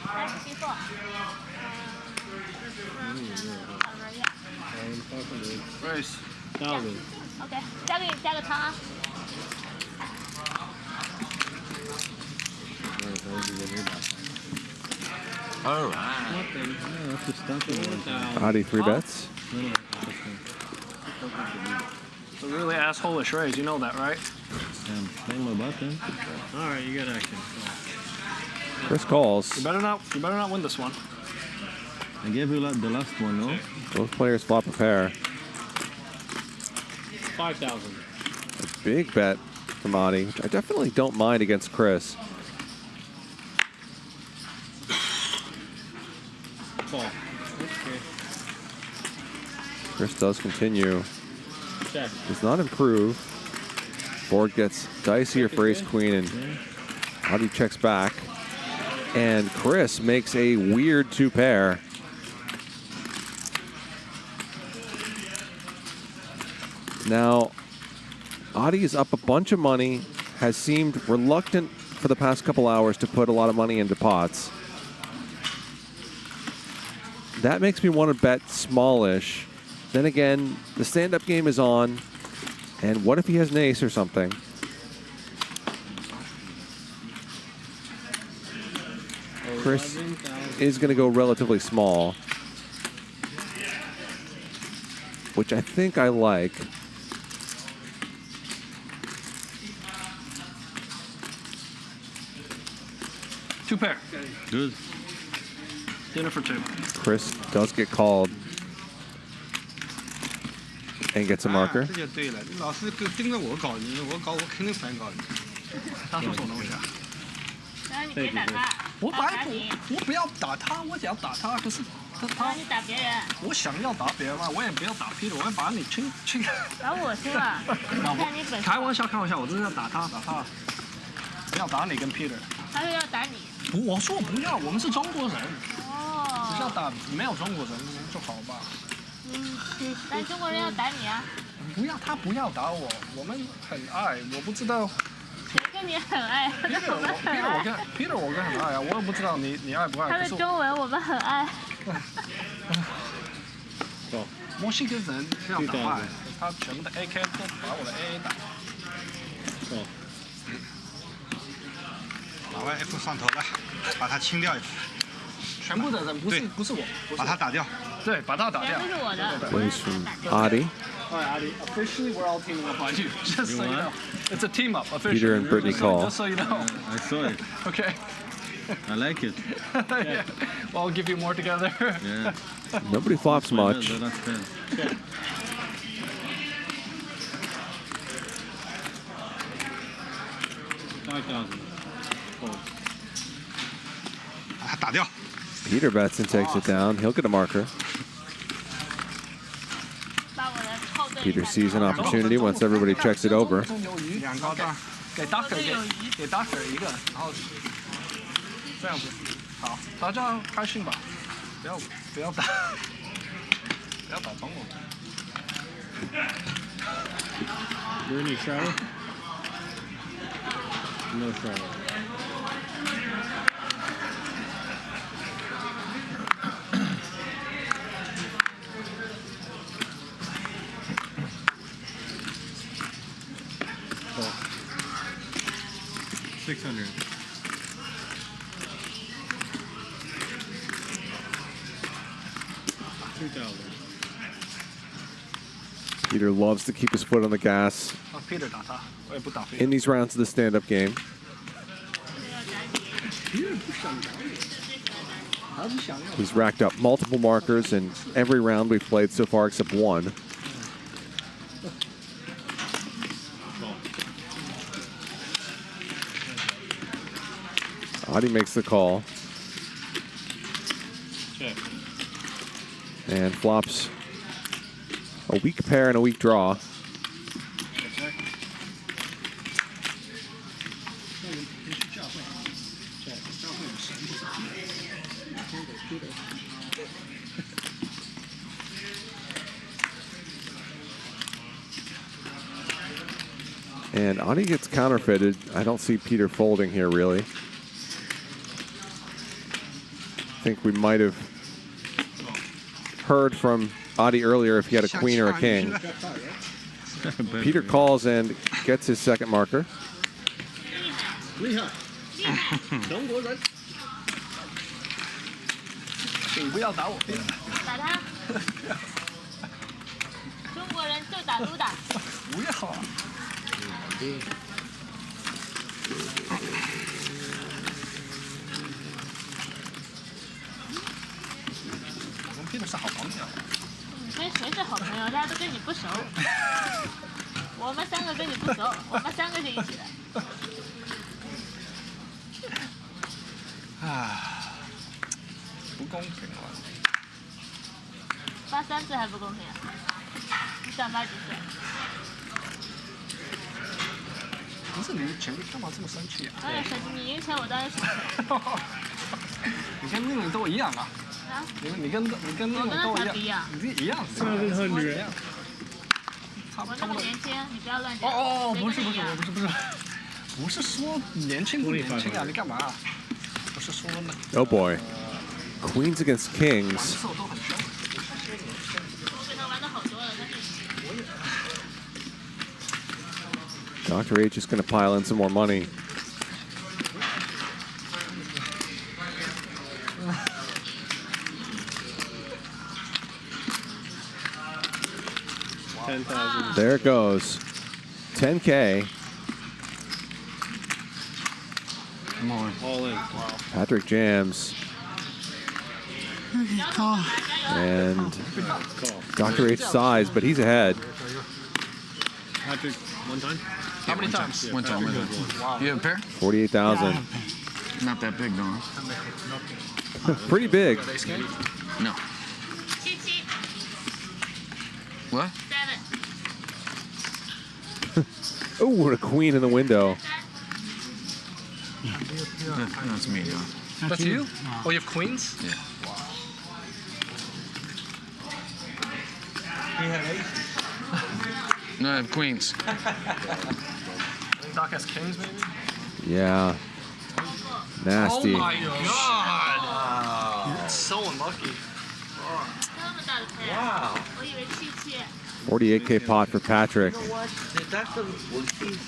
来，before。 Race. 1,000. OK，加个汤啊。 All right. That's the stuff in 1,000. Adi 3 bets. It's a really asshole-ish race. You know that, right? Bang my button. All right, you got action. Chris calls. You better not win this one. I gave you the last one, no? Both players flop a pair. 5,000. A big bet from Adi, which I definitely don't mind against Chris. Call. Okay. Chris does continue. Check. Does not improve. Board gets dicier for ace queen, and Adi checks back. And Chris makes a weird 2 pair. Now, Adi is up a bunch of money, has seemed reluctant for the past couple hours to put a lot of money into pots. That makes me want to bet smallish. Then again, the stand-up game is on, and what if he has an ace or something? Chris is going to go relatively small, which I think I like. Two pair. Good. Dinner for 2. Chris does get called and gets a marker. 这就对了，你老是盯着我搞你，我肯定反搞你。他说什么东西啊？然后你别打他，我不要打他，我想打他，可是他你打别人。我想要打别人嘛，我也不要打 Peter，我要把你亲。把我亲了。看你本事。开玩笑，我真的要打他，不要打你跟 Peter。他说要打你。不，我说不要，我们是中国人。哦。只是要打没有中国人就好吧。但中国人要打你啊。不要，他不要打我，我们很爱，我不知道。谁跟你很爱？ Peter 我跟很爱啊，我也不知道你爱不爱。他的中文我们很爱。墨西哥人要打败，他全部的 AK 都把我的 AA 打。打完 F 上头了，把他清掉一次。全部的人不是我，把他打掉。对，把他打掉。这是我的。 Plays from Adi. All right, Adi. Officially, we're all teaming up on you. Just so you know, it's a team up. Officially. Peter and Britney call. Just so you know. I saw it. Okay. I like it. Yeah. Well, I'll give you more together. Yeah. Nobody flops much. That's fair. Yeah. 5,000. 把他打掉。 Peter bets and takes it down. He'll get a marker. Peter sees an opportunity once everybody checks it over. 给 Doctor 一个，然后这样子，好，大家开心吧，不要打帮我。 Bernie Shadow? No Shadow. Oh. 600. $2,000. Peter loves to keep his foot on the gas Peter 打他，我也不打 in these rounds of the stand-up game. He's racked up multiple markers in every round we've played so far except one. Adi makes the call. Check. And flops a weak pair and a weak draw. And Adi gets counterfeited. I don't see Peter folding here, really. I think we might have heard from Adi earlier if he had a queen or a king. Peter calls and gets his second marker. 厉害，中国人。请不要打我。打他。中国人就打Luda。不要啊。我跟 Peter 是好朋友。你跟谁是好朋友？大家都跟你不熟。我们三个跟你不熟，我们三个是一起的。啊，不公平了。发3次还不公平啊？你想发几次？不是你前面干嘛这么生气啊？当然生气，你赢钱我当然生气。你跟令都一样啊。啊？你跟令都一样。你一样。700. 我那么年轻，你不要乱讲。哦，不是说年轻不年轻啊？你干嘛？不是说呢。Oh boy. Queens against kings. Dr. H is going to pile in some more money. $10,000. There it goes. 10K. Come on. All in. Patrick jams. Okay, call. And Dr. H sighs, but he's ahead. Patrick, one time? How many times? One time. Wow. You have a pair? 48,000. Not that big, though. Pretty big. No. What? Oh, and a queen in the window. That's me, though. That's you? Oh, you have queens? Yeah. No, I have queens. Doc has kings, maybe? Yeah. Nasty. Oh my god! You're so unlucky. Wow. 48K pot for Patrick. You know what? The doctor will see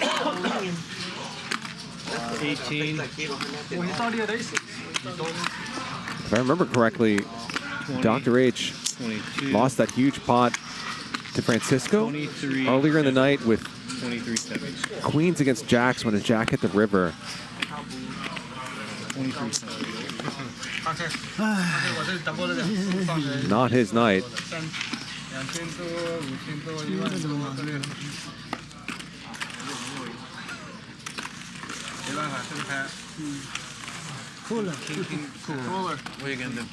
18. Well, he thought he had aces. If I remember correctly, 20, Dr. H 22, lost that huge pot to Francisco 23, earlier in the night with 23-7. queens against jacks when a jack hit the river. 23-7. Not his night. Cooler. Cooler. What are you gonna do?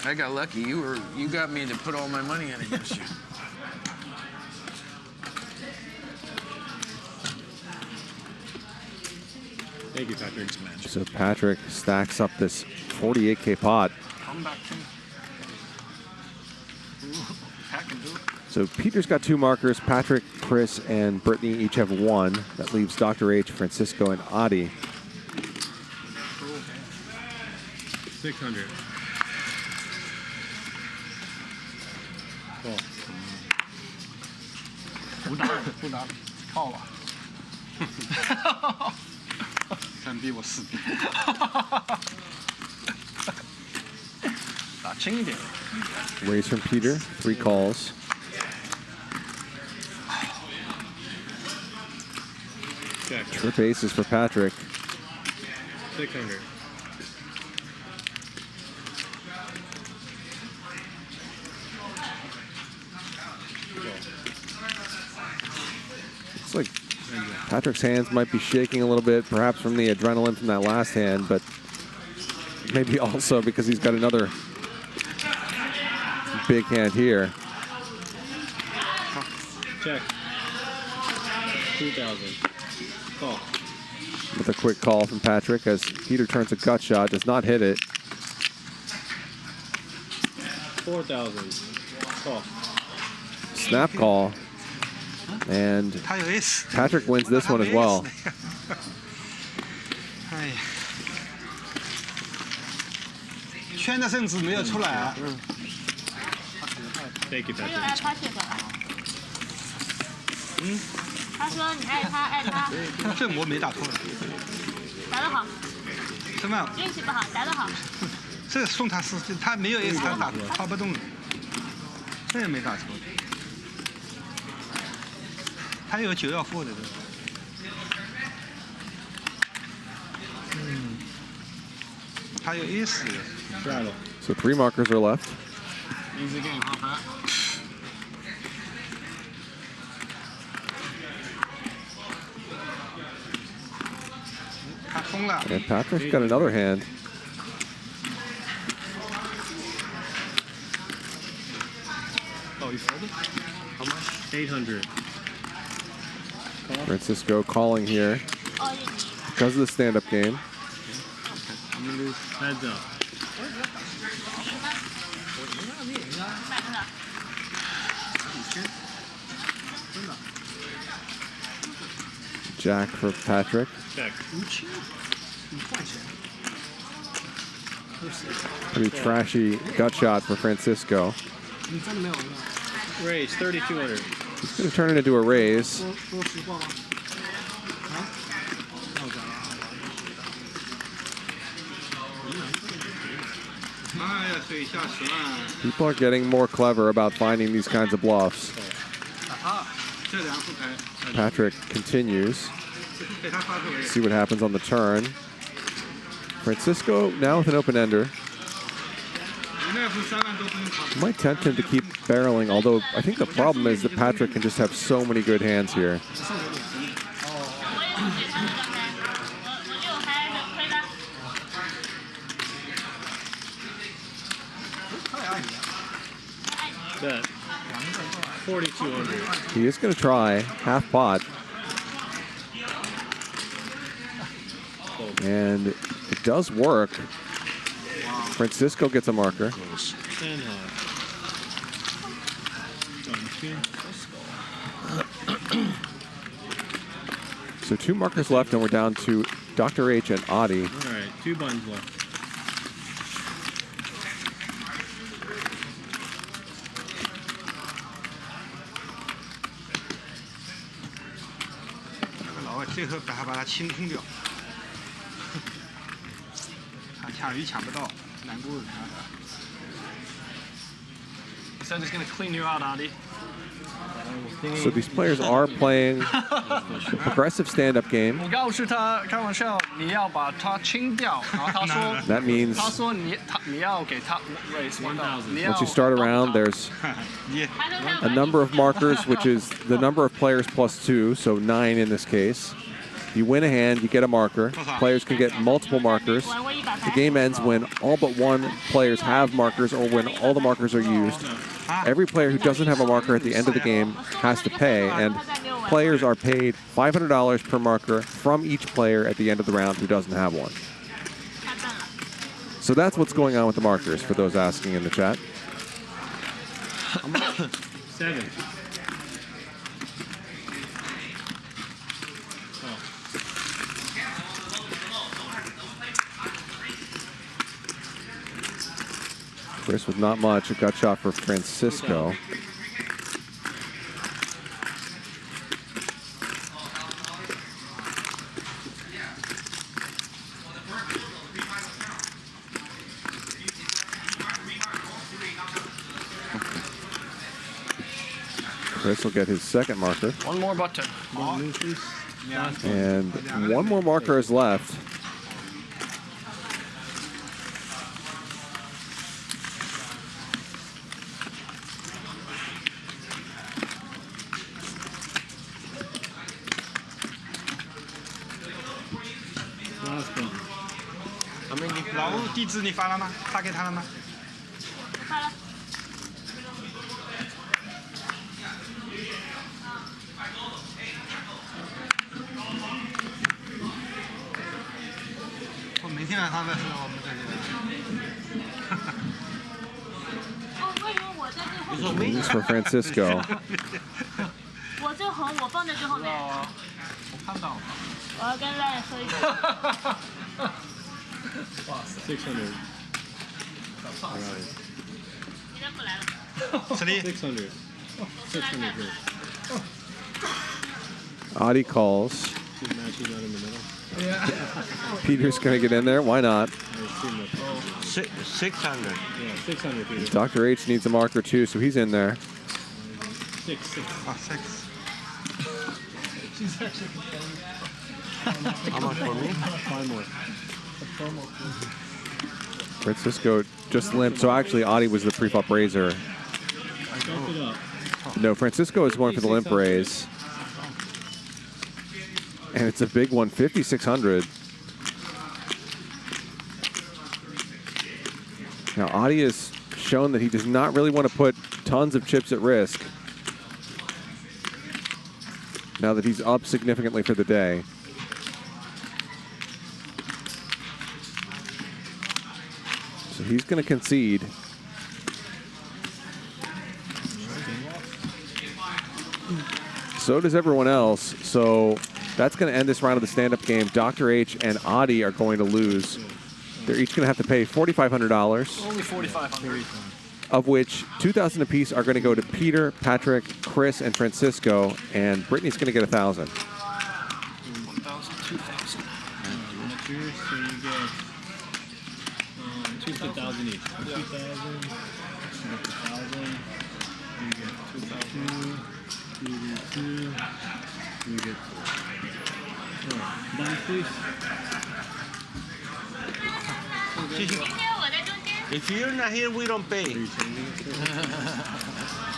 I got lucky. You got me to put all my money in against you. Thank you, Patrick. So Patrick stacks up this 48K pot. Come back, King. Pat can do it. So Peter's got 2 markers. Patrick, Chris, and Britney each have 1. That leaves Dr. H, Francisco, and Adi. 600. Cool. 不打，靠了。3比我4比。打轻一点。 Raise from Peter, 3 calls. Check. Trip aces for Patrick. 600. Looks like Patrick's hands might be shaking a little bit, perhaps from the adrenaline from that last hand, but maybe also because he's got another big hand here. Check. 2,000. Call. With a quick call from Patrick as Peter turns a gut shot, does not hit it. 4,000. Call. Snap call. And Patrick wins this one as well. Thank you, Patrick. 他说你爱他，爱他。这我没打错。打得好。什么？运气不好，打得好。这送他是他没有 S， 他打发不动了。这也没打错。他有9要负的。他有 S。 So 3 markers are left. Easy game, huh, Pat? And Patrick's got another hand. Oh, you folded? How much? 800. Francisco calling here because of the stand-up game. I'm gonna lose heads up. Jack for Patrick. Check. Pretty trashy gut shot for Francisco. Raise 3,200. He's going to turn it into a raise. People are getting more clever about finding these kinds of bluffs. Patrick continues. See what happens on the turn. Francisco now with an open-ender. Might tempt him to keep barreling, although I think the problem is that Patrick can just have so many good hands here. Bet. 4,200. He is going to try half pot. And it does work. Francisco gets a marker. So 2 markers left, and we're down to Dr. H and Adi. All right, 2 buns left. Said he's gonna clean you out, Adi. So these players are playing a progressive stand-up game. 我告诉他开玩笑，你要把他清掉，然后他说 That means 他说你要给他 raise 1,000。 once you start a round, there's a number of markers, which is the number of players plus 2, so 9 in this case. You win a hand, you get a marker. Players can get multiple markers. The game ends when all but 1 players have markers or when all the markers are used. Every player who doesn't have a marker at the end of the game has to pay, and players are paid $500 per marker from each player at the end of the round who doesn't have one. So that's what's going on with the markers for those asking in the chat. 7. Chris with not much. A gut shot for Francisco. Chris will get his second marker. One more button. And one more marker is left. Last one. 老吴地址你发了吗？发给他了吗？发了。我每天晚上都是我们这里。哦，为什么我在最后 This is for Francisco. 我这红我放在最后面。我看到了。我要跟赖说一声。 600. 你再不来了。 600. 600 here. Adi calls. She's matching out in the middle. Yeah. Peter's going to get in there. Why not? 600. Yeah, 600 Peter. Dr. H needs a marker too, so he's in there. 6. Oh, 6. She's actually How much for me? 5 more. Francisco just limped. So actually, Adi was the pre-flop raiser. I bumped it up. No, Francisco is going for the limp raise. And it's a big one, 5,600. Now, Adi has shown that he does not really want to put tons of chips at risk now that he's up significantly for the day. So he's going to concede. So does everyone else. So that's going to end this round of the stand-up game. Dr. H and Adi are going to lose. They're each going to have to pay $4,500. Only 4,500. Of which 2,000 apiece are going to go to Peter, Patrick, Chris, and Francisco, and Brittany's going to get 1,000. 1,000, 2,000. So you get 2,000 each. 2,000. 1,000. You get 2,000. You get 2. You get 2. Down, please. If you're not here, we don't pay.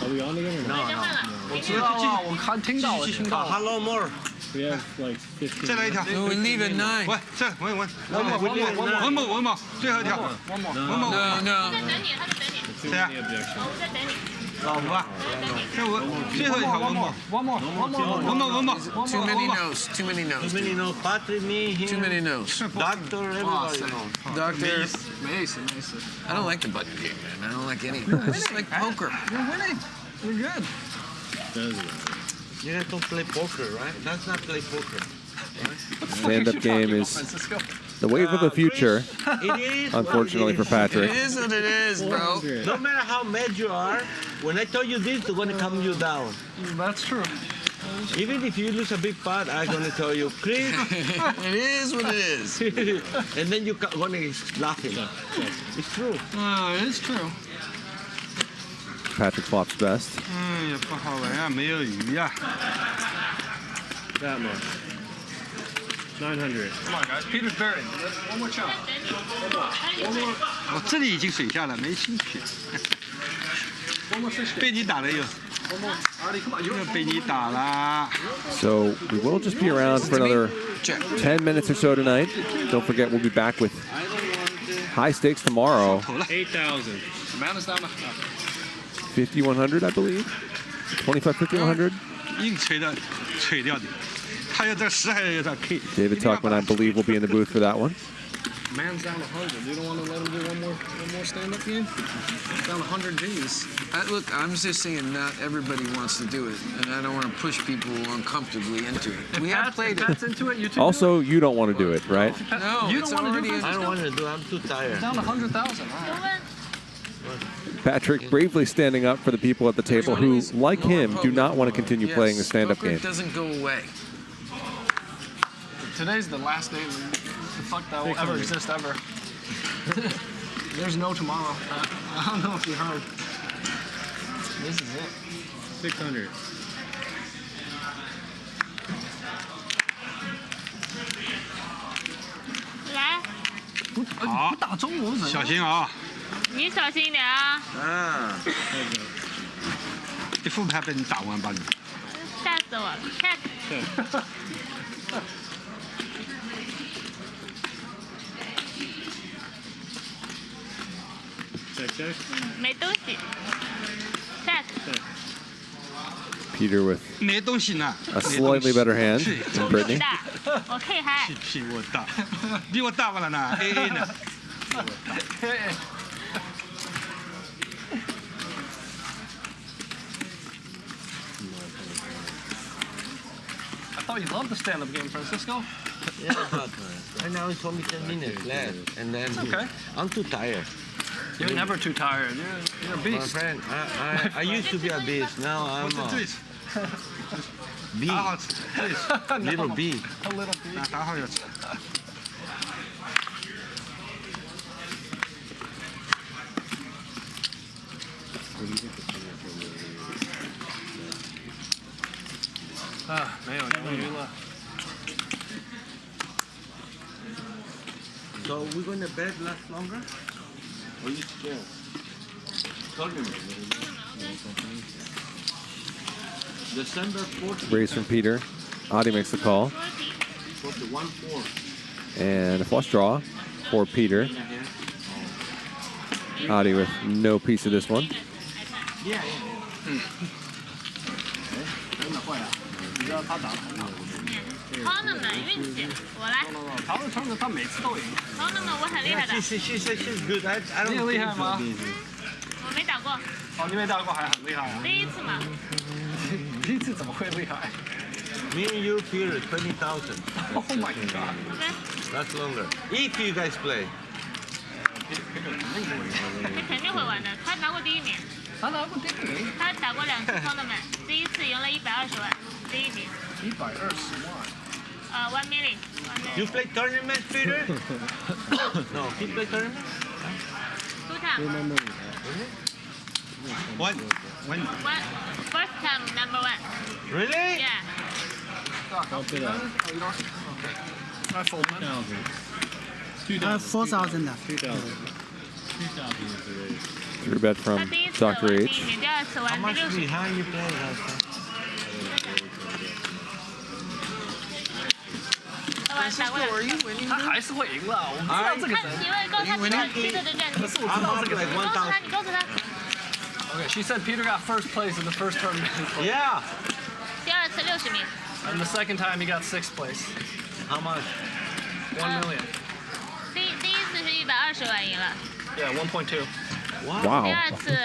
Are we on again or No, not? no. 我知道啊，我看听到了，听到了。 Hello, more. We have like 15. 再来一条。 No, we leave at 9. 喂，这稳稳。文某，最后一条。文某。 No, no. 谁呀？老吴啊。这我最后一条文某。文某。 Too many no's. Too many no's. Too many no. Patrick, me, him. Too many no's. Doctor, everybody knows. Doctor. Mason. I don't like the button game, man. I don't like any. I just like poker. You're winning. You're good. You guys don't play poker, right? That's not play poker. Stand-up game is the wave of the future, It is unfortunately for Patrick. It is what it is, bro. No matter how mad you are, when I tell you this, they're going to calm you down. That's true. Even if you lose a big pot, I'm going to tell you, Chris. It is what it is. And then you're going to laughing. It's true. It is true. Patrick flops best. 也不好玩啊，没有鱼呀。 That much. 900. Come on, guys. Peter's buried. One more chance. 我这里已经水下了，没兴趣。 One more fish. 被你打了又。 One more. Artie, come on. 又被你打了。 So we will just be around for another 10 minutes or so tonight. Don't forget, we'll be back with high stakes tomorrow. 8,000. Man is down. 5,100, I believe. 25, 5,100. 硬锤的，吹掉的。他要这10还要他 K。 David Tuckman, I believe, will be in the booth for that one. Man's down 100. You don't want to let him do one more stand-up game? Down 100 G's. Look, I'm just saying not everybody wants to do it, and I don't want to push people uncomfortably into it. We have played it. Into it. You two Also, you don't want to do it, right? No, you it's don't want to do already. it. I don't want to do it. I'm too tired. It's down 100,000. Patrick bravely standing up for the people at the table who, like him, do not want to continue playing the stand-up game. It doesn't go away. Today's the last day the fuck that will ever exist ever. There's no tomorrow. I don't know if you heard. This is it. 600.好，小心啊！你小心一点啊！一副牌被你打完吧你。吓死我了！看。没东西。Check. Peter with 没东西呢。 a slightly better hand than Britney. 我可以嗨。比我大，比我大完了呢 ，AA 呢。I thought you loved the stand-up game, Francisco. Yeah, but right now it's only 10 minutes left, and then okay. I'm too tired. You're never too tired. You're a beast. My friend, I used to be a beast. Now I'm a bee. Little bee. A little bee. So we're going to bed last longer? Or you still? December 14th. Raise from Peter. Adi makes the call. 1-4. And a flush draw for Peter. Adi with no piece of this one. Yeah. ，Tournament 运气，我来。他每次都赢。Tournament 我很厉害的。She's good. I don't 你很厉害吗？我没打过。哦，你没打过还很厉害啊。第一次嘛。第一次怎么会厉害 Me and you, Peter, 20,000. Oh my god. That's longer. If you guys play. 他肯定会玩的，他拿过第1名。他拿过第1名。他打过2次 tournament， 第一次赢了120万，第1名。120万。1 million. You play tournament, Peter? No, you play tournament? 2 times. What? When? First time number 1. Really? Yeah. Help it up. Feldman. 4,000 left. 2,000 is the raise. Three bet from Dr. H. How much behind you play last time? Are you winning? 他还是会赢了，我们知道这个人。你问，告诉他Peter的战绩。可是我知道这个人。你告诉他，你告诉他。Okay, she said Peter got first place in the first tournament. Yeah. 第2次60名。And the second time he got 6th place. How much? 1 million. 第1次是120万赢了。Yeah, 1.2. Wow. 第2次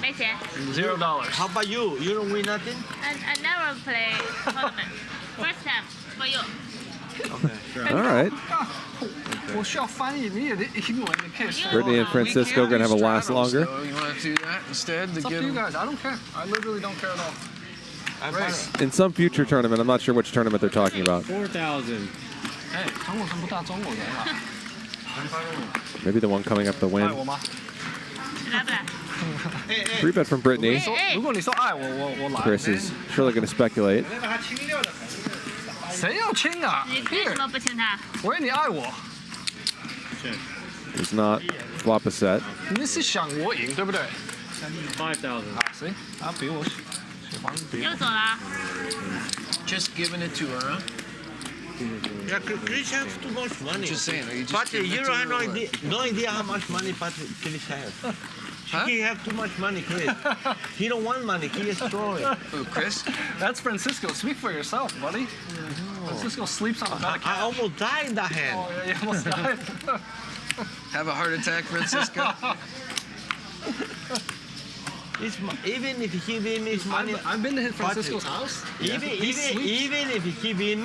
没钱。$0. How about you? You don't win nothing? I never play tournament. First time for you. Okay. All right. 我需要翻译，你也得英文，你可以说。 Brittany and Francisco going to have a last longer. You want to do that instead? It's up to you guys. I don't care. I literally don't care at all. Race. In some future tournament, I'm not sure which tournament they're talking about. 4,000. 哎，韩国人不大中国人啊。Maybe the one coming up the 爱 win. 我吗？来不来？ Three bet from Brittany. 如果你说爱我，我来。 Chris is surely going to speculate. 谁要亲啊？你为什么不亲他？我以为你爱我。 Does not flop a set. 你是想我赢，对不对？ 5,000. 行，他比我喜欢比。又走了。 Just giving it to her, huh? Yeah, Chris has too much money. Just saying, are you just Patrick, giving you it to don't have her or what? no idea how much money Patrick Chris has. He have too much money, Chris. He don't want money. He is throwing. Who, Chris? That's Francisco. Speak for yourself, buddy. Francisco sleeps on a bed of cash. I almost died in that hand. Oh, yeah, you almost died. Have a heart attack, Francisco? Even if he give me his money, I've been to Francisco's house. Even if he give me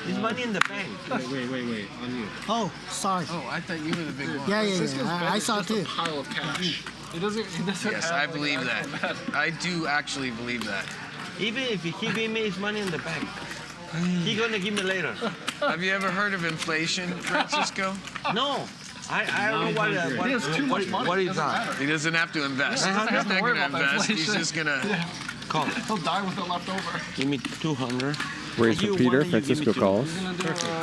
his money in the bank. Wait. On you. Oh, sorry. Oh, I thought you were the big one. Yeah. I saw just too. A pile of cash. He doesn't Yes, I believe that. I do actually believe that. Even if he give me his money in the bank, he gonna give me later. Have you ever heard of inflation, Francisco? No. I don't know what is that. He doesn't have to invest. He's not going to invest. He's just going to call. He'll die with it left over. Give me 200. Raise from Peter. Francisco calls.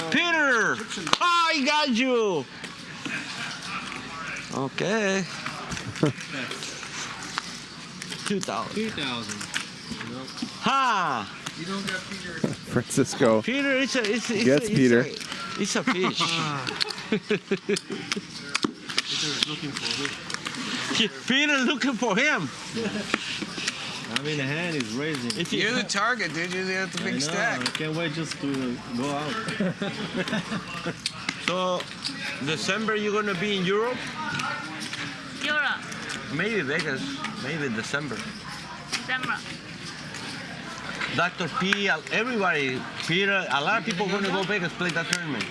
Peter! I got you! Okay. 2,000. 2,000. Ha! You don't got Peter. Francisco. Peter, it's Peter. It's a fish. Peter's looking for it. Peter looking for him. I mean, the hand is raising. You're the target, dude. You're the big stack. I can't wait just to go out. So, December you're gonna be in Europe? Europe. Maybe Vegas. Maybe December. December. Dr. P, everybody, Peter, a lot of people going to go Vegas play that tournament.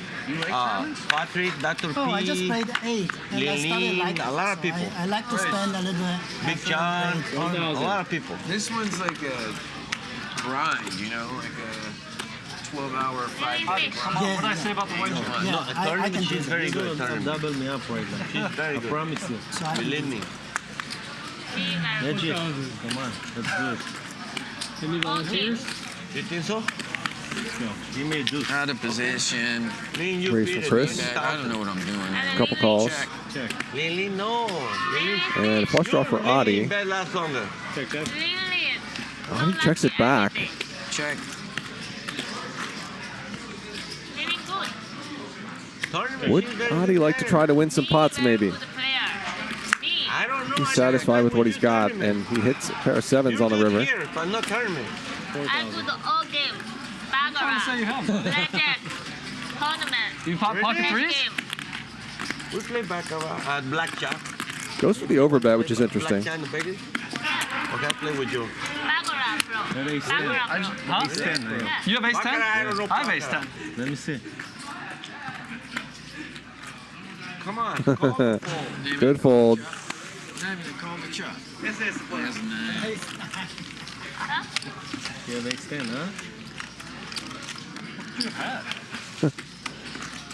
Patrick, Dr. P, I just played 8. And I started liking a lot of people. I like to spend a little bit. Big John, a lot of people. This one's like a grind, you know, like a 12-hour, 5-hour grind. Come on, what did I say about the white chick? No, a tournament, she's very good. Double me up right now. She's very good. I promise you. Believe me. Legit. Come on, that's good. Any volunteers? You think so? Let's go. You may do. Out of position. Me and you, Raise for Chris. I don't know what I'm doing. Couple calls. Check. Lily, no. And a flush draw for Adi. Bet last longer. Check that. Adi checks it back. Check. Would Adi like to try to win some pots, maybe? I don't know. He's satisfied with what he's got, and he hits a pair of 7s on the river. Here, but not tournament. I do the all game. Baccarat. You have. Blackjack. Tournament. You pop pocket threes? We play baccarat, blackjack. Goes for the overbet, which is interesting. Blackjack in the Vegas? Okay, I play with you. Baccarat, bro. Baccarat, bro. Huh? Ace 10, right? You have ace 10? Baccarat, I don't know I have ace 10. Let me see. Come on. Good fold. Call the chop. This is You have ace 10, huh?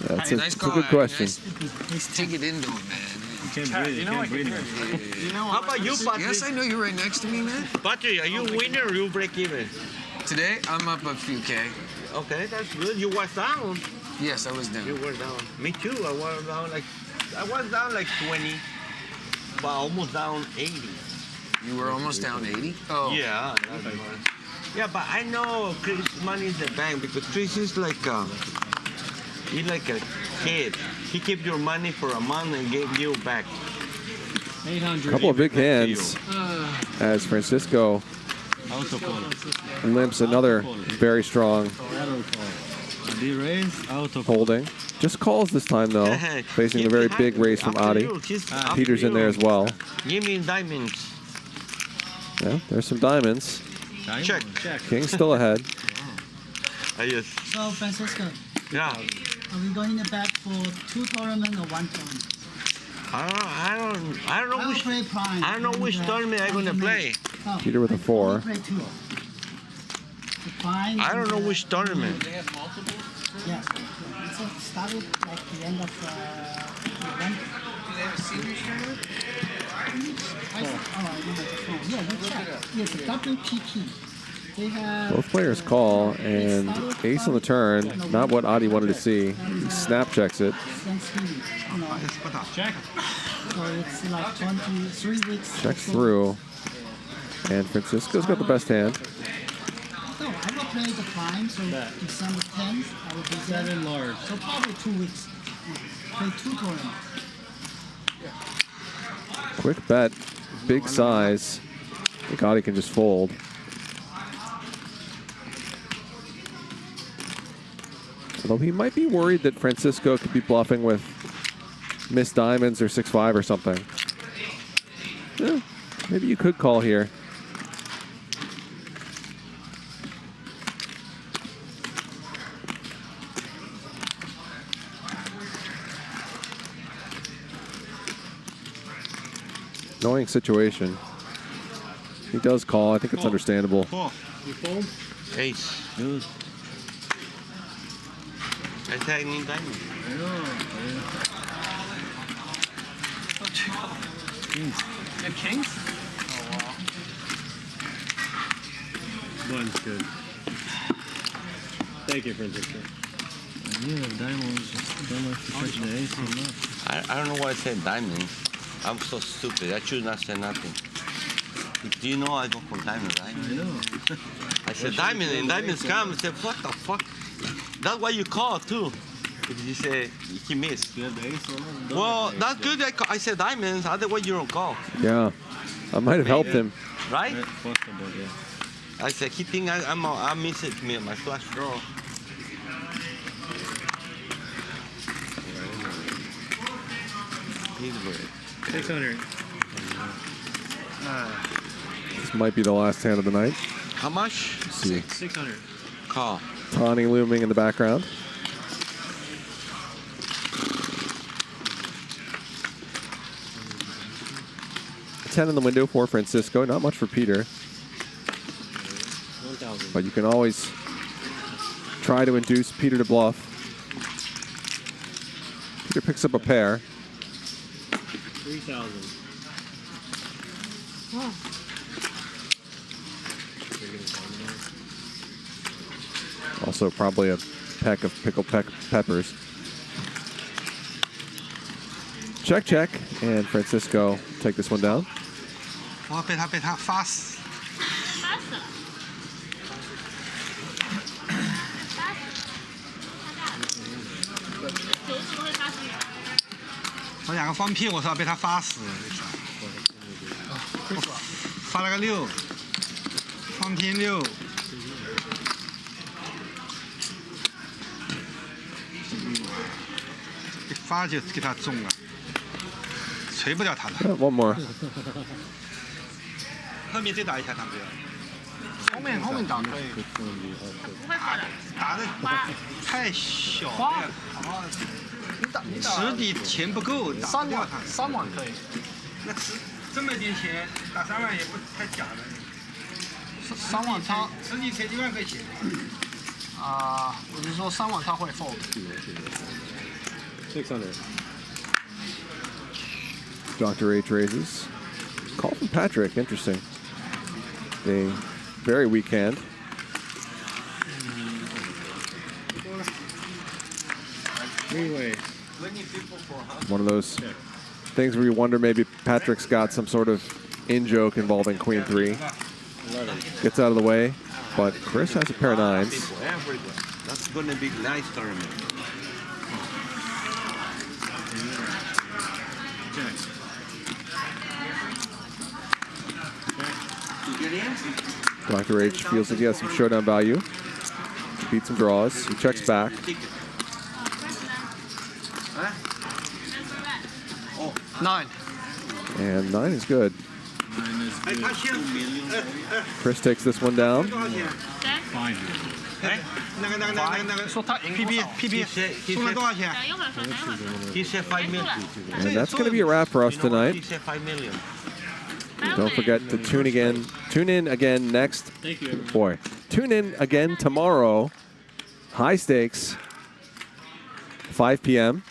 That's Nice a call, good question. Nice. Take it into it, man. You can't breathe. You can't breathe. How about you, Patrick? Yes, I know you're right next to me, man. Patrick, are you winner or you break even? Today, I'm up a few K. Okay, that's good. You was down. Yes, I was down. You were down. Me too. I was down like 20, but almost down 80. You were almost down 80? Oh. Yeah. Yeah, but I know Chris' money in the bank because Chris is like he's like a kid. He kept your money for a month and gave you back. 800. Couple of big hands as Francisco limps another very strong holding. Just calls this time though, facing a very big raise from Adi. Peter's in there as well. Give me diamonds. Yeah, there's some diamonds. Check. King's still ahead. Yes. So, Francisco. Yeah. Are we going to bet for 2 tournaments or 1 tournament? I don't know which tournament I'm gonna play. Peter with a 4. I don't know which tournament. Yes. So it started like the end of November. Do they have a seniors tournament? Yeah, you check. Yes, WPP. They have. Both players call, and ace on the turn, not what Adi wanted to see. He snap checks it. Check. So it's like 23 weeks. Checks through. And Francisco's got the best hand. So I will play the prime, so December 10th, I will be there. 7 large. So probably 2 weeks. Play 2 tournaments. Quick bet, big size. Thank God he can just fold. Although he might be worried that Francisco could be bluffing with missed diamonds or 6-5 or something. Yeah, maybe you could call here. Annoying situation. He does call. I think it's understandable. You fold? Ace. Good. I think I need diamond. Kings. You have kings? Oh, wow. One's good. Thank you, Francisco. Yeah, diamonds. Don't know if you touch the ace or not. I don't know why I said diamonds. I'm so stupid. I should not say nothing. Do you know I go for diamonds, right? I know. I said diamond, and diamonds come. I said, what the fuck? That's why you call, too. Because you say he missed. You have the ace or not? Well, that's good. I said diamonds. Otherwise, you don't call. Yeah, I might have helped him. Right? Possible, yeah. I said, he think I miss it, my flash draw. He's good. 600. This might be the last hand of the night. How much? Let's see. 600. Call. Tawny looming in the background. A 10 in the window for Francisco. Not much for Peter. 1,000. But you can always try to induce Peter to bluff. Peter picks up a pair. 3,000. Also probably a peck of pickled peppers. Check, check. And Francisco take this one down. Fast. 我两个方屁，我说要被他发死。发了个6，方偏6。一发就给他中了，锤不掉他了。One more. 后面再打一下，他不要。后面打可以。打的太小了。你打池底钱不够，打不掉他。3万可以。那这么点钱，打3万也不太假了。 3万他池底才1万块钱。我是说3万他会 fold。 600. Dr. H raises. Call from Patrick. Interesting. A very weak hand. One of those things where you wonder maybe Patrick's got some sort of in-joke involving Queen 3. Gets out of the way, but Chris has a pair of 9s. That's going to be a nice tournament. Dr. H feels like he has some showdown value. Beat some draws. He checks back. Oh, 9. And 9 is good. Chris takes this one down. He said 5 million. And that's going to be a wrap for us tonight. He said 5 million. Don't forget to tune in again next. Tune in again tomorrow. High stakes, 5 p.m.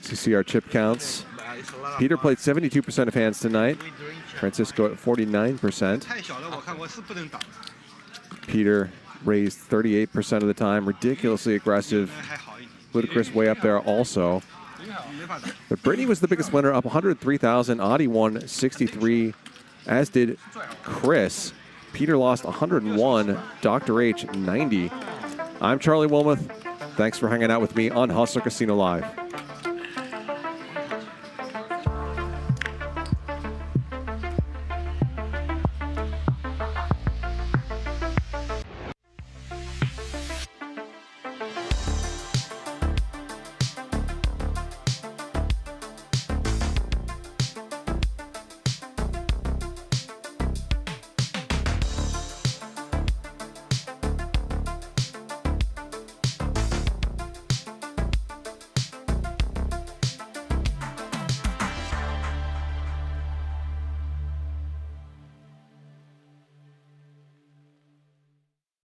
So see our chip counts. Peter played 72% of hands tonight. Francisco at 49%. Peter raised 38% of the time. Ridiculously aggressive. Luda Chris way up there also. But Britney was the biggest winner, up 103,000. Audi won 63, as did Chris. Peter lost 101. Dr. H 90. I'm Charlie Wilmoth. Thanks for hanging out with me on Hustler Casino Live.